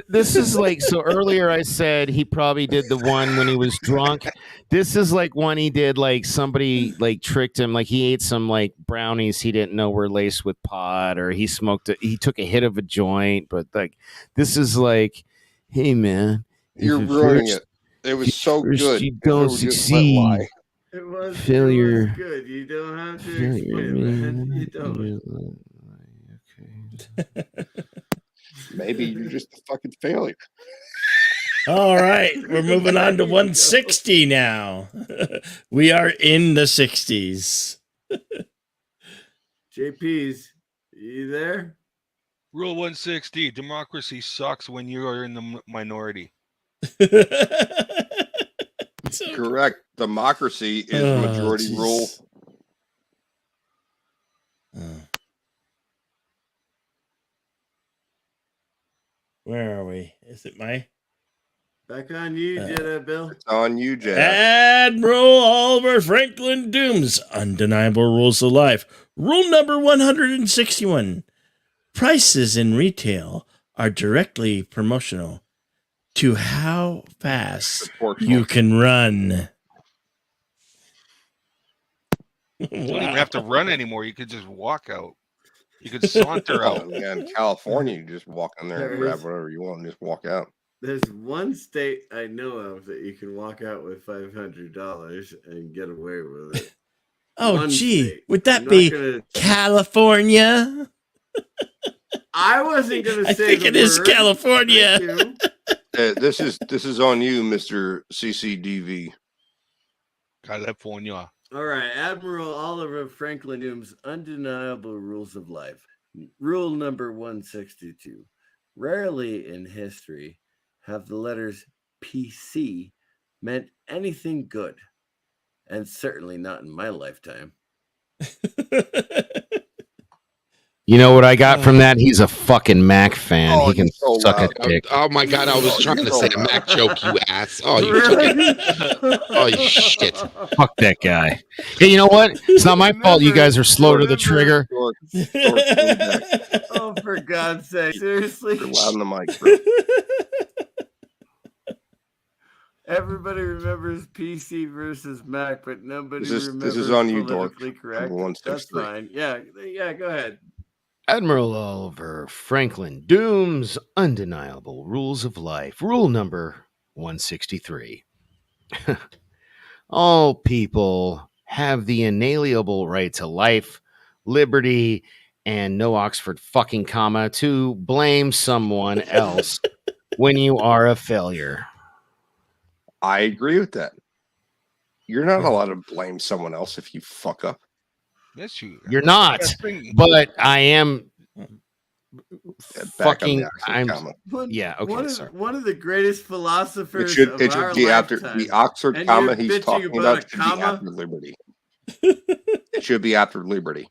This is like, so earlier I said he probably did the one when he was drunk. This is like one he did, like somebody like tricked him, like he ate some like brownies he didn't know were laced with pot, or he took a hit of a joint. But like, this is like, hey man, you're ruining it. It was so good. You don't succeed. It was failure. It was good. You don't have to explain it, man. You don't. Okay. Maybe you're just a fucking failure. All right, we're moving on to 160 now. We are in the 60s. JP's, you there? Rule 160: democracy sucks when you are in the minority. Correct. Democracy is majority rule. Where are we? Is it my? Back on you, Jedi Bill. It's on you, Jedi. Admiral Oliver Franklin Doom's Undeniable Rules of Life. Rule number 161. Prices in retail are directly proportional to how fast you can run. You don't even have to run anymore. You could just walk out. You could saunter out. Yeah, in California, you just walk in there and grab whatever you want and just walk out. There's one state I know of that you can walk out with $500 and get away with it. Oh, gee. Would that be California? I wasn't going to say I think it is California. This is on you, Mr. CCDV. California. All right, Admiral Oliver Franklin Doom's Undeniable Rules of Life. Rule number 162. Rarely in history have the letters PC meant anything good, and certainly not in my lifetime. You know what I got from that? He's a fucking Mac fan. Oh, he can so suck a loud. dick. Oh my God! I was trying to say a Mac joke, you ass. Oh, you took it. Oh, you shit. Fuck that guy. Hey, you know what? It's not my fault. You guys are slow to the trigger. Oh, for God's sake! Seriously, You're loud in the mic, bro. Everybody remembers PC versus Mac, but nobody remembers this is on you, Dork. politically correct. Number That's 163. fine. Yeah, go ahead. Admiral Oliver Franklin Doom's Undeniable Rules of Life. Rule number 163. All people have the inalienable right to life, liberty, and no Oxford fucking comma to blame someone else when you are a failure. I agree with that. You're not allowed to blame someone else if you fuck up. Yes, You're not, but I am fucking. I'm. Yeah. Okay. Sorry. One of the greatest philosophers It should of be our after lifetime. the Oxford And comma you're he's bitching talking about about. a Should be comma? after liberty. It should be after liberty.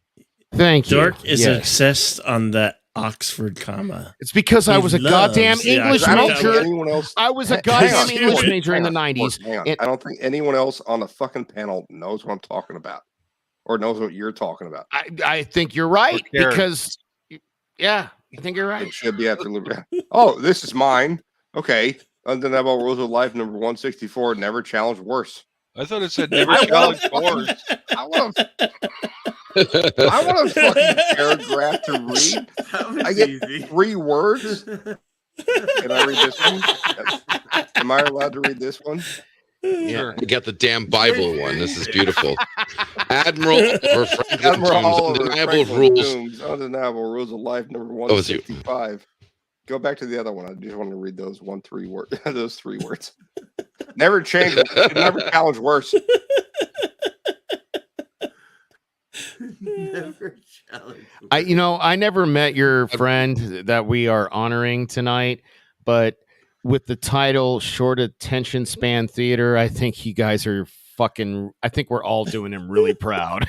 Thank you. Dork is Yes. obsessed on that Oxford comma. It's because I was a goddamn English major. I was a goddamn Hang on, English hang major in the on, 90s. hang on. and- I don't think anyone else on the fucking panel knows what I'm talking about, or knows what you're talking about. I think you're right cares? because, yeah, I think you're right. It should be after liberty. Oh, this is mine. Okay. Undeniable Rules of Life, number 164. Never challenge worse. I thought it said never I challenge want worse. I want a fucking paragraph to read. I get 3 words. Can I read this one? Yes. Am I allowed to read this one? Yeah, we got the damn Bible one. This is beautiful. Admiral Oliver Franklin Doom's Undeniable Rules. Undeniable Rules of Life, number That was you. 165. Go back to the other one. I just want to read those 3 words. Those 3 words. Never change. Never challenge worse. Never challenge. I never met your friend that we are honoring tonight, but with the title Short Attention Span Theater, I think you guys are fucking. I think we're all doing him really proud.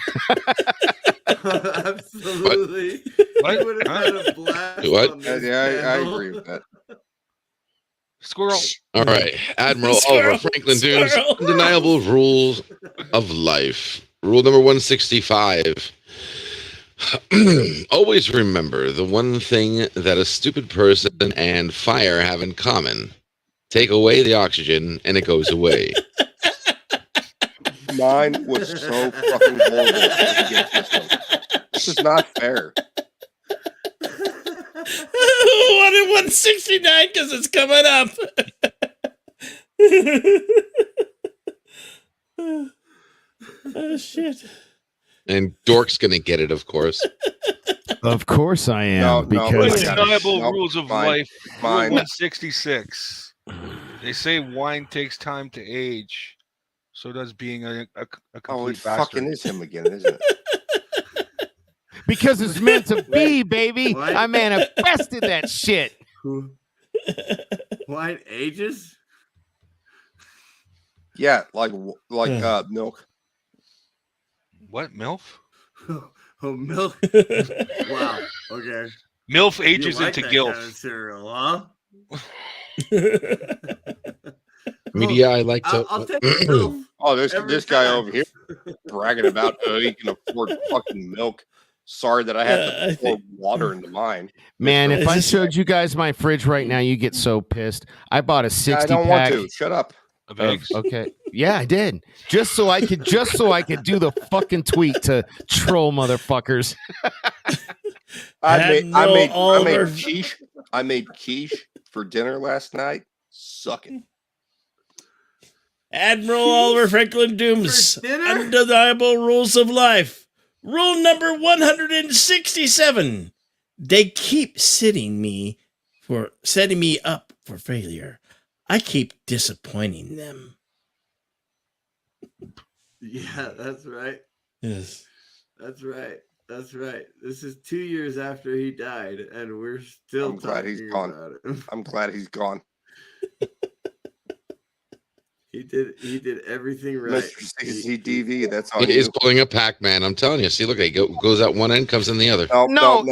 Absolutely. What? You would have had a blast. What? On this Yeah, I panel. agree with that. Squirrel. All right. Admiral Oliver Franklin Doom's Undeniable Rules of Life. Rule number 165. Always remember the one thing that a stupid person and fire have in common. Take away the oxygen and it goes away. Mine was so fucking horrible. This is not fair. 169 because it's coming up. Oh shit! And Dork's gonna get it, of course. Of course I am, No, because Undeniable Nope, Rules of mine. Life. Rule Mine. 166. They say wine takes time to age. So does being a Oh, complete it bastard. fucking is him again, isn't it? because it's meant to be, baby. What? I manifested that shit. Wine ages? Yeah, like milk. What, MILF? Oh, milk. Wow. Okay. MILF ages You like into that GILF. kind of cereal, huh? Media, I like to. I'll take milk. Oh, this Every guy time. over here bragging about he can afford fucking milk. Sorry that I had I to pour water into mine. Man, if I Is this- showed you guys my fridge right now, you get so pissed. I bought a 60 I don't pack. want to. Shut up. Of eggs. Okay. Yeah, I did. Just so I could do the fucking tweet to troll motherfuckers. I Admiral made Oliver- quiche. I made quiche for dinner last night. Suck it. Admiral Oliver Franklin Doom's For dinner? Undeniable Rules of Life. Rule number 167. They keep setting me up for failure. I keep disappointing them. Yeah, that's right. Yes. That's right. That's right. This is 2 years after he died, and we're still I'm glad he's talking gone. about it. I'm glad he's gone. He did everything right. Mr. CCTV, that's on He is you. pulling a Pac-Man. I'm telling you. See, look, he goes out one end, comes in the other. No.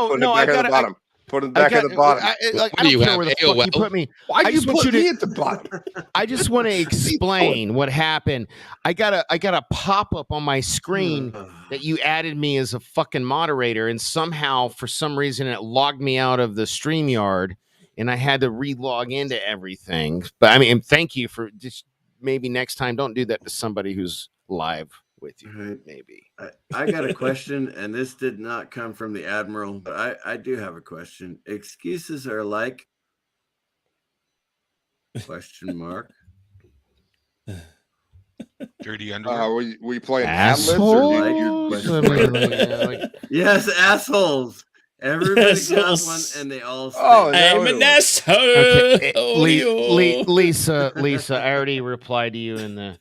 Put it back at the bottom. Put it back at the bottom. I don't care where the fuck you put me. Why'd you put me at the bottom? I just want to explain what happened. I got a pop-up on my screen that you added me as a fucking moderator, and somehow, for some reason, it logged me out of the StreamYard, and I had to re-log into everything. But I mean, thank you for just maybe next time don't do that to somebody who's live with you. Right. Maybe. I got a question, and this did not come from the Admiral, but I do have a question. Excuses are like question mark. Dirty underwear. We playing assholes? Yes, assholes. Everybody got one, and they all stink. I'm an asshole. Okay. Oh, Lisa, I already replied to you in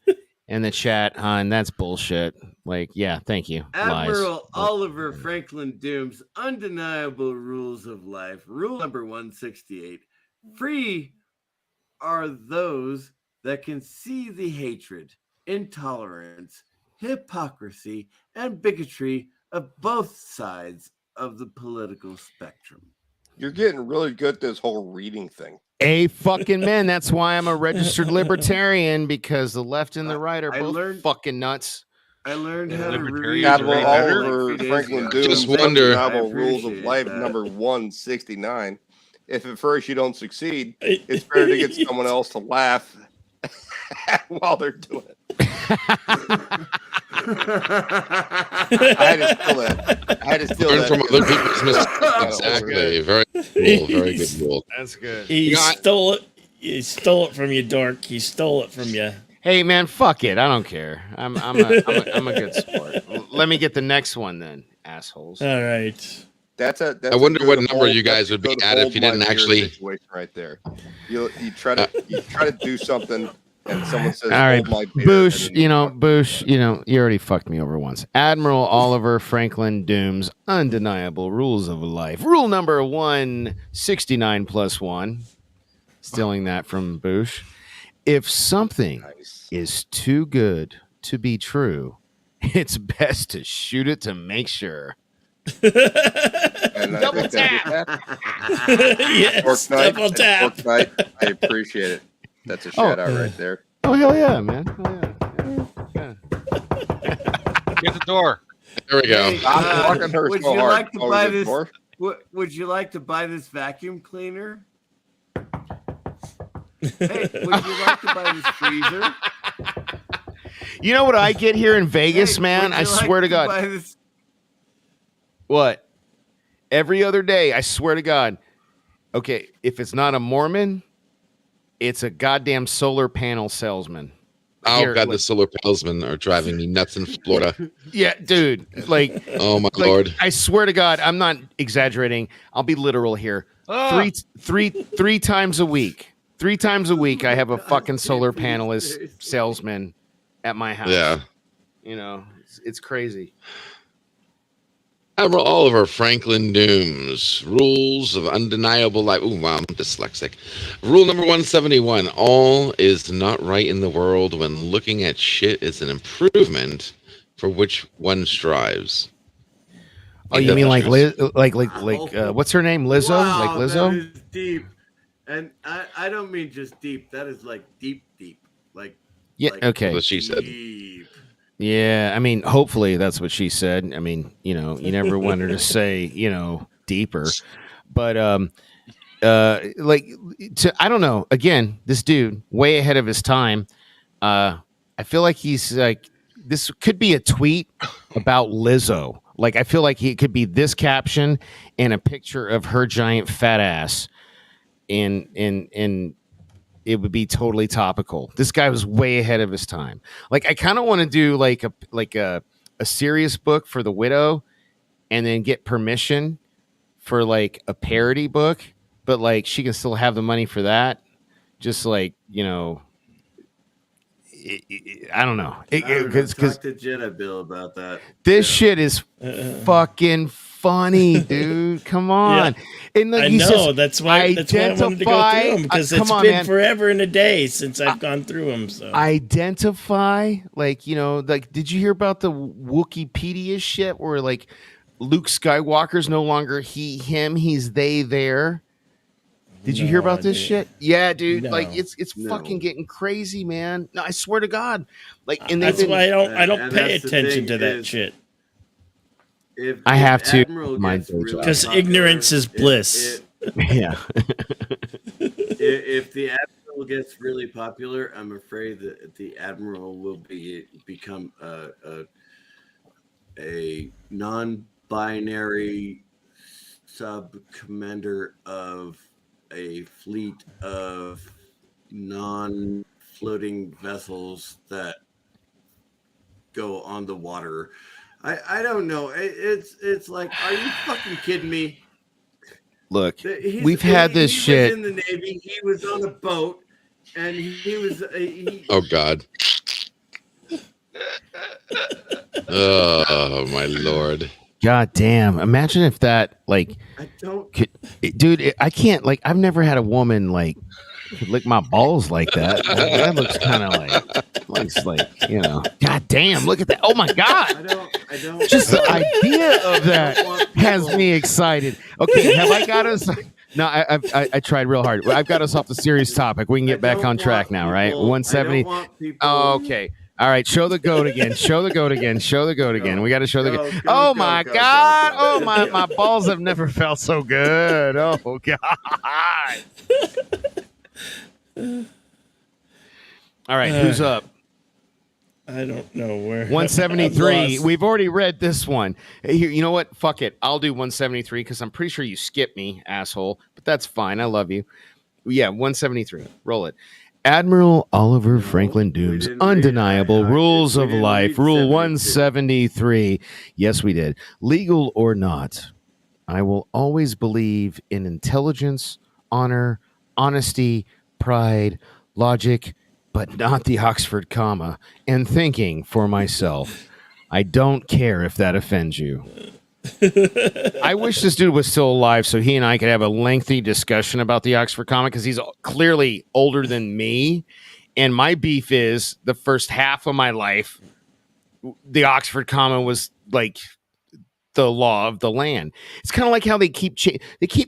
the chat, and that's bullshit. Like, yeah, thank you. Admiral Lies. Oliver Franklin Doom's undeniable rules of life. Rule number 168. Free are those that can see the hatred, intolerance, hypocrisy, and bigotry of both sides of the political spectrum. You're getting really good at this whole reading thing. A fucking man. That's why I'm a registered libertarian, because the left and the right are both fucking nuts. I learned how to read. Admiral Oliver Franklin Doom's Just wonder. Undeniable Rules of Life, number 169. If at first you don't succeed, it's better to get someone else to laugh while they're doing it. I had to steal Learn that from other people's mistakes. Exactly. Very cool. Very good rule. That's good. He stole it. He stole it from you, dork. He stole it from you. Hey man, fuck it. I don't care. I'm a good sport. Let me get the next one then, assholes. All right. I wonder what number you guys would be at if you didn't actually. Situation right there. You try to do something. And someone says, all right, Bush, you already fucked me over once. Admiral Oliver Franklin Doom's undeniable rules of life. Rule number 169 plus 1. Stealing that from Bush. If something is too good to be true, it's best to shoot it to make sure. Double tap. Yes, double tap. I appreciate it. That's a shout out right there. Oh, hell yeah, man. Oh, yeah. Get the door. There we go. Would you like to buy this? Would you like to buy this vacuum cleaner? Hey, would you like to buy this freezer? You know what I get here in Vegas, man? I swear to God. What? Every other day, I swear to God. Okay, if it's not a Mormon, it's a goddamn solar panel salesman. Oh, God, the solar salesmen are driving me nuts in Florida. Yeah, dude. Like, oh, my Lord. I swear to God, I'm not exaggerating. I'll be literal here. Three times a week. 3 times a week, I have a fucking solar panelist salesman at my house. Yeah. You know, it's crazy. Admiral Oliver Franklin Doom's Rules of Undeniable Life. Ooh, wow, I'm dyslexic. Rule number 171. All is not right in the world when looking at shit is an improvement for which one strives. Oh, you mean like what's her name? Lizzo? Wow, like Lizzo? That is deep. And I don't mean just deep. That is like deep. Like, yeah, like okay. What she said. Deep. Yeah, I mean, hopefully that's what she said. I mean, you never want her to say, deeper. But I don't know. Again, this dude, way ahead of his time. I feel like he's like, this could be a tweet about Lizzo. Like, I feel like it could be this caption and a picture of her giant fat ass. And it would be totally topical. This guy was way ahead of his time. Like, I kind of want to do like a serious book for the widow, and then get permission for like a parody book, but like she can still have the money for that. Just like, I don't know. Talk to Jenna Bill about that. This shit is fucking funny, dude. Come on. And like I he know. says, that's why I wanted to go through them, because it's been forever and a day since I've gone through them. So identify, like, like, did you hear about the Wikipedia shit where like Luke Skywalker's no longer he, him, he's they, there? Did you hear about this shit? Yeah, dude. No. Like it's fucking getting crazy, man. No, I swear to God. Like, and that's why I don't pay attention to that shit. I have to, because ignorance is bliss. Yeah. If the Admiral gets really popular, I'm afraid that the Admiral will become a non-binary sub-commander of a fleet of non-floating vessels that go on the water. I don't know. It's like, are you fucking kidding me? Look, we've had this shit. He was in the Navy. He was on a boat, and he was. Oh God. Oh my Lord. God damn! Imagine if that, like, I don't, dude. I can't, like, I've never had a woman like lick my balls like that. That looks kind of like, God damn! Look at that! Oh my God! I don't. Just the idea of that has me excited. Okay, have I got us? No, I tried real hard. I've got us off the serious topic. We can get back on track now, right? 170. Oh, okay. All right, show the goat again. Show the goat again. Show the goat again. We got to show the goat. Oh my God! Oh my balls have never felt so good. Oh God! All right, who's up? I don't know where. 173. We've already read this one. Here, you know what? Fuck it. I'll do 173 because I'm pretty sure you skipped me, asshole. But that's fine. I love you. Yeah, 173. Roll it. Admiral Oliver Franklin Dooms Undeniable Rules of Life. Rule 173. Yes, we did. Legal or not, I will always believe in intelligence, honor, honesty, pride, logic, but not the Oxford comma, and thinking for myself. I don't care if that offends you. I wish this dude was still alive so he and I could have a lengthy discussion about the Oxford comma, because he's clearly older than me. And my beef is the first half of my life, the Oxford comma was like the law of the land. It's kind of like how they keep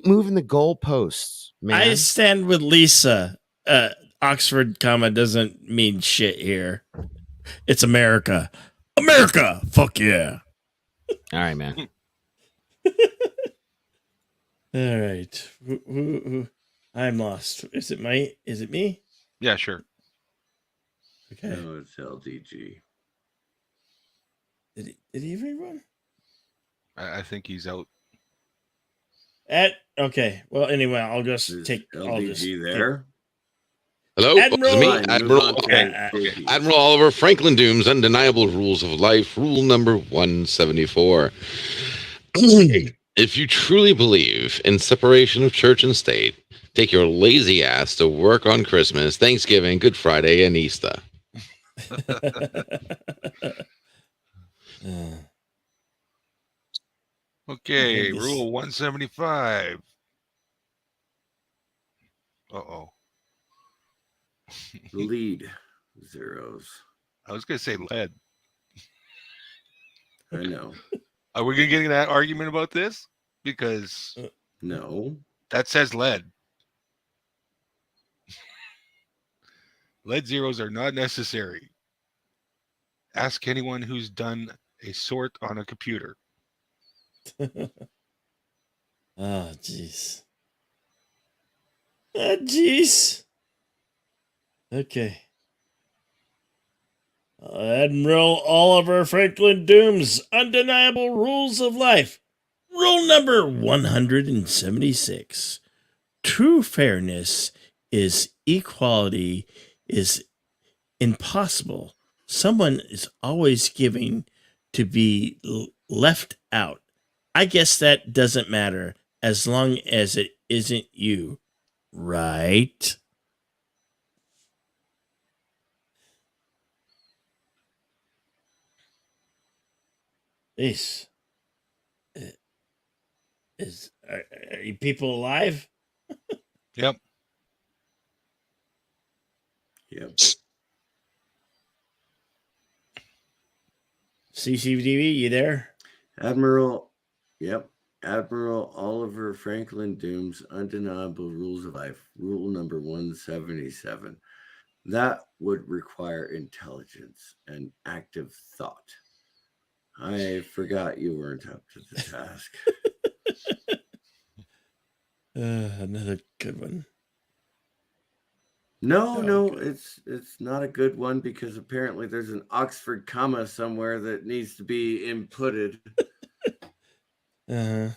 moving the goalposts, man. I stand with Lisa. Oxford comma doesn't mean shit here. It's America. America. Fuck yeah. All right, man. All right. Who? I'm lost. Is it me? Yeah, sure. Okay. No, it's LDG. Did he rerun? I think he's out. Okay. Well, anyway, I'll just take LDG there. Hello, Admiral. me, Admiral Oliver Franklin Doom's Undeniable Rules of Life. Rule number 174. If you truly believe in separation of church and state, take your lazy ass to work on Christmas, Thanksgiving, Good Friday, and Easter. Okay, rule 175. Uh-oh. Lead zeros. I was going to say lead. I know. Are we going to get in that argument about this? Because no, that says lead. Lead zeros are not necessary. Ask anyone who's done a sort on a computer. Oh, jeez. Jeez. Okay. Admiral Oliver Franklin Doom's Undeniable Rules of Life. Rule number 176. True fairness is equality is impossible. Someone is always giving to be left out. I guess that doesn't matter as long as it isn't you, right? This. Are you people alive? Yep. Yep. CCTV, you there? Admiral. Yep. Admiral Oliver Franklin Doom's Undeniable Rules of Life, rule number 177. That would require intelligence and active thought. I forgot you weren't up to the task. Another good one. No, it's not a good one because apparently there's an Oxford comma somewhere that needs to be inputted. Uh-huh.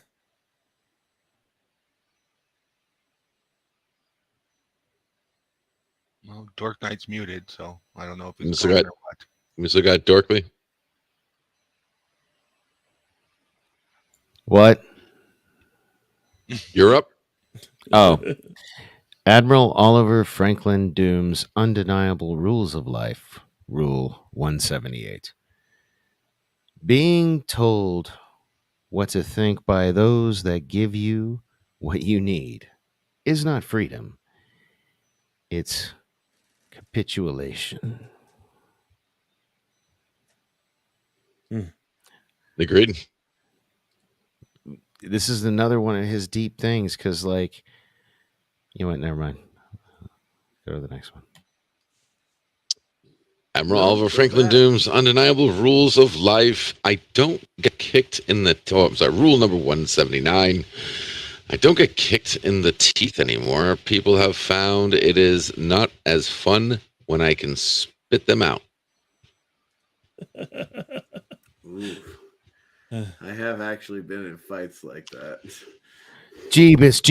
Well, Dork Knight's muted, so I don't know if We it's still gone got, or what. we still got Dorkley. What? You're up. Oh. Admiral Oliver Franklin Doom's Undeniable Rules of Life, Rule 178. Being told what to think by those that give you what you need is not freedom, it's capitulation. Agreed. This is another one of his deep things because, like, you know what? Never mind. Go to the next one. Admiral No, Oliver go Franklin back. Doom's Undeniable Rules of Life. I don't get kicked in the. Oh, I'm sorry. Rule number 179. I don't get kicked in the teeth anymore. People have found it is not as fun when I can spit them out. Ooh. I have actually been in fights like that. Jeebus.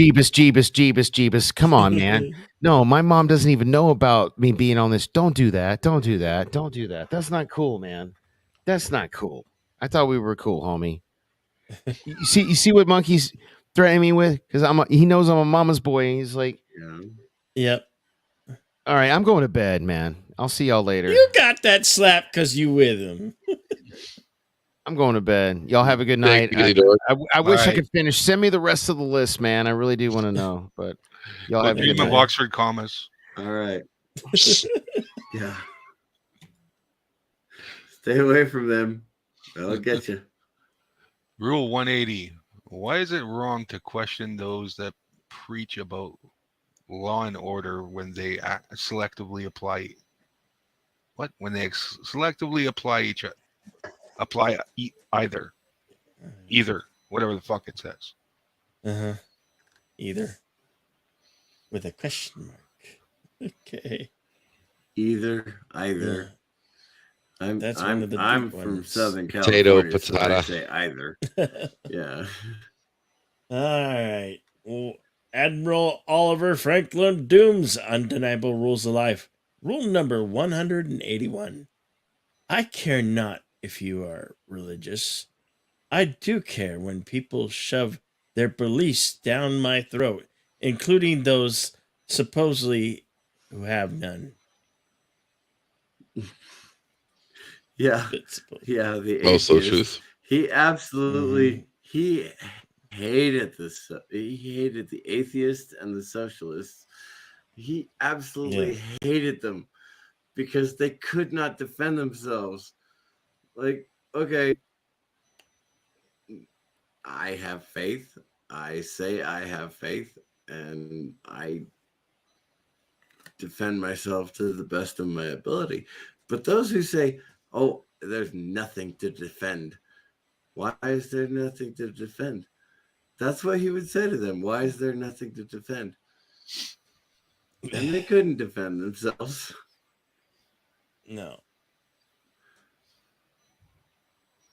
Come on, man. No, my mom doesn't even know about me being on this. Don't do that. Don't do that. Don't do that. That's not cool, man. That's not cool. I thought we were cool, homie. You see what Monkey's threatening me with? Because he knows I'm a mama's boy, and he's like, Yep. All right, I'm going to bed, man. I'll see y'all later. You got that slap because you with him. I'm going to bed. Y'all have a good night. Take it easy, Dork. I wish I right. could finish. Send me the rest of the list, man. I really do want to know. But y'all Go have a dream good of night. Oxford commas. All right. Yeah. Stay away from them. I'll get you. Rule 180. Why is it wrong to question those that preach about law and order when they selectively apply? What? When they selectively apply either, whatever the fuck it says. Uh-huh. Either. With a question mark. Okay. Either. Yeah. That's one of the I'm deep from ones. Southern Potato, California, so I patata. say either. Yeah. All right. Well, Admiral Oliver Franklin Doom's Undeniable Rules of Life. Rule number 181. I care not if you are religious. I do care when people shove their beliefs down my throat, including those supposedly who have none. Yeah. Principle. Yeah, the Also atheist. truth. He absolutely he hated this. He hated the atheists and the socialists. He absolutely hated them because they could not defend themselves. Like, okay, I have faith. I say I have faith, and I defend myself to the best of my ability. But those who say, "Oh, there's nothing to defend," why is there nothing to defend? That's what he would say to them. Why is there nothing to defend? And they couldn't defend themselves. No.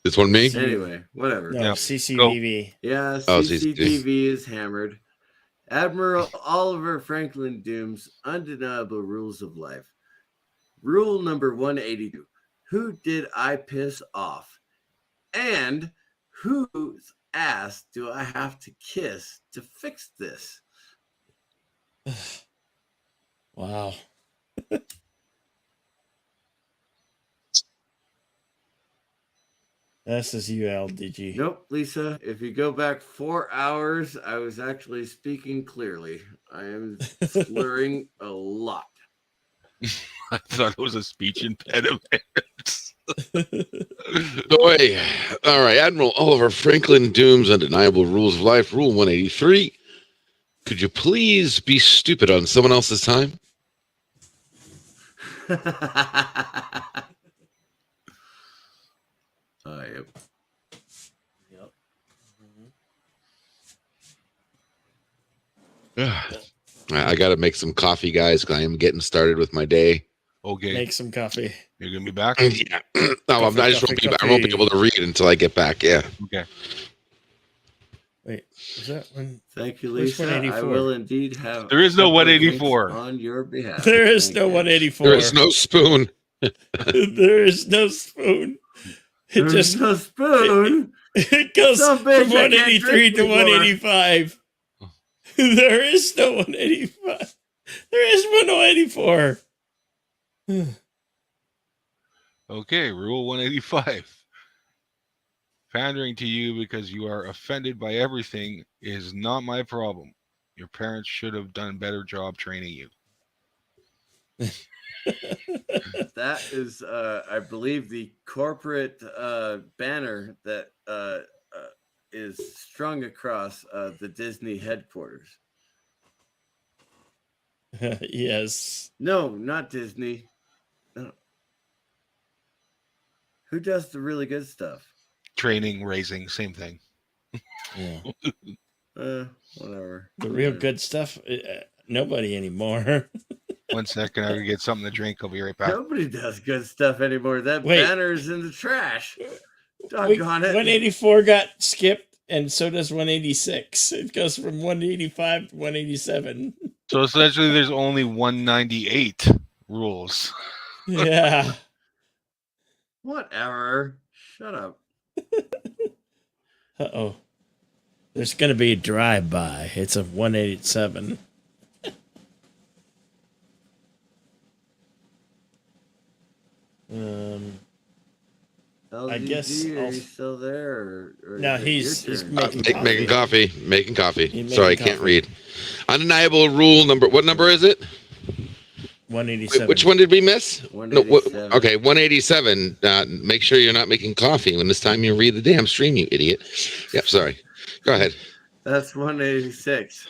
This one me? Anyway, whatever. No, CCTV. Yeah, Oh, CCTV is hammered. Admiral Oliver Franklin Doom's Undeniable Rules of Life. Rule number 182. Who did I piss off? And whose ass do I have to kiss to fix this? Wow. SSULDG. Nope, Lisa. If you go back 4 hours, I was actually speaking clearly. I am slurring a lot. I thought it was a speech impediment. Boy. All right, Admiral Oliver Franklin Doom's Undeniable Rules of Life, Rule 183. Could you please be stupid on someone else's time? Yep. I got to make some coffee, guys, because I am getting started with my day. Okay. Make some coffee. You're going to be back? Yeah. No, I just won't be back. I won't be able to read until I get back. Yeah. Okay. Wait, is that one? Thank you, Lisa. I will indeed have. There is no 184 on your behalf. There is no 184. There is no spoon. There is no spoon. There's no spoon. It goes from 183 to 185. There is no 185. There is 184. Okay, Rule 185. Pandering to you because you are offended by everything is not my problem. Your parents should have done a better job training you. That is, I believe, the corporate banner that is strung across the Disney headquarters. Yes. No, not Disney. No. Who does the really good stuff? Training, raising, same thing. Yeah. Whatever. The real good stuff, nobody anymore. 1 second, I will get something to drink. I'll be right back. Nobody does good stuff anymore. That banner's in the trash. Doggone it. 184 got skipped, and so does 186. It goes from 185 to 187. So essentially, there's only 198 rules. Yeah. Whatever. Shut up. Uh-oh. There's going to be a drive-by. It's a 187. I guess he's still there. Or no, he's making coffee. Making coffee. Making Sorry, I can't read. Undeniable rule number. What number is it? 187. Wait, which one did we miss? 187. Okay, 187. Make sure you're not making coffee when it's time you read the damn stream, you idiot. Yep, sorry. Go ahead. That's 186.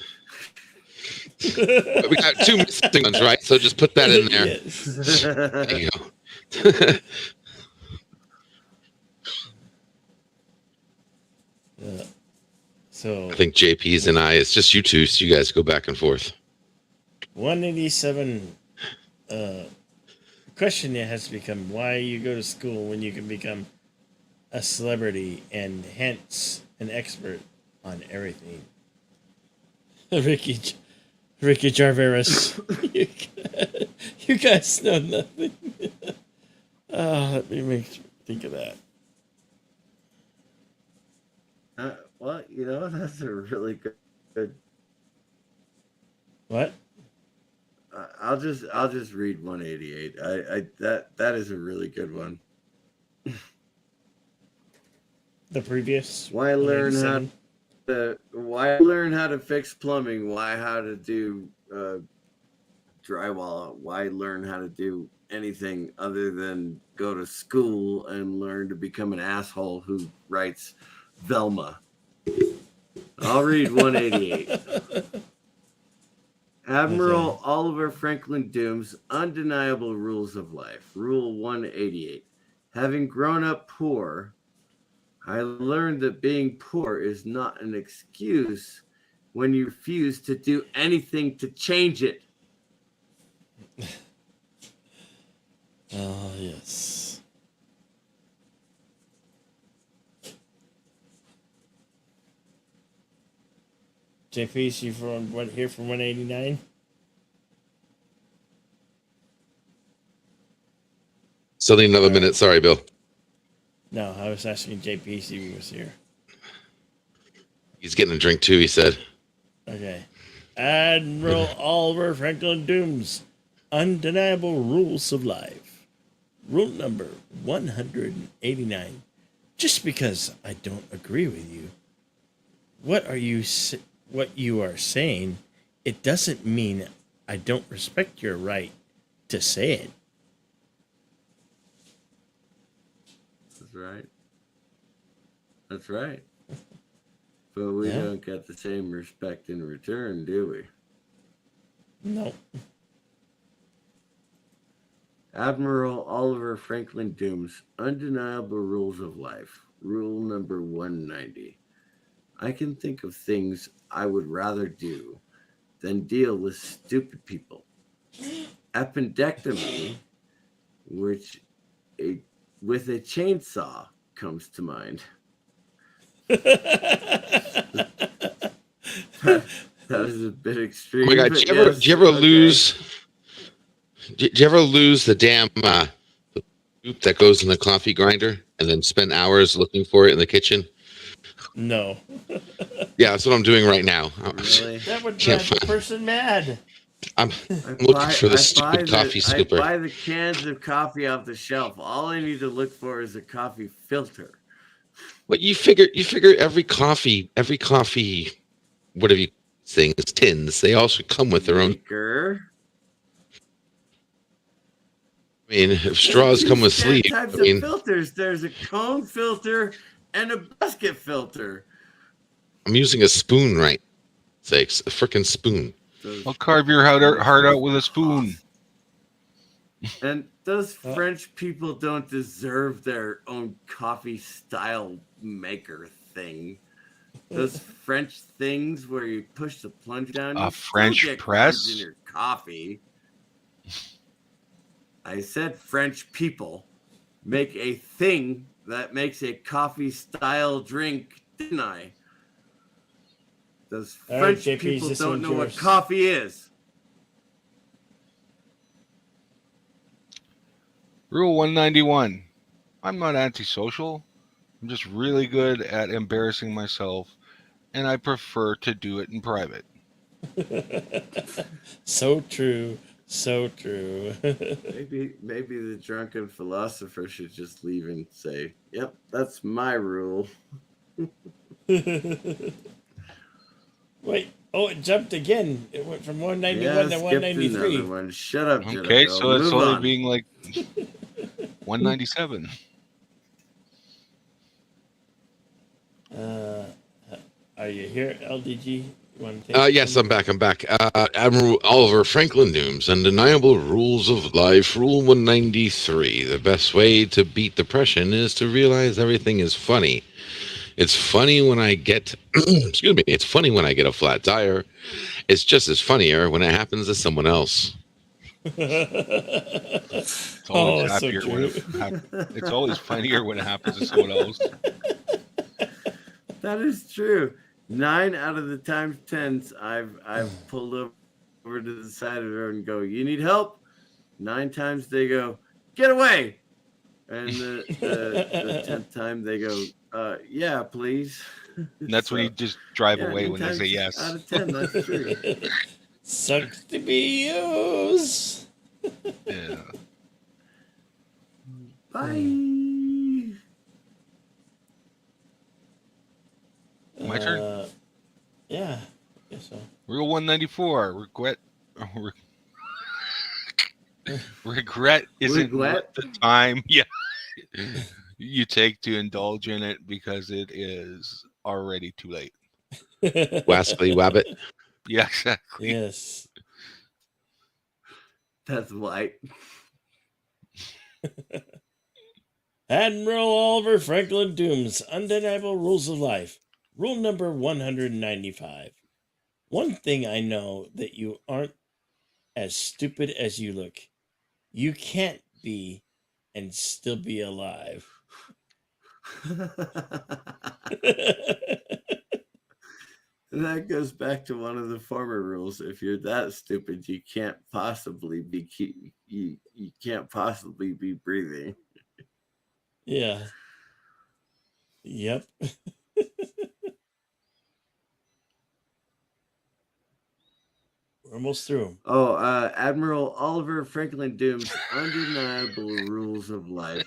We got 2 missing ones, right? So just put that in there. There you go. So I think JP's and I, it's just you two, so you guys go back and forth. 187. The question has to become why you go to school when you can become a celebrity and hence an expert on everything. Ricky Jarveris. You guys know nothing. Let me think of that. Well, you know, that's a really good. What? I'll just read 188. That is a really good one. The previous. Why learn how to fix plumbing? How to do drywall? Why learn how to do anything other than go to school and learn to become an asshole who writes Velma? I'll read 188. Admiral Oliver Franklin Doom's Undeniable Rules of Life. Rule 188. Having grown up poor, I learned that being poor is not an excuse when you refuse to do anything to change it. Oh, yes. JP, you here from 189? Still need another minute. Sorry, Bill. No, I was asking JP if he was here. He's getting a drink too, he said. Okay. Admiral Oliver Franklin Doom's Undeniable Rules of Life. Rule number 189. Just because I don't agree with you, what you are saying, it doesn't mean I don't respect your right to say it. That's right. That's right. But we don't get the same respect in return, do we? No. Admiral Oliver Franklin Doom's Undeniable Rules of Life. Rule number 190. I can think of things I would rather do than deal with stupid people. Appendectomy, with a chainsaw, comes to mind. That was a bit extreme. Oh my God! Did you ever lose? Did you ever lose the damn the scoop that goes in the coffee grinder and then spend hours looking for it in the kitchen? No. Yeah, that's what I'm doing right now. Really? That would drive the person mad. I'm looking for the stupid coffee scooper. I buy the cans of coffee off the shelf. All I need to look for is a coffee filter. But you figure every coffee, whatever you things, tins, they all should come with their own. I mean, if straws come with sleeves, Types of filters. There's a cone filter and a basket filter. I'm using a spoon, right? Sakes, a freaking spoon. I'll carve your heart out with a spoon. And those French people don't deserve their own coffee style maker thing. Those French things where you push the plunge down. A French press in your coffee. I said French people make a thing that makes a coffee style drink, didn't I? Those French people don't know what coffee is. Rule 191. I'm not antisocial. I'm just really good at embarrassing myself, and I prefer to do it in private. So true. So true. maybe the drunken philosopher should just leave and say, "Yep, that's my rule." Wait. Oh, it jumped again. It went from 191 to 193. One. Shut up, okay, Jennifer. So it's only on. being like 197. Are you here, LDG? Yes, I'm back. Admiral Oliver Franklin Doom's Undeniable Rules of Life, Rule 193. The best way to beat depression is to realize everything is funny. It's funny when I get, excuse me, it's funny when I get a flat tire. It's just as funnier when it happens to someone else. It's always happier so when it's always funnier when it happens to someone else. That is true. 9 out of the times 10 I've pulled over to the side of the road and go, "You need help?" 9 times they go, "Get away!" And the 10th time they go, "Yeah, please." And that's when you just drive away when they say yes. Out of 10, that's true. Sucks to be used. Yeah. Bye. My turn? Yeah. I guess so. Rule 194. Regret isn't worth the time you take to indulge in it because it is already too late. Wasply Wabbit. Yeah, exactly. Yes. That's white. Admiral Oliver Franklin Doom's Undeniable Rules of Life. Rule number 195. One thing I know that you aren't as stupid as you look. You can't be and still be alive. And that goes back to one of the former rules. If you're that stupid, you can't possibly be you can't possibly be breathing. Yeah. Yep. We're almost through. Oh, Admiral Oliver Franklin Doom's Undeniable Rules of Life.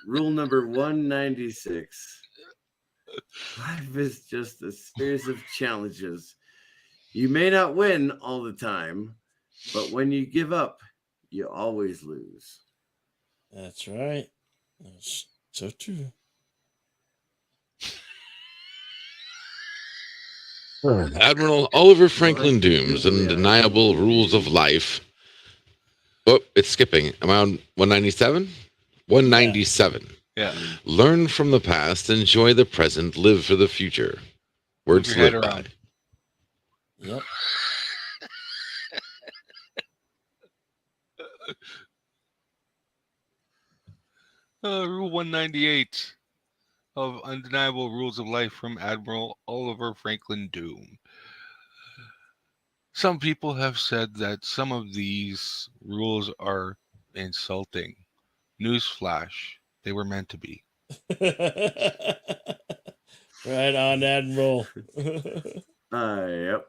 Rule number 196. Life is just a series of challenges. You may not win all the time, but when you give up, you always lose. That's right. That's so true. Admiral Oliver Franklin Doom's Undeniable Rules of Life. Oh, it's skipping. I'm on 197? 197. Yeah. Learn from the past, enjoy the present, live for the future. Words to live by. Yep. Rule 198 of Undeniable Rules of Life from Admiral Oliver Franklin Doom. Some people have said that some of these rules are insulting. Newsflash, they were meant to be. Right on, Admiral. Yep.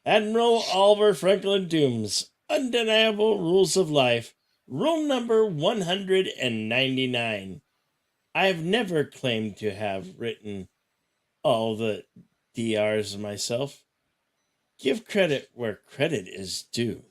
Admiral Oliver Franklin Doom's Undeniable Rules of Life. Rule number 199. I have never claimed to have written all the DRs myself. Give credit where credit is due.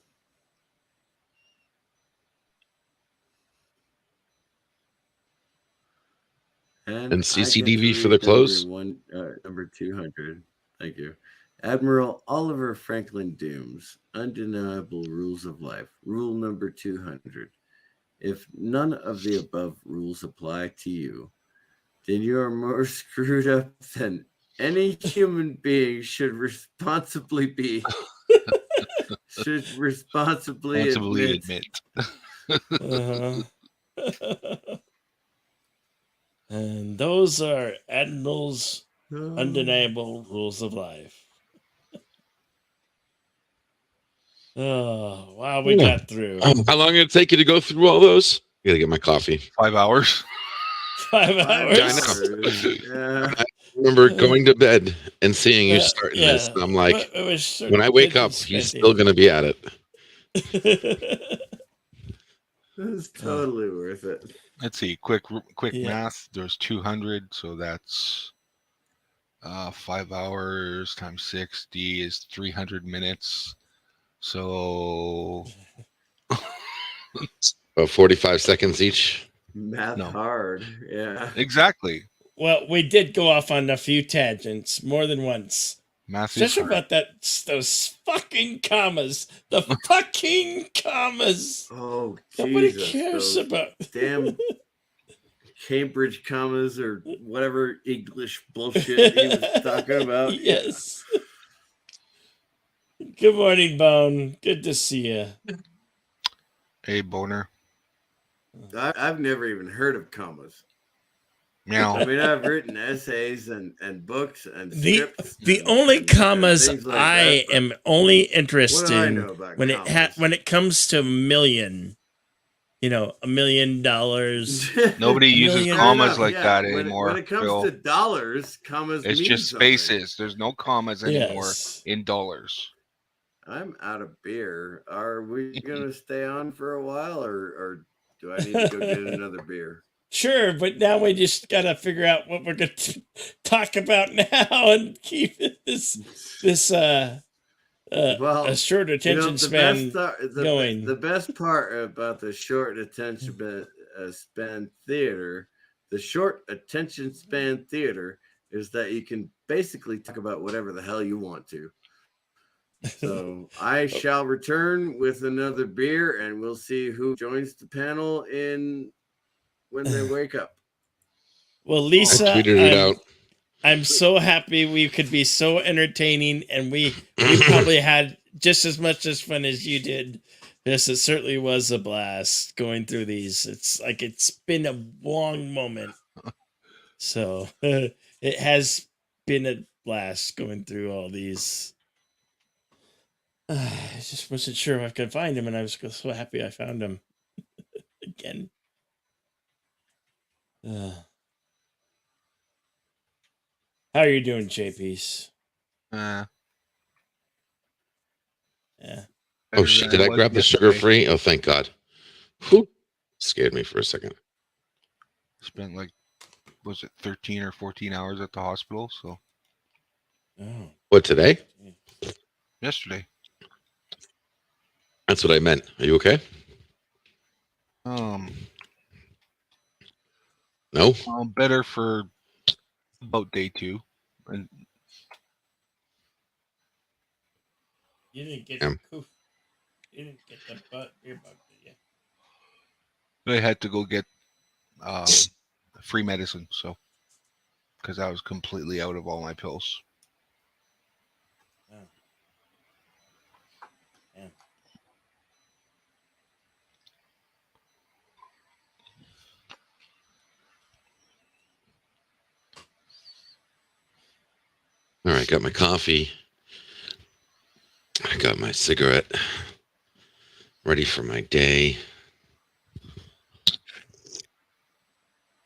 And CCDV for the close. Number 200. Thank you. Admiral Oliver Franklin Doom's Undeniable Rules of Life. Rule number 200. If none of the above rules apply to you, then you are more screwed up than any human being should responsibly admit. And those are Admiral's Undeniable Rules of Life. Oh, wow, we got through. How long did it take you to go through all those? I gotta get my coffee. 5 hours. 5 hours? Yeah, I know. I remember going to bed and seeing you starting this. And I'm like, when I wake up, he's still going to be at it. It's totally worth it. Let's see. Quick math. There's 200, so that's 5 hours times 60 is 300 minutes. So 45 seconds each. Math hard. Yeah. Exactly. Well, we did go off on a few tangents more than once. Math Just about those fucking commas. The fucking commas. Oh, nobody Jesus, cares about damn Cambridge commas or whatever English bullshit he was talking about. Yes. Good morning, Bone. Good to see you. Hey, Boner. I've never even heard of commas. Meow. I mean, I've written essays and books and scripts. The only commas I am only interested in when it comes to million. $1 million. Nobody uses commas like that anymore. When it comes to dollars, commas it's mean just something. spaces. There's no commas anymore in dollars. I'm out of beer. Are we gonna stay on for a while, or do I need to go get another beer? Sure, but now we just gotta figure out what we're gonna talk about now and keep this a short attention span going. The best part about the short attention span theater, is that you can basically talk about whatever the hell you want to. So I shall return with another beer, and we'll see who joins the panel when they wake up. Well, Lisa, I'm so happy we could be so entertaining, and we probably had just as much as fun as you did. Yes, it certainly was a blast going through these. It's like it's been a long moment. So it has been a blast going through all these. I just wasn't sure if I could find him, and I was so happy I found him again. How are you doing, JP's? Oh shit! Did I grab the sugar free? Oh, thank God. Whew. Scared me for a second. Spent like, was it 13 or 14 hours at the hospital? So. Oh. What, today? Yesterday. That's what I meant. Are you okay? No. Better for about day 2, and You didn't get the coof. You didn't get the ear bug, did you? I had to go get free medicine, so because I was completely out of all my pills. Oh. Yeah. All right, got my coffee. I got my cigarette. Ready for my day.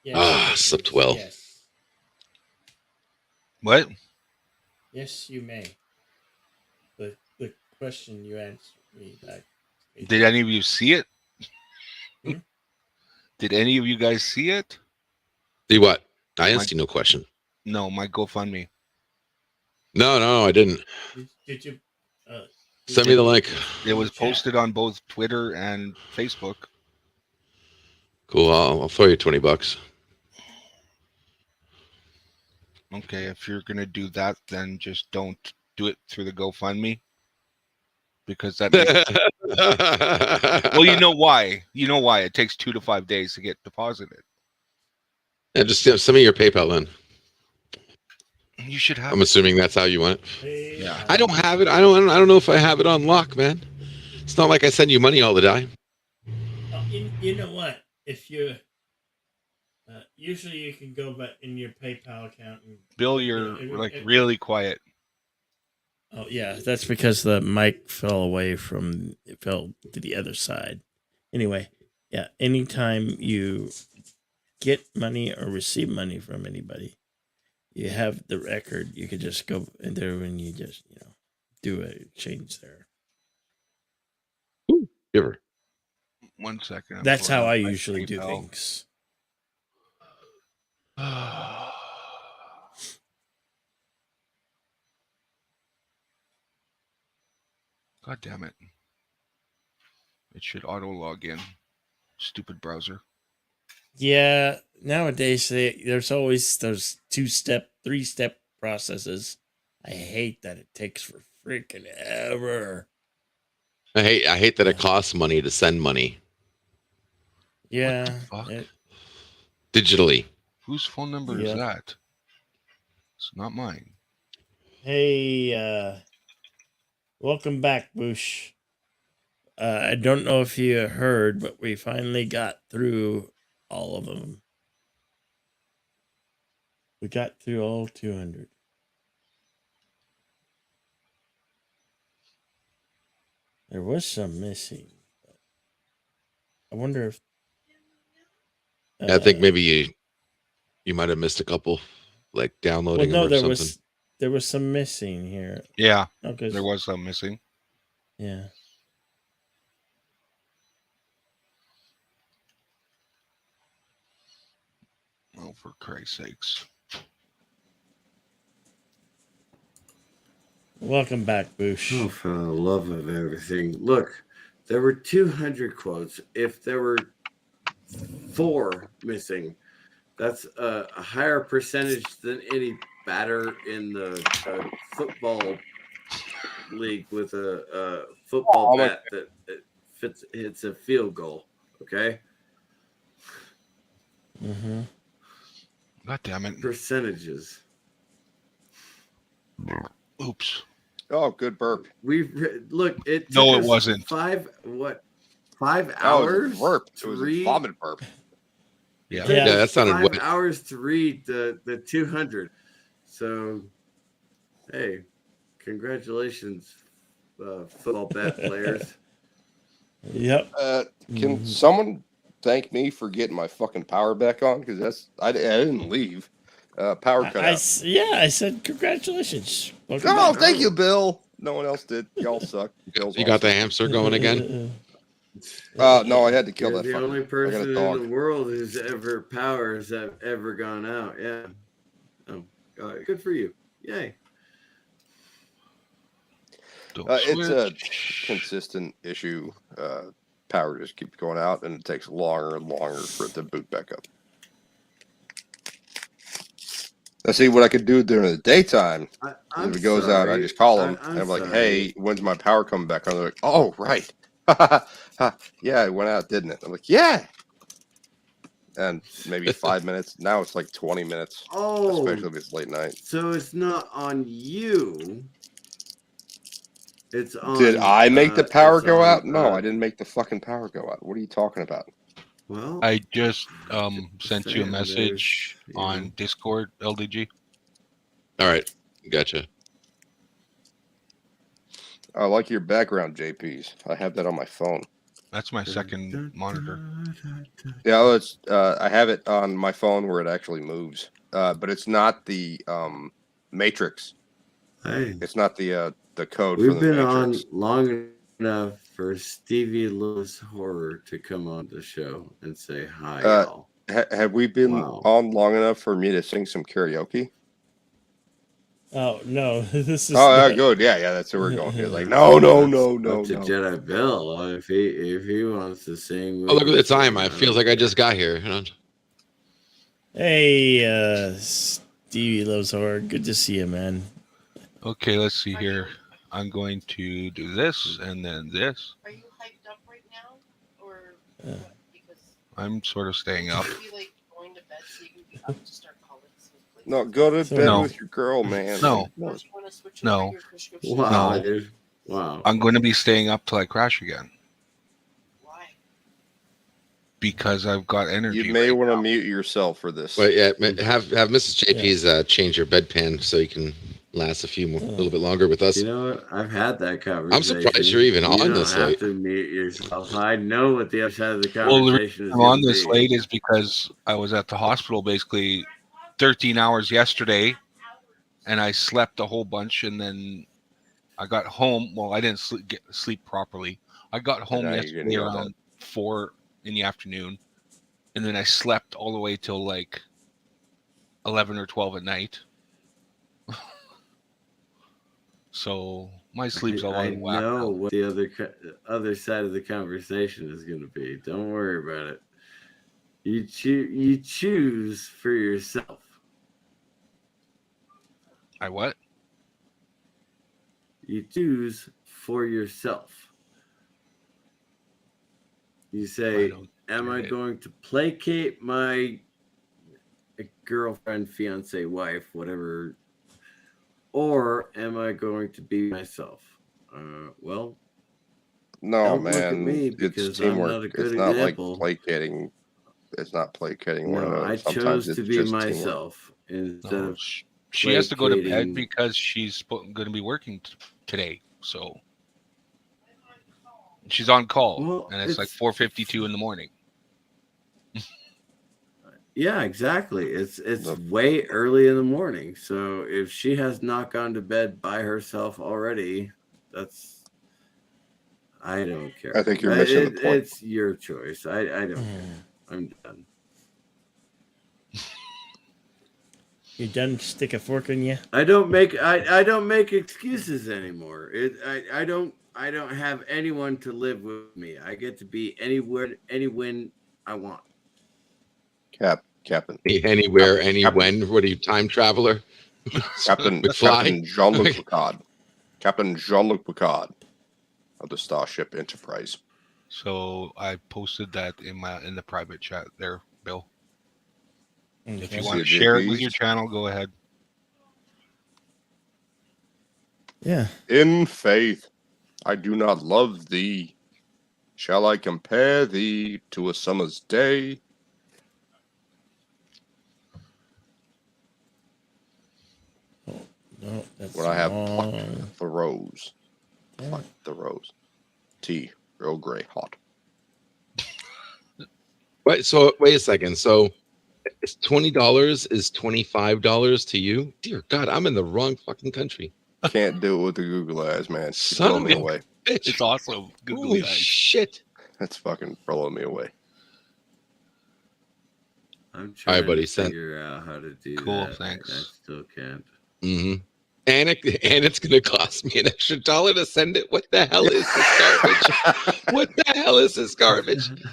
Yes, slept well. Yes. What? Yes, you may. The question you answered me back. Did any of you see it? Hmm? Did any of you guys see it? See what? I asked you no question. No, my GoFundMe. No, I didn't. Did you send me the link? It was posted on both Twitter and Facebook. Cool. I'll throw you $20. Okay, if you're gonna do that, then just don't do it through the GoFundMe, because that makes well, you know why. You know why it takes 2 to 5 days to get deposited. Yeah, just send me your PayPal then. You should have. I'm assuming that's how you want it. Yeah. I don't have it. I don't know if I have it on lock, man. It's not like I send you money all the time. Oh, you know what? If you usually you can go back in your PayPal account and Bill, you're really quiet. Oh yeah, that's because the mic fell to the other side. Anyway, yeah, anytime you get money or receive money from anybody, you have the record. You could just go in there and you just do a change there. Giver. 1 second. That's how I usually do things. God damn it. It should auto log in. Stupid browser. Yeah, nowadays there's always those 2-step, 3-step processes. I hate that it takes for freaking ever. I hate that it costs money to send money. Yeah. Digitally. Whose phone number is that? It's not mine. Hey, welcome back, Boosh. I don't know if you heard, but we finally got through all of them. We got through all 200. There was some missing. But I wonder if... I think maybe you might have missed a couple, like downloading them or something. There was some missing here. Yeah, okay. There was some missing. Yeah. Oh, for Christ's sakes. Welcome back, Boosh. Oh, for the love of everything. Look, there were 200 quotes. If there were 4 missing, that's a higher percentage than any batter in the football league with a football bat that hits a field goal. Okay? Mm-hmm. God damn it. Percentages. Oops. Oh, good burp. Look. It no, it wasn't 5 hours. Burp. It was a vomit burp. Yeah, that sounded 5 wet. hours to read the 200. So, hey, congratulations, football bat players. Yep. Can someone thank me for getting my fucking power back on? Because I didn't leave. Power cut out. I said congratulations. Oh, thank you, Bill. No one else did. Y'all suck. Bill's You got awesome. the hamster going again? No, I had to kill You're that the fucker. only I got a person in dog. the world whose powers have ever gone out. Yeah. Oh, good for you. Yay. It's a consistent issue. Power just keeps going out, and it takes longer and longer for it to boot back up. I see what I could do during the daytime. If it goes out, I just call them. I'm like, hey, when's my power coming back on? They're like, oh, right. Yeah, it went out, didn't it? I'm like, yeah. And maybe 5 minutes. Now it's like 20 minutes. Oh, especially if it's late night. So it's not on you. It's on. Did I make the power go out? No, I didn't make the fucking power go out. What are you talking about? Well, I just sent you a message on Discord, LDG. All right, gotcha. I like your background, JP's. I have that on my phone. That's my second monitor. Yeah, it's I have it on my phone where it actually moves, but it's not the matrix. It's not the code for the We've been matrix. on long enough for Stevie Lewis Horror to come on the show and say hi, y'all. Have we been on long enough for me to sing some karaoke? Oh no, this is. Oh, good. Yeah, that's where we're going. You're like, no. Up to Jedi Bill, if he wants to sing. Oh, look at the time. I feels like I just got here. Hey, Stevie Loves Horror. Good to see you, man. Okay, let's see here. I'm going to do this and then this. Are you hyped up right now, or because I'm sort of staying up. maybe like going to bed so you can be up to start calling? No, go to bed No. with your girl, man. No. No. Wow, No. dude. Wow. I'm going to be staying up till I crash again. Why? Because I've got energy. You may want to mute yourself for this. But yeah, have Mrs. JP's change your bedpan so you can last a little bit longer with us. You know what? I've had that conversation. I'm surprised you're even on this late. You don't have to mute yourself. I know what the other side of the Well, the conversation reason is. I'm on this late is because I was at the hospital basically 13 hours yesterday, and I slept a whole bunch, and then I got home. Well, I didn't sleep properly. I got home yesterday around 4 in the afternoon, and then I slept all the way till like 11 or 12 at night. So my sleep's all out of whack. I know what the other side of the conversation is going to be. Don't worry about it. You choose for yourself. I what? You choose for yourself. You say, am I going to placate my girlfriend, fiance, wife, whatever, or am I going to be myself? Well, no, don't man. look at me It's because I'm teamwork. not a good It's not example. like placating. It's not placating one No, another. I Sometimes chose to it's be just myself instead of She has to go to bed placating. because she's going to be working today. So she's on call, Well, and it's like 4:52 in the morning. Yeah, exactly. It's way early in the morning. So if she has not gone to bed by herself already, I don't care. I think you're missing the point. It's your choice. I don't care. I'm done. You done? Stick a fork in you? I don't make excuses anymore. I don't have anyone to live with me. I get to be anywhere, when I want. Captain. Anywhere, when. What are you, time traveler? Captain Jean-Luc Picard. Captain Jean-Luc Picard of the Starship Enterprise. So I posted that in the private chat there, Bill. Okay. If you want to share it with your channel, go ahead. Yeah. In faith, I do not love thee. Shall I compare thee to a summer's day? No, that's when I have wrong. plucked the rose. Plucked the rose. Tea, Earl Grey, hot. Wait a second. So it's $20 is $25 to you? Dear God, I'm in the wrong fucking country. Can't do it with the Google eyes, man. It's Son blowing of me a away. bitch. It's awesome. Holy shit. That's fucking blowing me away. I'm All right, trying buddy, to send. figure out how to do Cool, that. thanks. I still can't. Mm-hmm. And it's going to cost me an extra $1 to send it. What the hell is this garbage? What the hell is this garbage? Welcome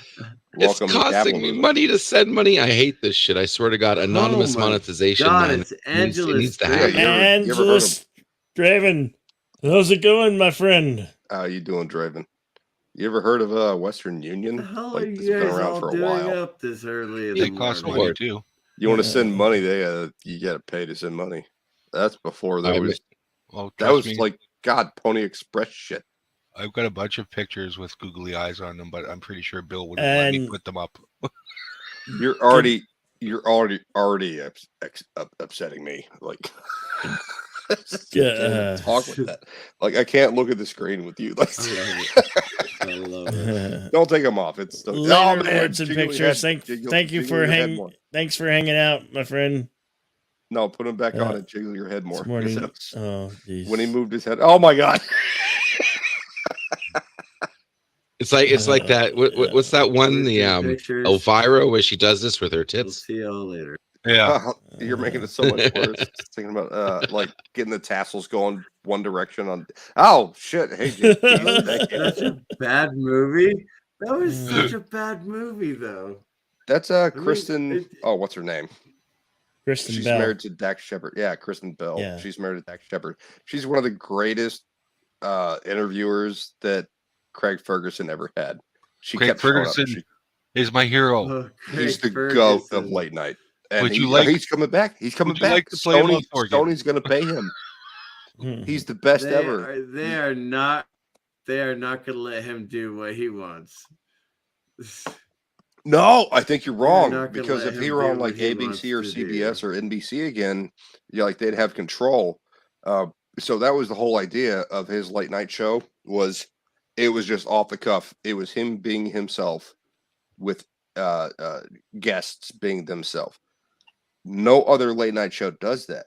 it's to costing me capitalism. money to send money. I hate this shit. I swear to God. Anonymous Oh my monetization, God, man. it's It Angela needs to happen. Angela Draven. How's it going, my friend? How you doing, Draven? You ever heard of Western Union? What the hell Like, are it's you been guys around all for a doing while. up this early in They the cost morning? money too. You want to send money? You got to pay to send money. That's before there was. Well, that was trust me. like Pony Express shit. I've got a bunch of pictures with googly eyes on them, but I'm pretty sure Bill wouldn't let me put them up. You're already upsetting me. Like, can't talk with that. Like, I can't look at the screen with you. Like, I love it. Don't take them off. It's still. Later, man, Lords and jiggly Pictures. head, Thank you for Thanks for hanging out, my friend. No, put him back on and jiggle your head more. Morning. Oh, geez. When he moved his head. Oh my God. It's like that. What's that one? The Elvira, where she does this with her tits. We'll see y'all later. Yeah. You're making it so much worse. Just thinking about like getting the tassels going one direction on. Oh shit! Hey, Jim, thank you. Such a bad movie. That was such a bad movie, though. That's Kristen. What's her name? Kristen She's Bell. married to Dax Shepard. Yeah, Kristen Bell. Yeah. She's married to Dax Shepard. She's one of the greatest interviewers that Craig Ferguson ever had. Craig Ferguson is my hero. He's the goat of late night. And he's coming back. He's coming back. Like to play Sony's going to pay him. He's the best ever. They are not going to let him do what he wants. No, I think you're wrong, because if he were on like ABC or CBS or NBC again, like they'd have control. So that was the whole idea of his late night show. It was just off the cuff. It was him being himself with guests being themselves. No other late night show does that.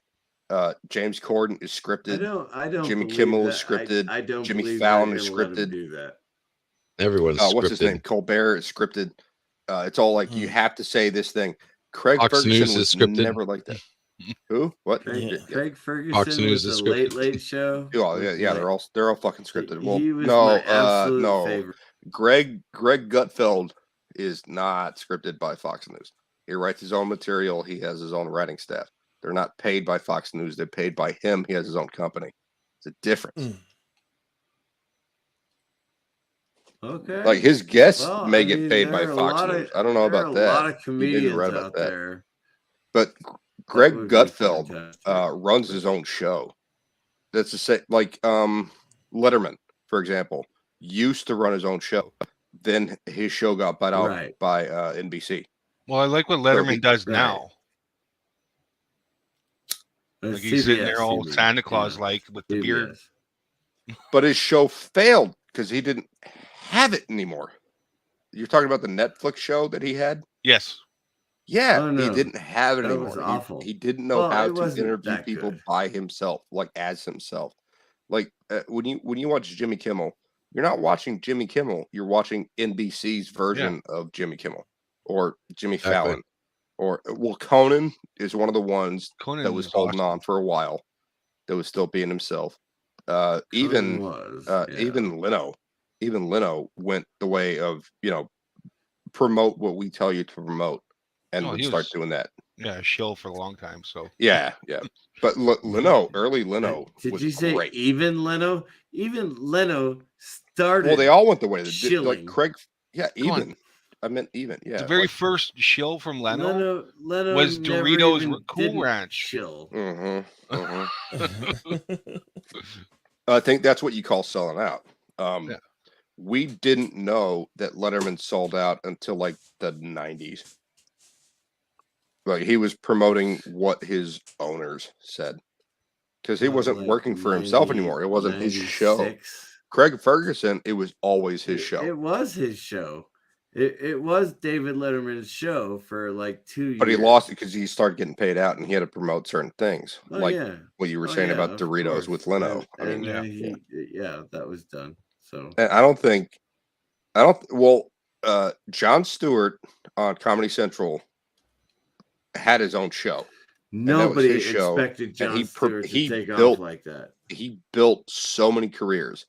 James Corden is scripted. I don't. Jimmy Kimmel is scripted. I don't. Jimmy Fallon is scripted. Do that. Everyone's what's his name? Colbert is scripted. It's all like you have to say this thing. Craig Ferguson was never like that. Who? What? Craig Ferguson. Fox News is the Late Show. Oh yeah, they're all fucking scripted. Well, he was my absolute favorite. Greg Gutfeld is not scripted by Fox News. He writes his own material. He has his own writing staff. They're not paid by Fox News. They're paid by him. He has his own company. It's a difference. Okay. Like his guests may get paid by Fox News. I don't know about that. A lot of comedians out there. But Greg Gutfeld runs his own show. That's the same. Like Letterman, for example, used to run his own show. Then his show got bought out by NBC. Well, I like what Letterman does now. Like he's sitting there all Santa Claus-like with the beard. But his show failed because he didn't have it anymore. You're talking about the Netflix show that he had? Yes. Yeah, he didn't have it anymore. Was awful. He didn't know how to interview people by himself, like as himself. Like when you watch Jimmy Kimmel, you're not watching Jimmy Kimmel. You're watching NBC's version of Jimmy Kimmel or Jimmy Fallon. Or Conan is one of the ones that was holding on for a while, that was still being himself. Even Leno went the way of promote what we tell you to promote, and would start doing that. Yeah, shill for a long time. So yeah. But early Leno. Did you say great. Even Leno? Even Leno started. Well, they all went the way that shilling. Like Craig. Yeah, even. I meant even. Yeah. The very first shill from Leno was Doritos Cool Ranch. Shill. I think that's what you call selling out. We didn't know that Letterman sold out until like the 90s. Like he was promoting what his owners said, because he wasn't working for himself anymore. It wasn't his show. Craig Ferguson, it was always his show. It was his show. It was David Letterman's show for like 2 years. But he lost it because he started getting paid out and he had to promote certain things. Oh, like yeah. what you were Oh, saying yeah, about of Doritos course. with Leno. And that was done. So And Jon Stewart on Comedy Central had his own show. Nobody his show, expected Jon Stewart to take built, off like that. He built so many careers.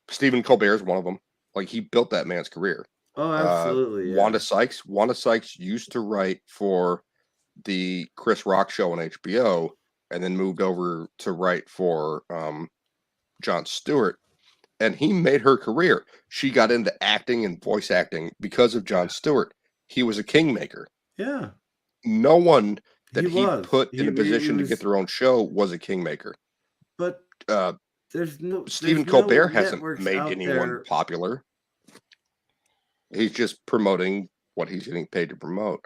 Stephen Colbert is one of them. Like, he built that man's career. Oh, absolutely. Wanda Sykes used to write for the Chris Rock show on HBO and then moved over to write for Jon Stewart. And he made her career. She got into acting and voice acting because of Jon Stewart. He was a kingmaker. Yeah. No one that he put in a He position to was- get their own show was a kingmaker. But Stephen there's Colbert no hasn't networks made out anyone there. popular. He's just promoting what he's getting paid to promote.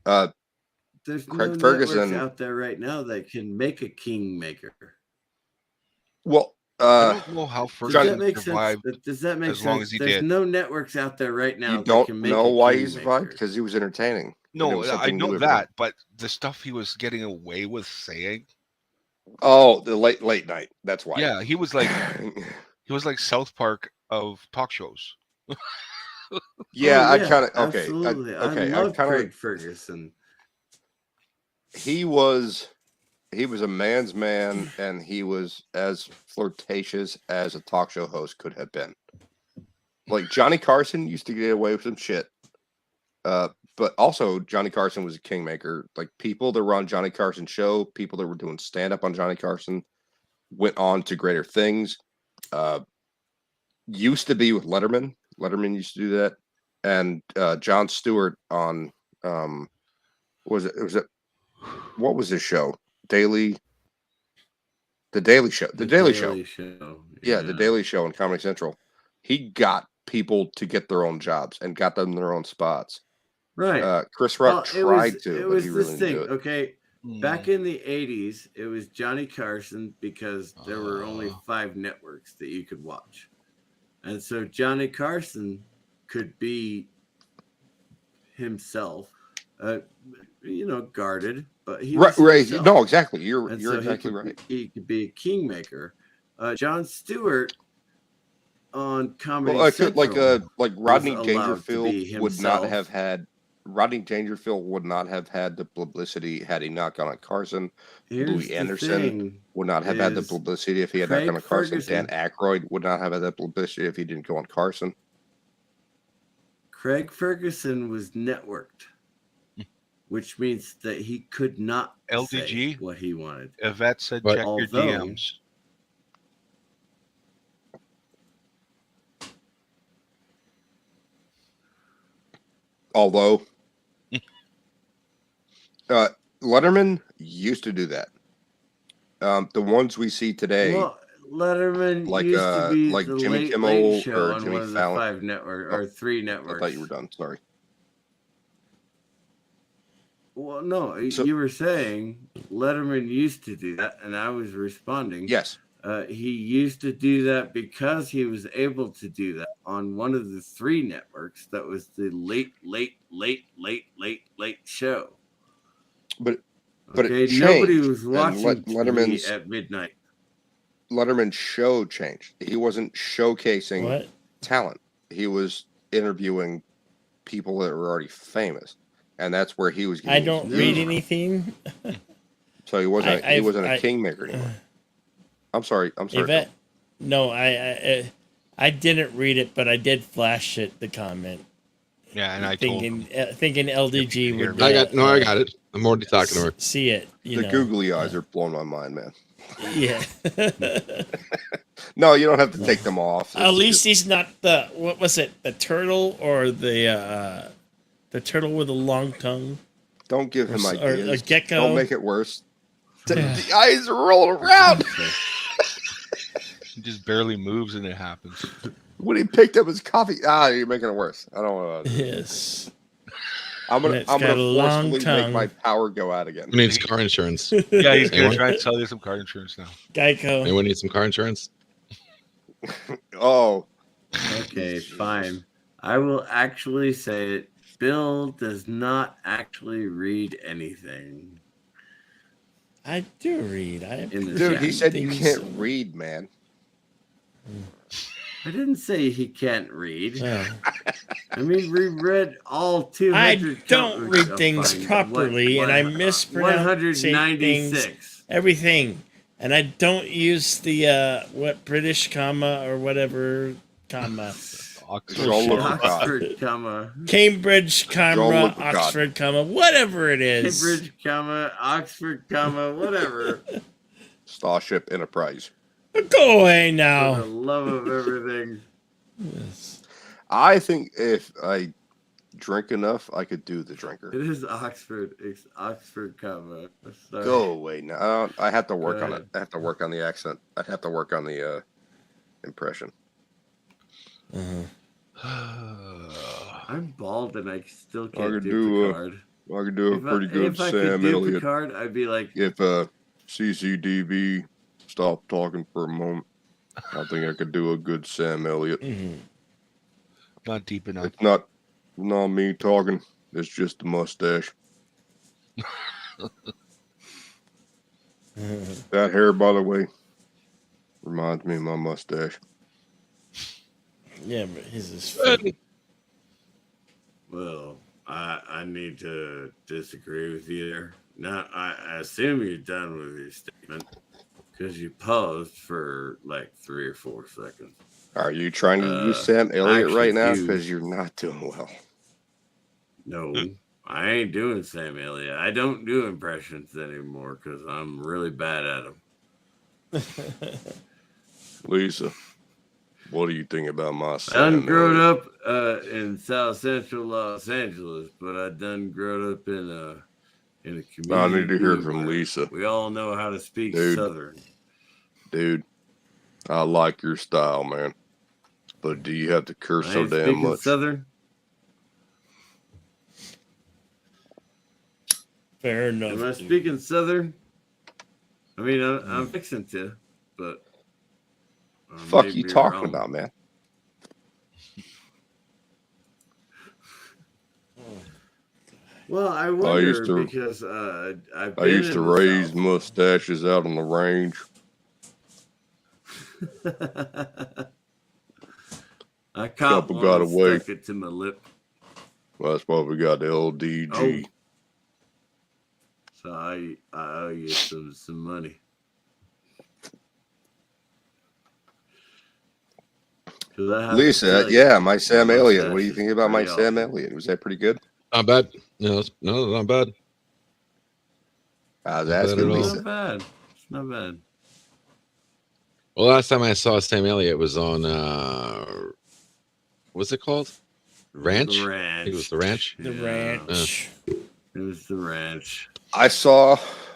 There's Craig no Ferguson networks out there right now that can make a kingmaker. Well, I don't know how Ferguson survived Does that make as sense? long as he There's did. no networks out there right now you that don't can make know a why he kingmaker. survived because he was entertaining. And it No, was I something know new every night. that, but the stuff he was getting away with saying. Oh, the late night. That's why. Yeah, he was like South Park of talk shows. Yeah, I kind of okay. Absolutely. I okay, love kinda, Craig Ferguson. He was a man's man, and he was as flirtatious as a talk show host could have been. Like, Johnny Carson used to get away with some shit, but also Johnny Carson was a kingmaker. Like, people that were on Johnny Carson's show, people that were doing stand up on Johnny Carson, went on to greater things. Used to be with Letterman. Letterman used to do that, and Jon Stewart on what was his show? The Daily Show. The Daily Show. Yeah, The Daily Show on Comedy Central. He got people to get their own jobs and got them their own spots. Right. Chris Rock tried It to, but was he this really thing, didn't do it. okay? Back in the 80s, it was Johnny Carson because there were only 5 networks that you could watch. And so Johnny Carson could be himself, guarded, but he was Right. himself. No, exactly. You're And so exactly right. He could be a kingmaker. Jon Stewart on Comedy Well, I feel Central like Rodney was allowed to be Dangerfield would not himself. have had. Rodney Dangerfield would not have had the publicity had he not gone on Carson. Here's Louis the Anderson thing would not have had the is publicity if he had not Craig gone on Carson. Ferguson- Dan Aykroyd would not have had that publicity if he didn't go on Carson. Craig Ferguson was networked, which means that he could not LDG? say what he wanted. Yvette said, But check your although- DMs. Although Letterman used to do that. The ones we see today, Well, Letterman like used to be like the Jimmy late, Kimmel late show or on Jimmy one of the Fallon. 5 network or 3 I networks. thought you were done. Sorry. Well, no, So- you were saying Letterman used to do that, and I was responding. Yes. He used to do that because he was able to do that on one of the 3 networks. That was the late show. But Okay, it changed. nobody was and watching Letterman's TV at midnight. Letterman's show changed. He wasn't showcasing What? talent. He was interviewing people that were already famous, and that's where he was. I Getting don't his read views from. anything. So he wasn't. He wasn't a I- kingmaker anymore. I'm sorry. Yvette, no, I didn't read it, but I did flash it. The comment. Yeah, and I told him. thinking LDG would. I got it. I'm already talking to her. See it. The googly eyes are blowing my mind, man. Yeah. No, you don't have to take them off. At least he's not the what was it? The turtle or the turtle with a long tongue. Don't give him or ideas. a gecko. Don't make it worse. The eyes are rolling around. He just barely moves and it happens. When he picked up his coffee, you're making it worse. I don't want to. Yes. I'm gonna It's got a long forcefully tongue. make my power go out again. Who needs car insurance? Yeah, he's gonna Anyone? try and sell you some car insurance now. Geico. Anyone need some car insurance? Oh. Okay, fine. I will actually say it. Bill does not actually read anything. I do read. Dude, he said you can't read, man. I didn't say he can't read. Oh. I mean, we read all 200. I don't read things properly, and I mispronounce 196 things, everything, and I don't use the British comma or whatever comma. Oxford comma. Cambridge comma, Oxford comma, whatever it is. Cambridge comma, Oxford comma, whatever. Starship Enterprise. Go away now. For the love of everything. Yes. I think if I drink enough, I could do the drinker. It is Oxford. It's Oxford comma. Sorry. Go away now. I have to work on it. I have to work on the accent. I have to work on the impression. I'm bald and I still can't do Picard. I could do a pretty good if I Sam could do Elliott. Picard, I'd be like, if CCDB stopped talking for a moment, I think I could do a good Sam Elliott. Not deep enough. It's not me talking. It's just the mustache. That hair, by the way, reminds me of my mustache. Yeah, but his is fake. well, I need to disagree with you there. Now, I assume you're done with your statement because you paused for like 3 or 4 seconds. Are you trying to do Sam Elliott right now? Because you're not doing well. No, I ain't doing Sam Elliott. I don't do impressions anymore because I'm really bad at them. Lisa, what do you think about my Sam I done grown Elliott? up in South Central Los Angeles, but I done grown up in a community. I need to hear from Lisa. We all know how to speak Southern. Dude, I like your style, man. But do you have to curse so damn much? Southern? Fair enough. Am I speaking Southern? I mean, I'm fixing to, but fuck you talking about, man? Well, I wonder because I used to raise mustaches out on the range. I couple got away. Stuck it to my lip. Well, that's why we got the LDG. Oh. So I owe you some money. Lisa, yeah, my Sam Elliott. What do you think about my Sam Elliott? Was that pretty good? Not bad. No, not bad. I was asking Lisa. Not bad. It's not bad. Well, last time I saw Sam Elliott was on what's it called? Ranch? The Ranch. I think it was the Ranch. The Ranch. It was the Ranch. I saw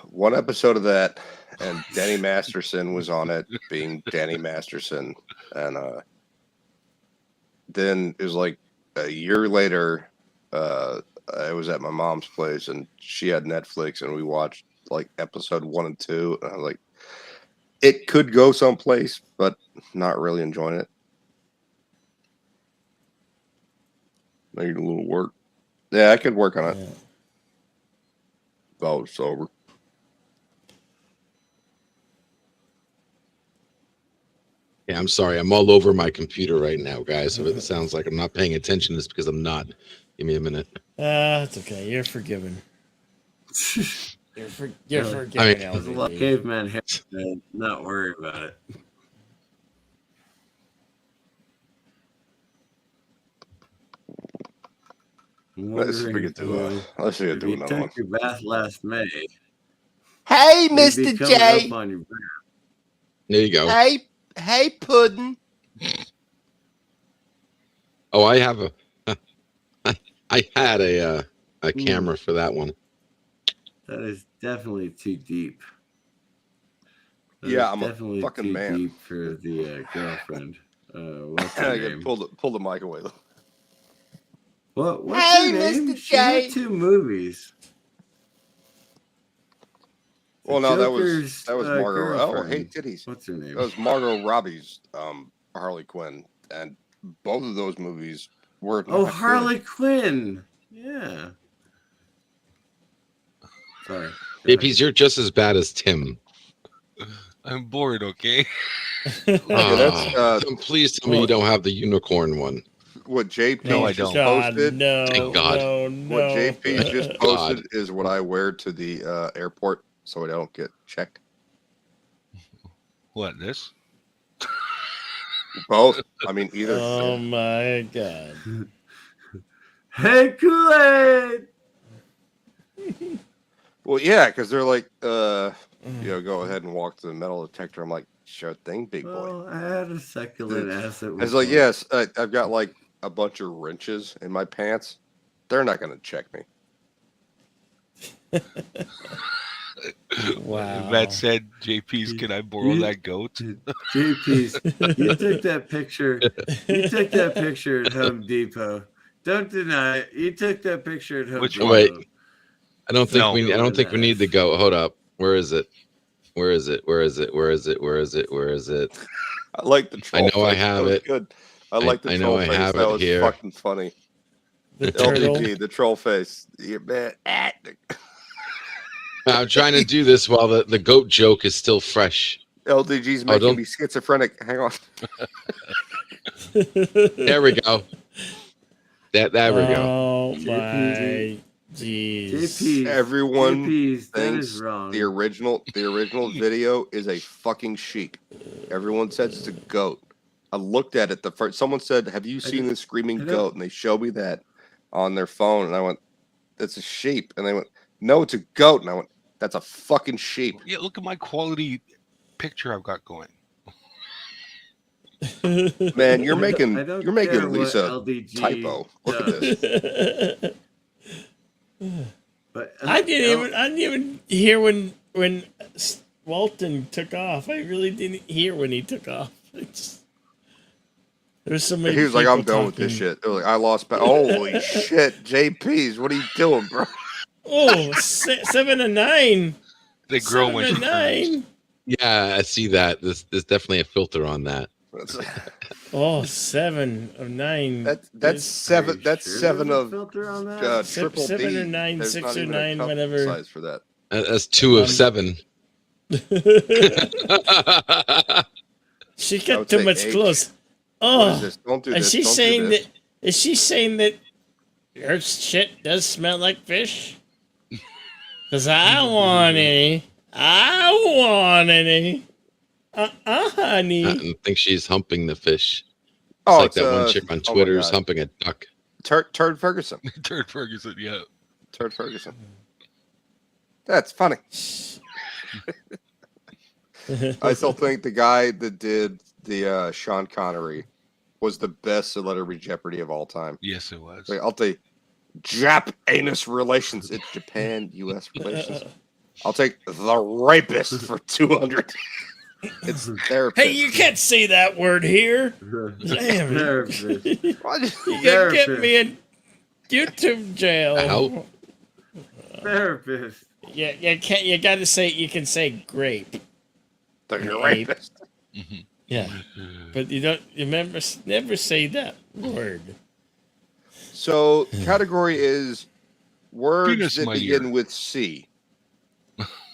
one episode of that, and Danny Masterson was on it, being Danny Masterson, and then it was like a year later. I was at my mom's place, and she had Netflix, and we watched like episode 1 and 2, and I was like, it could go someplace, but not really enjoying it. Need a little work. Yeah, I could work on it. Yeah. If I was sober. Yeah, I'm sorry. I'm all over my computer right now, guys. So if it sounds like I'm not paying attention, it's because I'm not. Give me a minute. It's okay. You're forgiven. You're forgiven. I mean, LVD. Caveman hair, man. Not worry about it. Let's get to another one. Took your bath last May. Hey, Mr. J. There you go. Hey, Puddin'. Oh, I have I had a camera for that one. That is definitely too deep. Yeah, I'm a fucking man. Deep for the girlfriend. What's her I name? pull the mic away though. What's hey, her name? Mr. She J. had 2 movies. Well, no, that was Margot. Oh, girlfriend. hey, titties. What's her name? That was Margot Robbie's Harley Quinn, and both of those movies Word. Oh, Harley Quinn. Yeah. Sorry. JP's, you're just as bad as Tim. I'm bored. Okay. Please tell me you don't have the unicorn one. What JP No, I just don't. posted. Thank God. What JP just posted God. is what I wear to the airport, so I don't get checked. What, this? Both. I mean, either. Oh my God. Hey, Kool-Aid. Well, yeah, because they're like, go ahead and walk to the metal detector. I'm like, sure thing, big boy. Well, I had a succulent asset. I was like, yes, I've got like a bunch of wrenches in my pants. They're not going to check me. Wow. Matt said, JP's, can I borrow that goat? JP's, you took that picture. You took that picture at Home Depot. Don't deny it. You took that picture at Home Depot. Wait. I don't think we need the goat. Hold up. Where is it? Where is it? Where is it? Where is it? Where is it? Where is it? I like the troll. I know face. I have that was it. Good. I like the troll face. I have that it was here. Fucking funny. The turtle. LDG, the troll face. You bet. I'm trying to do this while the goat joke is still fresh. LDG's making me schizophrenic. Hang on. There we go. There we go. Oh my jeez. Everyone JP's, that thinks is wrong. the original video is a fucking sheep. Everyone says it's a goat. I looked at it the first. Someone said, "Have you seen the screaming goat?" And they showed me that on their phone, and I went, "That's a sheep." And they went, "No, it's a goat." And I went, "That's a fucking sheep." Yeah, look at my quality picture I've got going. Man, you're making Lisa LDG typo. Look at this. But I didn't even hear when Walton took off. I really didn't hear when he took off. There's so many. He was like, "I'm people done with this talking. shit." Like, I lost. Holy shit, JP's. What are you doing, bro? Oh, 7 and 9. They grow when she 7 and 9. Yeah, I see that. There's definitely a filter on that. Oh, 7 of 9. That's seven. That's sure 7 there's a of filter on that? triple 7 D. or 9, There's 6 not or even a 9, cup whatever. size for that. That's 2 of 7. She I got would too say much H. close. What Oh, is this? Don't do is this. she Don't do saying this. that? Is she saying that her shit does smell like fish? Because I want any. I want any. Honey. I think she's humping the fish. It's Oh, like it's, that one chick on oh my Twitter is God. humping a duck. Turd Ferguson. Turd Ferguson, yeah. Turd Ferguson. That's funny. I still think the guy that did the Sean Connery was the best Celebrity Jeopardy of all time. Yes, it was. Like, I'll take Jap-anus relations. It's Japan-U.S. relations. I'll take the rapist for 200. It's therapist. Hey, you can't say that word here. Damn it. You gotta get me in YouTube jail. Ow. Therapist. Yeah, you can't. You gotta say. You can say grape. The Grape. rapist. Yeah, but you don't. You never say that word. So category is words Penis that my begin ear. with C.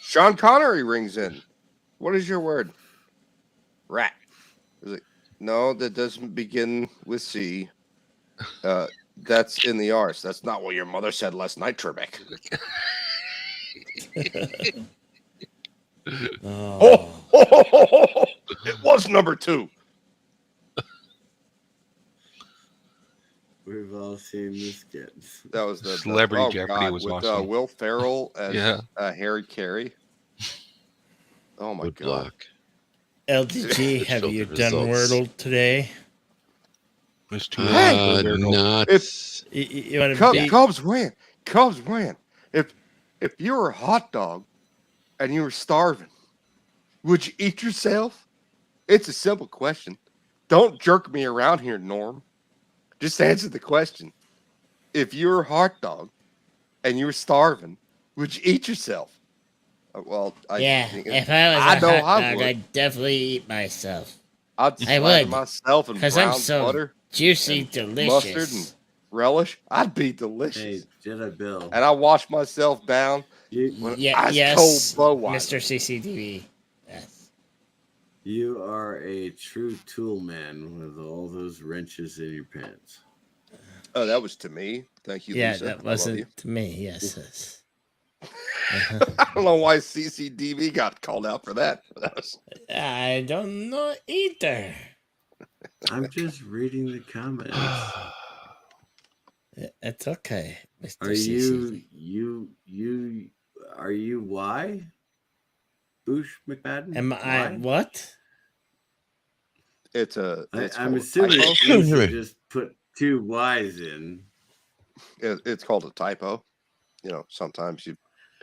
Sean Connery rings in. What is your word? Rat. Is it, no, that doesn't begin with C. That's in the arse. That's not what your mother said last night, Trebek. Oh. It was number 2. We've all seen the skits. That was the Celebrity Jeopardy God, was with awesome. Will Ferrell as Yeah. Harry Carey. Oh my Good God. block. LDG, have you Filter done results. Wordle today? There's 2 Not. You want to beat? Cubs win. If you were a hot dog and you were starving, would you eat yourself? It's a simple question. Don't jerk me around here, Norm. Just answer the question. If you were a hot dog and you were starving, would you eat yourself? Well, If I was a hot dog, I'd definitely eat myself. I'd I slather would, myself in 'cause I'm brown so butter, juicy, and delicious. mustard, and relish, I'd be delicious. Hey, Jedi Bill. And I wash myself down with ice cold Budweiser. Mr. CCTV. Yes. You are a true tool man with all those wrenches in your pants. Oh, that was to me. Thank you, Yeah, Lisa. that wasn't to me. Yes. I don't know why CCTV got called out for that. I don't know either. I'm just reading the comments. It's okay, Mr. Are you why? Bush McFadden? Am I what? I'm assuming Lisa just put 2 Y's in. It's called a typo. You know, sometimes you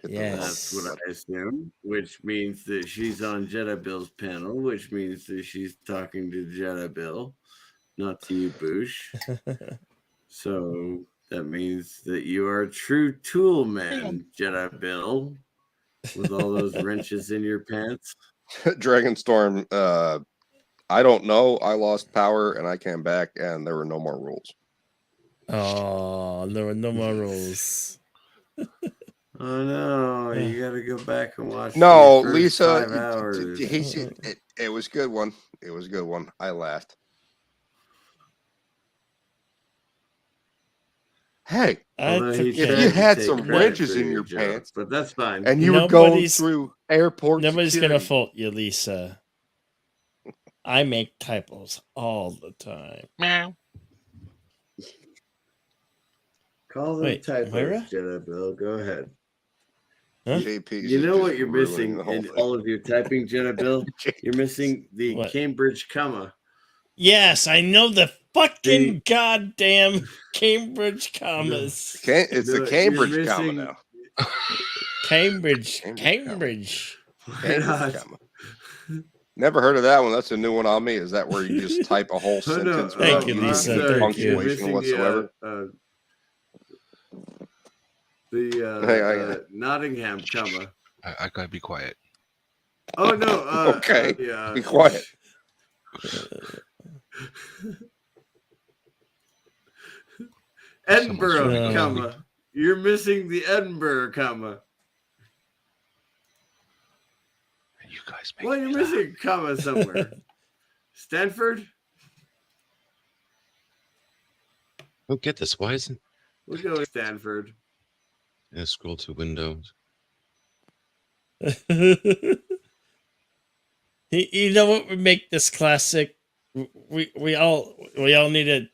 hit the wrong. That's what I assume, which means that she's on Jedi Bill's panel, which means that she's talking to Jedi Bill, not to you, Bush. So that means that you are a true tool man, Jedi Bill, with all those wrenches in your pants. Dragonstorm, I don't know. I lost power and I came back and there were no more rules. Oh, there were no more rules. Oh no, you gotta go back and watch. No, the first Lisa, 5 hours. It was a good one. It was a good one. I laughed. Hey, if you had some wrenches in your pants, but that's fine. And you were going through airport Nobody's security. gonna fault you, Lisa. I make typos all the time. Meow. Call them Wait, typos, Moira? Jedi Bill. Go ahead. Huh? You know what you're missing in all of your typing, Jedi Bill? You're missing the Cambridge comma. Yes, I know the fucking goddamn Cambridge commas. It's a Cambridge comma now. Cambridge. Never heard of that one. That's a new one on me. Is that where you just type a whole sentence Thank without you, using Lisa. punctuation whatsoever? The Nottingham comma. I gotta be quiet. Oh no! Okay, be quiet. Edinburgh comma. You're missing the Edinburgh comma. You guys well, you're missing a comma somewhere. Stanford? Don't get this. Why isn't... We'll go with Stanford. Yeah, scroll to Windows. You know what would make this classic? We all need to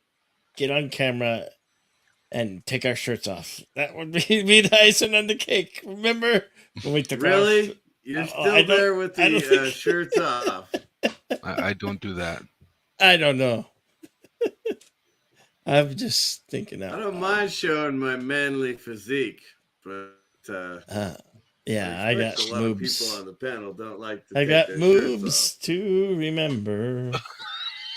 get on camera and take our shirts off. That would be the icing on the cake. Remember when we took really? off? You're still there with the shirts off. I don't do that. I don't know. I'm just thinking out. I don't mind showing my manly physique, but yeah, I got a lot moves. of people on the panel don't like to I take got their moves to remember.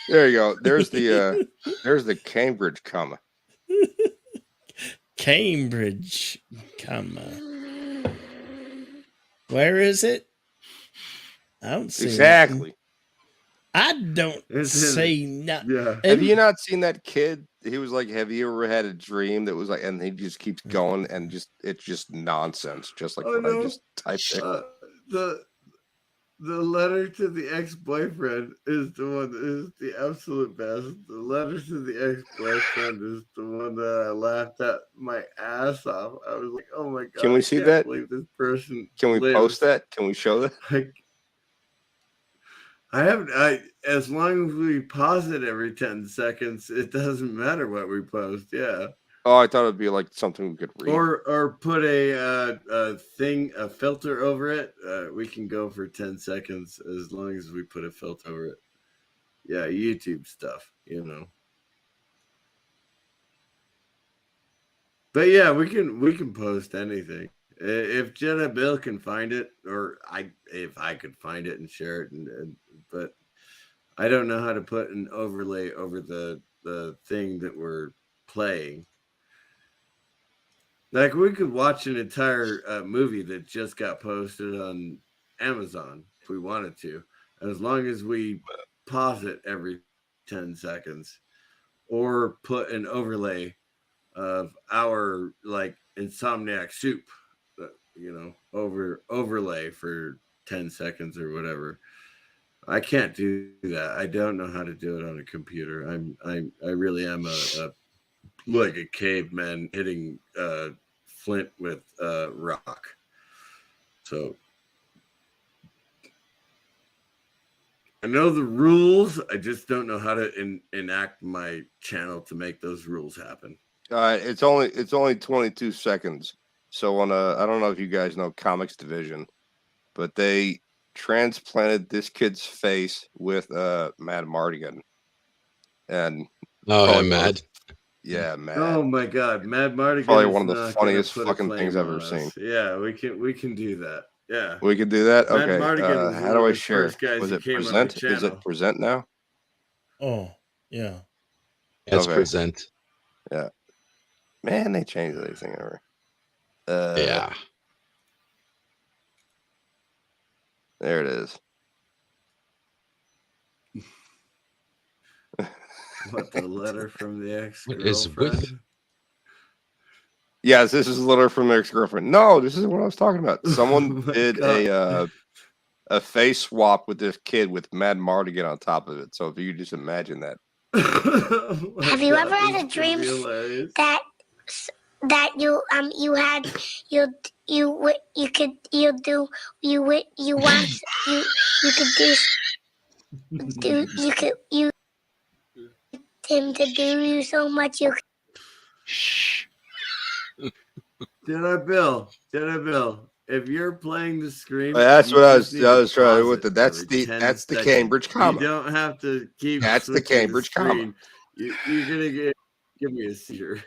There you go. There's the Cambridge comma. Cambridge comma. Where is it? I don't see exactly. It. I don't say nothing. Yeah. Have you not seen that kid? He was like, have you ever had a dream that was like, and he just keeps going and it's just nonsense, just like what I just typed there. The letter to the ex-boyfriend is the one that is the absolute best. The letter to the ex-boyfriend is the one that I laughed at my ass off. I was like, oh my God. Can we see that? Believe this person Can we lives. post that? Can we show that? As long as we pause it every 10 seconds, it doesn't matter what we post. Yeah. Oh, I thought it'd be like something we could read. Or put a filter over it. We can go for 10 seconds as long as we put a filter over it. Yeah, YouTube stuff, you know. But yeah, we can post anything. If Jedi Bill can find it, or if I could find it and share it, but I don't know how to put an overlay over the thing that we're playing. Like we could watch an entire movie that just got posted on Amazon if we wanted to, as long as we pause it every 10 seconds, or put an overlay our like Insomniac soup, overlay for 10 seconds or whatever. I can't do that. I don't know how to do it on a computer. I really am like a caveman hitting flint with rock. So I know the rules. I just don't know how to enact my channel to make those rules happen. It's only 22 seconds. So on I don't know if you guys know Comics Division, but they transplanted this kid's face with Mad Mardigan. And Mad. Yeah, Mad. Oh my God, Mad Mardigan. Probably one of the funniest fucking things I've ever seen. Yeah, we can do that. Yeah, we can do that. Mad Okay, Mardigan was how do I share? Was it present? Is it present now? Oh yeah, it's present. Yeah, man, they changed everything ever. Yeah, there it is. What, the letter from the ex-girlfriend? Is with? Yes, this is a letter from the ex-girlfriend. No, this isn't what I was talking about. Someone did a face swap with this kid with Mad Mardigan on top of it. So if you could just imagine that. Have you ever had a dream that you could him to do you so much you Shh. Jedi Bill, if you're playing the screen, that's what I was trying with it. That's the Cambridge comma. You don't have to keep. That's the Cambridge comma. You're gonna give me a seizure.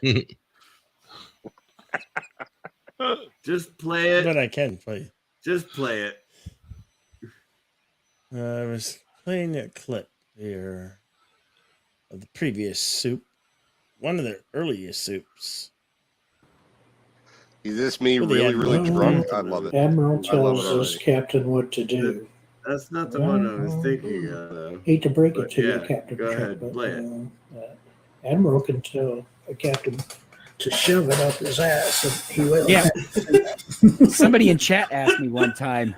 Just play it. But I can play. Just play it. I was playing a clip here of the previous soup, one of the earliest soups. Is this me really drunk? I love it. Admiral tells us Captain what to do. That's not the one I was thinking of, though. Hate to break it to you, Captain. Go ahead, play it. Admiral can tell a captain to shove it up his ass, and he will. Yeah. Somebody in chat asked me one time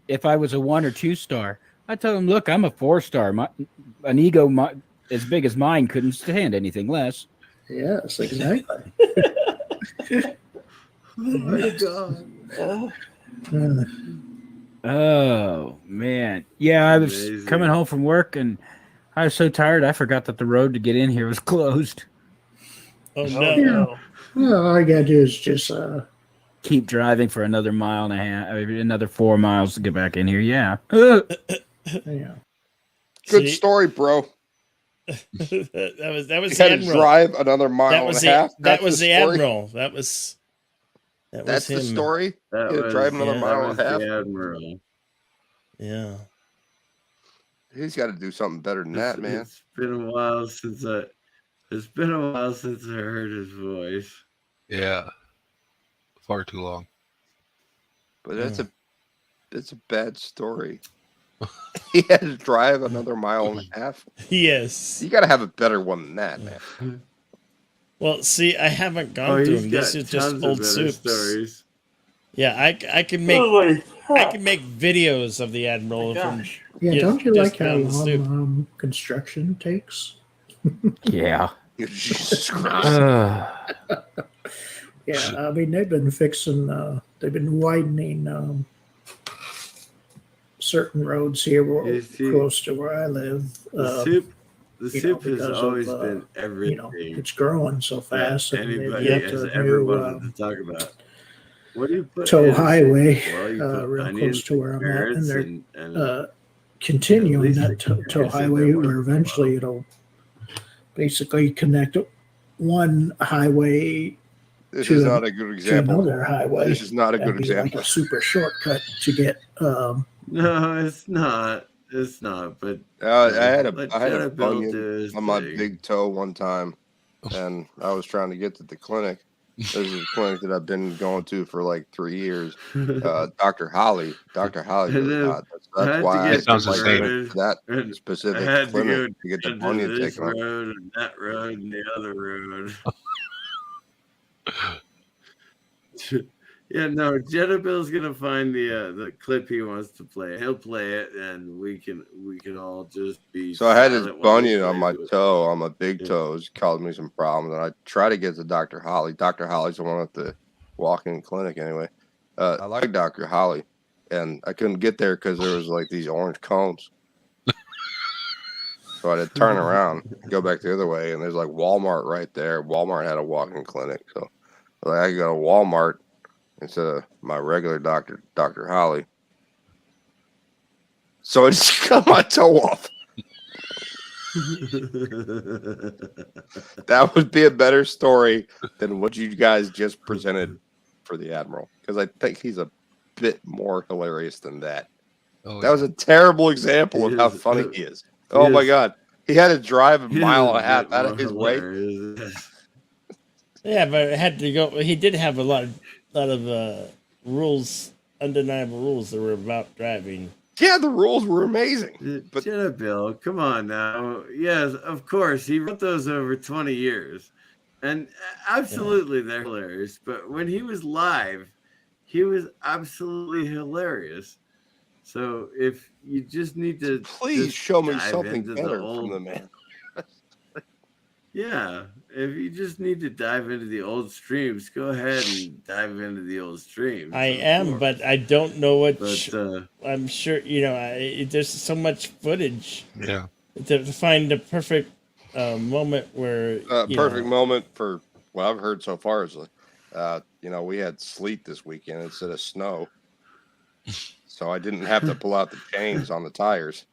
if I was a 1 or 2 star. I told him, look, I'm a 4-star. An ego as big as mine couldn't stand anything less. Yes, exactly. Oh my God. Oh man. Yeah, I was coming home from work and I was so tired I forgot that the road to get in here was closed. Oh no. Yeah. Well, all you gotta do is just keep driving for another mile and a half, another 4 miles to get back in here. Yeah. Yeah. Good story, bro. that was you the had Admiral. to drive another mile and a half. That was the Admiral. That's the him. story. Drive another mile and a half. The Admiral. Yeah. He's got to do something better than that, man. It's been a while since I heard his voice. Yeah. Far too long. But it's a bad story. He had to drive another mile and a half. Yes. You got to have a better one than that, man. Well, see, I haven't gone through them. This is just old soups. Stories. Yeah, I can make videos of the Admiral. Yeah, don't you like how long construction takes? Yeah. Jesus Christ. Yeah, I mean they've been widening certain roads here close to where I live. The soup has always been everything. It's growing so fast. Anybody has ever wanted to talk about. What do you put? Toll Highway, well, real close to where I'm at, and they're continuing that toll highway where eventually it'll basically connect one highway. This is not a good example. To another highway. This is not a good example. Like a super shortcut to get. No, it's not. It's not. But I had a bunion on my big toe one time, and I was trying to get to the clinic. This is a clinic that I've been going to for like 3 years. Dr. Holly. That's why I sounds the same. That specific clinic to get the bunion taken off. Road and that road and the other road. Yeah, no, Jedabill's gonna find the clip he wants to play. He'll play it, and we can all just be. So I had this silent while he bunion on my plays it. toe, on my big toes, caused me some problems, and I try to get to Dr. Holly. Dr. Holly's the one at the walk-in clinic, anyway. I like Dr. Holly, and I couldn't get there because there was like these orange cones. So I had to turn around, and go back the other way, and there's like Walmart right there. Walmart had a walk-in clinic, so I could go to Walmart instead of my regular Dr. Holly. So I just cut my toe off. That would be a better story than what you guys just presented for the Admiral, because I think he's a bit more hilarious than that. That was a terrible example of how funny he is. Oh my God. He had to drive a mile and a half out of his way. Yeah, but it had to go. He did have a lot of rules, undeniable rules that were about driving. Yeah, the rules were amazing. But Bill, come on now. Yes, of course. He wrote those over 20 years. And absolutely they're hilarious. But when he was live, he was absolutely hilarious. So if you just need to please show me something better from the man. Yeah, if you just need to dive into the old streams, go ahead and dive into the old streams. I am, but I don't know what. I'm sure there's so much footage. Yeah. To find the perfect moment where perfect moment for what I've heard so far is, we had sleet this weekend instead of snow, so I didn't have to pull out the chains on the tires.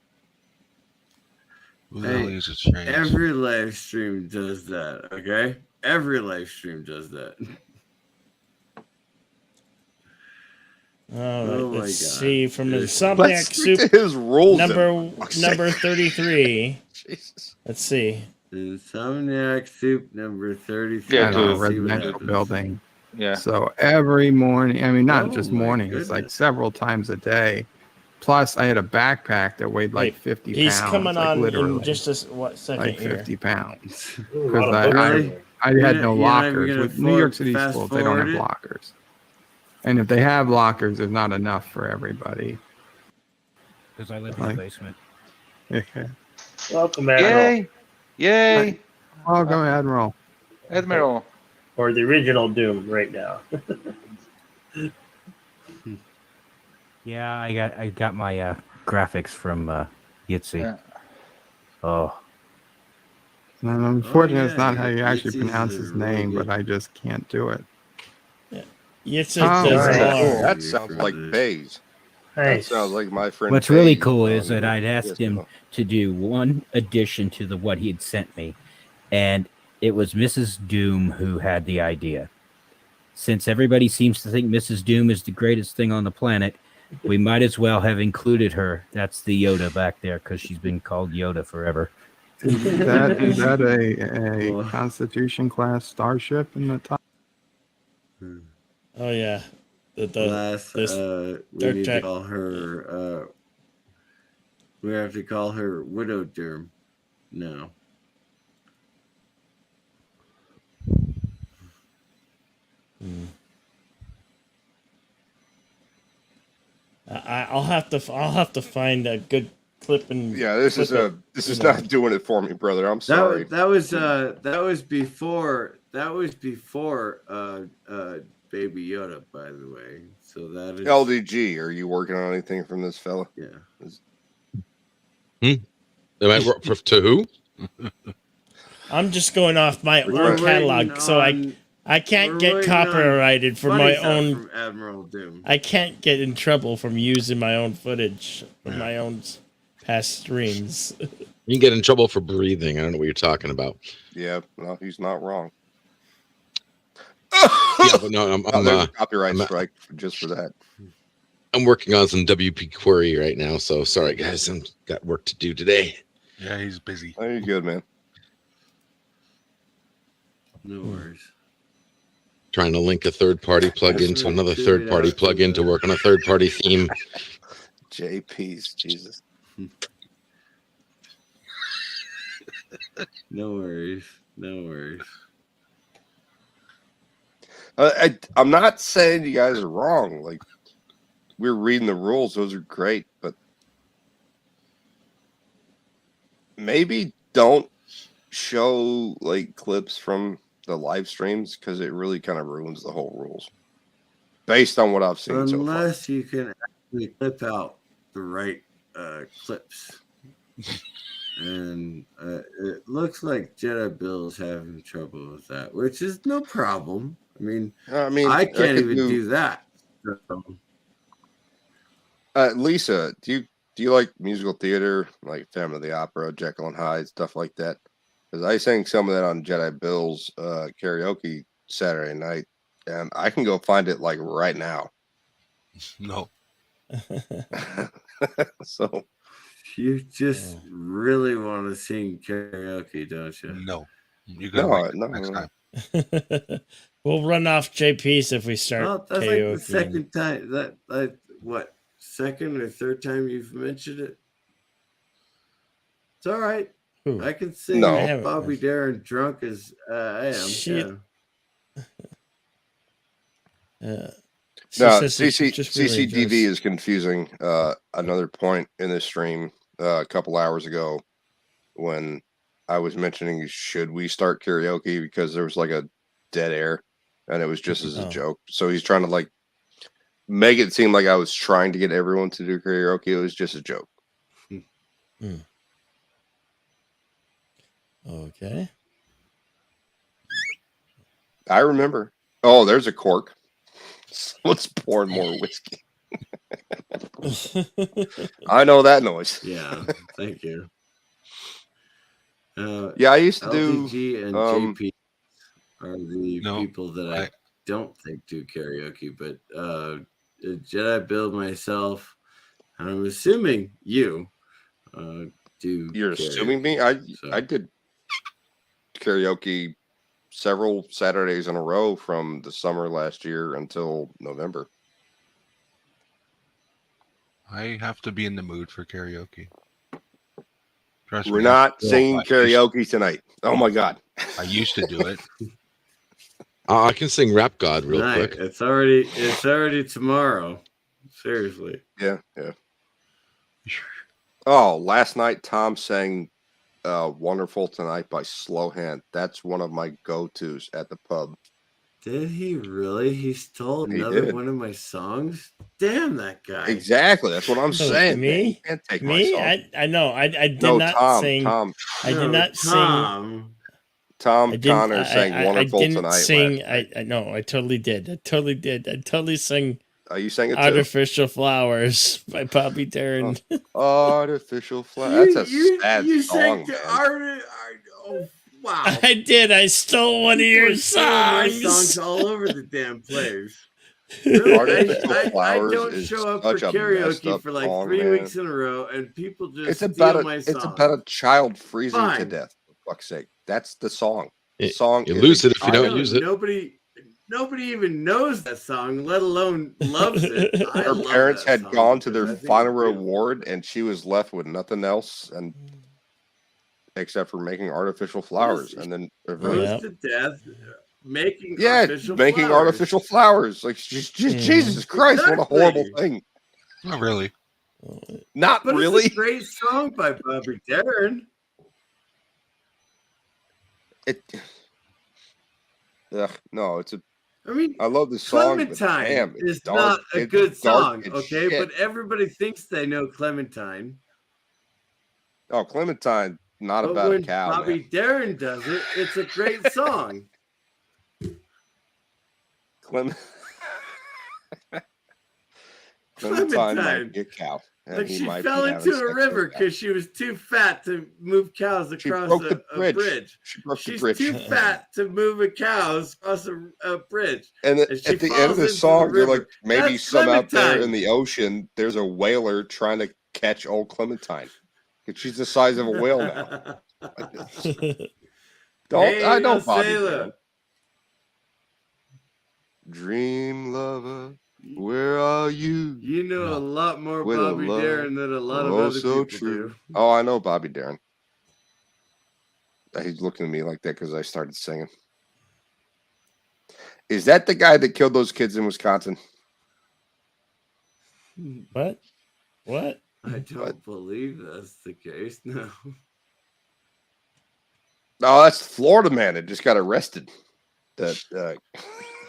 Hey, every live stream does that, okay? Every live stream does that. All right, Oh let's see from Insomniac Let's Soup to his rules number 33. Jesus. Let's see. Insomniac Soup number 33. Yeah, to a residential building. Yeah. So every morning, I mean, not just morning, it's like several times a day. Plus, I had a backpack that weighed like 50 pounds. He's coming like on literally, in just a second like here. 50 pounds. Because I had no lockers. With New York City schools, they don't have lockers. And if they have lockers, there's not enough for everybody. Because I live in the basement. Okay. Welcome, Admiral. Yay! Welcome, Admiral. Admiral. Or the original Doom right now. Yeah, I got my graphics from Yitzy. Yeah. Oh. And unfortunately, it's not how you actually pronounce his name, but I just can't do it. Yitzy That sounds like Bays. That sounds like my friend. What's really Bays cool on is that I'd asked him to do one addition to what he had sent me, and it was Mrs. Doom who had the idea. Since everybody seems to think Mrs. Doom is the greatest thing on the planet, we might as well have included her. That's the Yoda back there, because she's been called Yoda forever. Is that a Constitution class starship in the top? Oh yeah, we need to call her. We have to call her Widow Doom. No. I'll have to find a good clip and this is not doing it for me, brother. I'm sorry. That was before Baby Yoda, by the way. So that is LDG. Are you working on anything from this fella? Yeah. Am I to who? I'm just going off my own catalog, so I can't get copyrighted for my own. From Admiral Doom. I can't get in trouble from using my own footage from my own past streams. You can get in trouble for breathing. I don't know what you're talking about. Yeah, no, he's not wrong. Yeah, but no, I'm there's a copyright strike just for that. I'm working on some WP query right now, so sorry guys, I've got work to do today. Yeah, he's busy. Oh, you're good, man. No worries. Trying to link a third-party plugin to another third-party plugin to work on a third-party theme. JP's, Jesus. No worries. No worries. I'm not saying you guys are wrong. Like, we're reading the rules; those are great, but maybe don't show like clips from the live streams because it really kind of ruins the whole rules. Based on what I've seen so far, unless you can actually clip out the right clips. And it looks like Jedi Bill's having trouble with that, which is no problem. I mean, I can't even do that. Lisa, do you like musical theater, like Phantom of the Opera, Jekyll and Hyde, stuff like that? Because I sang some of that on Jedi Bill's karaoke Saturday night, and I can go find it like right now. No. So you just really want to sing karaoke, don't you? No. You got next time. We'll run off JP's if we start. Well, that's like the second time that what, second or third time you've mentioned it. It's all right. I can sing Bobby Darin drunk as I am. Shit. No, CCTV is confusing. Another point in the stream a couple hours ago when I was mentioning should we start karaoke because there was like a dead air and it was just as a joke. So he's trying to like make it seem like I was trying to get everyone to do karaoke. It was just a joke. Okay. I remember. Oh, there's a cork. Someone's pouring more whiskey. I know that noise. Yeah, thank you. Yeah, I used to LDG and JP are the people that I don't think do karaoke, but Jedi Bill, myself, and I'm assuming you do. You're assuming me? I did karaoke several Saturdays in a row from the summer last year until November. I have to be in the mood for karaoke. Trust me. We're not singing karaoke tonight. Oh my God. I used to do it. I can sing Rap God real quick. It's already tomorrow. Seriously. Yeah. Oh, last night Tom sang Wonderful Tonight by Slow Hand. That's one of my go-tos at the pub. Did he really? He stole another one of my songs? Damn that guy. Exactly. That's what I'm saying. Me? You can't take my Me? song. I know. I did not sing. Tom. I did not sing. Tom Connor sang Wonderful I didn't Tonight. Sing. I know. I totally did. I totally sang. You sang it too? Artificial Flowers by Bobby Darin. Artificial Flowers. That's a sad song, man. Oh, wow. I did. I stole one of your songs. My songs all over the damn place. Really? I don't show up for karaoke for like 3 weeks in a row, and people just steal my song. It's about a child freezing to death. For fuck's sake, that's the song. The song. You lose it if you don't use it. Nobody even knows that song, let alone loves it. Her parents had gone to their final reward, and she was left with nothing else, and except for making artificial flowers, and then froze to death, making artificial flowers. Like Jesus Christ, what a horrible thing! Not really. Not but really. It's a great song by Bobby Darin. No, it's a. I mean, I love this song. Clementine but damn, is dark. not a good song, okay? Shit. But everybody thinks they know Clementine. Oh, Clementine, not about when a cow. Bobby Darin does it, it's a great song. Clementine might be a cow. Like she fell into a river because she was too fat to move cows across a bridge. She's too fat to move cows across a bridge. And at the end of the song, they're like, maybe some out there in the ocean, there's a whaler trying to catch old Clementine. Because she's the size of a whale now. I don't Bobby. Dream lover. Where are you? You know a lot more Bobby Darin than a lot of other people do. Oh, I know Bobby Darin. He's looking at me like that because I started singing. Is that the guy that killed those kids in Wisconsin? What? What? I don't believe that's the case. No. No, that's the Florida man that just got arrested. That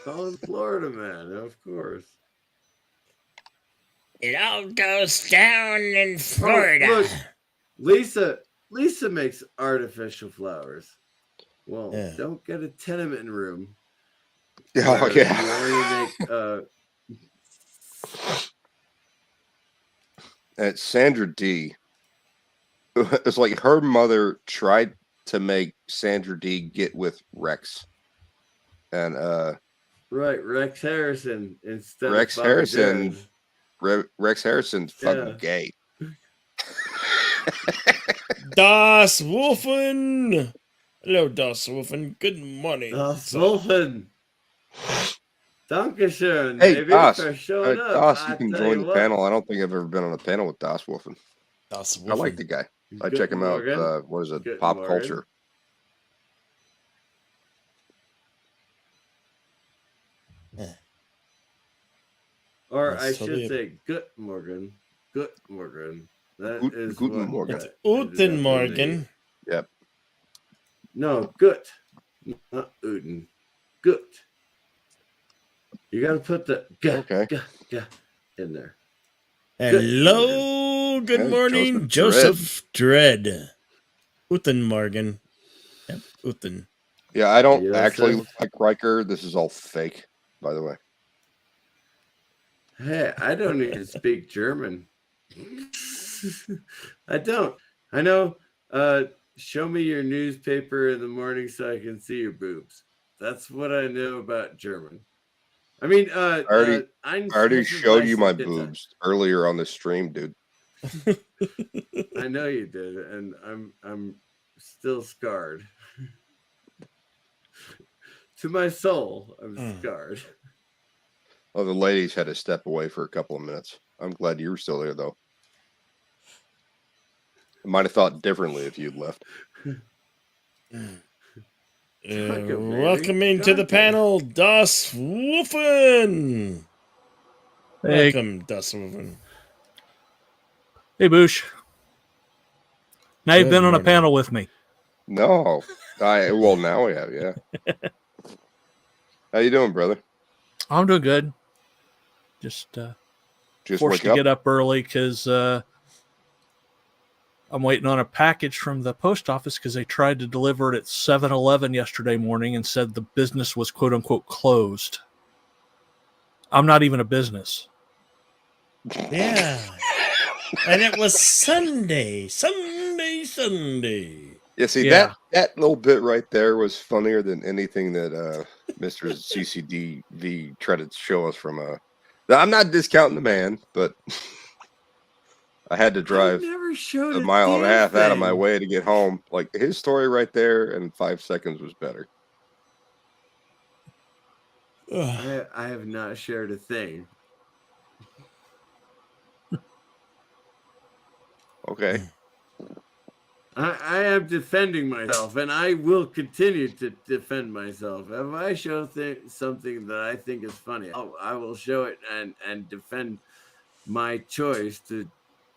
Oh, Florida man, of course. It all goes down in Florida. Oh, look, Lisa makes artificial flowers. Well, don't get a tenement room. Oh, yeah. You only make, and Sandra D. It's like her mother tried to make Sandra D get with Rex. And right, Rex Harrison instead Rex of Harrison. Rex Harrison's fucking gay. Das Wolfen. Hello, Das Wolfen. Good morning. Das Wolfen. Dankeschön, Hey, baby, Das. for showing up. Das, you can join the panel. I don't think I've ever been on a panel with Das Wolfen. Das Wolfen. I like the guy. I check him out. What is it? Pop Culture. Or I should say, Good Morgan. Good Morgan. That is Guten Morgen. It's Guten Morgen. Yep. No, good. Not Uten. Good. You got to put the in there. Hello. Good morning, Joseph Dredd. Guten Morgen. Yep, Guten. Yeah, I don't actually look like Riker. This is all fake, by the way. Hey, I don't even speak German. I don't. I know. Show me your newspaper in the morning so I can see your boobs. That's what I know about German. I mean, I already showed you my boobs earlier on the stream, dude. I know you did, and I'm still scarred. To my soul, I'm scarred. Well, the ladies had to step away for a couple of minutes. I'm glad you were still there, though. I might have thought differently if you'd left. Welcome to the panel, Das Wolfen. Hey. Welcome, Das Wolfen. Hey, Boosh. Now you've been on a panel with me. No. Well, now we have, yeah. How you doing, brother? I'm doing good. Just forced to get up early because I'm waiting on a package from the post office because they tried to deliver it at 7-Eleven yesterday morning and said the business was quote unquote closed. I'm not even a business. Yeah. And it was Sunday. Yeah, see, that little bit right there was funnier than anything that Mr. CCDV tried to show us from I'm not discounting the man, but I had to drive a mile and a half out of my way to get home. Like, his story right there in 5 seconds was better. I have not shared a thing. Okay. I am defending myself, and I will continue to defend myself. If I show something that I think is funny, I will show it and defend my choice to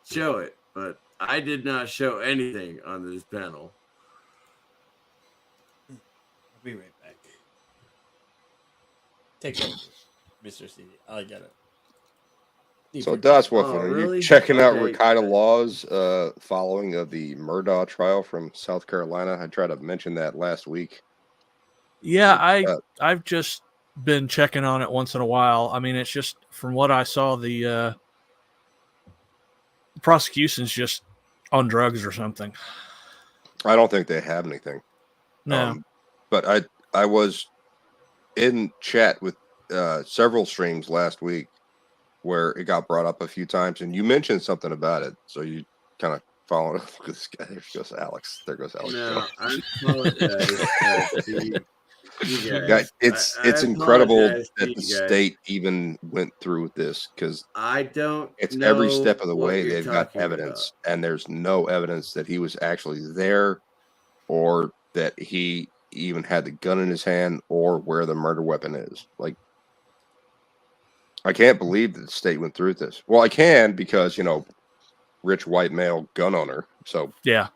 show it. But I did not show anything on this panel. I'll be right back. Take over, Mr. CD. I got it. So Das Wolfen, are you checking out Rikita Law's following of the Murdaugh trial from South Carolina? I tried to mention that last week. Yeah, I've just been checking on it once in a while. I mean, it's just from what I saw, the prosecution's just on drugs or something. I don't think they have anything. No, but I was in chat with several streams last week where it got brought up a few times, and you mentioned something about it, so you kind of followed up. Look at this guy. There goes Alex. There goes Alex. No, I apologize. Yeah, it's incredible that the state even went through with this, because it's every step of the way they've got evidence, and there's no evidence that he was actually there or that he even had the gun in his hand or where the murder weapon is. Like, I can't believe that the state went through with this. Well, I can because, rich white male gun owner. So yeah.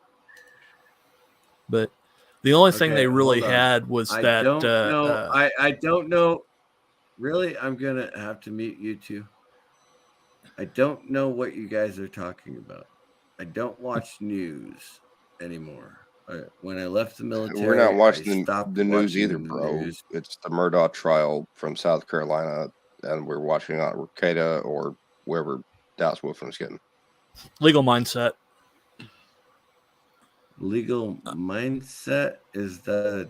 But the only thing they really had was I that. Don't know. I don't know. Really, I'm gonna have to mute you two. I don't know what you guys are talking about. I don't watch news anymore. When I left the military, we're not watching the news watching either, the bro. news. It's the Murdaugh trial from South Carolina, and we're watching on Ricada or wherever Dallas Wolfman's getting. Legal Mindset. Legal Mindset, is that a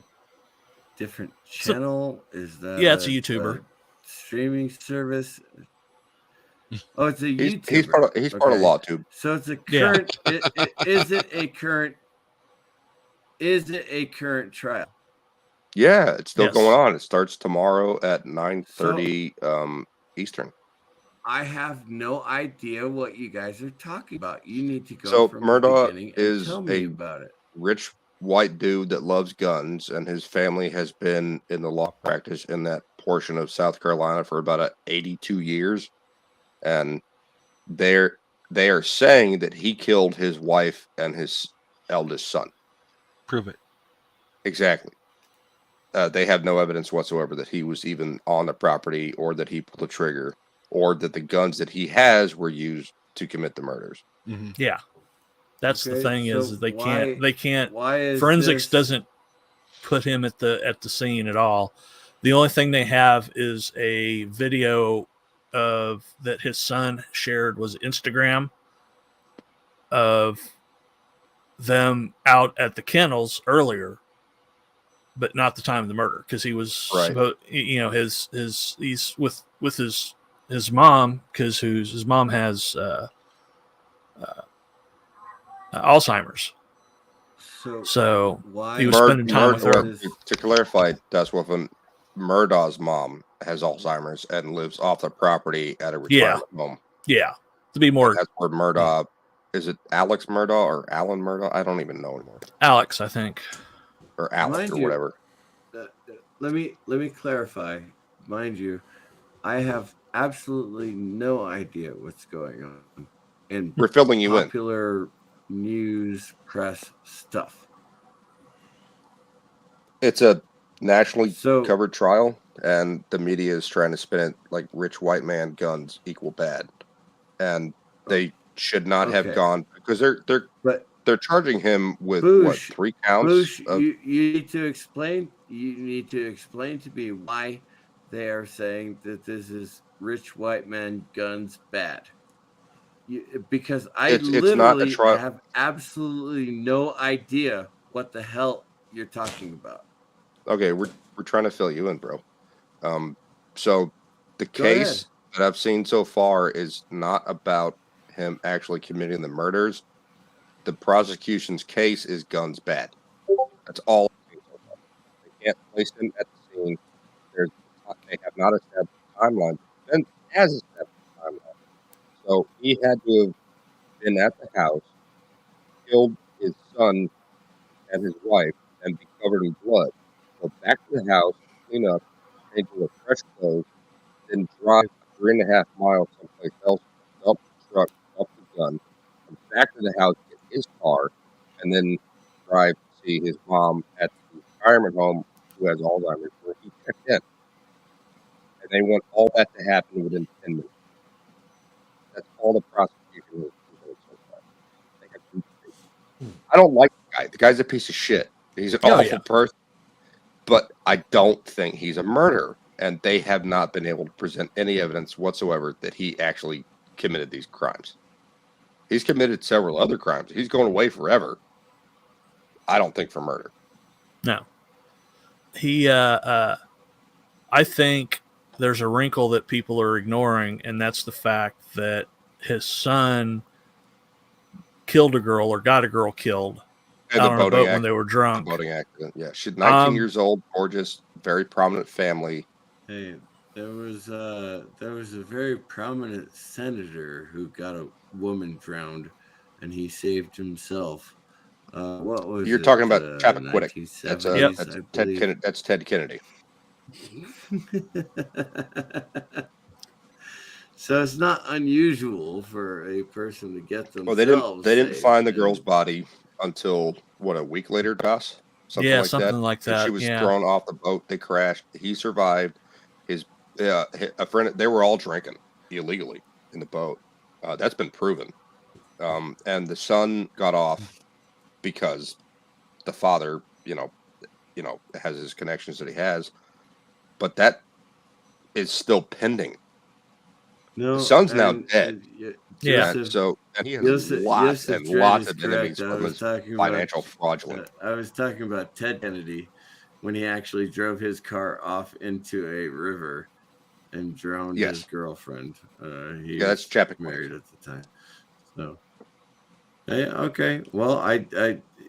different channel? Is that it's a YouTuber. Streaming service? Oh, it's a YouTuber. He's part of LawTube. So it's a current. Is it a current? Is it a current trial? Yeah, it's still going on. It starts tomorrow at 9:30 Eastern. I have no idea what you guys are talking about. You need to go So from the Murdaugh beginning and is tell me a about it. rich white dude that loves guns, and his family has been in the law practice in that portion of South Carolina for about 82 years, and they are saying that he killed his wife and his eldest son. Prove it. Exactly. They have no evidence whatsoever that he was even on the property, or that he pulled the trigger, or that the guns that he has were used to commit the murders. Mm-hmm. Yeah, that's the thing so is they why- can't. why is Forensics this- doesn't put him at the scene at all. The only thing they have is a video of that his son shared was Instagram of them out at the kennels earlier, but not the time of the murder, because he was he's with his mom, because his mom has Alzheimer's. So he was spending time with her. To clarify, that's what Murdaugh's mom has Alzheimer's and lives off the property at a retirement home. Yeah, to be more. And that's where Murdaugh. Is it Alex Murdaugh or Alan Murdaugh? I don't even know anymore. Alex, I think, or Alex, or whatever. Let me clarify. Mind you, I have absolutely no idea what's going on in We're filling you in. popular news press stuff. It's a nationally covered trial, and the media is trying to spin it like rich white man guns equal bad, and they should not have gone, because they're charging him with what, 3 counts? Boosh, you need to explain. You need to explain to me why they are saying that this is rich white man guns bad. Because I literally have absolutely no idea what the hell you're talking about. Okay, we're trying to fill you in, bro. So the case that I've seen so far is not about him actually committing the murders. The prosecution's case is guns bad. That's all. They can't place him at the scene. They have not established a timeline. Then has established a timeline. So he had to have been at the house, killed his son and his wife, and be covered in blood. Go back to the house, clean up, change into fresh clothes, then drive 3.5 miles someplace else, dump the truck, dump the gun, come back to the house, get his car, and then drive to see his mom at the retirement home who has Alzheimer's, where he checked in. And they want all that to happen within 10 minutes. That's all the prosecution is doing so far. They have I don't like the guy. The guy's a piece of shit. He's an awful person. But I don't think he's a murderer. And they have not been able to present any evidence whatsoever that he actually committed these crimes. He's committed several other crimes. He's going away forever. I don't think for murder. No. He, I think there's a wrinkle that people are ignoring, and that's the fact that his son killed a girl, or got a girl killed out on a boat when they were drunk. The boating accident, yeah. She's 19 years old, gorgeous, very prominent family. Hey, there was a very prominent senator who got a woman drowned, and he saved himself. What was You're it? talking about Chappaquiddick. That's 1970s, Ted Kennedy. That's Ted Kennedy. So it's not unusual for a person to get Well, themselves. they didn't saved find the and- girl's body until what, a week later, Joss? Something Yeah, like something that. like And she that, was yeah. thrown off the boat. They crashed. He survived. His a friend. They were all drinking illegally in the boat. That's been proven. And the son got off because the father, has his connections that he has, but that is still pending. No, The son's now dead. Yeah. And so and he has Joseph lots and Dredd lots is of correct. enemies I from was his talking financial about fraudulent. I was talking about Ted Kennedy when he actually drove his car off into a river and drowned his Yes. girlfriend. He Yeah, that's was Chappaquiddick. married at the time. So, hey, okay. Well,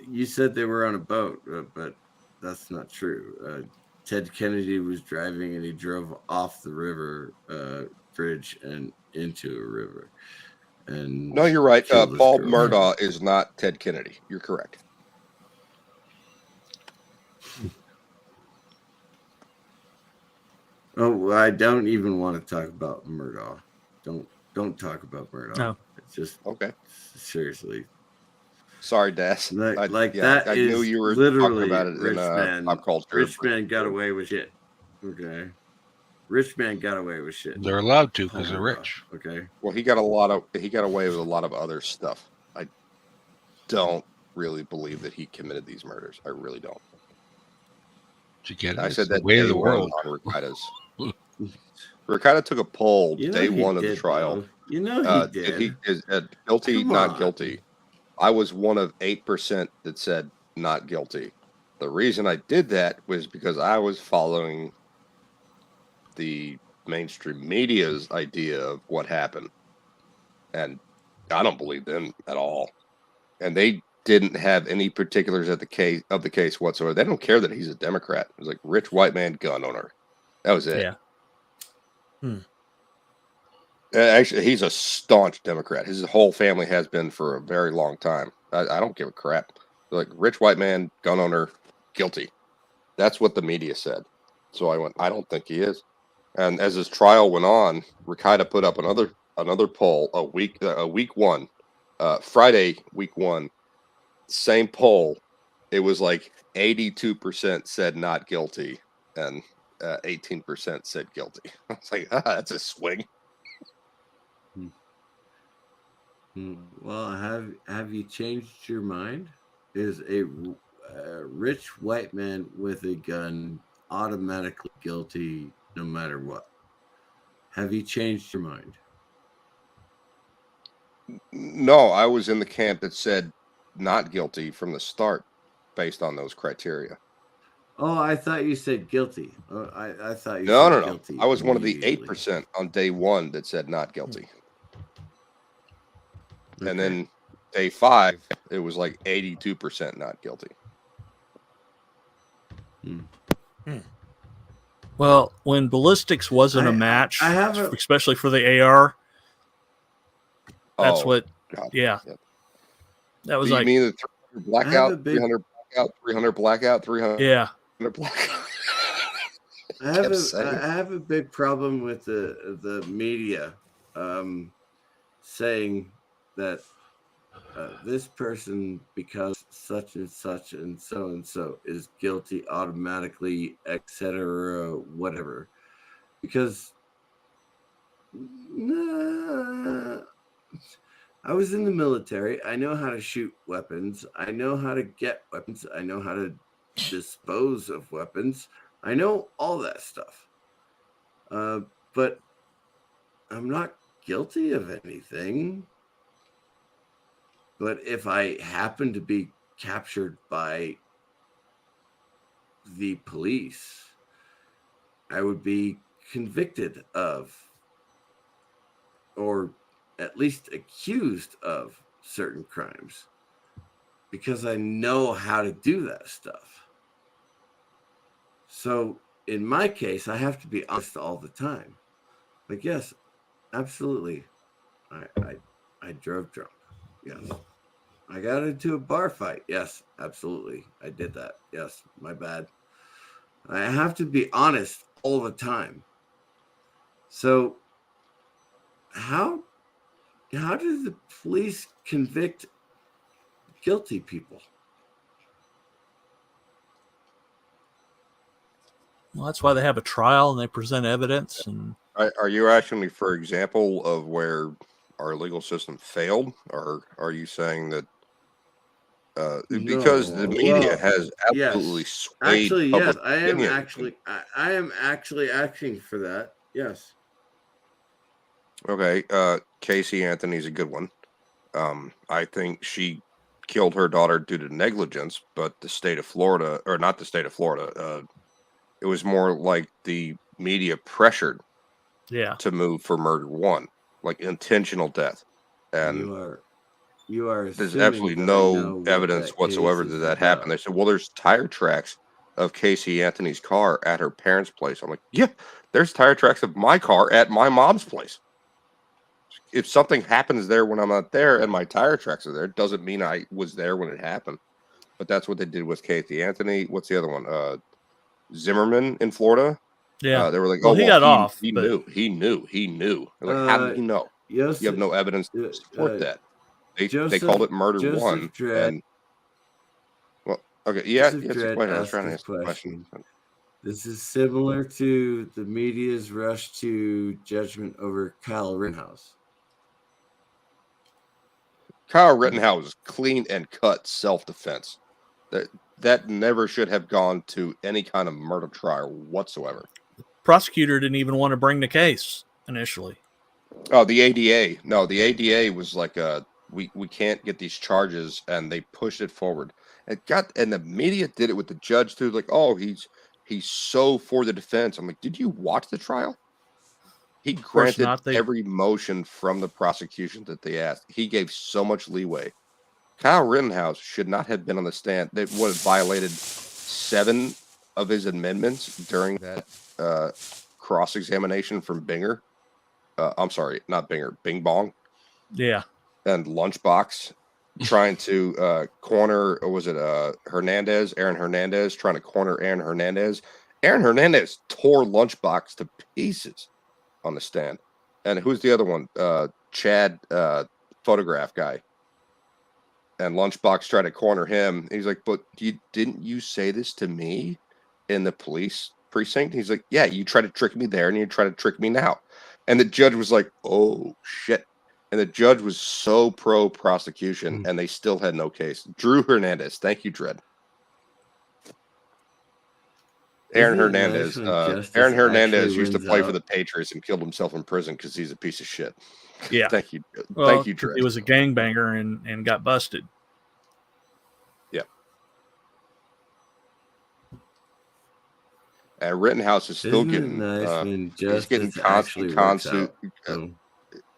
you said they were on a boat, but that's not true. Ted Kennedy was driving and he drove off the river bridge and into a river. And No, you're right. killed his Paul girlfriend. Murdaugh is not Ted Kennedy. You're correct. Oh, I don't even want to talk about Murdaugh. Don't talk about Murdaugh. No. It's just okay. Seriously. Sorry, Des. I knew you were literally talking about it rich in man. pop culture. Rich man got away with shit. Okay. Rich man got away with shit. They're allowed to because they're rich. Okay. Well, he got away with a lot of other stuff. I don't really believe that he committed these murders. I really don't. Did you get it? I said It's the that way of day the one world. on Ricardo's. Ricardo took a poll day he one of the did, trial. though. You know he If did. he is guilty, Come not on. guilty. I was one of 8% that said not guilty. The reason I did that was because I was following the mainstream media's idea of what happened. And I don't believe them at all. And they didn't have any particulars of the case whatsoever. They don't care that he's a Democrat. It was like rich white man gun owner. That was it. Yeah. Actually, he's a staunch Democrat. His whole family has been for a very long time. I don't give a crap. They're like rich white man, gun owner, guilty. That's what the media said. So I went, I don't think he is. And as his trial went on, Ricardo put up another poll week one, Friday week one, same poll. It was like 82% said not guilty, and 18% said guilty. I was like, that's a swing. Well, have you changed your mind? Is a rich white man with a gun automatically guilty no matter what? Have you changed your mind? No, I was in the camp that said not guilty from the start based on those criteria. Oh, I thought you said guilty. I thought you No, said no. guilty. I was one of the immediately. 8% on day one that said not guilty. And then day 5, it was like 82% not guilty. Well, when ballistics wasn't a match, especially for the AR, that's what. God. Yeah. That was you like. mean the 300 blackout, 300 blackout, 300 blackout, 300. Yeah. Blackout. I have a big problem with the media saying that this person, because such and so is guilty automatically, etc., whatever. Because I was in the military. I know how to shoot weapons. I know how to get weapons. I know how to dispose of weapons. I know all that stuff. But I'm not guilty of anything. But if I happen to be captured by the police, I would be convicted of, or at least accused of, certain crimes because I know how to do that stuff. So in my case, I have to be honest all the time. Like, yes, absolutely. I drove drunk. Yes. I got into a bar fight. Yes, absolutely. I did that. Yes, my bad. I have to be honest all the time. So how does the police convict guilty people? Well, that's why they have a trial and they present evidence. And are you asking me for example of where our legal system failed, or are you saying that because the media has absolutely swayed actually, public yes, I am actually asking for that. Yes. Okay, Casey Anthony's a good one. I think she killed her daughter due to negligence, but the state of Florida, or not the state of Florida, it was more like the media pressured to move for murder one, like intentional death. And you are there's assuming absolutely that I know no what evidence that whatsoever case that is that about. happened. They said, well, there's tire tracks of Casey Anthony's car at her parents' place. I'm like, yeah, there's tire tracks of my car at my mom's place. If something happens there when I'm not there and my tire tracks are there, it doesn't mean I was there when it happened. But that's what they did with Casey Anthony. What's the other one? Zimmerman in Florida. Yeah, they were like, well, oh, he well, got off. He but... knew. They're like, how did he know? You have no evidence to support that. They called it murder one. And well, okay, yeah, explain it. I was trying to ask the question. This is similar to the media's rush to judgment over Kyle Rittenhouse. Kyle Rittenhouse is clean and cut self-defense. That never should have gone to any kind of murder trial whatsoever. The prosecutor didn't even want to bring the case initially. Oh, the ADA. No, the ADA was like, we can't get these charges, and they pushed it forward. And the media did it with the judge too. Like, oh, he's so for the defense. I'm like, did you watch the trial? He granted every motion from the prosecution that they asked. He gave so much leeway. Kyle Rittenhouse should not have been on the stand. They would have violated 7 of his amendments during that cross-examination from Binger. I'm sorry, not Binger, Bing Bong. Yeah. And Lunchbox trying to corner, or was it Aaron Hernandez, trying to corner Aaron Hernandez. Aaron Hernandez tore Lunchbox to pieces on the stand. And who's the other one? Chad, photograph guy. And Lunchbox tried to corner him. He's like, but didn't you say this to me in the police precinct? He's like, yeah, you tried to trick me there and you try to trick me now. And the judge was like, oh, shit. And the judge was so pro-prosecution, and they still had no case. Drew Hernandez. Thank you, Dredd. Aaron Hernandez. Aaron Hernandez used to play for the Patriots and killed himself in prison because he's a piece of shit. Yeah. Thank you. Well, thank you, Dredd. He was a gangbanger and got busted. Yeah. Rittenhouse is still getting he's getting constant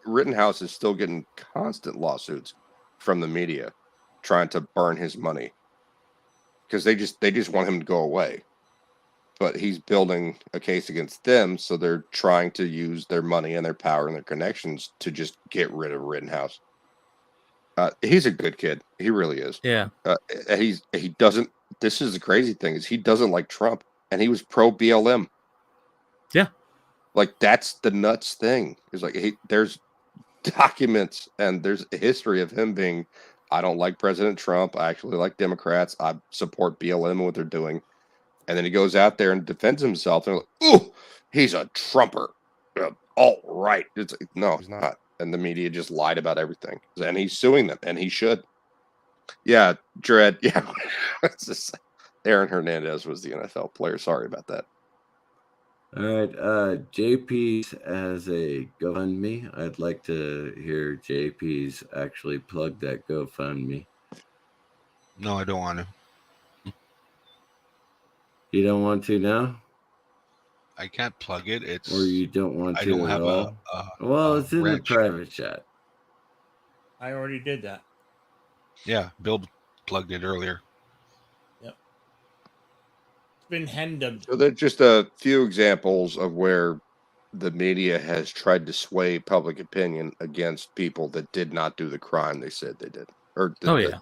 Rittenhouse is still getting constant lawsuits from the media trying to burn his money because they just want him to go away. But he's building a case against them, so they're trying to use their money and their power and their connections to just get rid of Rittenhouse. He's a good kid. He really is. Yeah. He doesn't. This is the crazy thing is he doesn't like Trump, and he was pro BLM. Yeah. Like that's the nuts thing. It's like there's documents and there's a history of him being, I don't like President Trump. I actually like Democrats. I support BLM and what they're doing. And then he goes out there and defends himself. And they're like, ooh, he's a Trumper. All right. It's like, no, he's not. And the media just lied about everything. And he's suing them, and he should. Yeah, Dredd. Yeah. It's just, Aaron Hernandez was the NFL player. Sorry about that. All right. JP has a GoFundMe. I'd like to hear JP's actually plug that GoFundMe. No, I don't want to. You don't want to now? I can't plug it. Or you don't want to I don't at have all? Well, it's in the private chat. I already did that. Yeah, Bill plugged it earlier. Yep. It's been handed. So there's just a few examples of where the media has tried to sway public opinion against people that did not do the crime they said they did. Or Oh yeah.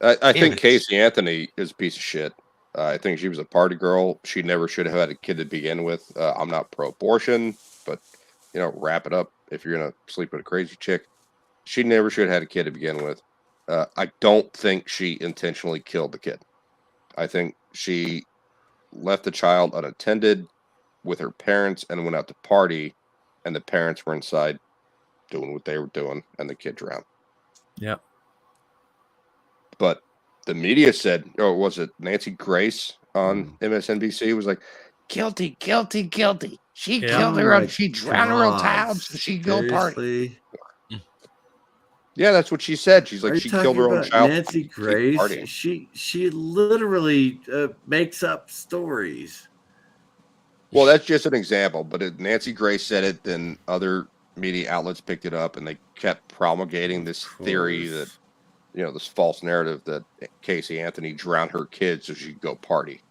I think Casey Anthony is a piece of shit. I think she was a party girl. She never should have had a kid to begin with. I'm not pro-abortion, but wrap it up if you're gonna sleep with a crazy chick. She never should have had a kid to begin with. I don't think she intentionally killed the kid. I think she left the child unattended with her parents and went out to party, and the parents were inside doing what they were doing, and the kid drowned. Yep. But the media said, or was it Nancy Grace on MSNBC was like, guilty, guilty, guilty. She killed her. She drowned her own child so she go party. Yeah, that's what she said. She's like, she killed her own child. Nancy Grace. She literally makes up stories. Well, that's just an example. But Nancy Grace said it, then other media outlets picked it up, and they kept promulgating this theory that, this false narrative that Casey Anthony drowned her kids so she could go party.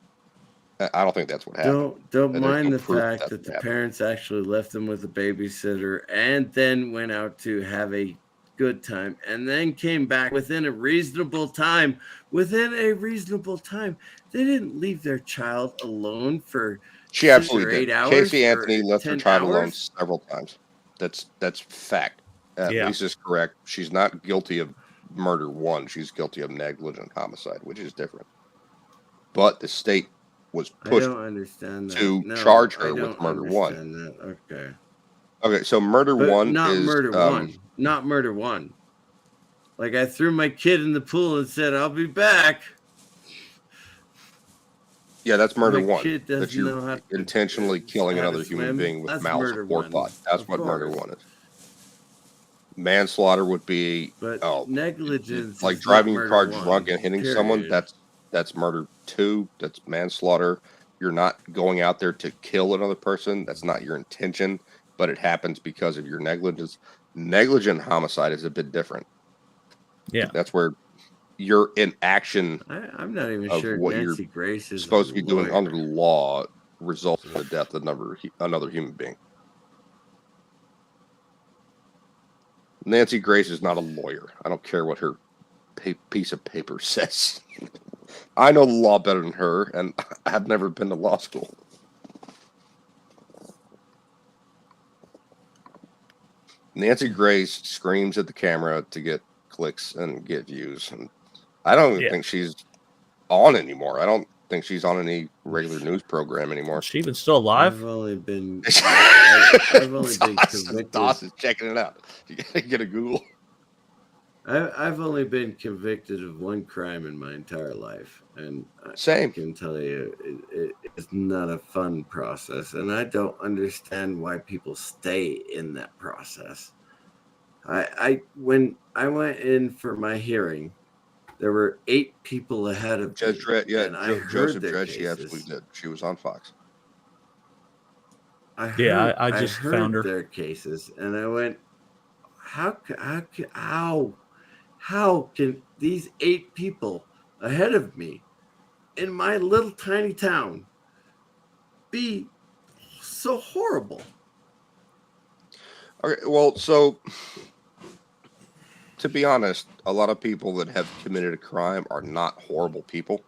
I don't think that's what happened. Don't mind the fact that the parents actually left them with a babysitter and then went out to have a good time and then came back within a reasonable time. Within a reasonable time. They didn't leave their child alone for She absolutely 6 or 8 did. hours. Casey Anthony left her 10 child hours? alone several times. That's fact. Lisa's correct. She's not guilty of murder 1. She's guilty of negligent homicide, which is different. But the state was pushed to charge her with murder 1. Okay. Okay, so murder 1 not is murder 1. Not murder 1. Like I threw my kid in the pool and said, "I'll be back." Yeah, that's murder My 1. kid That doesn't know you're how to intentionally killing how to another human swim. being with That's malice murder or 1. thought. That's Of what murder course. 1 is. Manslaughter would be negligence, like is driving not your car murder 1, drunk and hitting someone. period. That's murder 2. That's manslaughter. You're not going out there to kill another person. That's not your intention, but it happens because of your negligence. Negligent homicide is a bit different. Yeah, that's where your inaction. I'm not even of sure what Nancy you're Grace is supposed a to be doing lawyer. under the law results in the death of another human being. Nancy Grace is not a lawyer. I don't care what her piece of paper says. I know the law better than her, and I've never been to law school. Nancy Grace screams at the camera to get clicks and get views, and I don't even think she's on anymore. I don't think she's on any regular news program anymore. Is she even still alive? I've only been convicted. Doss is checking it out. You gotta get a Google. I've only been convicted of 1 crime in my entire life, and Same. I can tell you it's not a fun process, and I don't understand why people stay in that process. When I went in for my hearing, there were 8 people ahead of Judge me, Dredd, and I heard Joseph their Dredd, cases. she absolutely did. She was on Fox. I I just heard found her. their cases, and I went, how can these 8 people ahead of me in my little tiny town be so horrible? Okay, well, so to be honest, a lot of people that have committed a crime are not horrible people.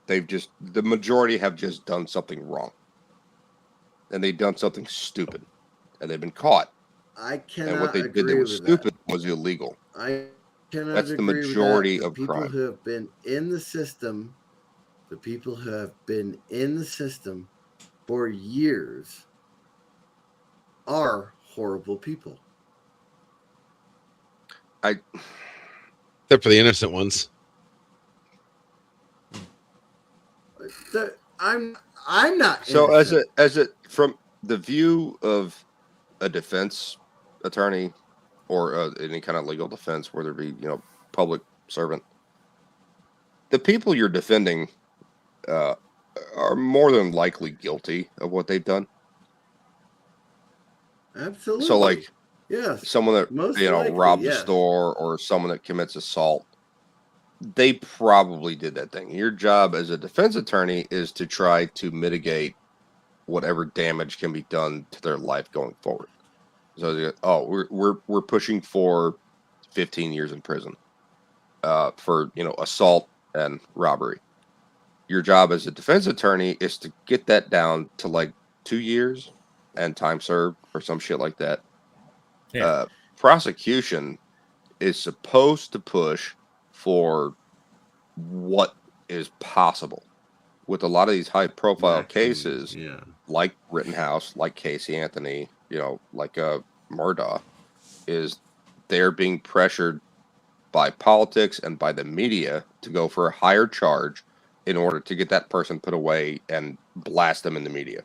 The majority have just done something wrong. And they've done something stupid. And they've been caught. I cannot And what they did agree that was with stupid was illegal. I cannot That's the agree majority with that. of People crime. who have been in the system, the people who have been in the system for years are horrible people. Except for the innocent ones. I'm not. So innocent. as it from the view of a defense attorney or any kind of legal defense, whether it be public servant, the people you're defending are more than likely guilty of what they've done. Absolutely. So like, yes, someone that most likely, robbed yes. a store or someone that commits assault, they probably did that thing. Your job as a defense attorney is to try to mitigate whatever damage can be done to their life going forward. So, we're pushing for 15 years in prison for, assault and robbery. Your job as a defense attorney is to get that down to like 2 years and time served or some shit like that. Yeah. Prosecution is supposed to push for what is possible. With a lot of these high profile cases, like Rittenhouse, like Casey Anthony, like Murdaugh, is they're being pressured by politics and by the media to go for a higher charge in order to get that person put away and blast them in the media.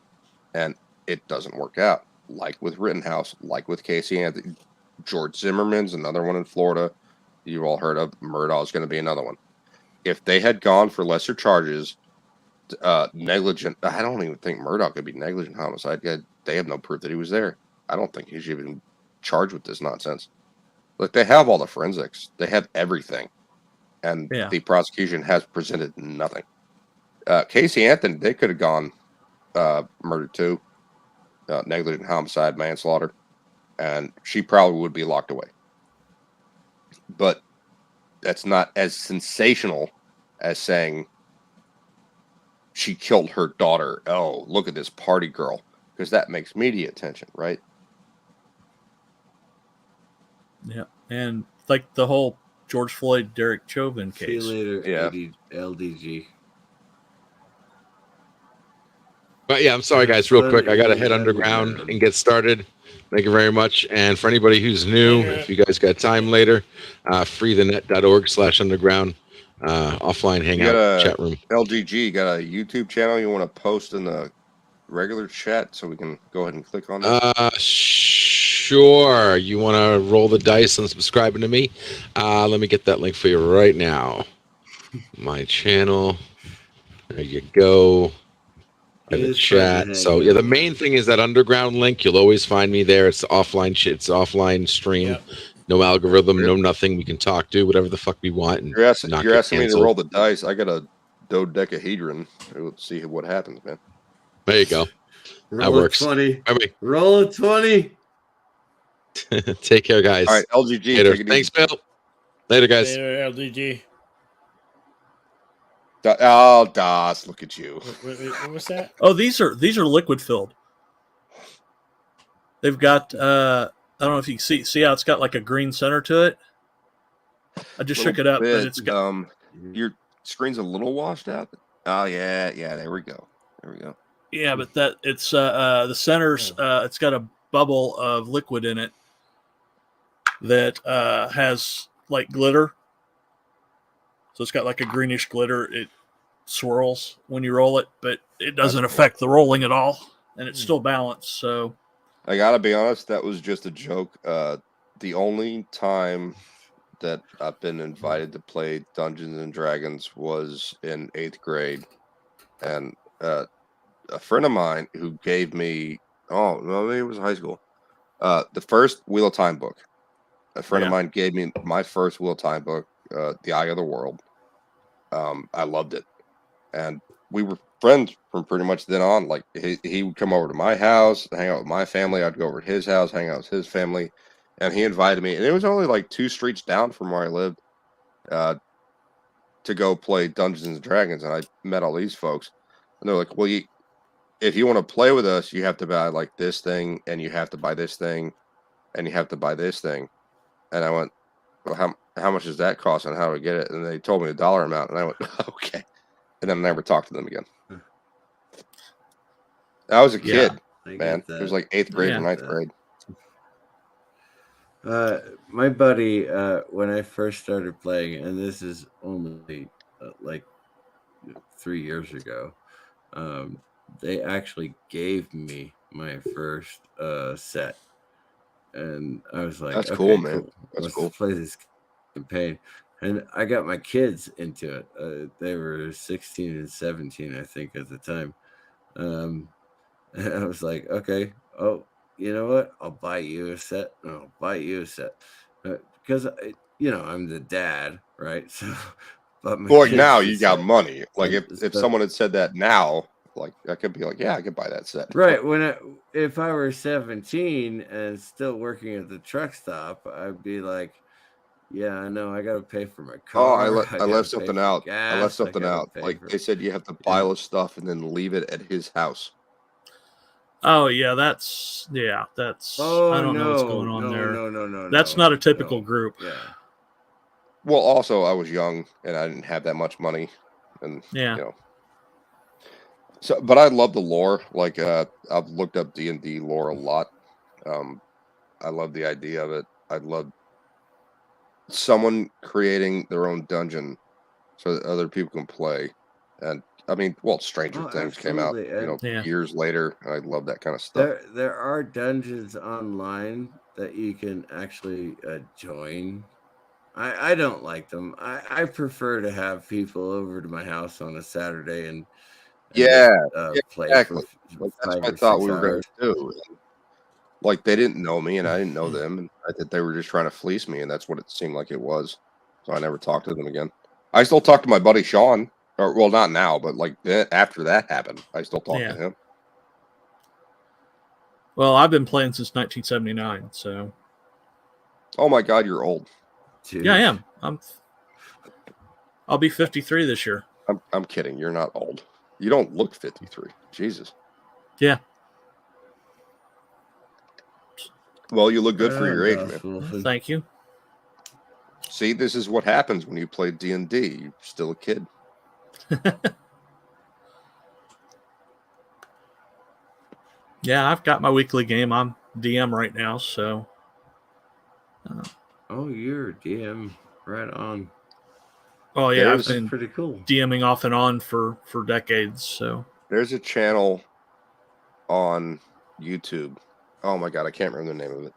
And it doesn't work out. Like with Rittenhouse, like with Casey Anthony. George Zimmerman's another one in Florida. You've all heard of. Murdaugh is going to be another one. If they had gone for lesser charges, negligent, I don't even think Murdaugh could be negligent homicide. They have no proof that he was there. I don't think he should even charged with this nonsense. Look, they have all the forensics. They have everything. And the prosecution has presented nothing. Casey Anthony, they could have gone murder too, negligent homicide, manslaughter, and she probably would be locked away. But that's not as sensational as saying she killed her daughter. Oh, look at this party girl, because that makes media attention, right? Yeah, and like the whole George Floyd, Derek Chauvin case. See you later, yeah. LDG. But yeah, I'm sorry, guys. Real quick, I got to head underground and get started. Thank you very much. And for anybody who's new, if you guys got time later, freethenet.org/underground, offline hangout chat room. LGG, you got a YouTube channel you want to post in the regular chat so we can go ahead and click on that? Sure. You want to roll the dice on subscribing to me? Let me get that link for you right now. My channel. There you go. The chat. So yeah, the main thing is that underground link. You'll always find me there. It's offline shit. It's offline stream. Yep. No algorithm. No nothing. We can talk, do whatever the fuck we want. And you're asking me to roll the dice. I got a dodecahedron. Let's see what happens, man. There you go. Roll that works. 20. Roll a 20. Take care, guys. All right, LGG. Later. Thanks, Bill. Later, guys. Later, LDG. Oh, Das, look at you. What was that? Oh, these are liquid filled. They've got I don't know if you can see how it's got like a green center to it. I just shook it up, but it's got your screen's a little washed out. Oh yeah, there we go. Yeah, but that it's the center's it's got a bubble of liquid in it that has like glitter. So it's got like a greenish glitter. It swirls when you roll it, but it doesn't affect the rolling at all, and it's still balanced. So I gotta be honest, that was just a joke. The only time that I've been invited to play Dungeons and Dragons was in 8th grade, and a friend of mine who gave me maybe it was high school, the first Wheel of Time book. A friend of mine gave me my first Wheel of Time book, The Eye of the World. I loved it, and we were friends from pretty much then on. Like he would come over to my house, hang out with my family. I'd go over to his house, hang out with his family, and he invited me. And it was only like 2 streets down from where I lived, to go play Dungeons and Dragons. And I met all these folks, and they're like, "Well, if you want to play with us, you have to buy like this thing, and you have to buy this thing, and you have to buy this thing." And I went, "Well, how much does that cost, and how do I get it?" And they told me the dollar amount, and I went, "Okay." And then I never talked to them again. I was a kid, man. It was like 8th grade or 9th grade. My buddy, when I first started playing, and this is only like 3 years ago, they actually gave me my first set, and I was like, "That's okay, cool, man. Cool. That's cool." Play this campaign, and I got my kids into it. They were 16 and 17, I think, at the time. And I was like, okay, you know what? I'll buy you a set. And I'll buy you a set. Because, I'm the dad, right? So, but well, now you got money. Like if someone had said that now, like I could be like, yeah, I could buy that set. Right. If I were 17 and still working at the truck stop, I'd be like, Yeah, I know. I gotta pay for my Oh, car. I left something out. I left something out. Pay Like for... they said, you have to buy all this stuff and then leave it at his house. Oh yeah, that's I don't know what's going on there. No. That's not a typical group. Yeah. Well, also I was young and I didn't have that much money, and yeah. So, but I love the lore. Like I've looked up D&D lore a lot. I love the idea of it. I love someone creating their own dungeon so that other people can play. And I mean, well, Stranger Things came out, years later. I love that kind of stuff. There are dungeons online that you can actually join. I don't like them. I prefer to have people over to my house on a Saturday and play exactly. for That's 5 what I or thought 6 we were going hours. to do. And, like they didn't know me and I didn't know them, and I thought they were just trying to fleece me, and that's what it seemed like it was. So I never talked to them again. I still talk to my buddy Sean, or well, not now, but like after that happened, I still talk to him. Well, I've been playing since 1979, so. Oh my God, you're old. Jeez. Yeah, I am. I'll be 53 this year. I'm kidding. You're not old. You don't look 53. Jesus. Yeah. Well, you look good for your age, man. Thank you. See, this is what happens when you play D&D. You're still a kid. Yeah, I've got my weekly game. I'm DM right now, so. Oh, you're DM. Right on. Oh yeah, There's I've been pretty cool. DMing off and on for decades. So there's a channel on YouTube. Oh my God, I can't remember the name of it.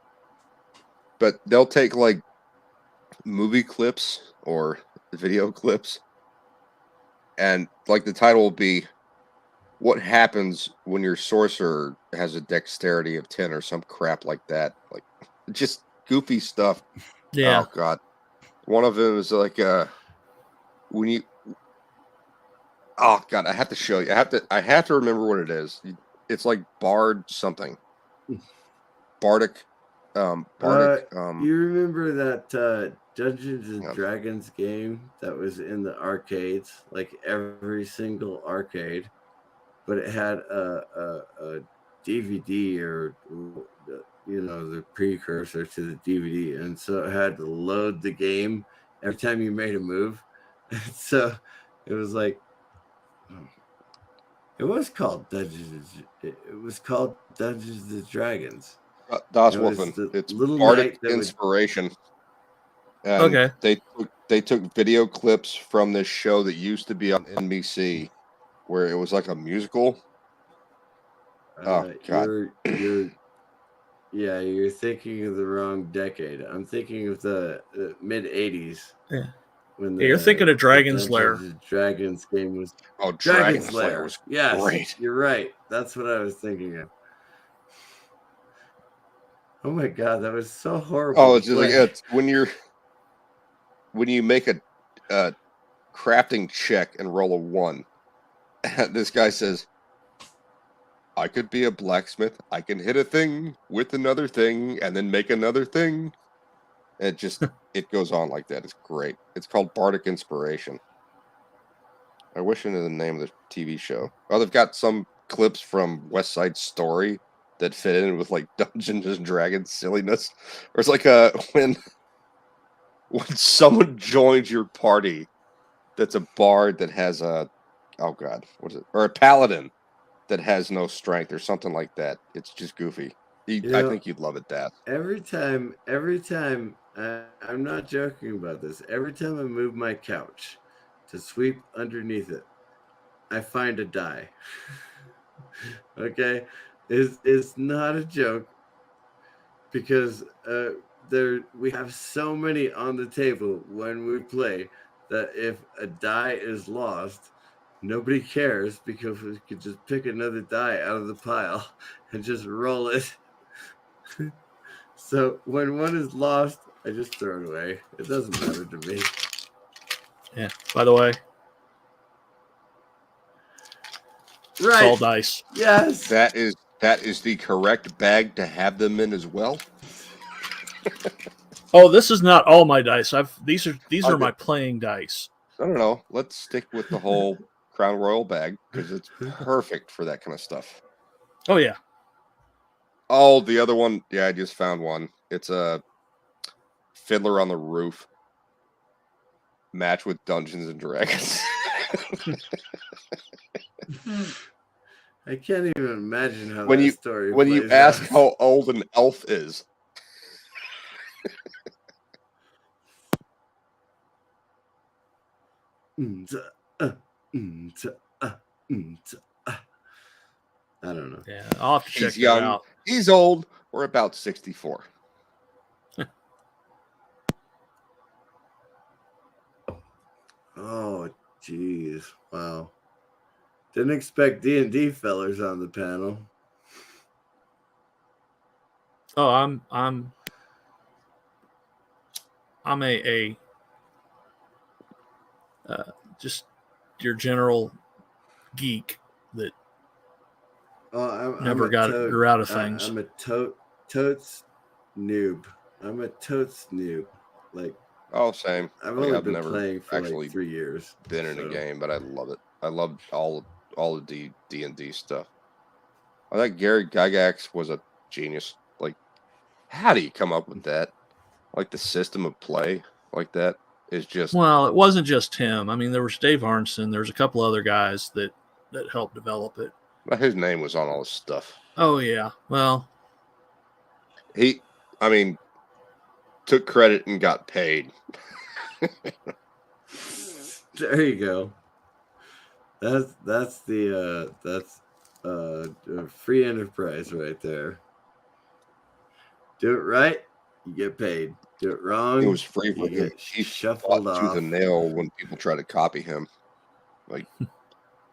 But they'll take like movie clips or video clips, and like the title will be "What happens when your sorcerer has a dexterity of 10" or some crap like that. Like just goofy stuff. Yeah. Oh God. One of them is like when you. Oh God, I have to show you. I have to remember what it is. It's like Bard something. Bardic. You remember that Dungeons and Dragons game that was in the arcades, like every single arcade, but it had a DVD or the precursor to the DVD, and so it had to load the game every time you made a move. So it was like. It was called Dungeons. It was called Dungeons and Dragons. Das Wolfen. It's Bardic Inspiration. And okay. They took video clips from this show that used to be on NBC, where it was like a musical. Oh God. You're thinking of the wrong decade. I'm thinking of the mid '80s. Yeah. You're thinking of Dragon's Lair. Dragons game was. Oh, Dragon's Lair was great. You're right. That's what I was thinking of. Oh my God, that was so horrible. Oh, it's just like it's when you make a crafting check and roll a 1. This guy says, "I could be a blacksmith. I can hit a thing with another thing and then make another thing." It just it goes on like that. It's great. It's called Bardic Inspiration. I wish I knew the name of the TV show. Oh, they've got some clips from West Side Story that fit in with like Dungeons and Dragons silliness. Or it's like when someone joins your party that's a bard that has a or a paladin that has no strength or something like that. It's just goofy. I think you'd love it, Dad. Every time, I'm not joking about this. Every time I move my couch to sweep underneath it, I find a die. Okay, it's not a joke because we have so many on the table when we play that if a die is lost, nobody cares because we could just pick another die out of the pile and just roll it. So when one is lost, I just throw it away. It doesn't matter to me. Yeah. By the way, right. It's all dice. Yes. That is the correct bag to have them in as well. Oh, this is not all my dice. These are my playing dice. I don't know. Let's stick with the whole Crown Royal bag because it's perfect for that kind of stuff. Oh yeah. Oh, the other one. Yeah, I just found one. It's a Fiddler on the Roof match with Dungeons and Dragons. I can't even imagine how when that you story when you plays ask out. how old an elf is. I don't know. Yeah, I'll have to check He's that young. out. He's old. We're about 64. Oh, jeez. Wow. Didn't expect D&D fellers on the panel. Oh, I'm a just your general geek that never grew out of things. I'm a totes noob. I'm a totes noob. Like, oh, same. I've like, only I've been never playing for actually like 3 years. been in a game, but I love it. I love all the D&D stuff. I thought Gary Gygax was a genius. Like, how do you come up with that? Like the system of play like that is just. Well, it wasn't just him. I mean, there was Dave Arneson. There's a couple other guys that helped develop it. His name was on all this stuff. Oh yeah. Well, he, I mean, took credit and got paid. There you go. That's free enterprise right there. Do it right, you get paid. Do it wrong, It was free for you him. get He shuffled fought off. tooth and nail when people try to copy him. Like,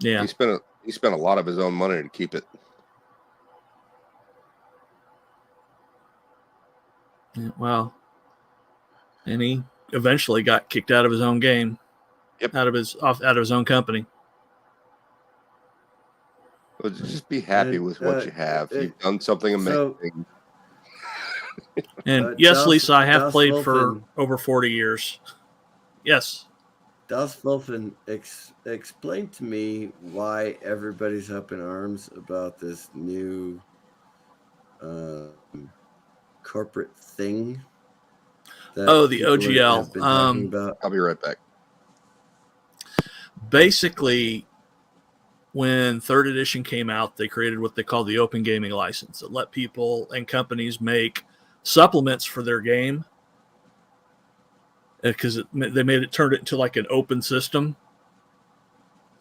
yeah, he spent a lot of his own money to keep it. Yeah, well, and he eventually got kicked out of his own game. Yep. Out of his own company. But just be happy with what you have. You've done something amazing. And yes, Lisa, I have played for over 40 years. Yes. Das Wolfen, explain to me why everybody's up in arms about this new corporate thing. The OGL. I'll be right back. Basically, when 3rd edition came out, they created what they call the open gaming license. It let people and companies make supplements for their game because they turned it into like an open system.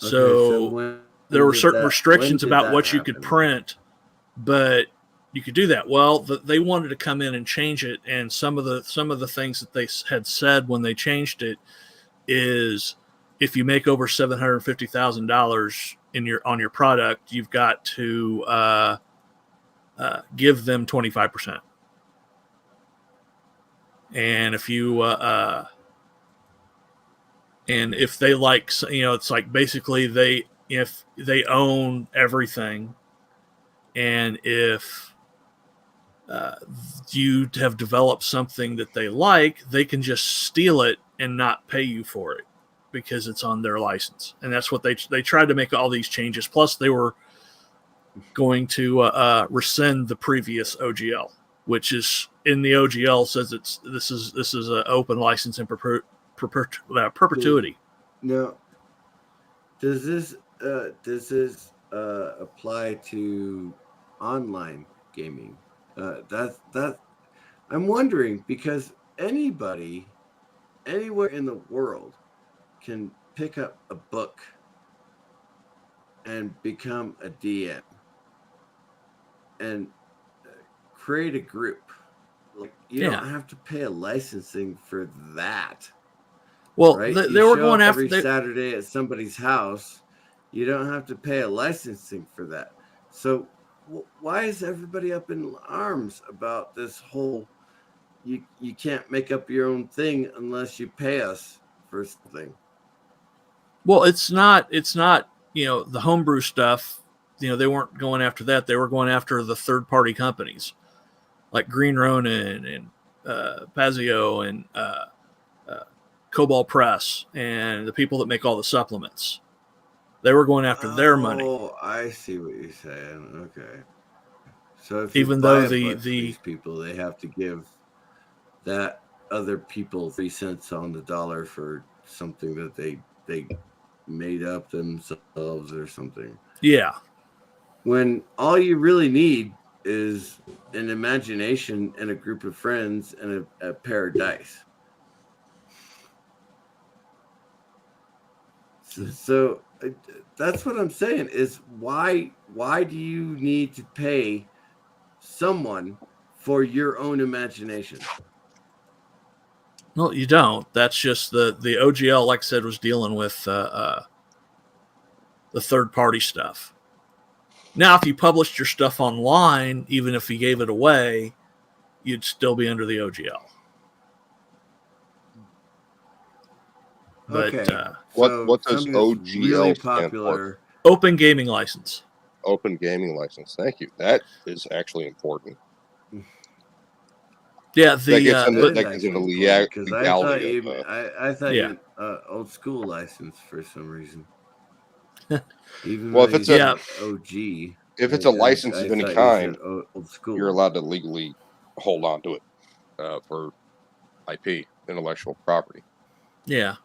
Okay, so there were certain restrictions about what you could print, but you could do that. Well, they wanted to come in and change it, and some of the things that they had said when they changed it is if you make over $750,000 on your product, you've got to give them 25%. And if you and if they like, it's like basically if they own everything, and if you have developed something that they like, they can just steal it and not pay you for it because it's on their license. And that's what they tried to make all these changes. Plus, they were going to rescind the previous OGL, which is in the OGL says this is an open license in perpetuity. Now, does this apply to online gaming? That I'm wondering, because anybody anywhere in the world can pick up a book and become a DM and create a group. Like, you don't have to pay a licensing for that. Well, right? they were going after every Saturday at somebody's house. You don't have to pay a licensing for that. So why is everybody up in arms about this whole you can't make up your own thing unless you pay us for something? Well, it's not the homebrew stuff. They weren't going after that. They were going after the third party companies like Green Ronin and Pazio and Cobalt Press and the people that make all the supplements. They were going after their money. Oh, I see what you're saying. Okay. So if Even you though buy a bunch of these people, they have to give that other people 3 cents on the dollar for something that they made up themselves or something. Yeah. When all you really need is an imagination and a group of friends and a pair of dice. So that's what I'm saying is why do you need to pay someone for your own imagination? Well, you don't. That's just the OGL, like I said, was dealing with the third party stuff. Now, if you published your stuff online, even if you gave it away, you'd still be under the OGL. But okay. What does OGL really stand for? Open Gaming License. Open Gaming License. Thank you. That is actually important. Yeah, that gets into the legality. I thought old school license for some reason. Even well, if it's a OG, if it's a license of any kind, old school, you're allowed to legally hold on to it for IP, intellectual property. Yeah.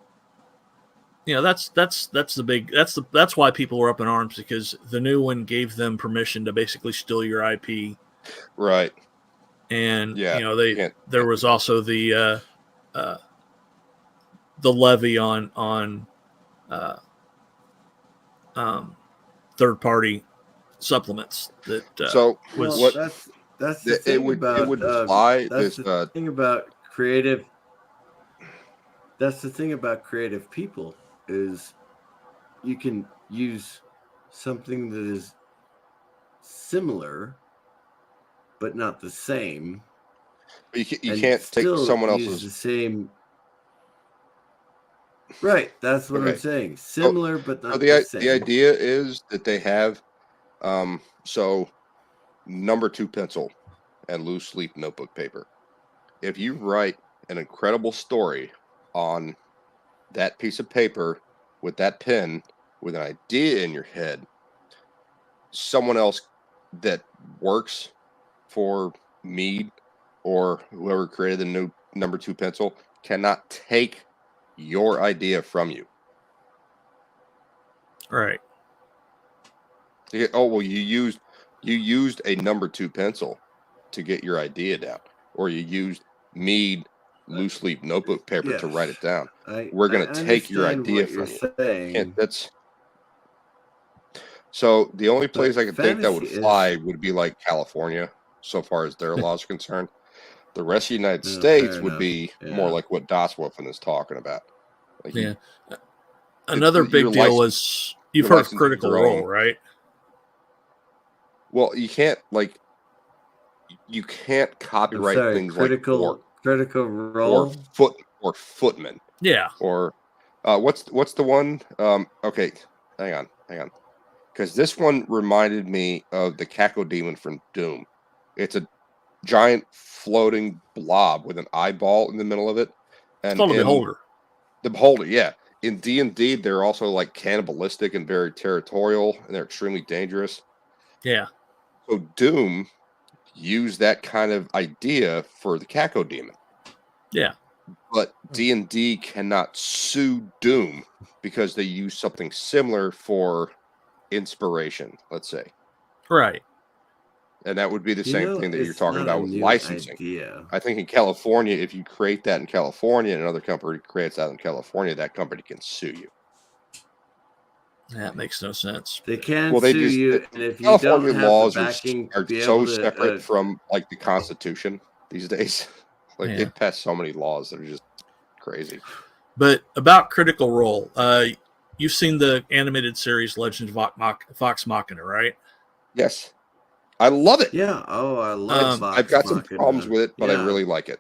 You know, that's the big that's why people were up in arms, because the new one gave them permission to basically steal your IP. Right. And there was also the levy on third party supplements that that's the thing about creative. That's the thing about creative people is you can use something that is similar but not the same. You can't take someone else's the same. Right, that's what I'm saying. Similar but not the same. The idea is that they have number 2 pencil and loose leaf notebook paper. If you write an incredible story on that piece of paper with that pen with an idea in your head, someone else that works for Mead or whoever created the new number 2 pencil cannot take your idea from you. Right. Oh, well, you used a number 2 pencil to get your idea down, or you used Mead loose leaf notebook paper to write it down. We're going to take your idea from you. So the only place I could think that would fly would be like California, so far as their laws are concerned. The rest of the United States would be more like what Doswoffen is talking about. Like another big deal was you've heard of Critical Role, right? Well, you can't copyright things Critical Role or Footman. Yeah. Or what's the one? Okay, hang on. Because this one reminded me of the Cacodemon from Doom. It's a giant floating blob with an eyeball in the middle of it. And it's called a Beholder. The Beholder, yeah. In D&D, they're also like cannibalistic and very territorial, and they're extremely dangerous. Yeah. So Doom used that kind of idea for the Cacodemon. Yeah. But D&D cannot sue Doom because they use something similar for inspiration, let's say. Right. And that would be the same thing that you're talking about with licensing. I think in California, if you create that in California and another company creates that in California, that company can sue you. That makes no sense. They can sue you, and if you California don't have laws the backing, are so separate from like the Constitution these days. Like they pass so many laws that are just crazy. But about Critical Role, you've seen the animated series Legend of Vox Machina, right? Yes. I love it. Yeah. Oh, I love Vox I've got some Machina. problems with it, but I really like it.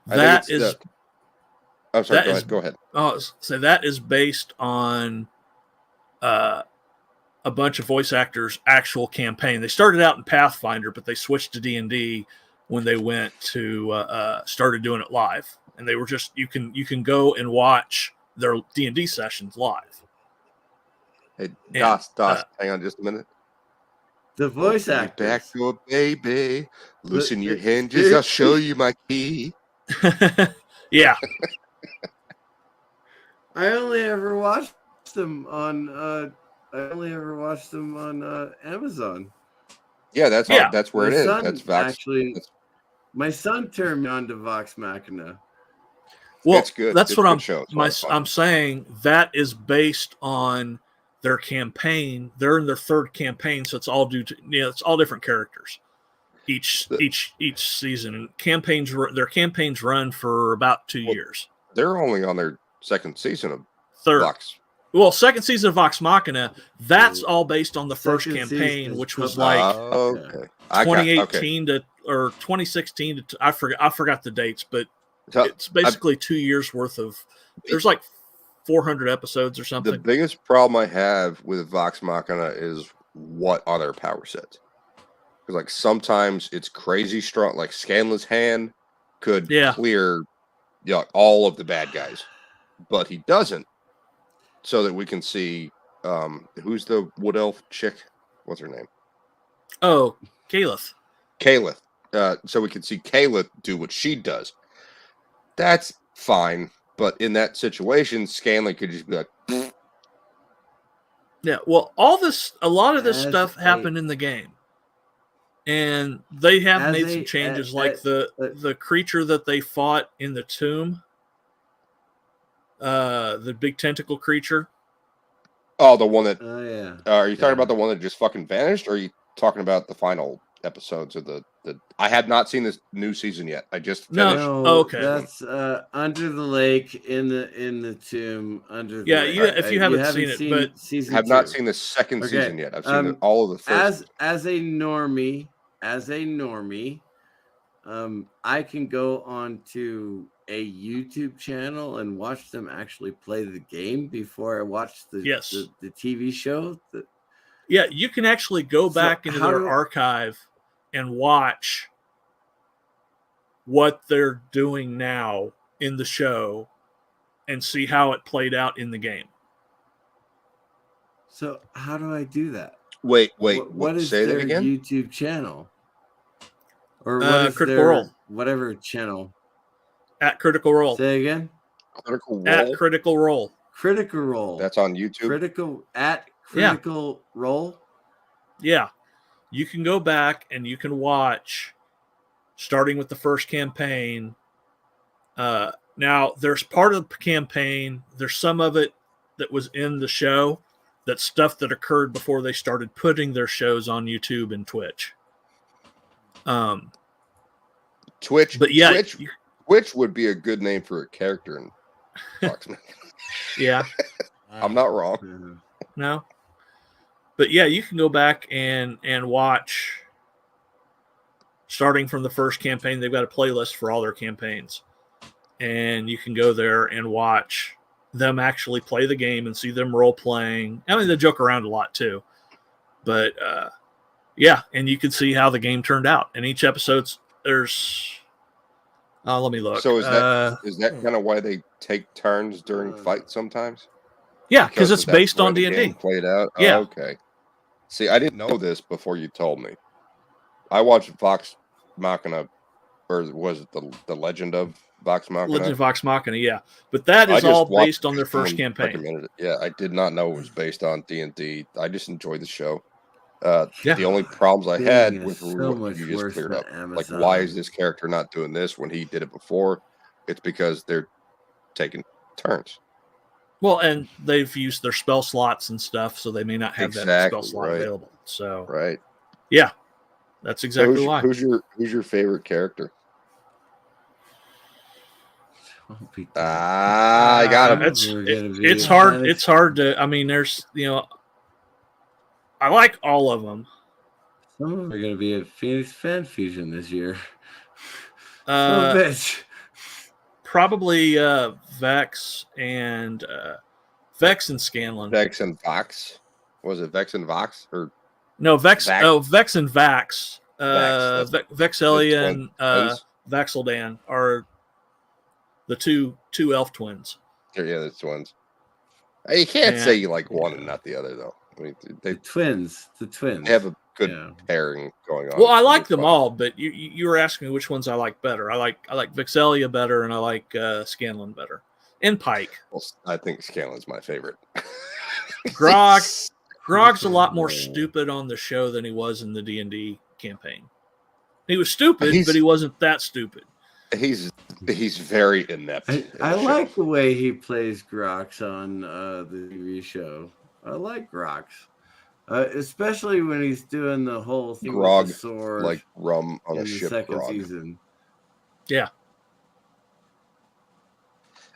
That is. I'm sorry. Go ahead. Oh, so that is based on a bunch of voice actors' actual campaign. They started out in Pathfinder, but they switched to D&D when they went to started doing it live, and they were just you can go and watch their D&D sessions live. Hey, Dos, hang on just a minute. The voice actors. Back door, baby. Loosen your hinges. I'll show you my key. Yeah. I only ever watched them on Amazon. Yeah, that's where it is. That's Vox. Actually, my son turned me on to Vox Machina. Well, it's good. That's it's what I'm saying. That is based on their campaign. They're in their third campaign, so it's all it's all different characters. Each season, their campaigns run for about 2 years. They're only on their second season of Vox. Well, second season of Vox Machina, that's all based on the first campaign, which was like 2018 or 2016 to I forgot the dates, but it's basically 2 years worth of. There's like 400 episodes or something. The biggest problem I have with Vox Machina is what are their power sets? Because like sometimes it's crazy strong. Like Scanlan's hand could clear all of the bad guys, but he doesn't. So that we can see who's the wood elf chick? What's her name? Oh, Caliph. So we can see Caliph do what she does. That's fine, but in that situation, Scanlan could just be like, pfft. Yeah. Well, a lot of this stuff happened in the game, and they have made some changes, like the creature that they fought in the tomb. The big tentacle creature. Oh, the one that. Oh yeah. Are you talking about the one that just fucking vanished, or are you talking about the final episodes of the? I have not seen this new season yet. I just finished. No, okay. That's under the lake in the tomb under. Yeah, the if you haven't seen it, but season have 2. not seen the second season yet. I've seen all of the first. As a normie, I can go on to a YouTube channel and watch them actually play the game before I watch the TV show. Yeah, you can actually go back into their archive and watch what they're doing now in the show and see how it played out in the game. So how do I do that? Wait. What is say their that again? YouTube channel? Or what is Critical their Role. Whatever channel? At Critical Role. Say again? Critical Role? At Critical Role. Critical Role. That's on YouTube? Critical Role? Yeah. You can go back and you can watch, starting with the first campaign. Now, there's part of the campaign, there's some of it that was in the show, that's stuff that occurred before they started putting their shows on YouTube and Twitch. Twitch, but yeah, Twitch would be a good name for a character in Vox Machina. Yeah. I'm not wrong. No. But yeah, you can go back and watch, starting from the first campaign. They've got a playlist for all their campaigns, and you can go there and watch them actually play the game and see them role playing. I mean, they joke around a lot too, but yeah, and you can see how the game turned out. And each episode's there's. Let me look. So is that kind of why they take turns during fights sometimes? Yeah, because it's based on D&D. Played out. Yeah. Oh, okay. See, I didn't know this before you told me. I watched Vox Machina, or was it the Legend of Vox Machina? Legend of Vox Machina, yeah. But that is all based on their first campaign. Yeah, I did not know it was based on D&D. I just enjoyed the show. The only problems I had with what you just cleared up, like why is this character not doing this when he did it before? It's because they're taking turns. Well, and they've used their spell slots and stuff, so they may not have that spell slot available. So yeah, that's exactly why. Who's your favorite character? I got him. It's hard. It's hard to. I mean, there's I like all of them. Some of them are going to be at Phoenix Fan Fusion this year. Bitch. Probably Vex and Scanlan. Vex and Vox. Was it Vex and Vox or no Vex? Oh, Vex and Vax Vexelia and Vaxeldan are the two elf twins. Yeah, the twins. You can't say you like one and not the other, though. I mean, the twins. They have a good pairing going on. Well, I like them all, but you were asking me which ones I like better. I like Vexelia better, and I like Scanlan better, and Pike. Well, I think Scanlan's my favorite. Grog's a lot more stupid on the show than he was in the D&D campaign. He was stupid, but he wasn't that stupid. He's very inept. I like the way he plays Grox on the TV show. I like Grox, especially when he's doing the whole thing with the sword, like rum on a ship. Second Grog. season. Yeah.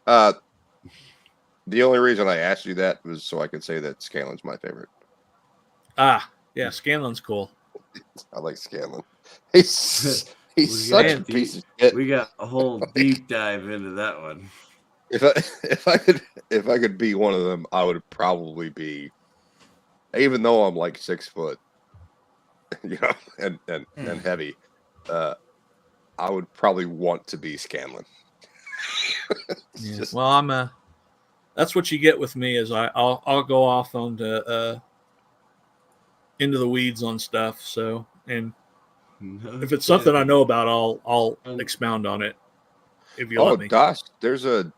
The only reason I asked you that was so I could say that Scanlan's my favorite. Yeah, Scanlan's cool. I like Scanlan. He's such a piece of shit. We got a whole deep dive into that one. If I could be one of them, I would probably be, even though I'm like 6 foot, and heavy, I would probably want to be Scanlan. Well, that's what you get with me is I'll go off into the weeds on stuff. So, and if it's something I know about, I'll expound on it. If you let me. Gosh, there's a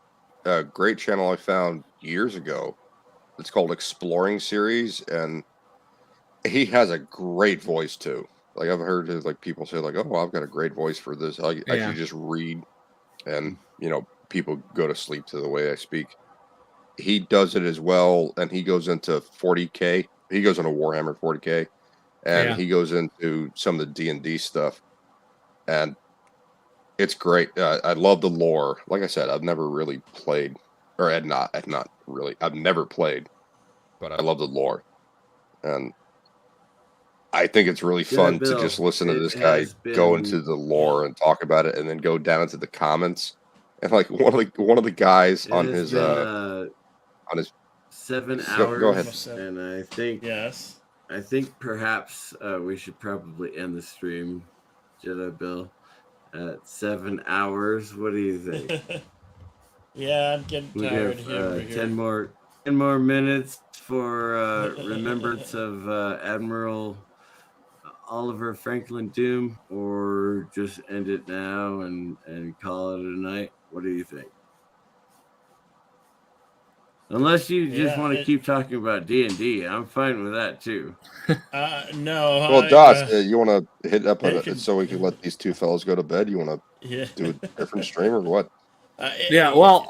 great channel I found years ago. It's called Exploring Series, and he has a great voice too. Like I've heard people say like, "Oh, well, I've got a great voice for this. I should just read," and people go to sleep to the way I speak. He does it as well, and he goes into 40K. He goes into Warhammer 40K, and he goes into some of the D&D stuff, and it's great. I love the lore. Like I said, I've never really played, or I've never played, but I love the lore, and I think it's really fun to just listen to this guy go into the lore and talk about it, and then go down into the comments. And like one of the guys on his 7 hours. Go ahead. And I think I think perhaps we should probably end the stream, Jedi Bill, at 7 hours. What do you think? Yeah, I'm getting tired here. 10 more minutes for remembrance of Admiral Oliver Franklin Doom, or just end it now and call it a night. What do you think? Unless you just want to keep talking about D&D, I'm fine with that too. No. Well, Doss, you want to hit up so we can let these two fellows go to bed? You want to do a different stream or what? Well,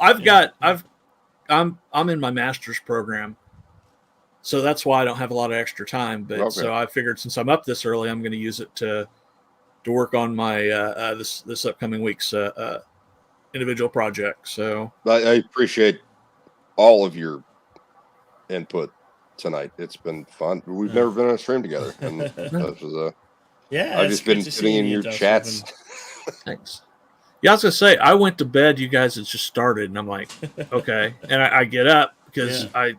I'm in my master's program, so that's why I don't have a lot of extra time. But so I figured since I'm up this early, I'm going to use it to work on my this upcoming week's individual project. So I appreciate all of your input tonight. It's been fun. We've never been on a stream together, and this was I've just been sitting in your chats. Thanks. Yeah, I was gonna say I went to bed. You guys had just started, and I'm like, okay. And I get up because I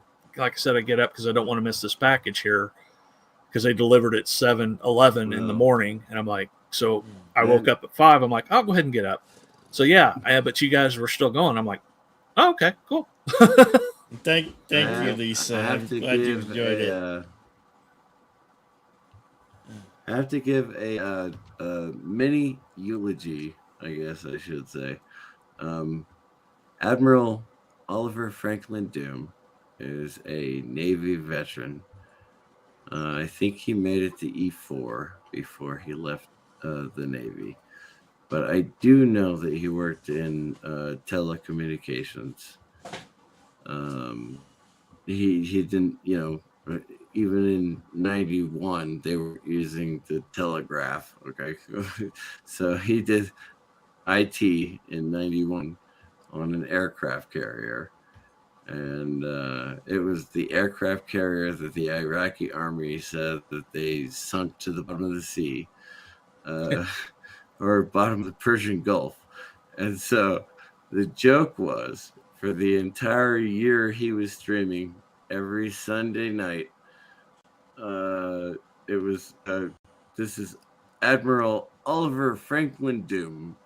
get up because I don't want to miss this package here because they delivered at 7:11 in the morning, and I'm like, so I woke up at 5. I'm like, I'll go ahead and get up. So but you guys were still going. I'm like, oh, okay, cool. Thank you, Lisa. I'm glad you enjoyed it. I have to give a mini eulogy, I guess I should say. Admiral Oliver Franklin Doom is a Navy veteran. I think he made it to E4 before he left the Navy. But I do know that he worked in telecommunications. He didn't, even in 91, they were using the telegraph. Okay. So he did IT in 91 on an aircraft carrier. And it was the aircraft carrier that the Iraqi army said that they sunk to the bottom of the sea, or bottom of the Persian Gulf. And so the joke was, for the entire year he was streaming every Sunday night, it was this is Admiral Oliver Franklin Doom,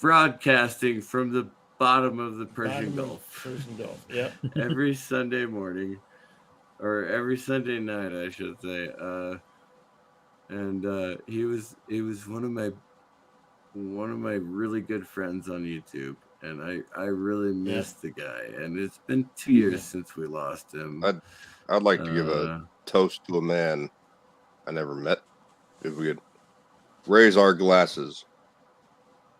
broadcasting from the bottom of the Persian Gulf. Persian Gulf. Yep. Every Sunday morning, or every Sunday night, I should say. And he was one of my really good friends on YouTube, and I really miss the guy. And it's been 2 years since we lost him. I'd like to give a toast to a man I never met. If we could raise our glasses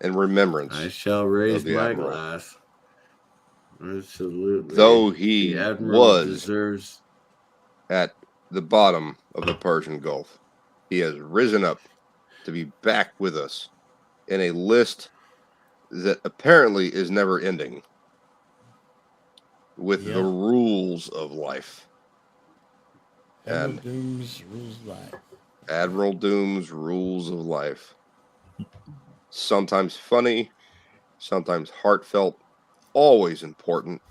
in remembrance. I shall raise my Admiral. glass. Absolutely. Though he the Admiral was deserves at the bottom of the Persian Gulf, he has risen up to be back with us in a list that apparently is never ending with the rules of life. Admiral Doom's Rules of Life. Admiral Doom's Rules of Life. Sometimes funny, sometimes heartfelt, always important.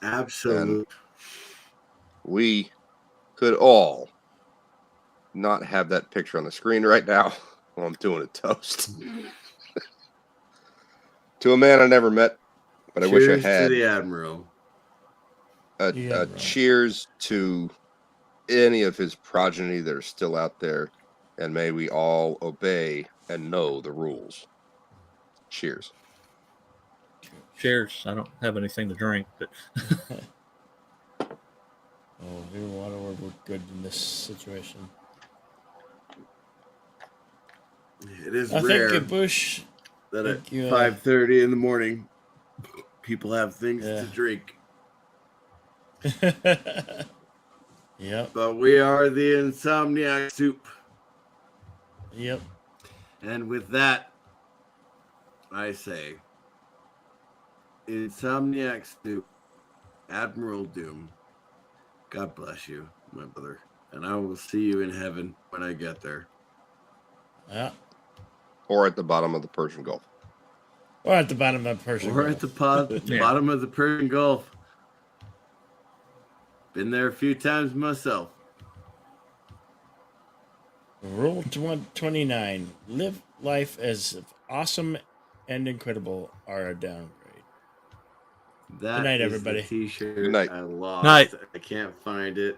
Absolutely. And we could all not have that picture on the screen right now while I'm doing a toast. To a man I never met, but I wish I had. Cheers to the Admiral. A cheers to any of his progeny that are still out there, and may we all obey and know the rules. Cheers. Cheers. I don't have anything to drink, but beer and water were good in this situation. It is I rare think Bush that at 5:30 in the morning, people have things to drink. Yep. But we are the Insomniac Soup. Yep. And with that, I say, Insomniac Soup, Admiral Doom, God bless you, my brother. And I will see you in heaven when I get there. Yeah. Or at the bottom of the Persian Gulf. Or at the bottom of the Persian Gulf. Or at the bottom of the Persian Gulf. Been there a few times myself. Rule 129. Live life as if awesome and incredible are a downgrade. That Good night, is everybody. the t-shirt Good night. I lost. Night. I can't find it.